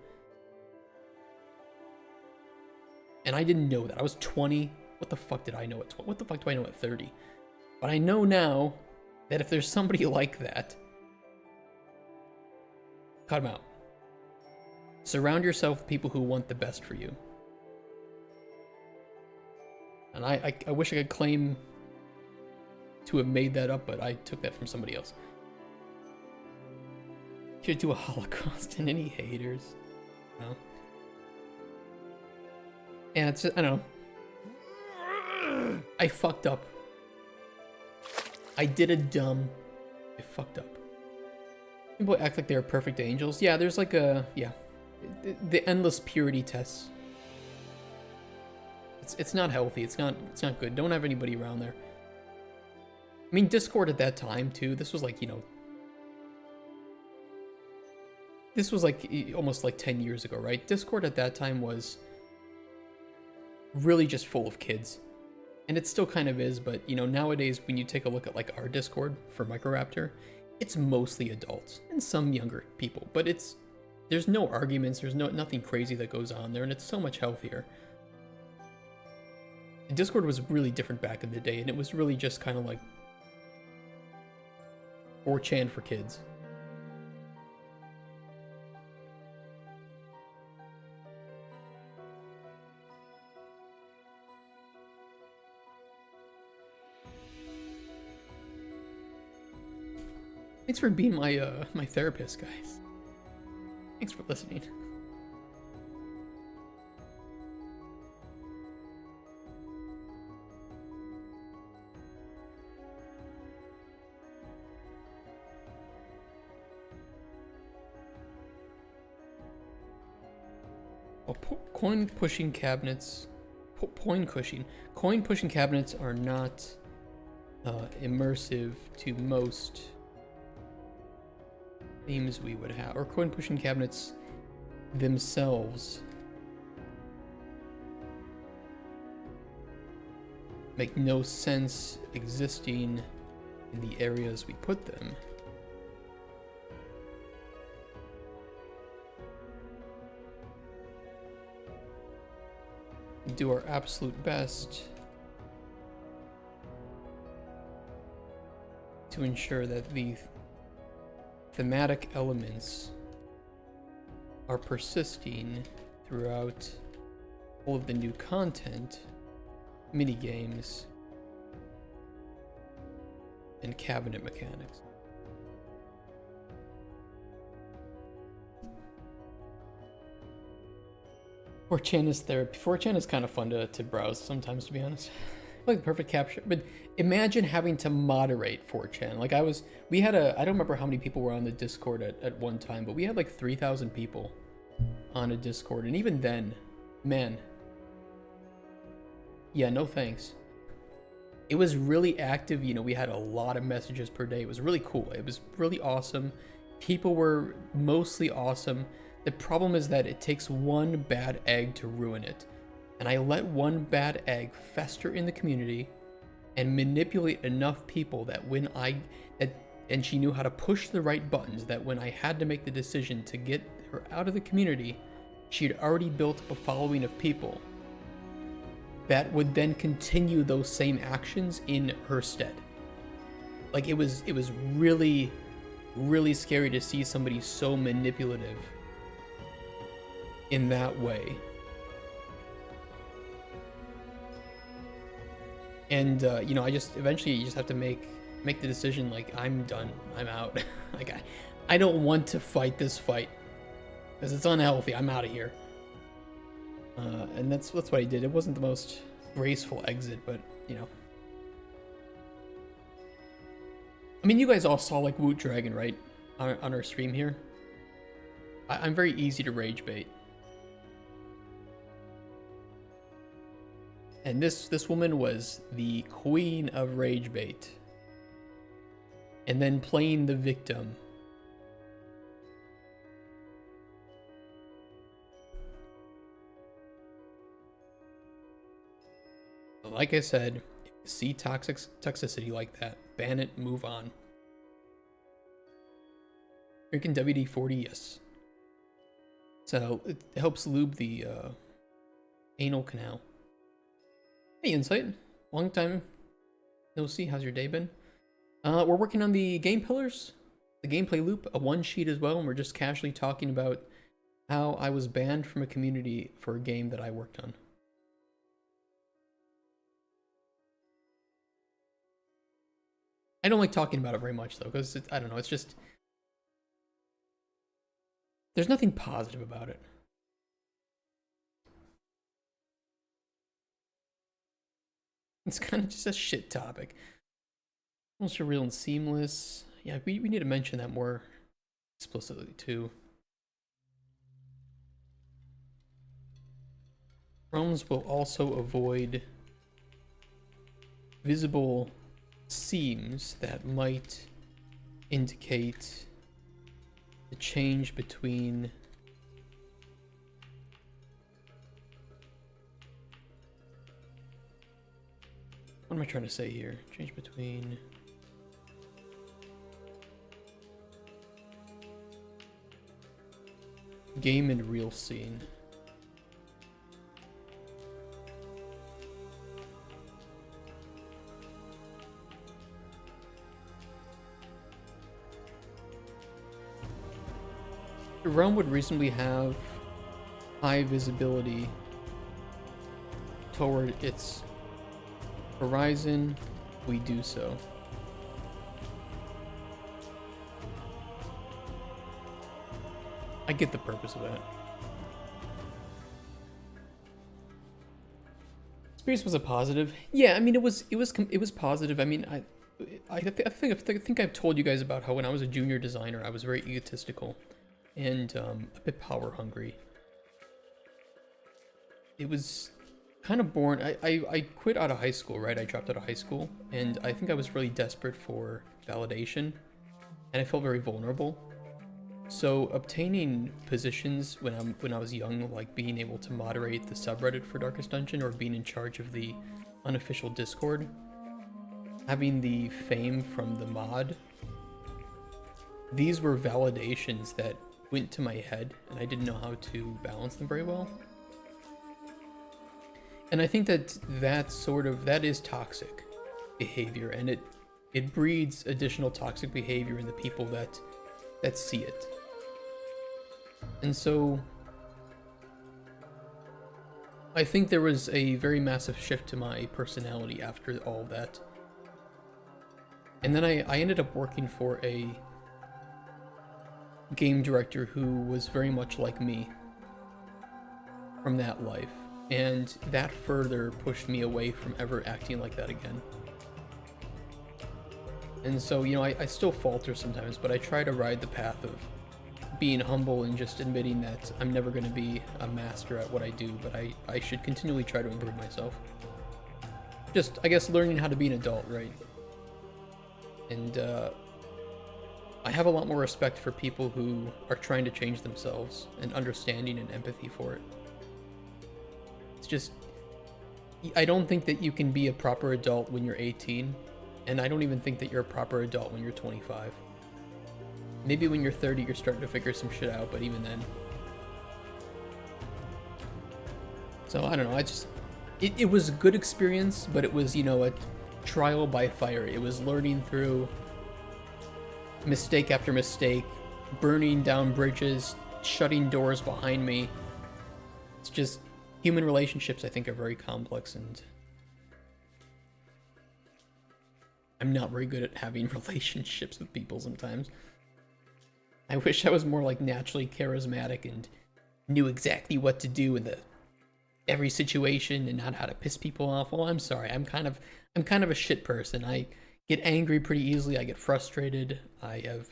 And I didn't know that. I was 20. What the fuck did I know at 20? What the fuck do I know at 30? But I know now that if there's somebody like that, cut them out. Surround yourself with people who want the best for you. And I wish I could claim to have made that up, but I took that from somebody else. Should do a Holocaust and any haters. No. And it's just, I don't know. I fucked up. I did a dumb. I fucked up. People act like they're perfect angels. Yeah, there's like a, yeah. The endless purity tests. It's not healthy. It's not good. Don't have anybody around there. I mean, Discord at that time too. This was like, you know, this was like almost like 10 years ago, right? Discord at that time was really just full of kids. And it still kind of is, but you know, nowadays when you take a look at like our Discord for Microraptor, it's mostly adults and some younger people, but there's no arguments, there's nothing crazy that goes on there, and it's so much healthier. Discord was really different back in the day, and it was really just kind of like 4chan for kids. Thanks for being my therapist, guys. Thanks for listening. Oh, coin pushing cabinets are not immersive to most themes we would have, or coin pushing cabinets themselves make no sense existing in the areas we put them. We do our absolute best to ensure that the thematic elements are persisting throughout all of the new content, mini-games, and cabinet mechanics. Or Chan is therapy. 4chan is kind of fun to browse sometimes, to be honest. Like perfect capture, but imagine having to moderate 4chan. Like we had I don't remember how many people were on the Discord at one time, but we had like 3,000 people on a Discord, and even then, man, yeah, no thanks. It was really active, you know, we had a lot of messages per day. It was really cool. It was really awesome. People were mostly awesome. The problem is that it takes one bad egg to ruin it. And I let one bad egg fester in the community and manipulate enough people that and she knew how to push the right buttons, that when I had to make the decision to get her out of the community, she had already built up a following of people that would then continue those same actions in her stead. Like it was really, really scary to see somebody so manipulative in that way. And you know, eventually you just have to make the decision, like, I'm done, I'm out. Like I don't want to fight this fight because it's unhealthy. I'm out of here. And that's what I did. It wasn't the most graceful exit, but you know. I mean, you guys all saw like Woot Dragon, right? On our stream here. I'm very easy to rage bait. And this woman was the queen of rage bait. And then playing the victim. Like I said, if you see toxicity like that, ban it, move on. Drinking WD-40, yes. So it helps lube the anal canal. Hey Insight, long time no see. How's your day been? We're working on the game pillars, the gameplay loop, a one sheet as well, and we're just casually talking about how I was banned from a community for a game that I worked on. I don't like talking about it very much though, because I don't know, it's just, there's nothing positive about it. It's kind of just a shit topic. Almost real and seamless. Yeah, we need to mention that more explicitly too. Realms will also avoid visible seams that might indicate the change between what am I trying to say here? Change between game and real scene. The realm would reasonably have high visibility toward its horizon. We do so. I get the purpose of that. Experience was a positive. Yeah, I mean it was positive. I mean I think I've told you guys about how when I was a junior designer, I was very egotistical and a bit power hungry. It was kind of born. I quit out of high school, right? I dropped out of high school, and I think I was really desperate for validation, and I felt very vulnerable. So obtaining positions when I was young, like being able to moderate the subreddit for Darkest Dungeon or being in charge of the unofficial Discord, having the fame from the mod, these were validations that went to my head, and I didn't know how to balance them very well. And I think that that is toxic behavior, and it breeds additional toxic behavior in the people that see it. And so I think there was a very massive shift to my personality after all that. And then I ended up working for a game director who was very much like me from that life. And that further pushed me away from ever acting like that again. And so, you know, I still falter sometimes, but I try to ride the path of being humble and just admitting that I'm never going to be a master at what I do, but I should continually try to improve myself. Just, I guess, learning how to be an adult, right? And I have a lot more respect for people who are trying to change themselves and understanding and empathy for it. It's just, I don't think that you can be a proper adult when you're 18, and I don't even think that you're a proper adult when you're 25. Maybe when you're 30, you're starting to figure some shit out, but even then. So, I don't know, it was a good experience, but it was, you know, a trial by fire. It was learning through mistake after mistake, burning down bridges, shutting doors behind me. It's just, human relationships, I think, are very complex, and I'm not very good at having relationships with people sometimes. I wish I was more like naturally charismatic and knew exactly what to do in every situation and not how to piss people off. Well, I'm sorry. I'm kind of a shit person. I get angry pretty easily. I get frustrated. I have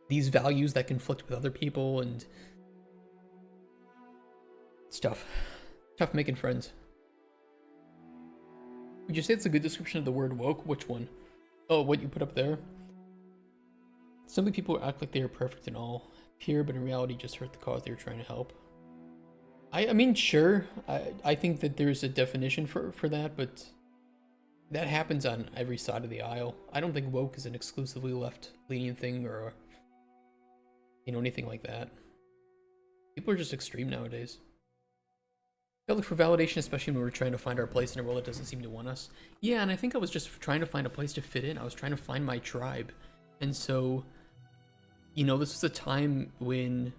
these values that conflict with other people, and it's tough. Tough making friends. Would you say it's a good description of the word woke? Which one? Oh, what you put up there? Simply people who act like they are perfect and all pure, but in reality just hurt the cause they were trying to help. I mean, sure. I think that there's a definition for that, but that happens on every side of the aisle. I don't think woke is an exclusively left-leaning thing or, you know, anything like that. People are just extreme nowadays. I look for validation, especially when we're trying to find our place in a world that doesn't seem to want us. Yeah, and I think I was just trying to find a place to fit in. I was trying to find my tribe. And so, you know, this was a time when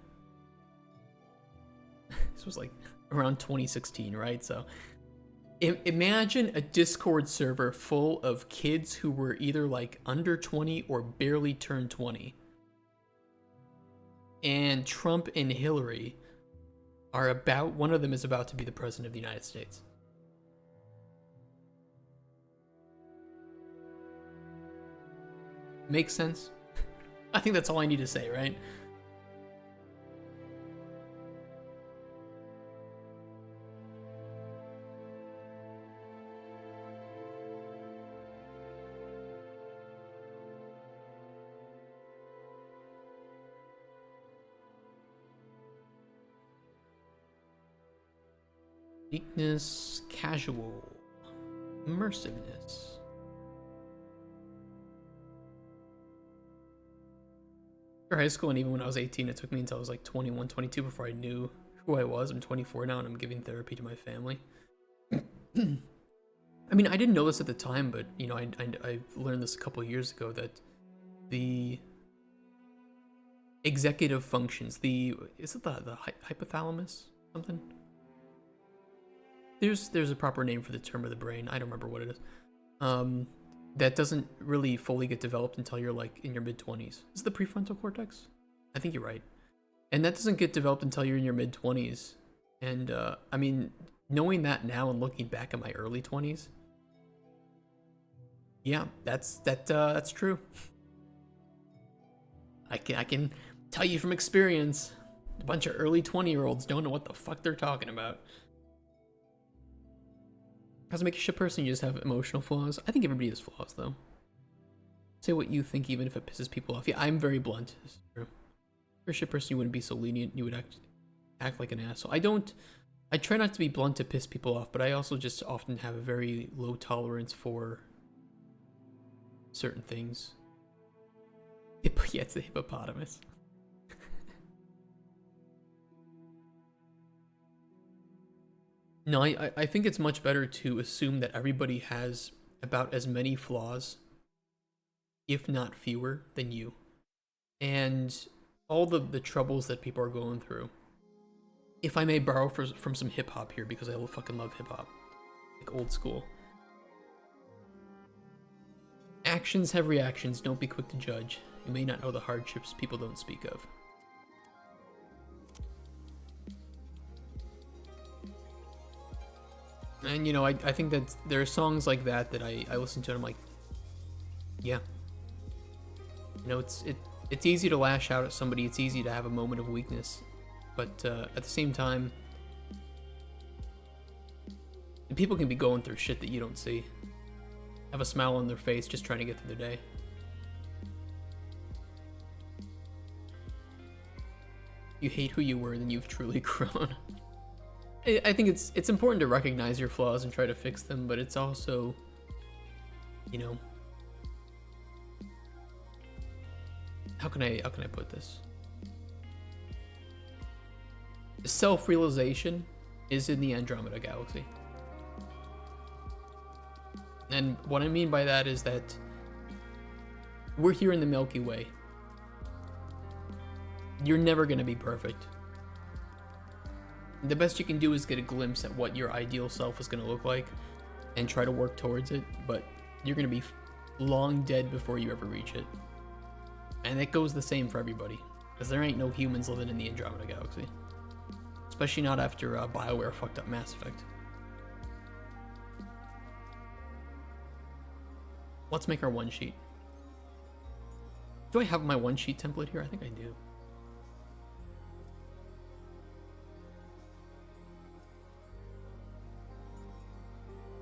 this was like around 2016, right? So imagine a Discord server full of kids who were either like under 20 or barely turned 20. And Trump and Hillary are one of them is about to be the president of the United States. Makes sense. I think that's all I need to say, right? Weakness, casual, immersiveness. For high school, and even when I was 18, it took me until I was like 21, 22 before I knew who I was. I'm 24 now, and I'm giving therapy to my family. I mean, I didn't know this at the time, but you know, I learned this a couple of years ago that the executive functions, is it the hypothalamus something? There's a proper name for the term of the brain. I don't remember what it is. That doesn't really fully get developed until you're like in your mid-20s. Is it the prefrontal cortex? I think you're right. And that doesn't get developed until you're in your mid-20s. And I mean, knowing that now and looking back at my early 20s, yeah, that's true. I can tell you from experience, a bunch of early 20-year-olds don't know what the fuck they're talking about. Doesn't make you a shit person, you just have emotional flaws. I think everybody has flaws, though. Say what you think, even if it pisses people off. Yeah, I'm very blunt. This is true. If you're a shit person, you wouldn't be so lenient. You would act like an asshole. I try not to be blunt to piss people off, but I also just often have a very low tolerance for certain things. Yeah, it's the hippopotamus. No, I think it's much better to assume that everybody has about as many flaws, if not fewer, than you. And all the troubles that people are going through. If I may borrow from some hip-hop here, because I fucking love hip-hop. Like old school. Actions have reactions, don't be quick to judge. You may not know the hardships people don't speak of. And you know, I think that there are songs like that I listen to and I'm like, yeah. You know, it's easy to lash out at somebody, it's easy to have a moment of weakness. But at the same time, people can be going through shit that you don't see. Have a smile on their face just trying to get through their day. You hate who you were, then you've truly grown. I think it's important to recognize your flaws and try to fix them, but it's also, you know, how can I put this? Self-realization is in the Andromeda Galaxy. And what I mean by that is that we're here in the Milky Way. You're never going to be perfect. The best you can do is get a glimpse at what your ideal self is going to look like and try to work towards it, but you're going to be long dead before you ever reach it. And it goes the same for everybody, because there ain't no humans living in the Andromeda Galaxy. Especially not after BioWare fucked up Mass Effect. Let's make our one sheet. Do I have my one sheet template here? I think I do.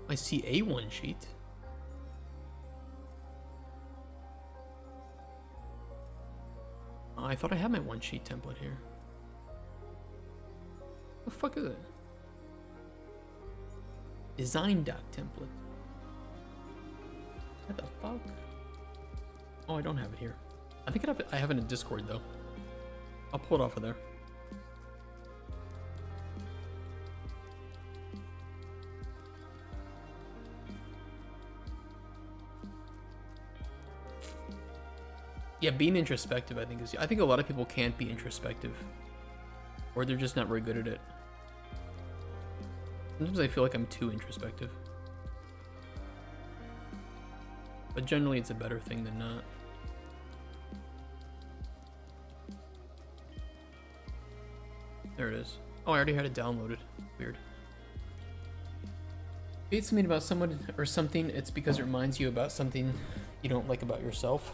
I see a one sheet. I thought I had my one sheet template here. What the fuck is it? Design doc template. What the fuck? Oh, I don't have it here. I think I have it in Discord though. I'll pull it off of there. Yeah, being introspective, I think a lot of people can't be introspective, or they're just not very good at it. Sometimes I feel like I'm too introspective, but generally it's a better thing than not. There it is. Oh, I already had it downloaded. Weird. If you hate something about someone or something, it's because it reminds you about something you don't like about yourself.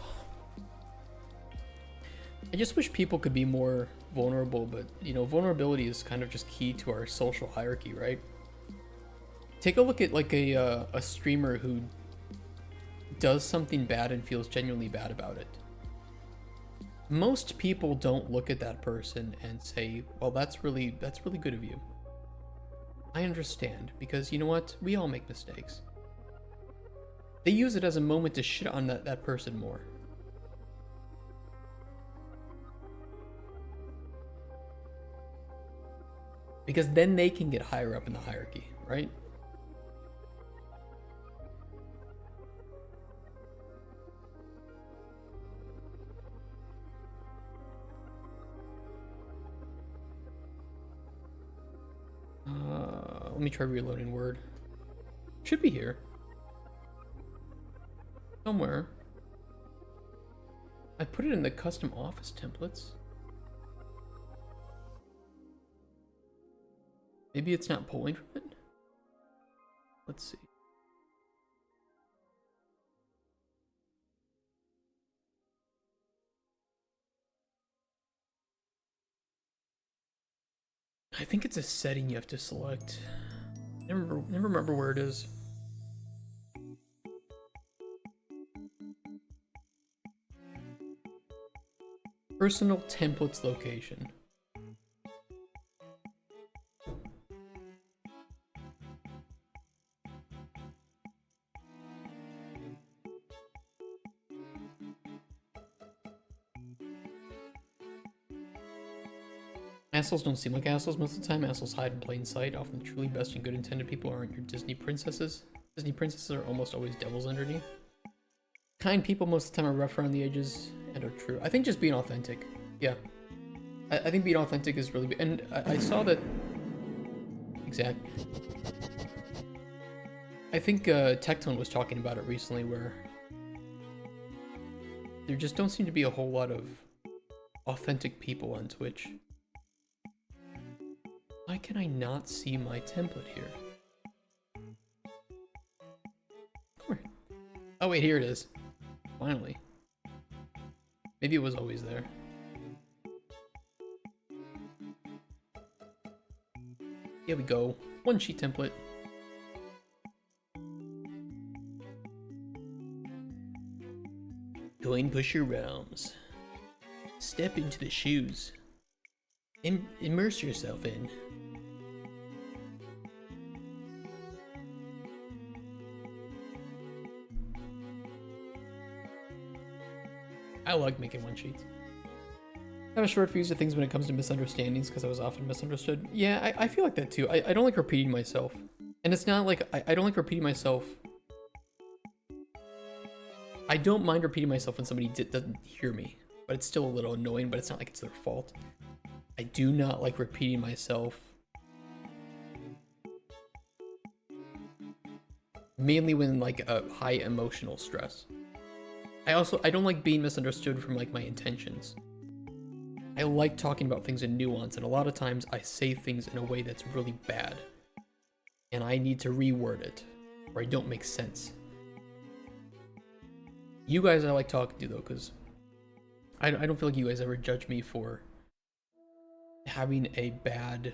I just wish people could be more vulnerable, but you know, vulnerability is kind of just key to our social hierarchy, right? Take a look at like a streamer who does something bad and feels genuinely bad about it. Most people don't look at that person and say, well, that's really good of you. I understand, because you know what? We all make mistakes. They use it as a moment to shit on that person more. Because then they can get higher up in the hierarchy, right? Let me try reloading Word. Should be here. Somewhere. I put it in the custom office templates. Maybe it's not pulling from it? Let's see. I think it's a setting you have to select. Never remember where it is. Personal templates location. Assholes don't seem like assholes most of the time. Assholes hide in plain sight. Often the truly best and good intended people aren't your Disney princesses. Disney princesses are almost always devils underneath. Kind people most of the time are rough around the edges and are true. I think just being authentic. Yeah. I think being authentic is really big. And I saw that... Exactly. I think Tectone was talking about it recently where there just don't seem to be a whole lot of authentic people on Twitch. Why can I not see my template here? Oh wait, here it is. Finally. Maybe it was always there. Here we go. One sheet template. Go and push your realms. Step into the shoes. Immerse yourself in. I like making one sheets. I have a short fuse of things when it comes to misunderstandings because I was often misunderstood. Yeah, I feel like that too. I don't like repeating myself. And it's not like, I don't like repeating myself. I don't mind repeating myself when somebody doesn't hear me, but it's still a little annoying, but it's not like it's their fault. I do not like repeating myself. Mainly when like a high emotional stress. I don't like being misunderstood from like my intentions. I like talking about things in nuance, and a lot of times I say things in a way that's really bad. And I need to reword it, or I don't make sense. You guys I like talking to though, because I don't feel like you guys ever judge me for having a bad...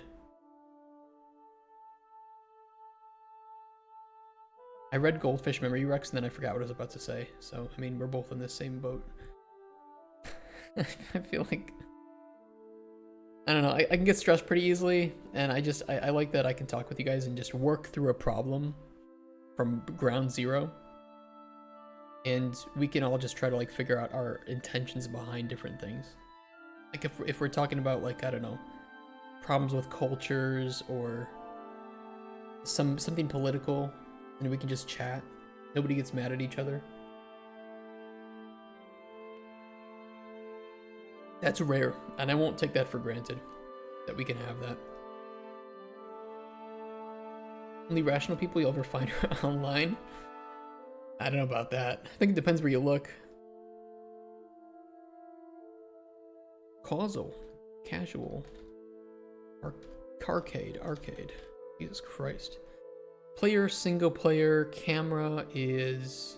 I read Goldfish Memory Rex and then I forgot what I was about to say. So, I mean, we're both in the same boat. I feel like... I don't know, I can get stressed pretty easily, and I like that I can talk with you guys and just work through a problem from ground zero. And we can all just try to like figure out our intentions behind different things. Like if we're talking about like, I don't know, problems with cultures or something political, and we can just chat. Nobody gets mad at each other. That's rare, and I won't take that for granted, that we can have that. Only rational people you'll ever find online? I don't know about that. I think it depends where you look. Causal. Casual. Arcade. Jesus Christ. Player, single player, camera is...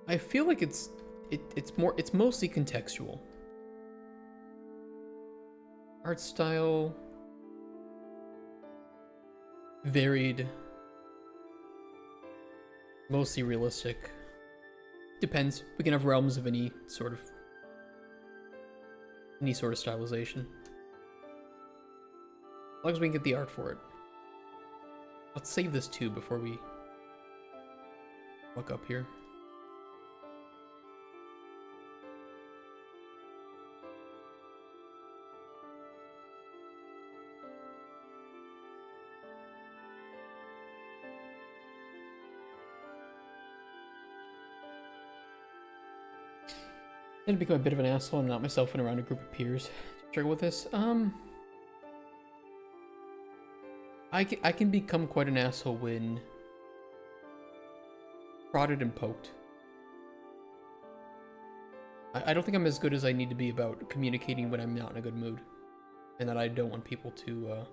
I feel like it's mostly contextual. Art style varied, mostly realistic. Depends. We can have realms of any sort of stylization. As long as we can get the art for it. Let's save this too before we look up here. I'm gonna become a bit of an asshole and not myself and around a group of peers. Struggle with this. I can become quite an asshole when prodded and poked. I don't think I'm as good as I need to be about communicating when I'm not in a good mood, and that I don't want people to.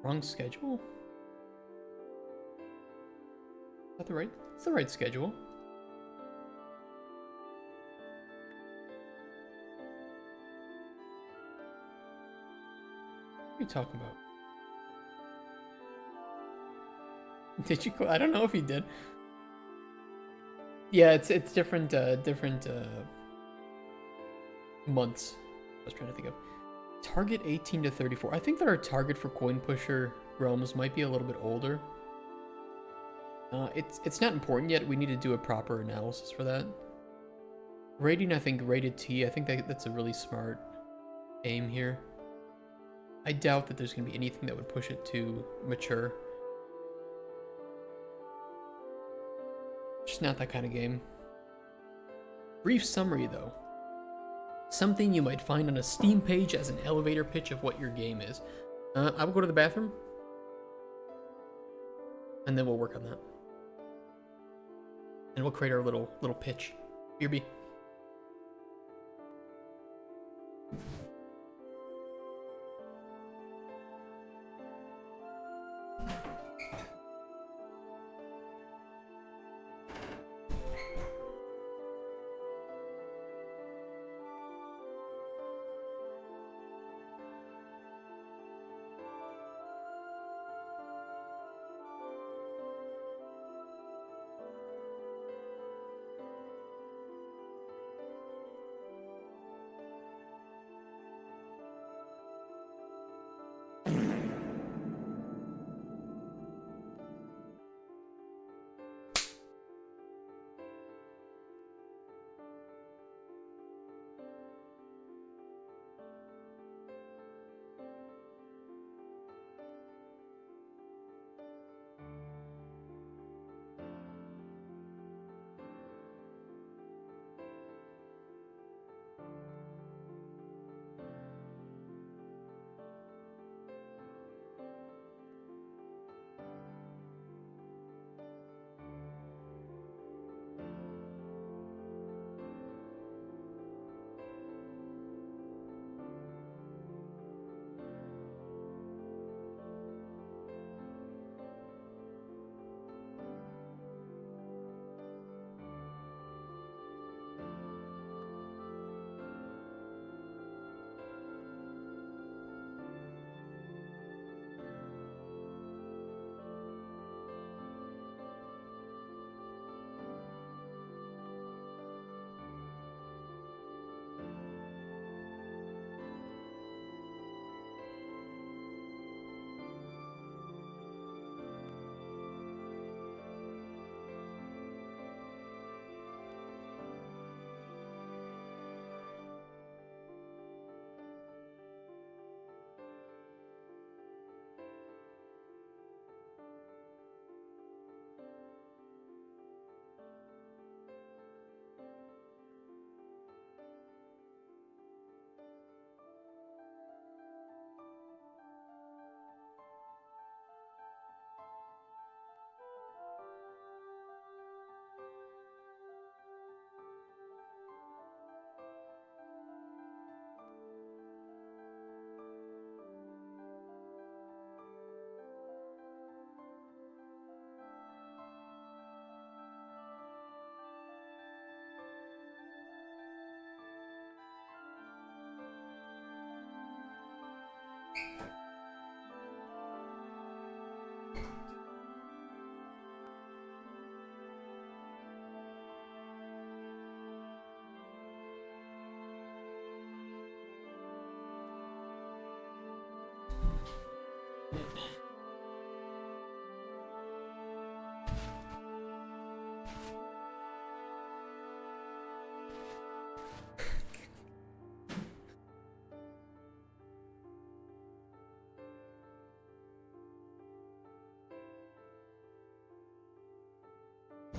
Wrong schedule? Is that the right? It's the right schedule. What are you talking about? Did you? I don't know if you did. Yeah, it's different months. I was trying to think of. Target 18 to 34. I think that our target for Coin Pusher realms might be a little bit older. It's not important yet. We need to do a proper analysis for that. Rating, I think rated T. I think that's a really smart aim here. I doubt that there's going to be anything that would push it to mature. Just not that kind of game. Brief summary though. Something you might find on a Steam page as an elevator pitch of what your game is. I will go to the bathroom. And then we'll work on that. And we'll create our little pitch. BRB.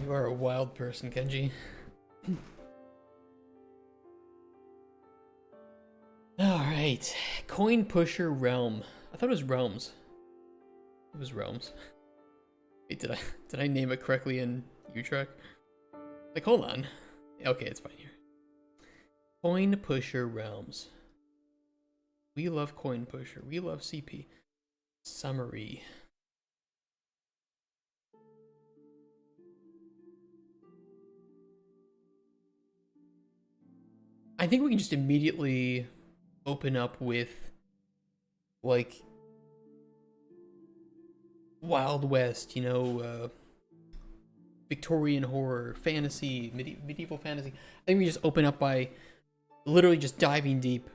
You are a wild person, Kenji. Alright. Coin Pusher Realm. I thought it was Realms. It was Realms. Wait, did I name it correctly in Utrecht? Like, hold on. Okay, it's fine here. Coin Pusher Realms. We love Coin Pusher. We love CP. Summary. I think we can just immediately open up with, like, Wild West, you know, Victorian horror, fantasy, medieval fantasy. I think we just open up by literally just diving deep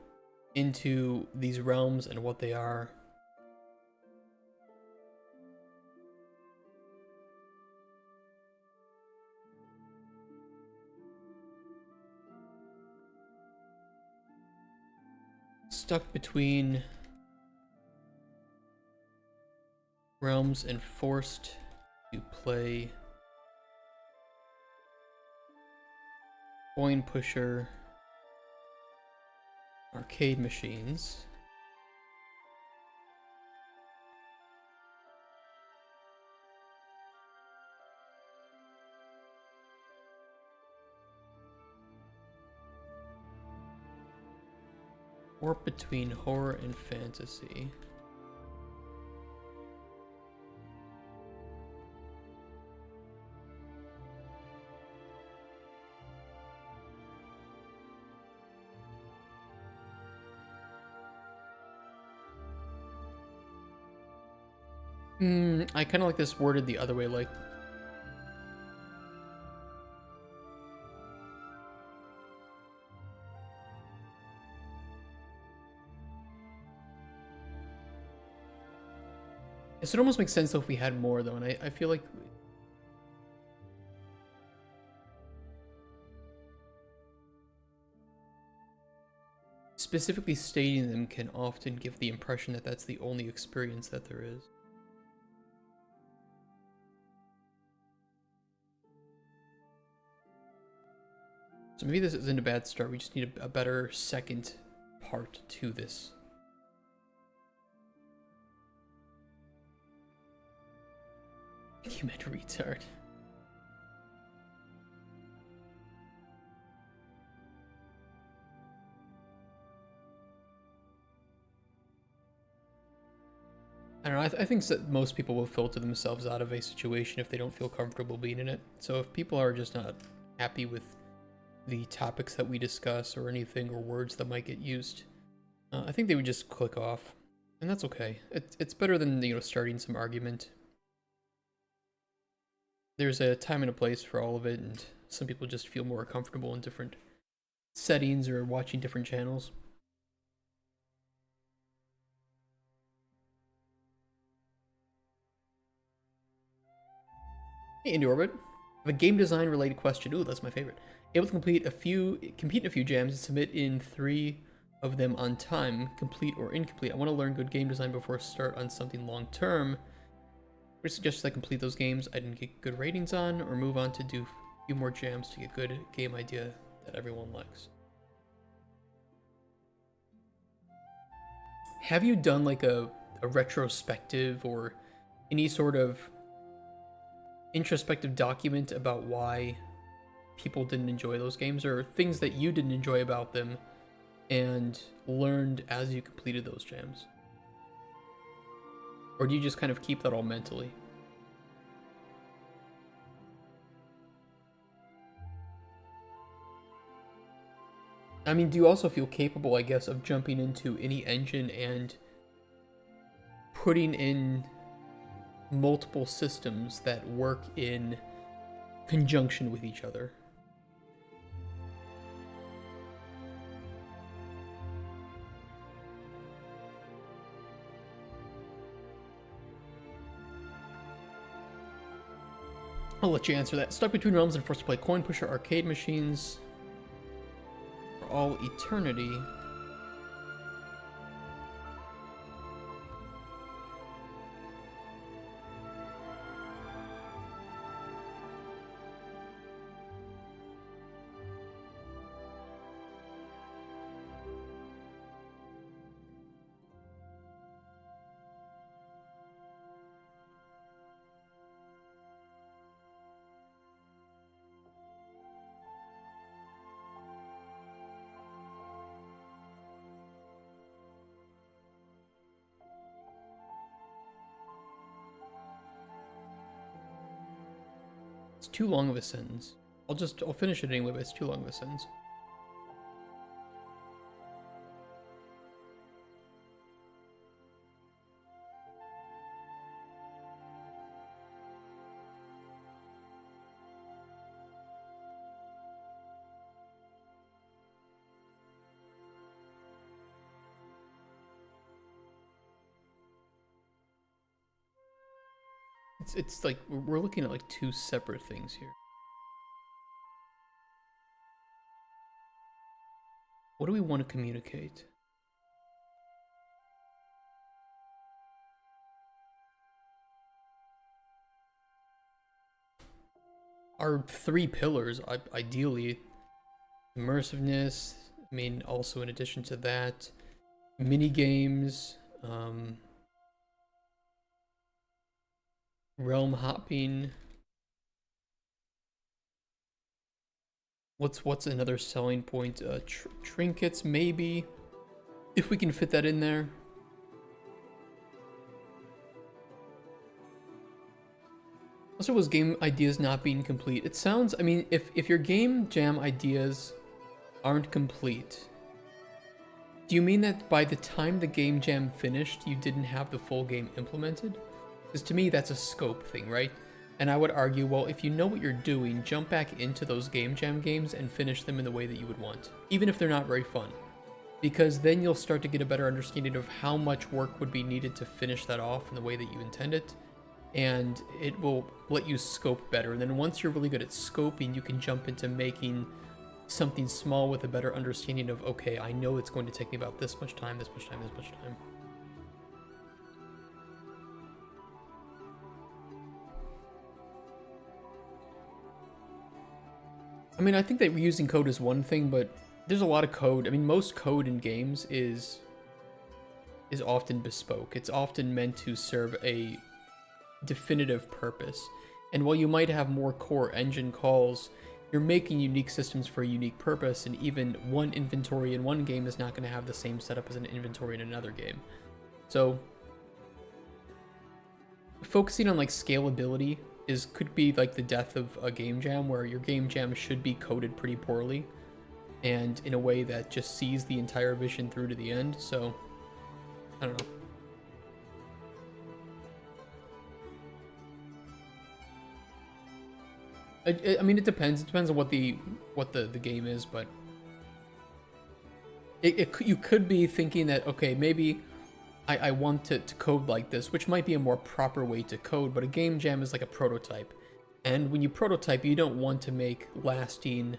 into these realms and what they are. Stuck between realms and forced to play Coin Pusher arcade machines. Warp between horror and fantasy. I kind of like this worded the other way, like this would almost make sense though if we had more though, and I feel like specifically stating them can often give the impression that that's the only experience that there is. So maybe this isn't a bad start, we just need a better second part to this. You meant retard. I don't know, I think that most people will filter themselves out of a situation if they don't feel comfortable being in it. So if people are just not happy with the topics that we discuss or anything or words that might get used, I think they would just click off. And that's okay. It's better than, you know, starting some argument. There's a time and a place for all of it, and some people just feel more comfortable in different settings or watching different channels. Hey, Indie Orbit. I have a game design related question. Ooh, that's my favorite. Able to compete in a few jams and submit in 3 of them on time, complete or incomplete. I want to learn good game design before I start on something long term. What suggestions I complete those games I didn't get good ratings on, or move on to do a few more jams to get good game idea that everyone likes? Have you done like a retrospective or any sort of introspective document about why people didn't enjoy those games, or things that you didn't enjoy about them and learned as you completed those jams? Or do you just kind of keep that all mentally? I mean, do you also feel capable, I guess, of jumping into any engine and putting in multiple systems that work in conjunction with each other? I'll let you answer that. Stuck between realms and forced to play Coin Pusher arcade machines for all eternity. It's too long of a sentence. I'll finish it anyway, but it's too long of a sentence. It's like we're looking at like two separate things here. What do we want to communicate? Our three pillars, ideally, immersiveness. I mean, also in addition to that, mini games, realm hopping. What's another selling point? Trinkets, maybe, if we can fit that in there. Also, was game ideas not being complete? It sounds, I mean, if your game jam ideas aren't complete, do you mean that by the time the game jam finished, you didn't have the full game implemented? Because to me, that's a scope thing, right? And I would argue, well, if you know what you're doing, jump back into those game jam games and finish them in the way that you would want, even if they're not very fun. Because then you'll start to get a better understanding of how much work would be needed to finish that off in the way that you intend it. And it will let you scope better. And then once you're really good at scoping, you can jump into making something small with a better understanding of, okay, I know it's going to take me about this much time, this much time, this much time. I mean, I think that reusing code is one thing, but there's a lot of code. I mean, most code in games is often bespoke. It's often meant to serve a definitive purpose. And while you might have more core engine calls, you're making unique systems for a unique purpose, and even one inventory in one game is not going to have the same setup as an inventory in another game. So focusing on like scalability could be like the death of a game jam, where your game jam should be coded pretty poorly and in a way that just sees the entire vision through to the end. So I don't know. I mean, it depends. It depends on what the game is, but you could be thinking that, okay, maybe I want to code like this, which might be a more proper way to code, but a game jam is like a prototype. And when you prototype, you don't want to make lasting,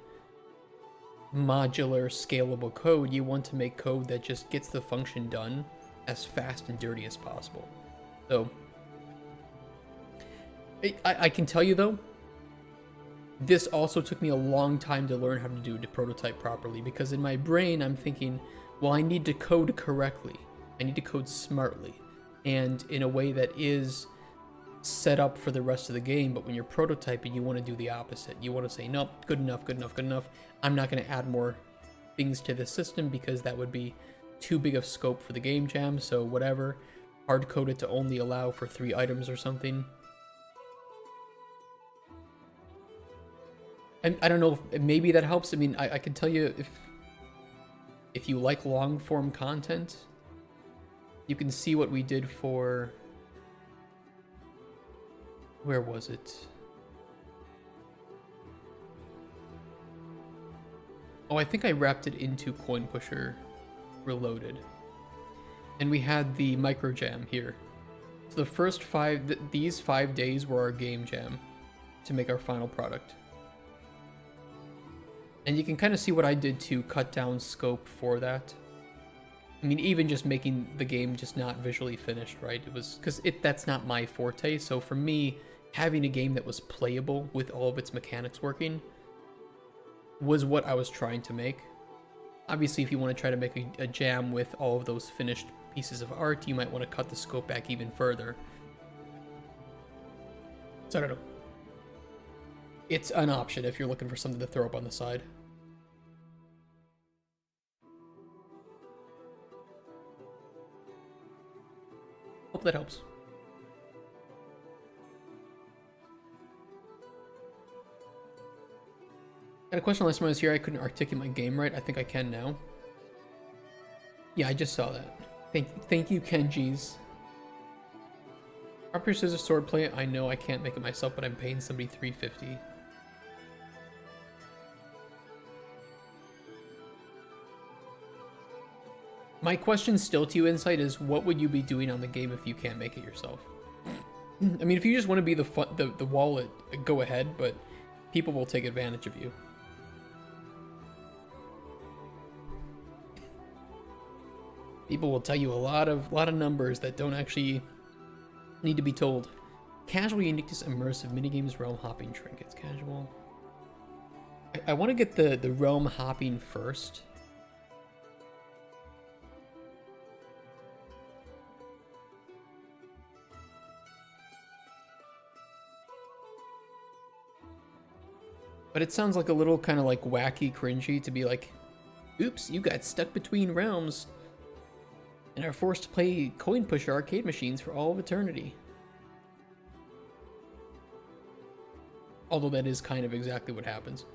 modular, scalable code. You want to make code that just gets the function done as fast and dirty as possible. So I can tell you though, this also took me a long time to learn how to do the prototype properly, because in my brain I'm thinking, well, I need to code correctly. I need to code smartly and in a way that is set up for the rest of the game. But when you're prototyping, you want to do the opposite. You want to say, nope, good enough, good enough, good enough. I'm not going to add more things to the system because that would be too big of scope for the game jam. So whatever, hard code it to only allow for 3 items or something. And I don't know if maybe that helps. I mean, I can tell you, if you like long form content, you can see what we did for, where was it? Oh, I think I wrapped it into Coin Pusher Reloaded. And we had the micro jam here. So the first these 5 days were our game jam to make our final product. And you can kind of see what I did to cut down scope for that. I mean, even just making the game just not visually finished, right? It was, because that's not my forte. So for me, having a game that was playable with all of its mechanics working was what I was trying to make. Obviously, if you want to try to make a jam with all of those finished pieces of art, you might want to cut the scope back even further. So I don't know. It's an option if you're looking for something to throw up on the side. Hope that helps. I had a question last time I was here. I couldn't articulate my game right. I think I can now. Yeah, I just saw that. Thank you, Kenji's. Rock, paper, scissors, sword play. I know I can't make it myself, but I'm paying somebody $3.50. My question still to you, Insight, is what would you be doing on the game if you can't make it yourself? I mean, if you just want to be the wallet, go ahead, but people will take advantage of you. People will tell you a lot of numbers that don't actually need to be told. Casual, uniqueness, immersive, minigames, realm hopping, trinkets, casual. I want to get the realm hopping first. But it sounds like a little kind of like wacky, cringy to be like, oops, you got stuck between realms and are forced to play coin pusher arcade machines for all of eternity. Although that is kind of exactly what happens.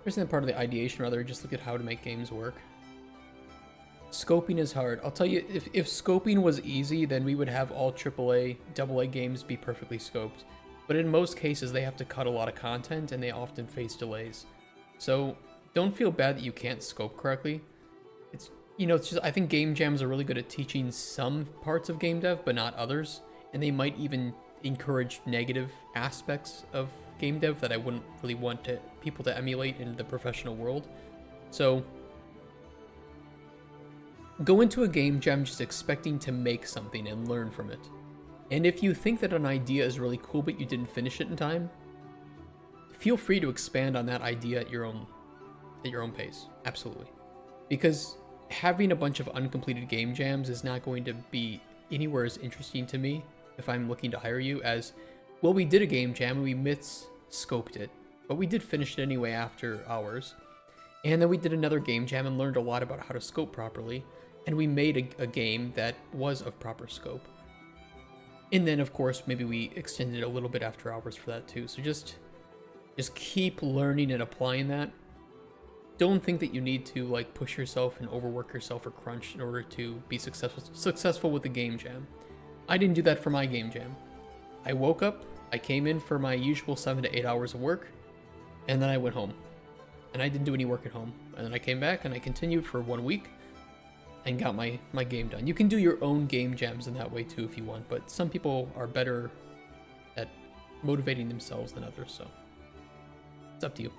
Isn't that part of the ideation, rather just look at how to make games work? Scoping is hard. I'll tell you, if scoping was easy, then we would have all AAA, AA games be perfectly scoped. But in most cases, they have to cut a lot of content, and they often face delays. So don't feel bad that you can't scope correctly. It's, you know, it's just, I think game jams are really good at teaching some parts of game dev, but not others. And they might even encourage negative aspects of game dev that I wouldn't really want people to emulate in the professional world. So go into a game jam just expecting to make something and learn from it. And if you think that an idea is really cool but you didn't finish it in time, feel free to expand on that idea at your own pace. Absolutely. Because having a bunch of uncompleted game jams is not going to be anywhere as interesting to me if I'm looking to hire you as, well, we did a game jam and we scoped it, but we did finish it anyway after hours. And then we did another game jam and learned a lot about how to scope properly. And we made a game that was of proper scope. And then, of course, maybe we extended it a little bit after hours for that too. So just keep learning and applying that. Don't think that you need to like push yourself and overwork yourself or crunch in order to be successful with the game jam. I didn't do that for my game jam. I woke up, I came in for my usual 7 to 8 hours of work, and then I went home. And I didn't do any work at home. And then I came back and I continued for 1 week and got my game done. You can do your own game jams in that way too if you want, but some people are better at motivating themselves than others, so it's up to you.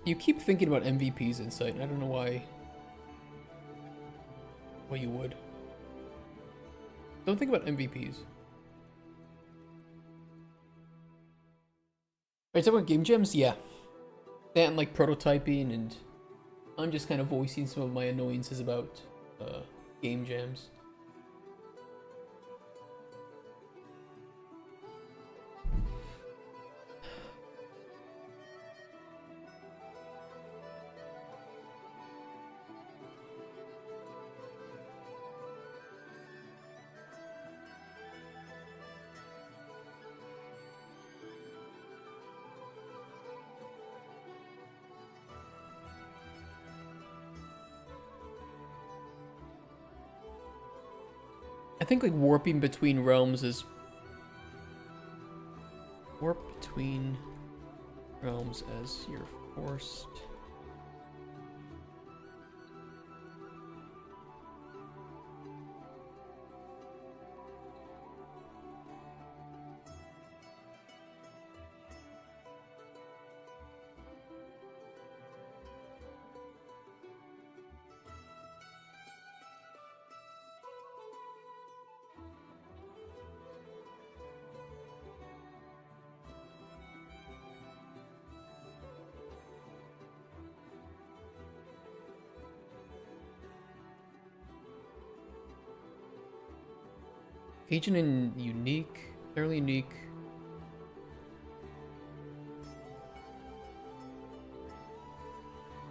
You keep thinking about MVPs, Insight. I don't know why you would. Don't think about MVPs. Alright, so about game jams? Yeah. That and like prototyping, and I'm just kind of voicing some of my annoyances about game jams. I think like warping between realms is warp between realms as you're forced. Agent in unique, fairly unique.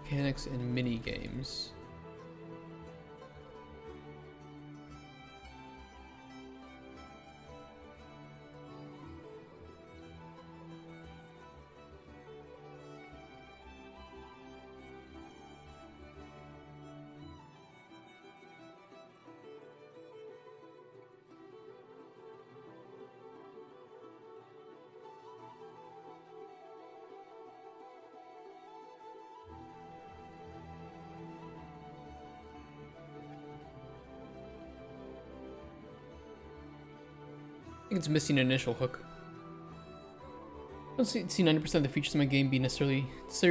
Mechanics and mini games. I think it's missing an initial hook. I don't see 90% of the features in my game be necessary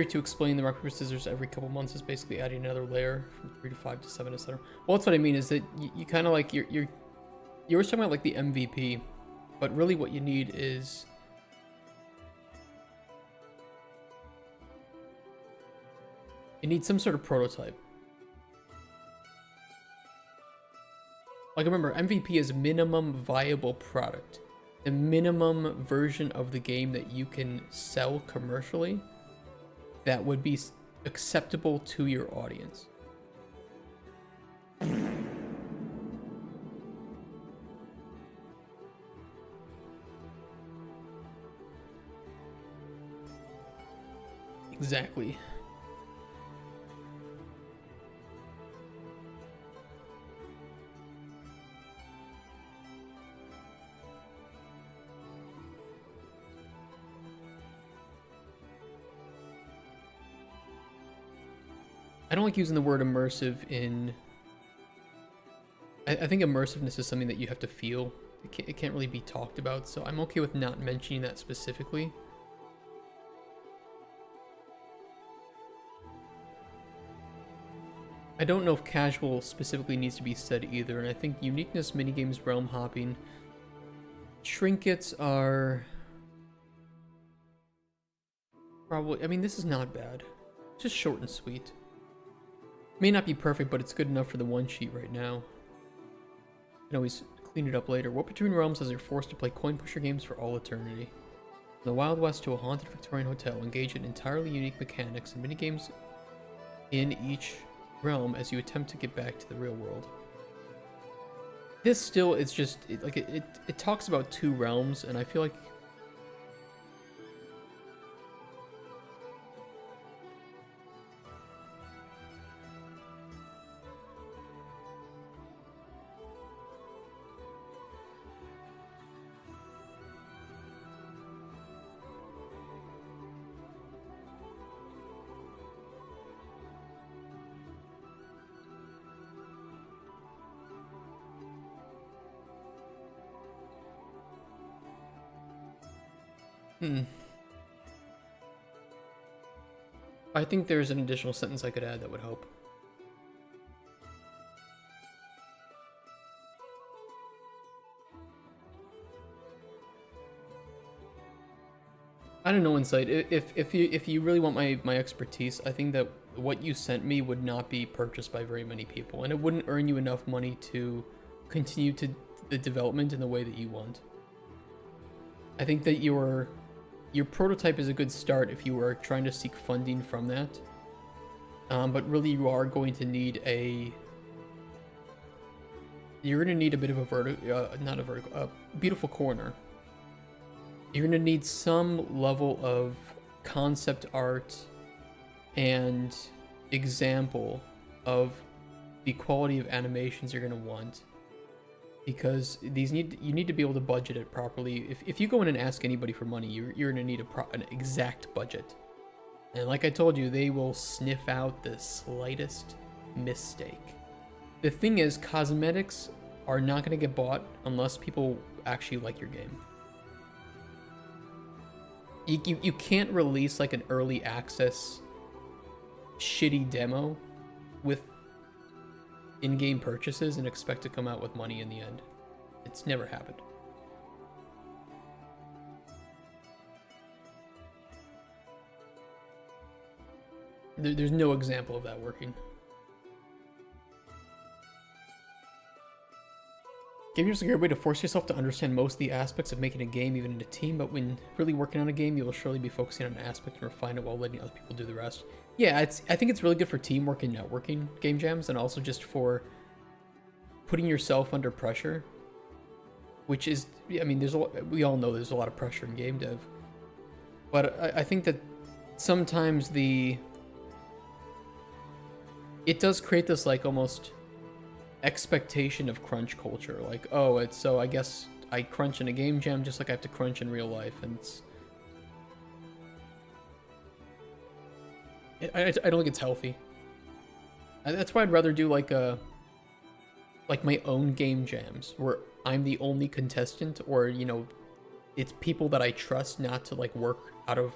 to explain the rock, paper, scissors every couple months is basically adding another layer from 3 to 5 to 7, etc. Well, that's what I mean is that you kind of like, you're always talking about like the MVP, but really what you need is you need some sort of prototype. Like remember, MVP is minimum viable product. The minimum version of the game that you can sell commercially that would be acceptable to your audience. Exactly. I don't like using the word immersive in... I think immersiveness is something that you have to feel. It can't really be talked about, so I'm okay with not mentioning that specifically. I don't know if casual specifically needs to be said either, and I think uniqueness, minigames, realm hopping, trinkets are... probably... I mean, this is not bad. It's just short and sweet. May not be perfect, but it's good enough for the one sheet right now. You can always clean it up later. What between realms as you're forced to play coin pusher games for all eternity? From the Wild West to a haunted Victorian hotel, engage in entirely unique mechanics and minigames in each realm as you attempt to get back to the real world. This still is just it talks about 2 realms, and I feel like I think there's an additional sentence I could add that would help. I don't know, Insight. If you really want my expertise, I think that what you sent me would not be purchased by very many people, and it wouldn't earn you enough money to continue to the development in the way that you want. I think that your prototype is a good start if you are trying to seek funding from that. But really, you are going to need a... You're going to need a bit of a beautiful corner. You're going to need some level of concept art and example of the quality of animations you're going to want. Because you need to be able to budget it properly. If you go in and ask anybody for money, you're going to need an exact budget. And like I told you, they will sniff out the slightest mistake. The thing is, cosmetics are not going to get bought unless people actually like your game. You can't release like an early access shitty demo with in-game purchases and expect to come out with money in the end. It's never happened. There's no example of that working. Game jams are a great way to force yourself to understand most of the aspects of making a game, even in a team, but when really working on a game, you will surely be focusing on an aspect and refine it while letting other people do the rest. Yeah, I think it's really good for teamwork and networking game jams, and also just for putting yourself under pressure, which is, I mean, we all know there's a lot of pressure in game dev, but I think that sometimes it does create this like almost expectation of crunch culture. Like, oh, it's so I guess I crunch in a game jam just like I have to crunch in real life, and I don't think it's healthy. That's why I'd rather do like my own game jams where I'm the only contestant, or you know, it's people that I trust not to like work out of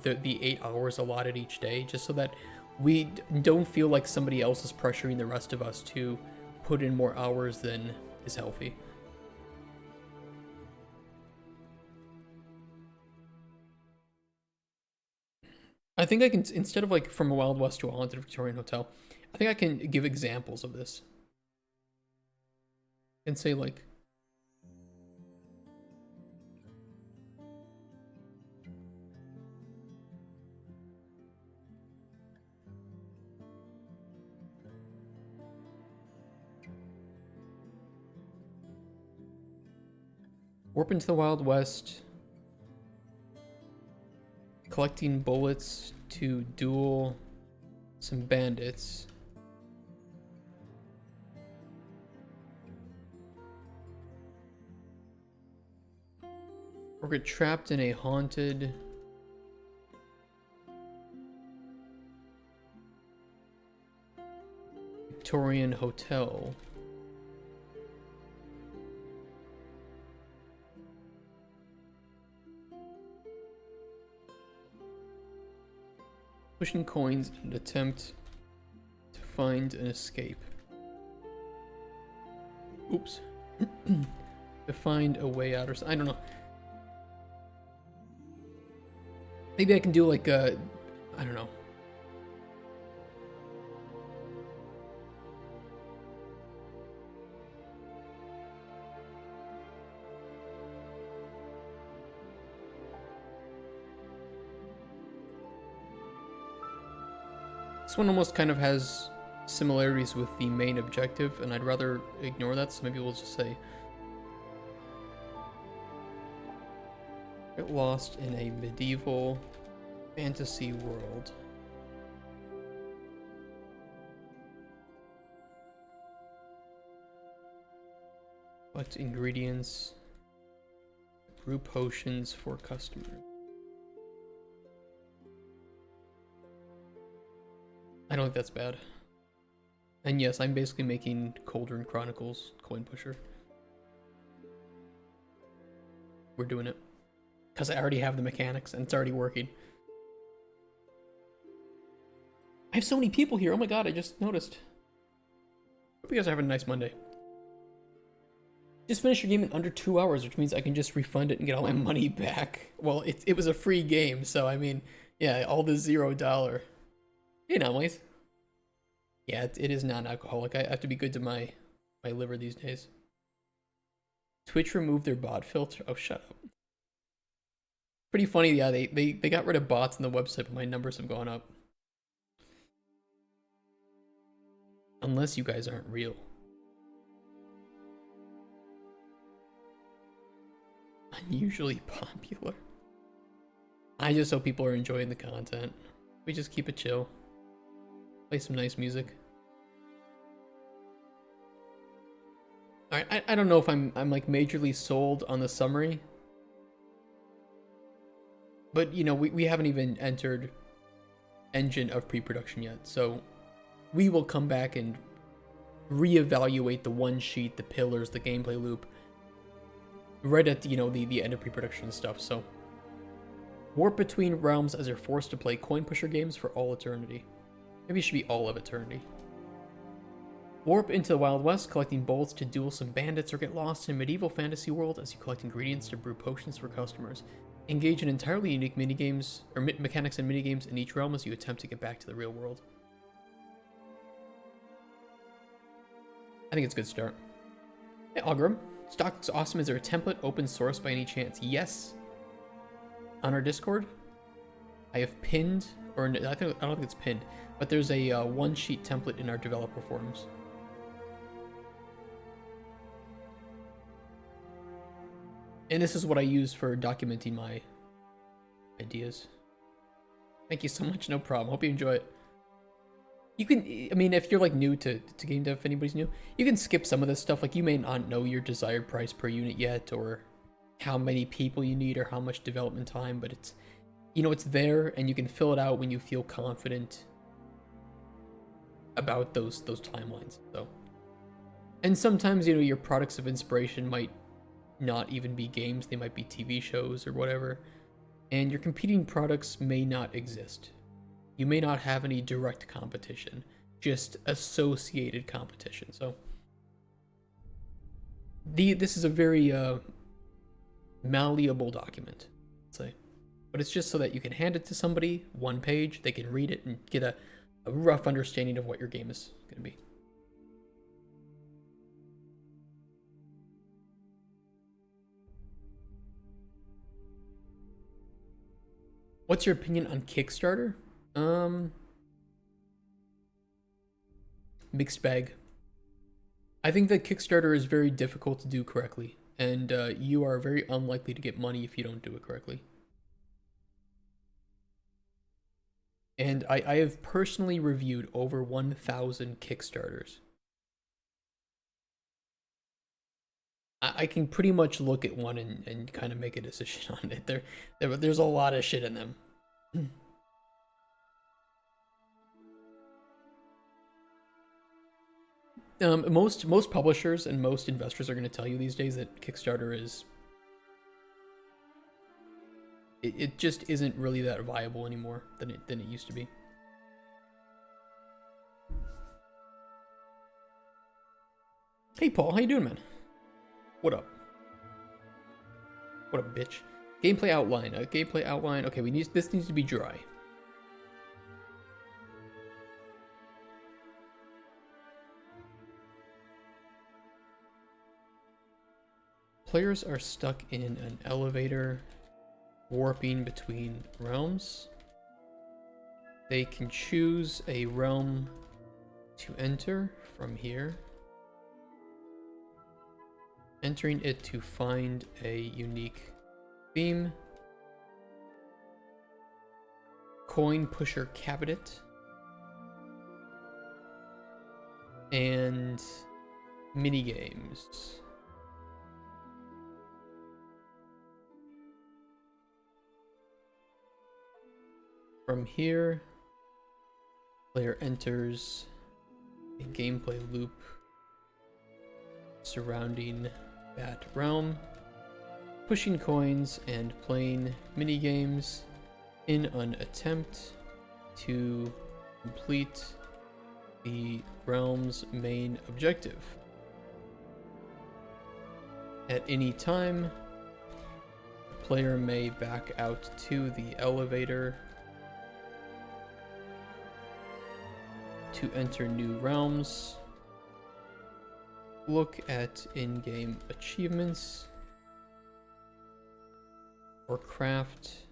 the 8 hours allotted each day, just so that we don't feel like somebody else is pressuring the rest of us to put in more hours than is healthy. I think I can, instead of like from a Wild West to a haunted Victorian hotel, I think I can give examples of this and say like, warp into the Wild West, collecting bullets to duel some bandits. Or get trapped in a haunted Victorian hotel. Pushing coins in an attempt to find an escape. Oops. To find a way out, or something. I don't know. Maybe I can do like a, I don't know. This one almost kind of has similarities with the main objective, and I'd rather ignore that, so maybe we'll just say get lost in a medieval fantasy world. Collect ingredients, brew potions for customers. I don't think that's bad. And yes, I'm basically making Cauldron Chronicles Coin Pusher. We're doing it. Because I already have the mechanics and it's already working. I have so many people here. Oh my god, I just noticed. Hope you guys are having a nice Monday. Just finished your game in under 2 hours, which means I can just refund it and get all my money back. Well, it was a free game, so I mean, yeah, all the $0. Hey, Anomalies. Yeah, it is non-alcoholic. I have to be good to my liver these days. Twitch removed their bot filter. Oh, shut up. Pretty funny, yeah, they got rid of bots on the website, but my numbers have gone up. Unless you guys aren't real. Unusually popular. I just hope people are enjoying the content. We just keep it chill. Play some nice music. Alright, I don't know if I'm like majorly sold on the summary. But you know, we haven't even entered engine of pre-production yet, so we will come back and reevaluate the one sheet, the pillars, the gameplay loop right at, you know, the end of pre-production stuff. So warp between realms as you're forced to play coin pusher games for all eternity. Maybe it should be all of eternity. Warp into the Wild West, collecting bullets to duel some bandits, or get lost in a medieval fantasy world as you collect ingredients to brew potions for customers. Engage in entirely unique minigames, or mechanics and minigames in each realm as you attempt to get back to the real world. I think it's a good start. Hey, Algrim. Stock looks awesome. Is there a template open source by any chance? Yes. On our Discord, I have pinned, or I don't think it's pinned, but there's a one-sheet template in our developer forums. And this is what I use for documenting my ideas. Thank you so much. No problem. Hope you enjoy it. You can, I mean, if you're like new to game dev, if anybody's new, you can skip some of this stuff. Like you may not know your desired price per unit yet, or how many people you need, or how much development time, but it's, you know, it's there, and you can fill it out when you feel confident about those timelines. So, and sometimes, you know, your products of inspiration might not even be games, they might be TV shows or whatever, and your competing products may not exist. You may not have any direct competition, just associated competition. So this is a very malleable document, let's say. But it's just so that you can hand it to somebody, one page, they can read it and get a rough understanding of what your game is going to be. What's your opinion on Kickstarter? Mixed bag. I think that Kickstarter is very difficult to do correctly, and you are very unlikely to get money if you don't do it correctly. And I have personally reviewed over 1,000 Kickstarters. I can pretty much look at one and kind of make a decision on it. There's a lot of shit in them. Most publishers and most investors are going to tell you these days that Kickstarter is... It just isn't really that viable anymore than it used to be. Hey Paul, how you doing, man? What up? What up, bitch? Gameplay outline. Gameplay outline. Okay, this needs to be dry. Players are stuck in an elevator, warping between realms. They can choose a realm to enter from here, entering it to find a unique theme, coin pusher cabinet, and mini games. From here, player enters a gameplay loop surrounding that realm, pushing coins and playing mini games in an attempt to complete the realm's main objective. At any time, the player may back out to the elevator to enter new realms, look at in-game achievements, or craft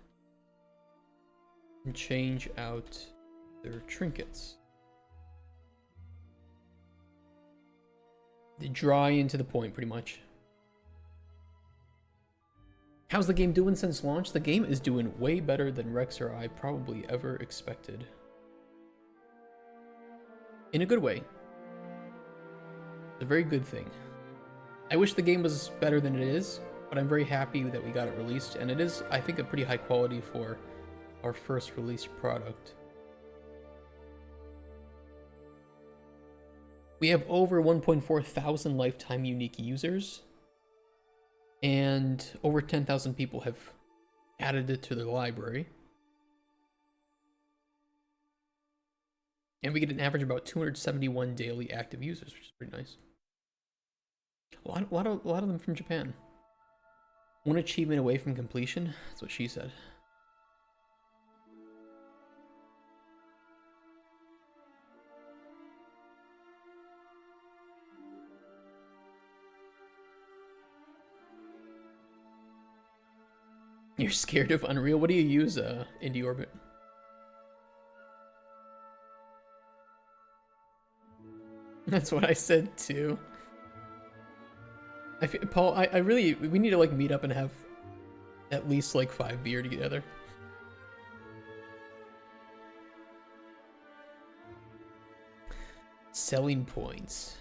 and change out their trinkets. They dry into the point, pretty much. How's the game doing since launch? The game is doing way better than Rex or I probably ever expected. In a good way. It's a very good thing. I wish the game was better than it is, but I'm very happy that we got it released, and it is, I think, a pretty high quality for our first released product. We have over 1.4 thousand lifetime unique users, and over 10,000 people have added it to their library. And we get an average of about 271 daily active users, which is pretty nice. A lot of them from Japan. One achievement away from completion. That's what she said. You're scared of Unreal? What do you use, Indie Orbit? That's what I said too. Paul, I really, we need to like meet up and have at least like 5 beer together. Selling points.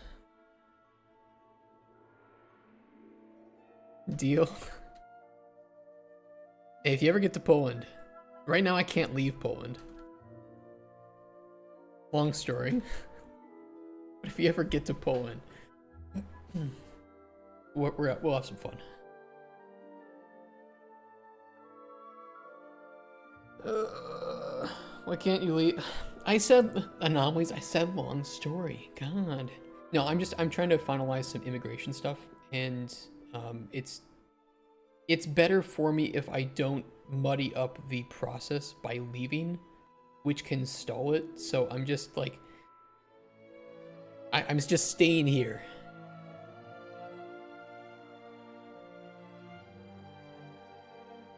Deal. Hey, if you ever get to Poland, right now I can't leave Poland. Long story. But if you ever get to Poland, we'll have some fun. Why can't you leave? I said anomalies. I said long story. God. No, I'm trying to finalize some immigration stuff, and it's better for me if I don't muddy up the process by leaving, which can stall it. So I'm just like, I'm just staying here.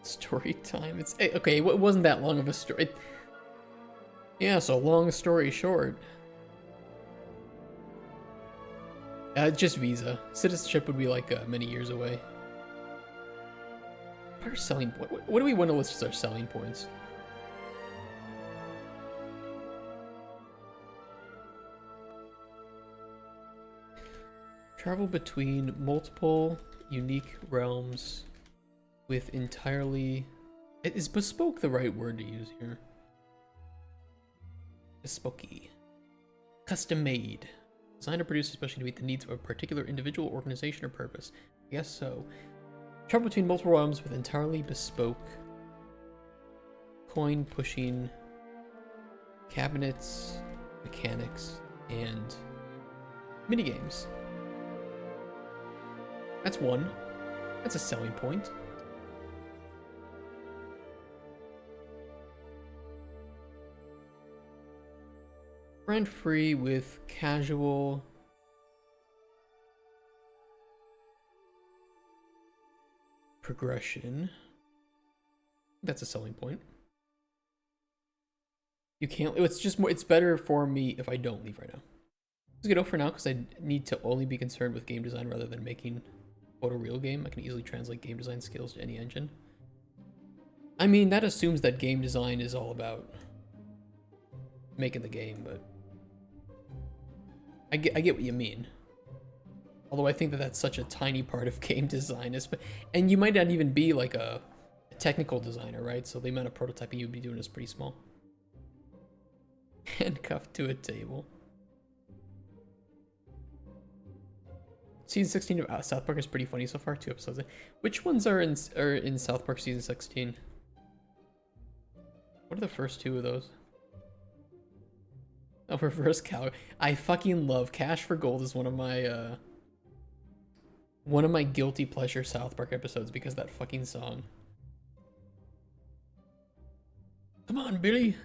Story time. It's okay. It wasn't that long of a story. Yeah, so long story short. Just visa. Citizenship would be like many years away. What are selling points? What do we want to list as our selling points? Travel between multiple unique realms with entirely... Is bespoke the right word to use here? Bespokey. Custom made. Designed or produced especially to meet the needs of a particular individual, organization, or purpose. I guess so. Travel between multiple realms with entirely bespoke coin pushing cabinets, mechanics, and minigames. That's one. That's a selling point. Rent free with casual progression. That's a selling point. You can't. It's just more. It's better for me if I don't leave right now. Let's get over for now because I need to only be concerned with game design rather than making a real game. I can easily translate game design skills to any engine. I mean, that assumes that game design is all about making the game, but I get what you mean. Although I think that that's such a tiny part of game design, and you might not even be like a technical designer, right? So the amount of prototyping you'd be doing is pretty small. Handcuffed to a table. Season 16 of South Park is pretty funny so far. 2 episodes in. Which ones are in South Park season 16? What are the first 2 of those? Oh, reverse cow. I fucking love Cash for Gold is one of my guilty pleasure South Park episodes because of that fucking song. Come on, Billy.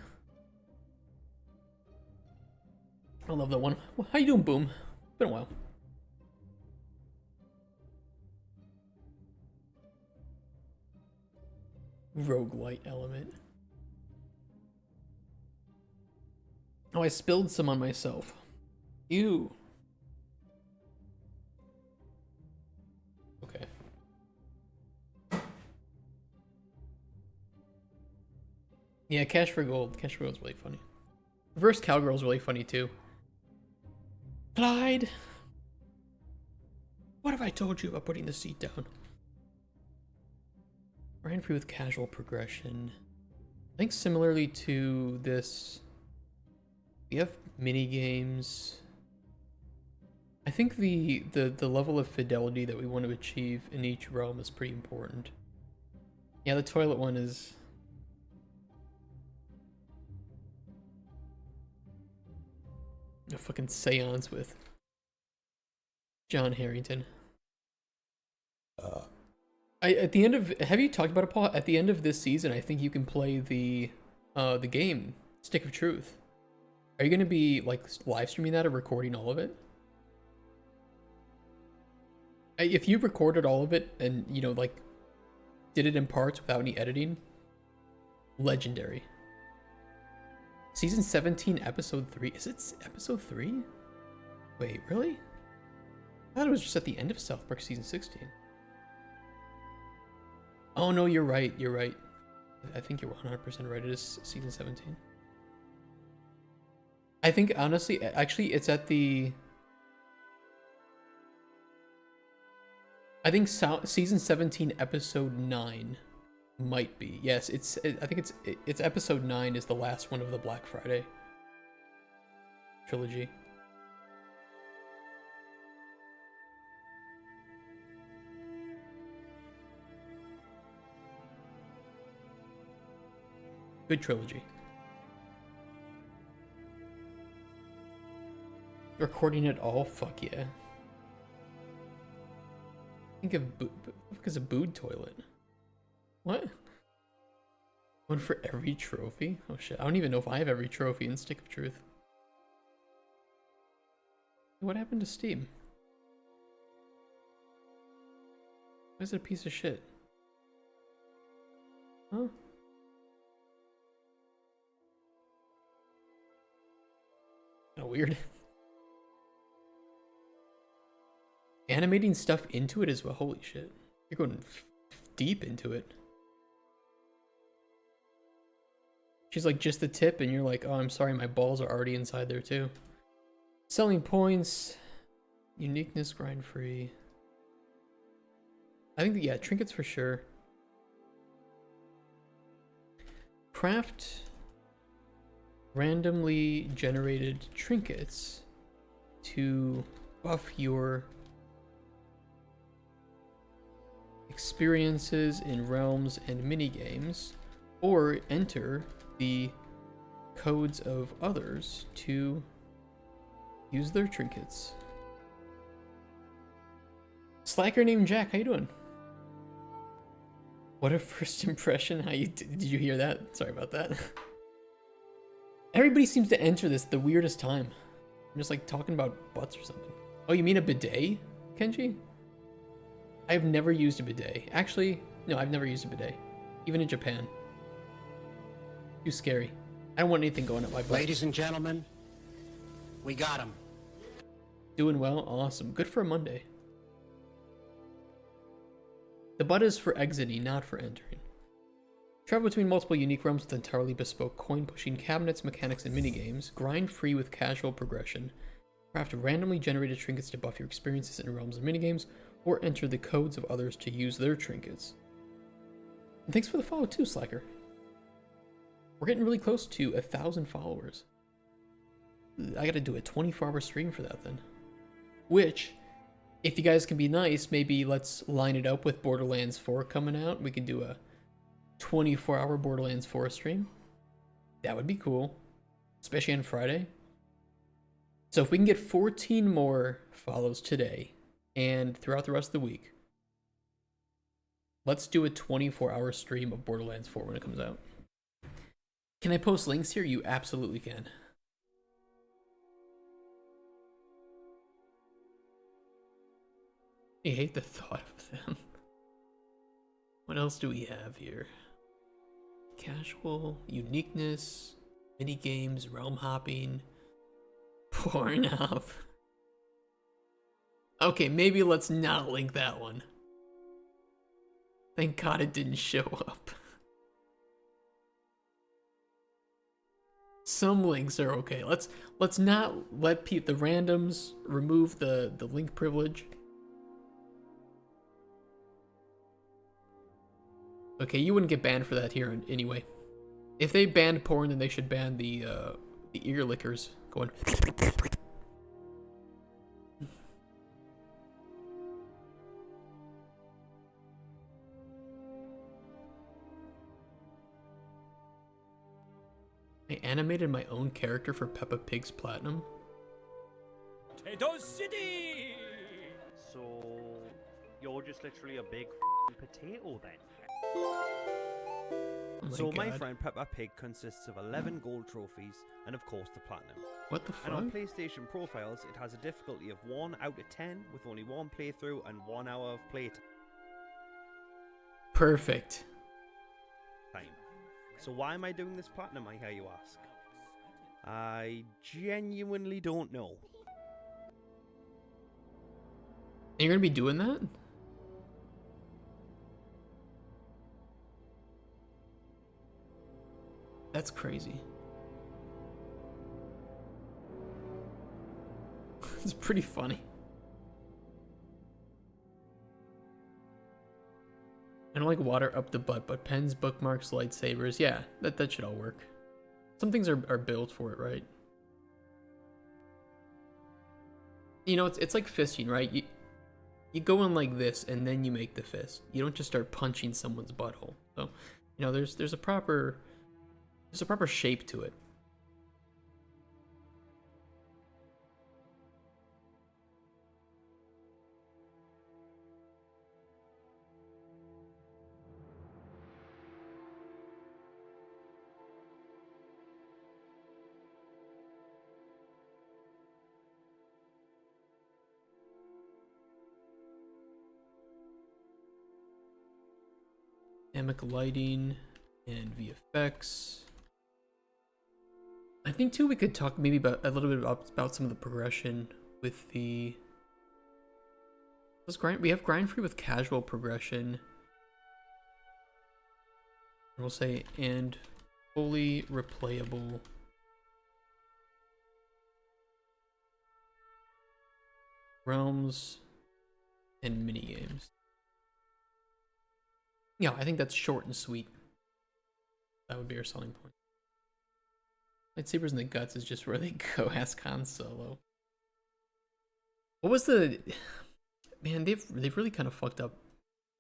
I love that one. How you doing, Boom? Been a while. Roguelite element. Oh, I spilled some on myself. Ew. Okay. Yeah, Cash for Gold. Cash for Gold's really funny. Reverse Cowgirl's really funny too. Clyde! What have I told you about putting the seat down? Ran free with casual progression. I think similarly to this, we have mini games. I think the level of fidelity that we want to achieve in each realm is pretty important. Yeah, the toilet one is... a fucking seance with John Harrington. At the end of, have you talked about it, Paul? At the end of this season, I think you can play the game Stick of Truth. Are you gonna be like live streaming that or recording all of it? If you recorded all of it and, you know, like did it in parts without any editing. Legendary. Season 17, episode 3. Is it episode 3? Wait, really? I thought it was just at the end of South Park season 16. Oh no, you're right. You're right. I think you're 100% right. It is season 17. I think honestly, actually, it's at the. I think season 17, episode 9 might be. Yes, I think it's episode 9 is the last one of the Black Friday trilogy. Good trilogy. Recording it all? Fuck yeah. Think of is a booed toilet. What? One for every trophy? Oh shit, I don't even know if I have every trophy in Stick of Truth. What happened to Steam? Why is it a piece of shit? Huh? Kinda weird. Animating stuff into it as well. Holy shit. You're going deep into it. She's like just the tip and you're like, oh, I'm sorry, my balls are already inside there too. Selling points. Uniqueness, grind free. I think, yeah, trinkets for sure. Craft randomly generated trinkets to buff your experiences in realms and minigames, or enter the codes of others to use their trinkets. Slacker named Jack, how you doing? What a first impression. How you did you hear that? Sorry about that. Everybody seems to enter this the weirdest time. I'm just like talking about butts or something. Oh, you mean a bidet, Kenji? I've never used a bidet. Actually, no, I've never used a bidet. Even in Japan. Too scary. I don't want anything going up my butt. Ladies and gentlemen, we got him. Doing well? Awesome. Good for a Monday. The butt is for exiting, not for entering. Travel between multiple unique realms with entirely bespoke coin-pushing cabinets, mechanics, and minigames. Grind free with casual progression. Craft randomly generated trinkets to buff your experiences in realms and minigames, or enter the codes of others to use their trinkets. And thanks for the follow too, Slacker. We're getting really close to 1,000 followers. I gotta do a 24-hour stream for that then. Which, if you guys can be nice, maybe let's line it up with Borderlands 4 coming out. We can do a 24-hour Borderlands 4 stream. That would be cool. Especially on Friday. So if we can get 14 more follows today, and throughout the rest of the week, let's do a 24-hour stream of Borderlands 4 when it comes out. Can I post links here? You absolutely can. I hate the thought of them. What else do we have here? Casual, uniqueness, mini games, realm hopping, porn up. Okay, maybe let's not link that one. Thank God it didn't show up. Some links are okay. Let's not let the randoms remove the link privilege. Okay, you wouldn't get banned for that here anyway. If they banned porn, then they should ban the ear lickers going. I animated my own character for Peppa Pig's Platinum. Potato City! So, you're just literally a big potato then? Oh So my God. friend Peppa Pig consists of 11 gold trophies and of course the platinum. What the And on fuck? PlayStation profiles it has a difficulty of 1 out of 10 with only 1 playthrough and 1 hour of playtime. Perfect. time. So why am I doing this platinum, I hear you ask? I genuinely don't know. And you're gonna be doing that? That's crazy. It's pretty funny. I don't like water up the butt, but pens, bookmarks, lightsabers, yeah, that should all work. Some things are built for it, right? You know, it's like fisting, right? You go in like this and then you make the fist. You don't just start punching someone's butthole. So, you know, there's a proper shape to it. Dynamic lighting and VFX. I think too we could talk maybe about a little bit about some of the progression with the. Let's grind. We have grind free with casual progression. We'll say and fully replayable. Realms and minigames. Yeah, I think that's short and sweet. That would be our selling point. Lightsabers in the guts is just where they go. Ask Han Solo. What was the? Man, they've really kind of fucked up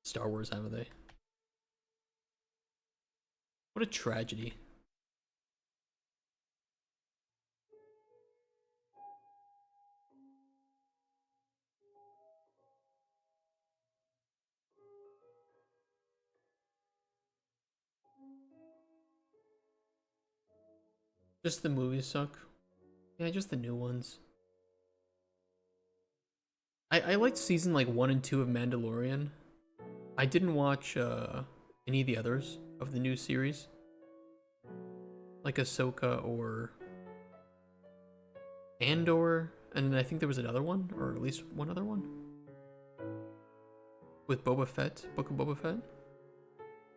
Star Wars, haven't they? What a tragedy. Just the movies suck. Yeah, just the new ones. I liked season like 1 and 2 of Mandalorian. I didn't watch any of the others of the new series. Like Ahsoka or Andor, and then I think there was another one, or at least one other one. With Boba Fett, Book of Boba Fett.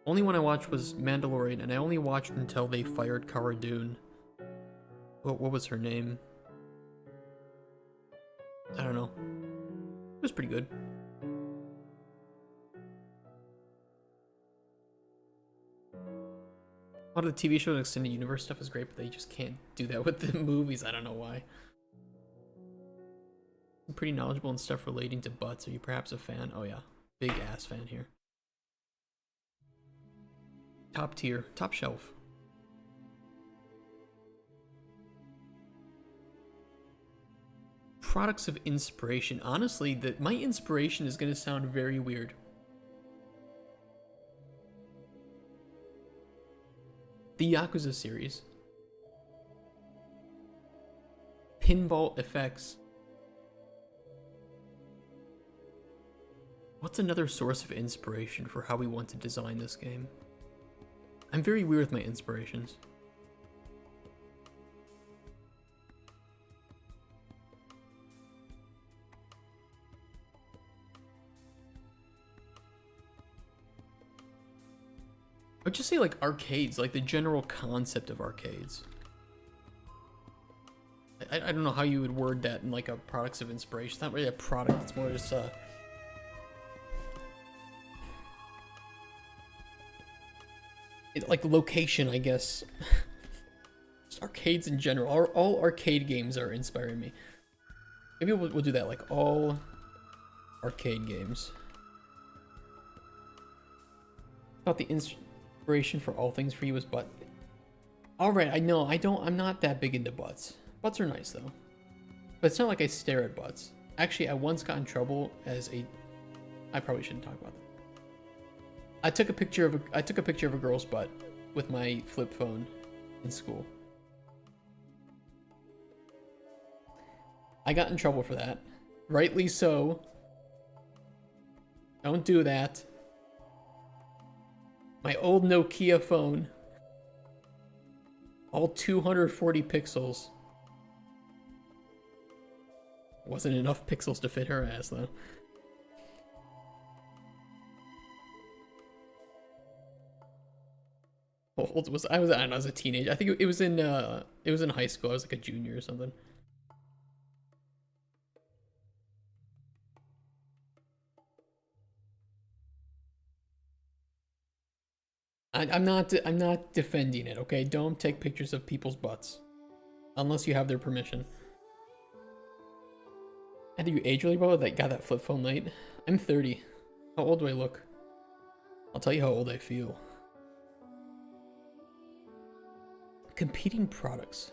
Only one I watched was Mandalorian, and I only watched until they fired Cara Dune. What was her name? I don't know. It was pretty good. A lot of the TV show and extended universe stuff is great, but they just can't do that with the movies. I don't know why. I'm pretty knowledgeable in stuff relating to butts. Are you perhaps a fan? Oh yeah, big ass fan here. Top tier, top shelf. Products of inspiration. Honestly, my inspiration is going to sound very weird. The Yakuza series. Pinball effects. What's another source of inspiration for how we want to design this game? I'm very weird with my inspirations. I would just say like arcades, like the general concept of arcades. I don't know how you would word that in like a products of inspiration. It's not really a product, it's more just like location, I guess. Just arcades in general. All arcade games are inspiring me. Maybe we'll do that, like all arcade games. Thought the inspiration for all things for you was butt. Alright, I know, I'm not that big into butts. Butts are nice though. But it's not like I stare at butts. Actually, I once got in trouble as a... I probably shouldn't talk about that. I took a picture of a girl's butt with my flip phone in school. I got in trouble for that. Rightly so. Don't do that. My old Nokia phone. All 240 pixels. Wasn't enough pixels to fit her ass, though. How old was I? I don't know, I was a teenager. I think it was in high school. I was like a junior or something. I'm not defending it, okay? Don't take pictures of people's butts unless you have their permission. And do you age really well? That got that flip phone late. I'm 30. How old do I look? I'll tell you how old I feel. Competing products.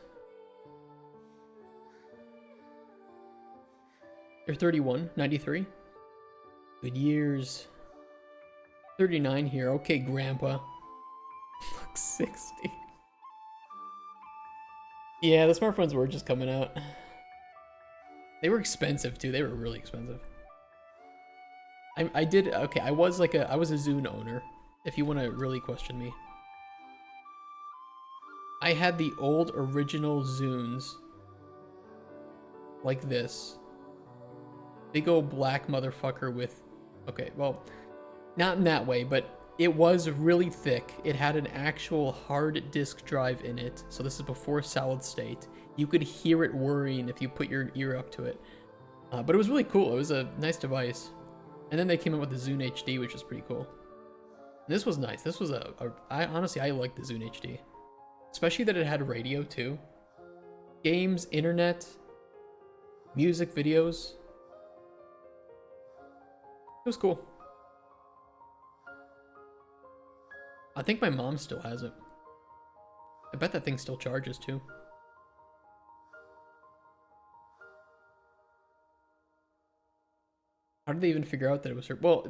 You're 31, 93. Good years. 39 here. Okay, Grandpa. Look, 60. Yeah, the smartphones were just coming out. They were expensive too. They were really expensive. I did okay. I was a Zune owner. If you want to really question me, I had the old original Zunes, like this. Big old black motherfucker with, okay, well, not in that way, but it was really thick. It had an actual hard disk drive in it. So this is before solid state. You could hear it whirring if you put your ear up to it. But it was really cool. It was a nice device. And then they came out with the Zune HD, which was pretty cool. And this was nice. This was honestly, I liked the Zune HD. Especially that it had radio too. Games, internet, music, videos. It was cool. I think my mom still has it. I bet that thing still charges too. How did they even figure out that it was her? Well,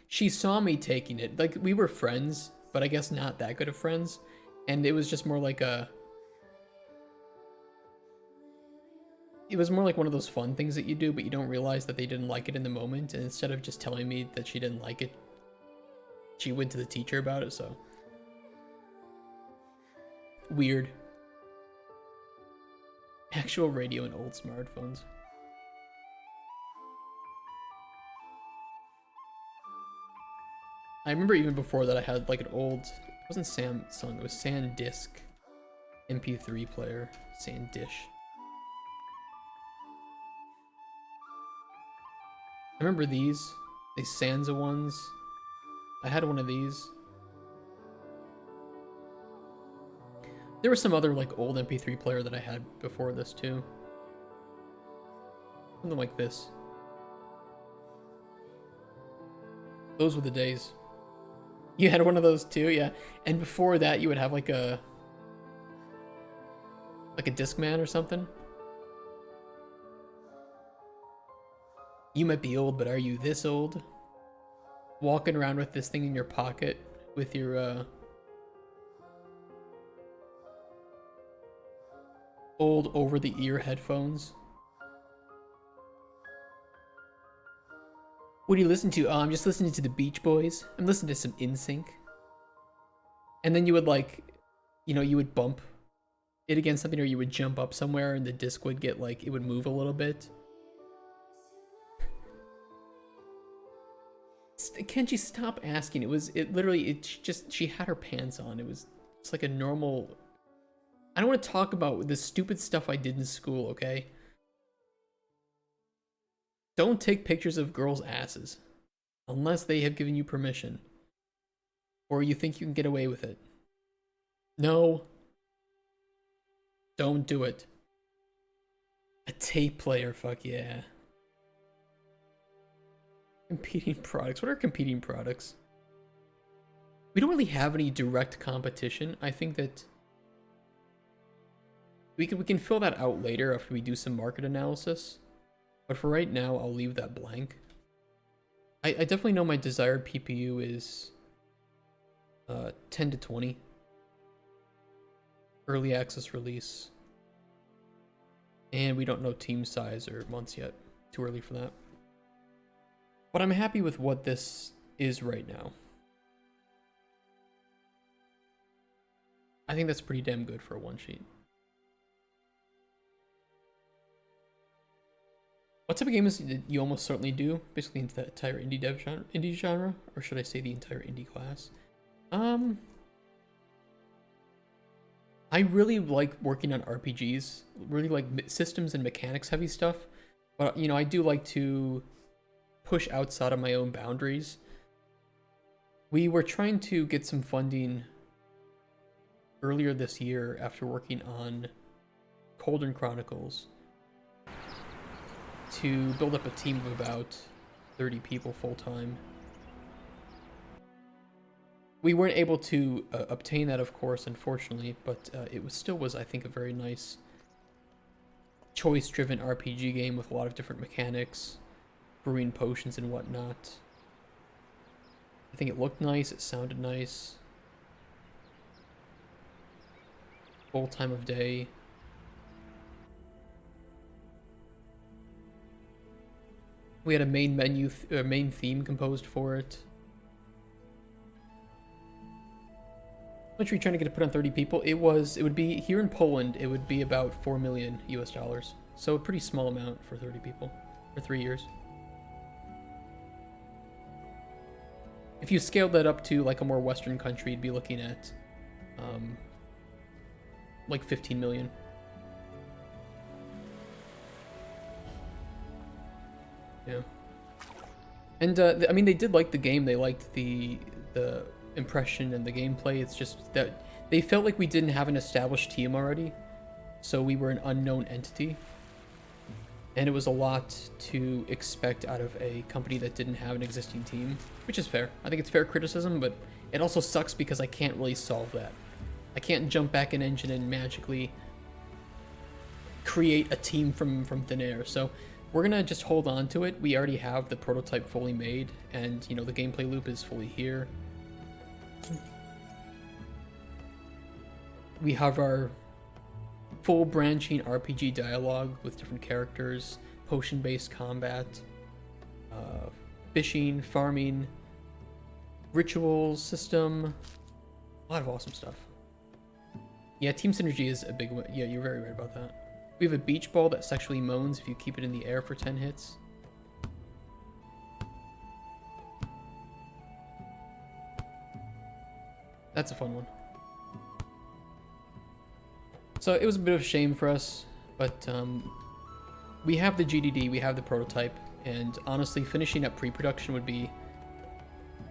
she saw me taking it. Like, we were friends, but I guess not that good of friends. And it was just more like a... It was more like one of those fun things that you do, but you don't realize that they didn't like it in the moment. And instead of just telling me that she didn't like it, she went to the teacher about it, so... Weird. Actual radio and old smartphones. I remember even before that I had like an old, it wasn't Samsung, it was SanDisk MP3 player, SanDish. I remember these Sansa ones. I had one of these. There was some other like old MP3 player that I had before this too. Something like this. Those were the days. You had one of those too, yeah. And before that, you would have like a Discman or something. You might be old, but are you this old? Walking around with this thing in your pocket with your old over-the-ear headphones. What do you listen to? Oh, I'm just listening to the Beach Boys. I'm listening to some NSYNC. And then you would like, you know, you would bump it against something, or you would jump up somewhere and the disc would get like, it would move a little bit. Can't you stop asking? She had her pants on. It's like a normal... I don't want to talk about the stupid stuff I did in school, okay? Don't take pictures of girls' asses unless they have given you permission or you think you can get away with it. No. Don't do it. A tape player, fuck yeah. Competing products. What are competing products? We don't really have any direct competition. I think that we can fill that out later after we do some market analysis. But for right now, I'll leave that blank. I definitely know my desired PPU is 10 to 20. Early access release. And we don't know team size or months yet. Too early for that. But I'm happy with what this is right now. I think that's pretty damn good for a one sheet. What type of game is it you almost certainly do? Basically into the entire indie genre, or should I say the entire indie class? I really like working on RPGs, really like systems and mechanics heavy stuff. But, you know, I do like to push outside of my own boundaries. We were trying to get some funding earlier this year after working on Cauldron Chronicles to build up a team of about 30 people full-time. We weren't able to obtain that, of course, unfortunately, but it was, I think, a very nice choice-driven RPG game with a lot of different mechanics, brewing potions and whatnot. I think it looked nice, it sounded nice. Full time of day. We had a main menu, main theme composed for it. How much are we trying to get it put on 30 people? It would be, here in Poland, it would be about 4 million US dollars. So a pretty small amount for 30 people, for 3 years. If you scaled that up to like a more Western country, you'd be looking at like 15 million. Yeah. And I mean, they did like the game. They liked the impression and the gameplay. It's just that they felt like we didn't have an established team already, so we were an unknown entity, and it was a lot to expect out of a company that didn't have an existing team, which is fair. I think it's fair criticism, but it also sucks because I can't really solve that. I can't jump back an engine and magically create a team from thin air. So we're gonna just hold on to it. We already have the prototype fully made, and you know, the gameplay loop is fully here. We have our full branching RPG dialogue with different characters, potion-based combat, fishing, farming, rituals system, a lot of awesome stuff. Yeah, team synergy is a big one. Yeah, you're very right about that. We have a beach ball that sexually moans if you keep it in the air for 10 hits. That's a fun one. So it was a bit of a shame for us, but we have the GDD, we have the prototype, and honestly, finishing up pre-production would be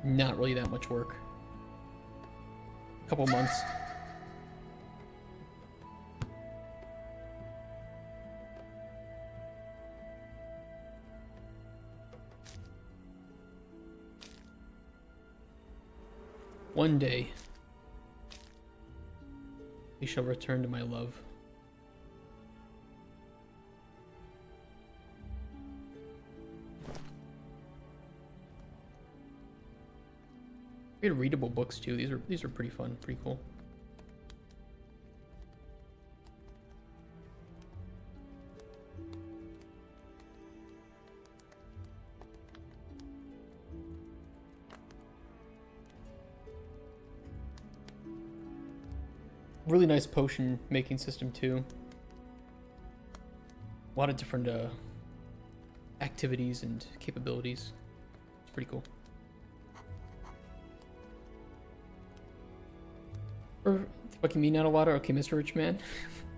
not really that much work. A couple months. One day, we shall return to my love. We had readable books too. These are pretty fun, pretty cool. Really nice potion making system too. A lot of different activities and capabilities. It's pretty cool. Or fucking me, not a lot. Okay, Mr. Rich Man.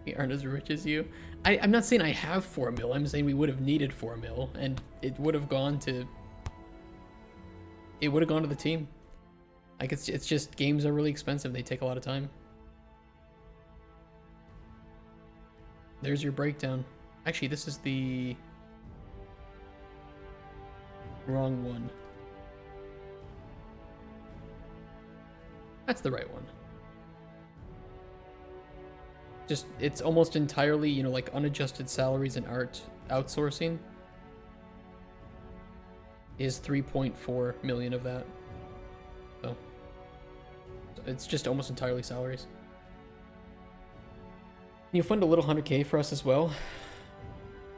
We aren't as rich as you. I'm not saying I have 4 mil. I'm saying we would have needed 4 mil, and it would have gone to. It would have gone to the team. Like it's just games are really expensive. They take a lot of time. There's your breakdown. Actually, this is the wrong one. That's the right one. Just, it's almost entirely, you know, like unadjusted salaries and art outsourcing is 3.4 million of that. So it's just almost entirely salaries. You fund a little 100K for us as well.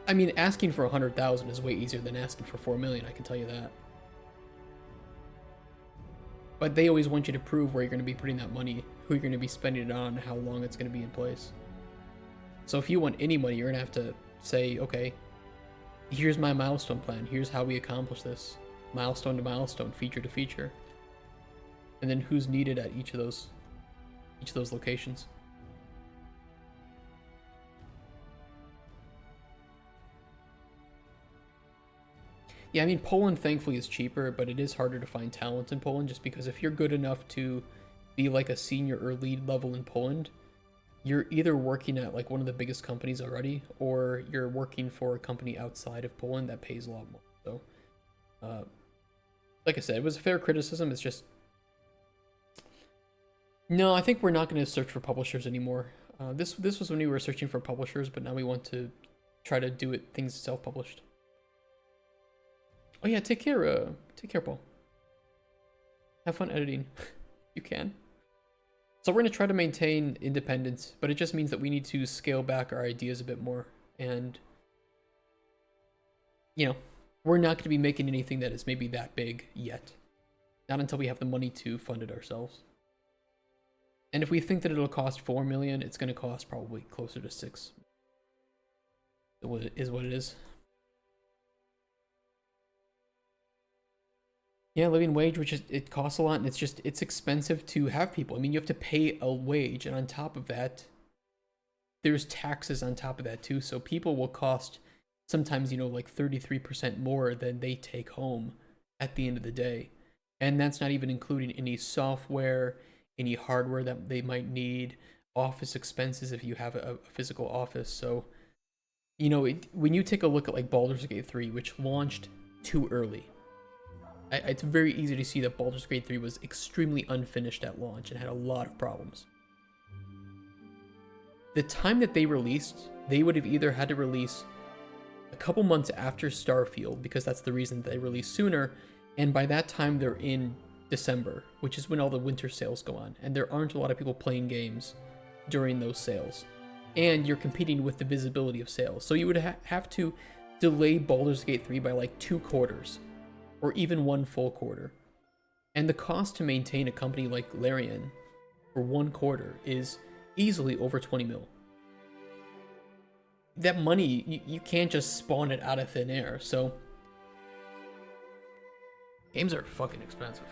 I mean, asking for 100,000 is way easier than asking for 4 million, I can tell you that. But they always want you to prove where you're going to be putting that money, who you're going to be spending it on, and how long it's going to be in place. So if you want any money, you're going to have to say, okay, here's my milestone plan. Here's how we accomplish this. Milestone to milestone, feature to feature. And then who's needed at each of those locations. Yeah, I mean, Poland thankfully is cheaper, but it is harder to find talent in Poland just because if you're good enough to be like a senior or lead level in Poland, you're either working at like one of the biggest companies already, or you're working for a company outside of Poland that pays a lot more. So, like I said, it was a fair criticism. It's just, no, I think we're not going to search for publishers anymore. This was when we were searching for publishers, but now we want to try to do it things self-published. Oh yeah, take care, Paul. Have fun editing. You can. So we're going to try to maintain independence, but it just means that we need to scale back our ideas a bit more. And, you know, we're not going to be making anything that is maybe that big yet. Not until we have the money to fund it ourselves. And if we think that it'll cost 4 million, it's going to cost probably closer to 6. It is what it is. Yeah, living wage, which is, it costs a lot, and it's expensive to have people. I mean, you have to pay a wage, and on top of that, there's taxes on top of that too. So people will cost sometimes, you know, like 33% more than they take home at the end of the day. And that's not even including any software, any hardware that they might need, office expenses if you have a physical office. So, you know, when you take a look at like Baldur's Gate 3, which launched too early, it's very easy to see that Baldur's Gate 3 was extremely unfinished at launch and had a lot of problems. The time that they released, they would have either had to release a couple months after Starfield, because that's the reason they released sooner, and by that time they're in December, which is when all the winter sales go on, and there aren't a lot of people playing games during those sales. And you're competing with the visibility of sales. So you would have to delay Baldur's Gate 3 by like 2 quarters. Or even 1 full quarter. And the cost to maintain a company like Larian for 1 quarter is easily over 20 mil. That money, you can't just spawn it out of thin air, so games are fucking expensive.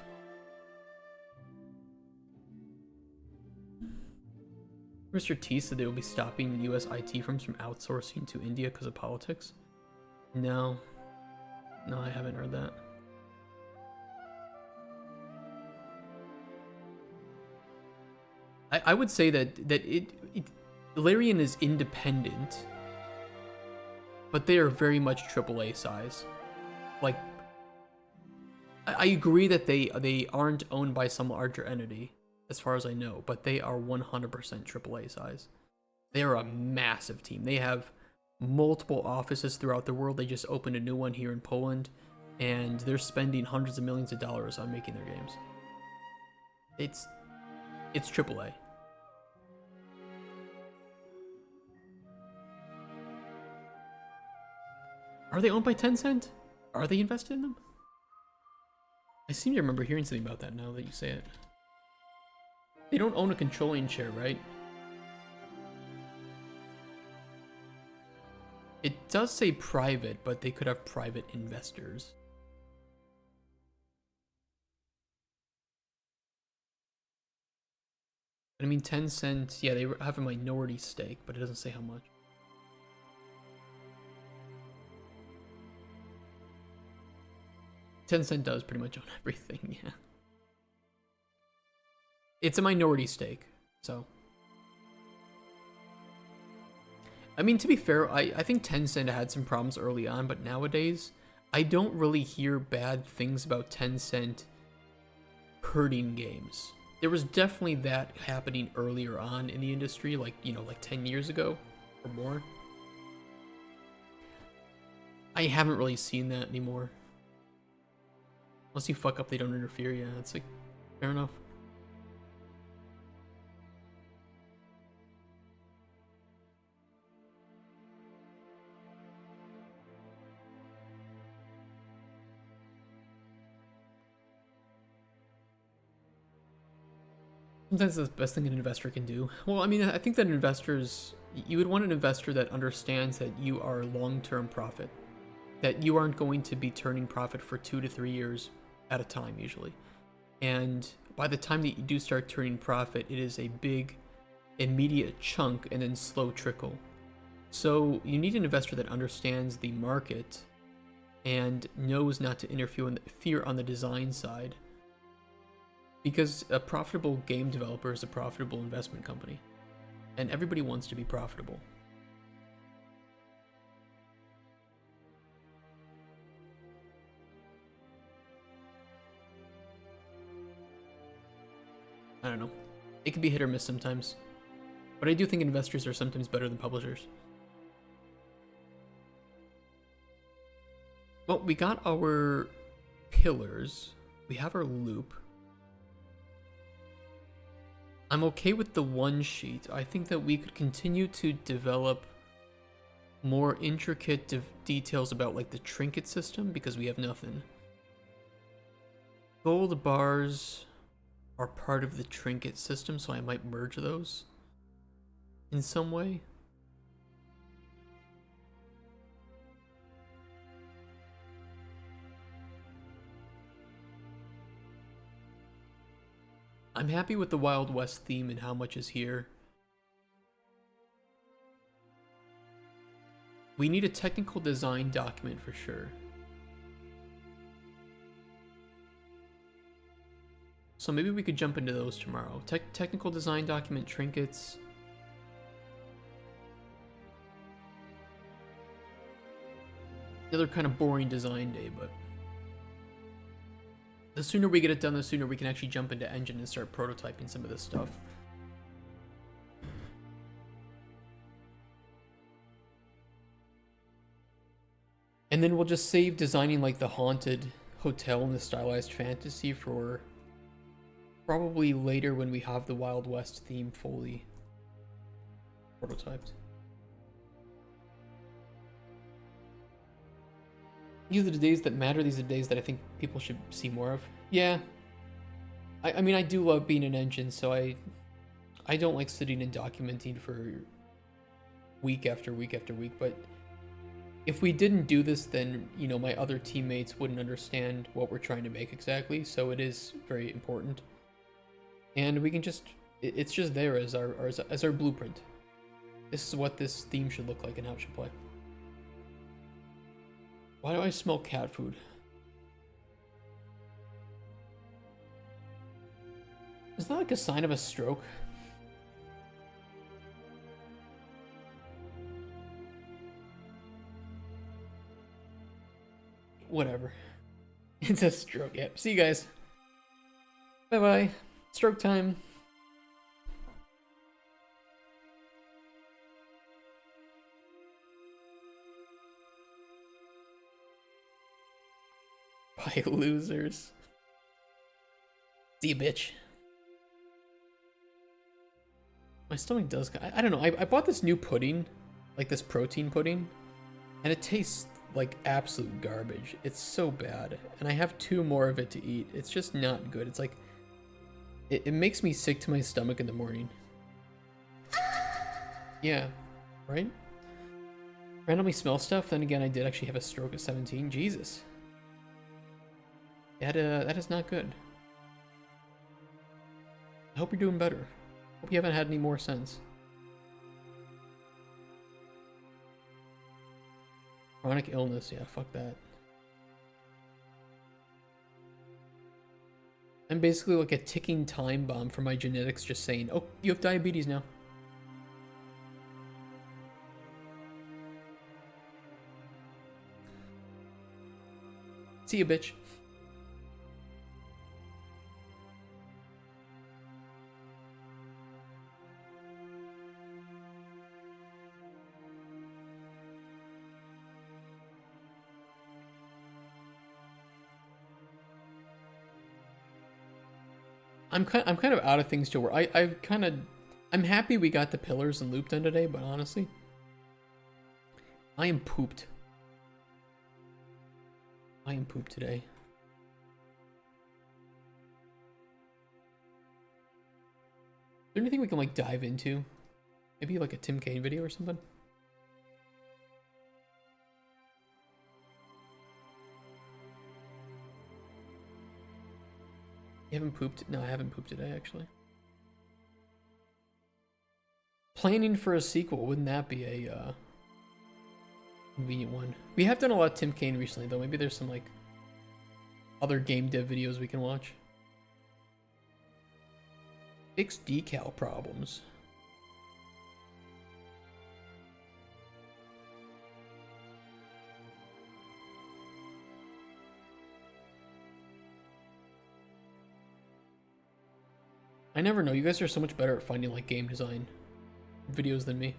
Mr. T said they will be stopping US IT firms from outsourcing to India because of politics. No, I haven't heard that. I would say that Larian is independent, but they are very much AAA size. Like, I agree that they aren't owned by some larger entity, as far as I know, but they are 100% AAA size. They are a massive team. They have multiple offices throughout the world. They just opened a new one here in Poland, and they're spending hundreds of millions of dollars on making their games. It's AAA. Are they owned by Tencent? Are they invested in them? I seem to remember hearing something about that now that you say it. They don't own a controlling share, right? It does say private, but they could have private investors. I mean, Tencent, yeah, they have a minority stake, but it doesn't say how much. Tencent does pretty much own everything, yeah. It's a minority stake, so. I mean, to be fair, I think Tencent had some problems early on, but nowadays, I don't really hear bad things about Tencent hurting games. There was definitely that happening earlier on in the industry, like, you know, like 10 years ago or more. I haven't really seen that anymore. Unless you fuck up, they don't interfere. Yeah, it's like, fair enough. Sometimes that's the best thing an investor can do. Well, I mean, I think that you would want an investor that understands that you are long-term profit, that you aren't going to be turning profit for 2 to 3 years at a time usually. And by the time that you do start turning profit, it is a big, immediate chunk and then slow trickle. So you need an investor that understands the market and knows not to interfere on the design side. Because a profitable game developer is a profitable investment company. And everybody wants to be profitable. I don't know. It can be hit or miss sometimes. But I do think investors are sometimes better than publishers. Well, we got our pillars. We have our loop. I'm okay with the one sheet. I think that we could continue to develop more intricate details about like the trinket system because we have nothing. Gold bars are part of the trinket system, so I might merge those in some way. I'm happy with the Wild West theme and how much is here. We need a technical design document for sure. So maybe we could jump into those tomorrow. Technical design document, trinkets. Another kind of boring design day, but the sooner we get it done, the sooner we can actually jump into engine and start prototyping some of this stuff. And then we'll just save designing like the haunted hotel and the stylized fantasy for probably later when we have the Wild West theme fully prototyped. These are the days that matter. These are the days that I think people should see more of. Yeah. I mean, I do love being an engine, so I don't like sitting and documenting for week after week after week, but if we didn't do this, then, you know, my other teammates wouldn't understand what we're trying to make exactly, so it is very important. And we can just, it's just there as our blueprint. This is what this theme should look like and how it should play. Why do I smell cat food? Is that like a sign of a stroke? Whatever. It's a stroke. Yep. See you guys. Bye-bye. Stroke time. Bye, losers. See you, bitch. My stomach does... I don't know. I bought this new pudding. Like this protein pudding. And it tastes like absolute garbage. It's so bad. And I have 2 more of it to eat. It's just not good. It's like... It makes me sick to my stomach in the morning. Yeah. Right? Randomly smell stuff. Then again, I did actually have a stroke at 17. Jesus. That is not good. I hope you're doing better. Hope you haven't had any more since. Chronic illness, yeah, fuck that. I'm basically like a ticking time bomb for my genetics just saying, oh, you have diabetes now. See you, bitch. I'm kind of out of things to work. I'm happy we got the pillars and loop done today, but honestly, I am pooped. I am pooped today. there anything we can like dive into? Maybe like a Tim Kaine video or something? You haven't pooped? No, I haven't pooped today, actually. Planning for a sequel, wouldn't that be a convenient one? We have done a lot of Tim Kaine recently, though. Maybe there's some like other game dev videos we can watch. Fix decal problems. I never know. You guys are so much better at finding like game design videos than me.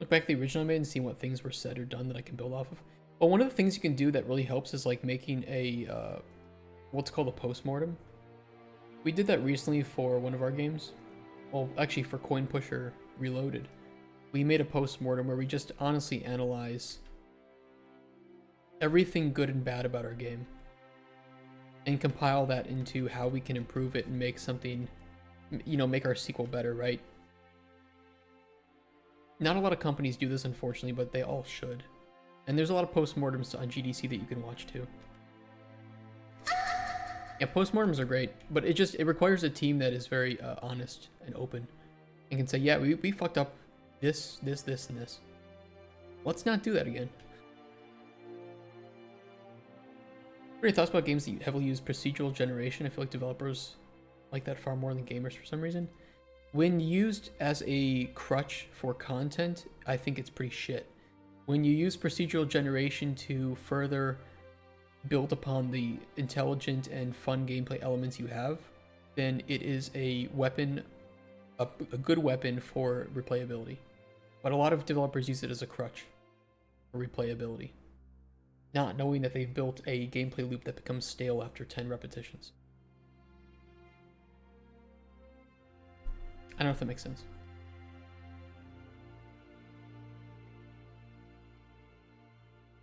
Look back at the original I made and see what things were said or done that I can build off of. Well, one of the things you can do that really helps is like making a what's called a postmortem. We did that recently for one of our games. Well, actually for Coin Pusher Reloaded. We made a postmortem where we just honestly analyze everything good and bad about our game and compile that into how we can improve it and make something, you know, make our sequel better, right? Not a lot of companies do this, unfortunately, but they all should. And there's a lot of postmortems on GDC that you can watch too. Yeah, postmortems are great, but it requires a team that is very honest and open and can say, yeah, we fucked up this, and this. Let's not do that again. Any thoughts about games that heavily use procedural generation? I feel like developers like that far more than gamers for some reason. When used as a crutch for content, I think it's pretty shit. When you use procedural generation to further build upon the intelligent and fun gameplay elements you have, then it is a weapon, a good weapon for replayability. But a lot of developers use it as a crutch for replayability, not knowing that they've built a gameplay loop that becomes stale after 10 repetitions. I don't know if that makes sense.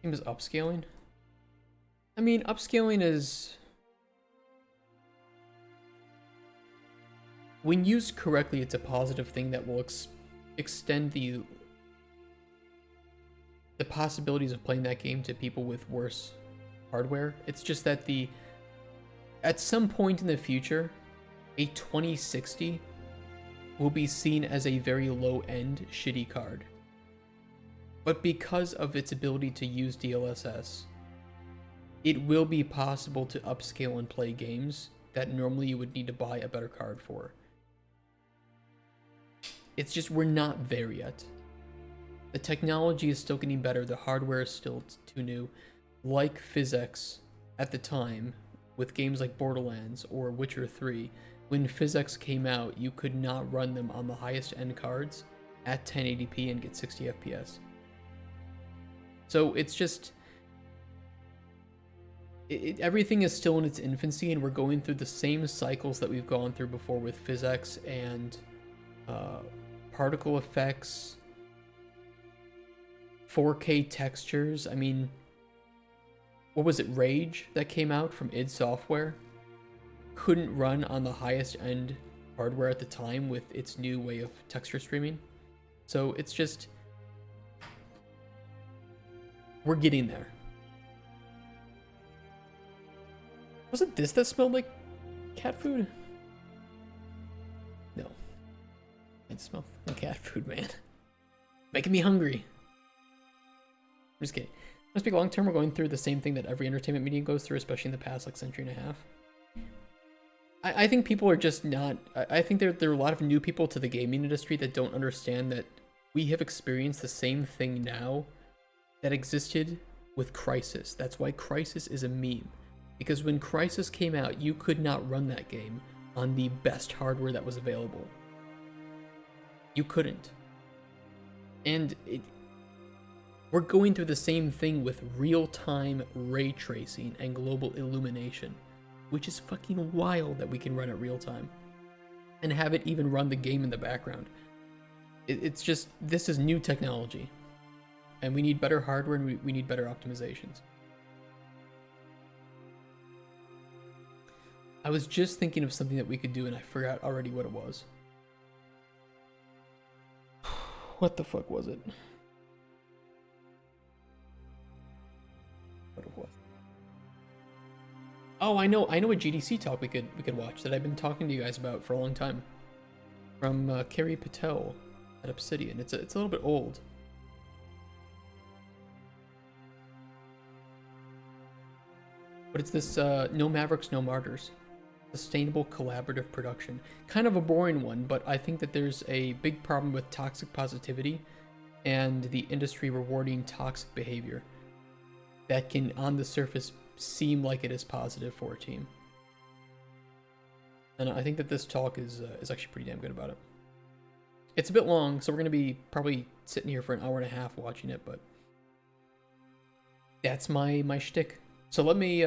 Game is upscaling. I mean, upscaling is, when used correctly, it's a positive thing that will extend the possibilities of playing that game to people with worse hardware. It's just that at some point in the future, a 2060 will be seen as a very low-end shitty card. But because of its ability to use DLSS, it will be possible to upscale and play games that normally you would need to buy a better card for. It's just, we're not there yet. The technology is still getting better, the hardware is still too new. Like PhysX at the time, with games like Borderlands or Witcher 3, when PhysX came out, you could not run them on the highest end cards at 1080p and get 60 FPS. So it's just, everything is still in its infancy, and we're going through the same cycles that we've gone through before with PhysX and particle effects, 4K textures. I mean, what was it, Rage that came out from id Software? Couldn't run on the highest end hardware at the time with its new way of texture streaming. So it's just, we're getting there. Was it this that smelled like cat food? No. It smelled like cat food, man. Making me hungry. I'm just kidding. Must be long term, we're going through the same thing that every entertainment medium goes through, especially in the past like century and a half. I think people are just not, I think there are a lot of new people to the gaming industry that don't understand that we have experienced the same thing now that existed with Crysis. That's why Crysis is a meme. Because when Crysis came out, you could not run that game on the best hardware that was available. You couldn't. And we're going through the same thing with real-time ray tracing and global illumination, which is fucking wild that we can run it real time and have it even run the game in the background. It's just, this is new technology. And we need better hardware, and we need better optimizations. I was just thinking of something that we could do, and I forgot already what it was. What the fuck was it? What it was? Oh, I know a GDC talk we could watch that I've been talking to you guys about for a long time. From Kerry Patel at Obsidian. It's a little bit old. But it's this No Mavericks, No Martyrs. Sustainable collaborative production. Kind of a boring one, but I think that there's a big problem with toxic positivity and the industry rewarding toxic behavior that can, on the surface, seem like it is positive for a team. And I think that this talk is actually pretty damn good about it. It's a bit long, so we're going to be probably sitting here for an hour and a half watching it, but that's my shtick. So let me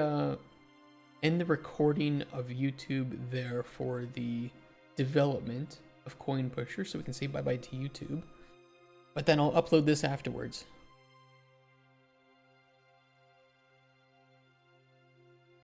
end the recording of YouTube there for the development of Coin Pusher, so we can say bye-bye to YouTube. But then I'll upload this afterwards.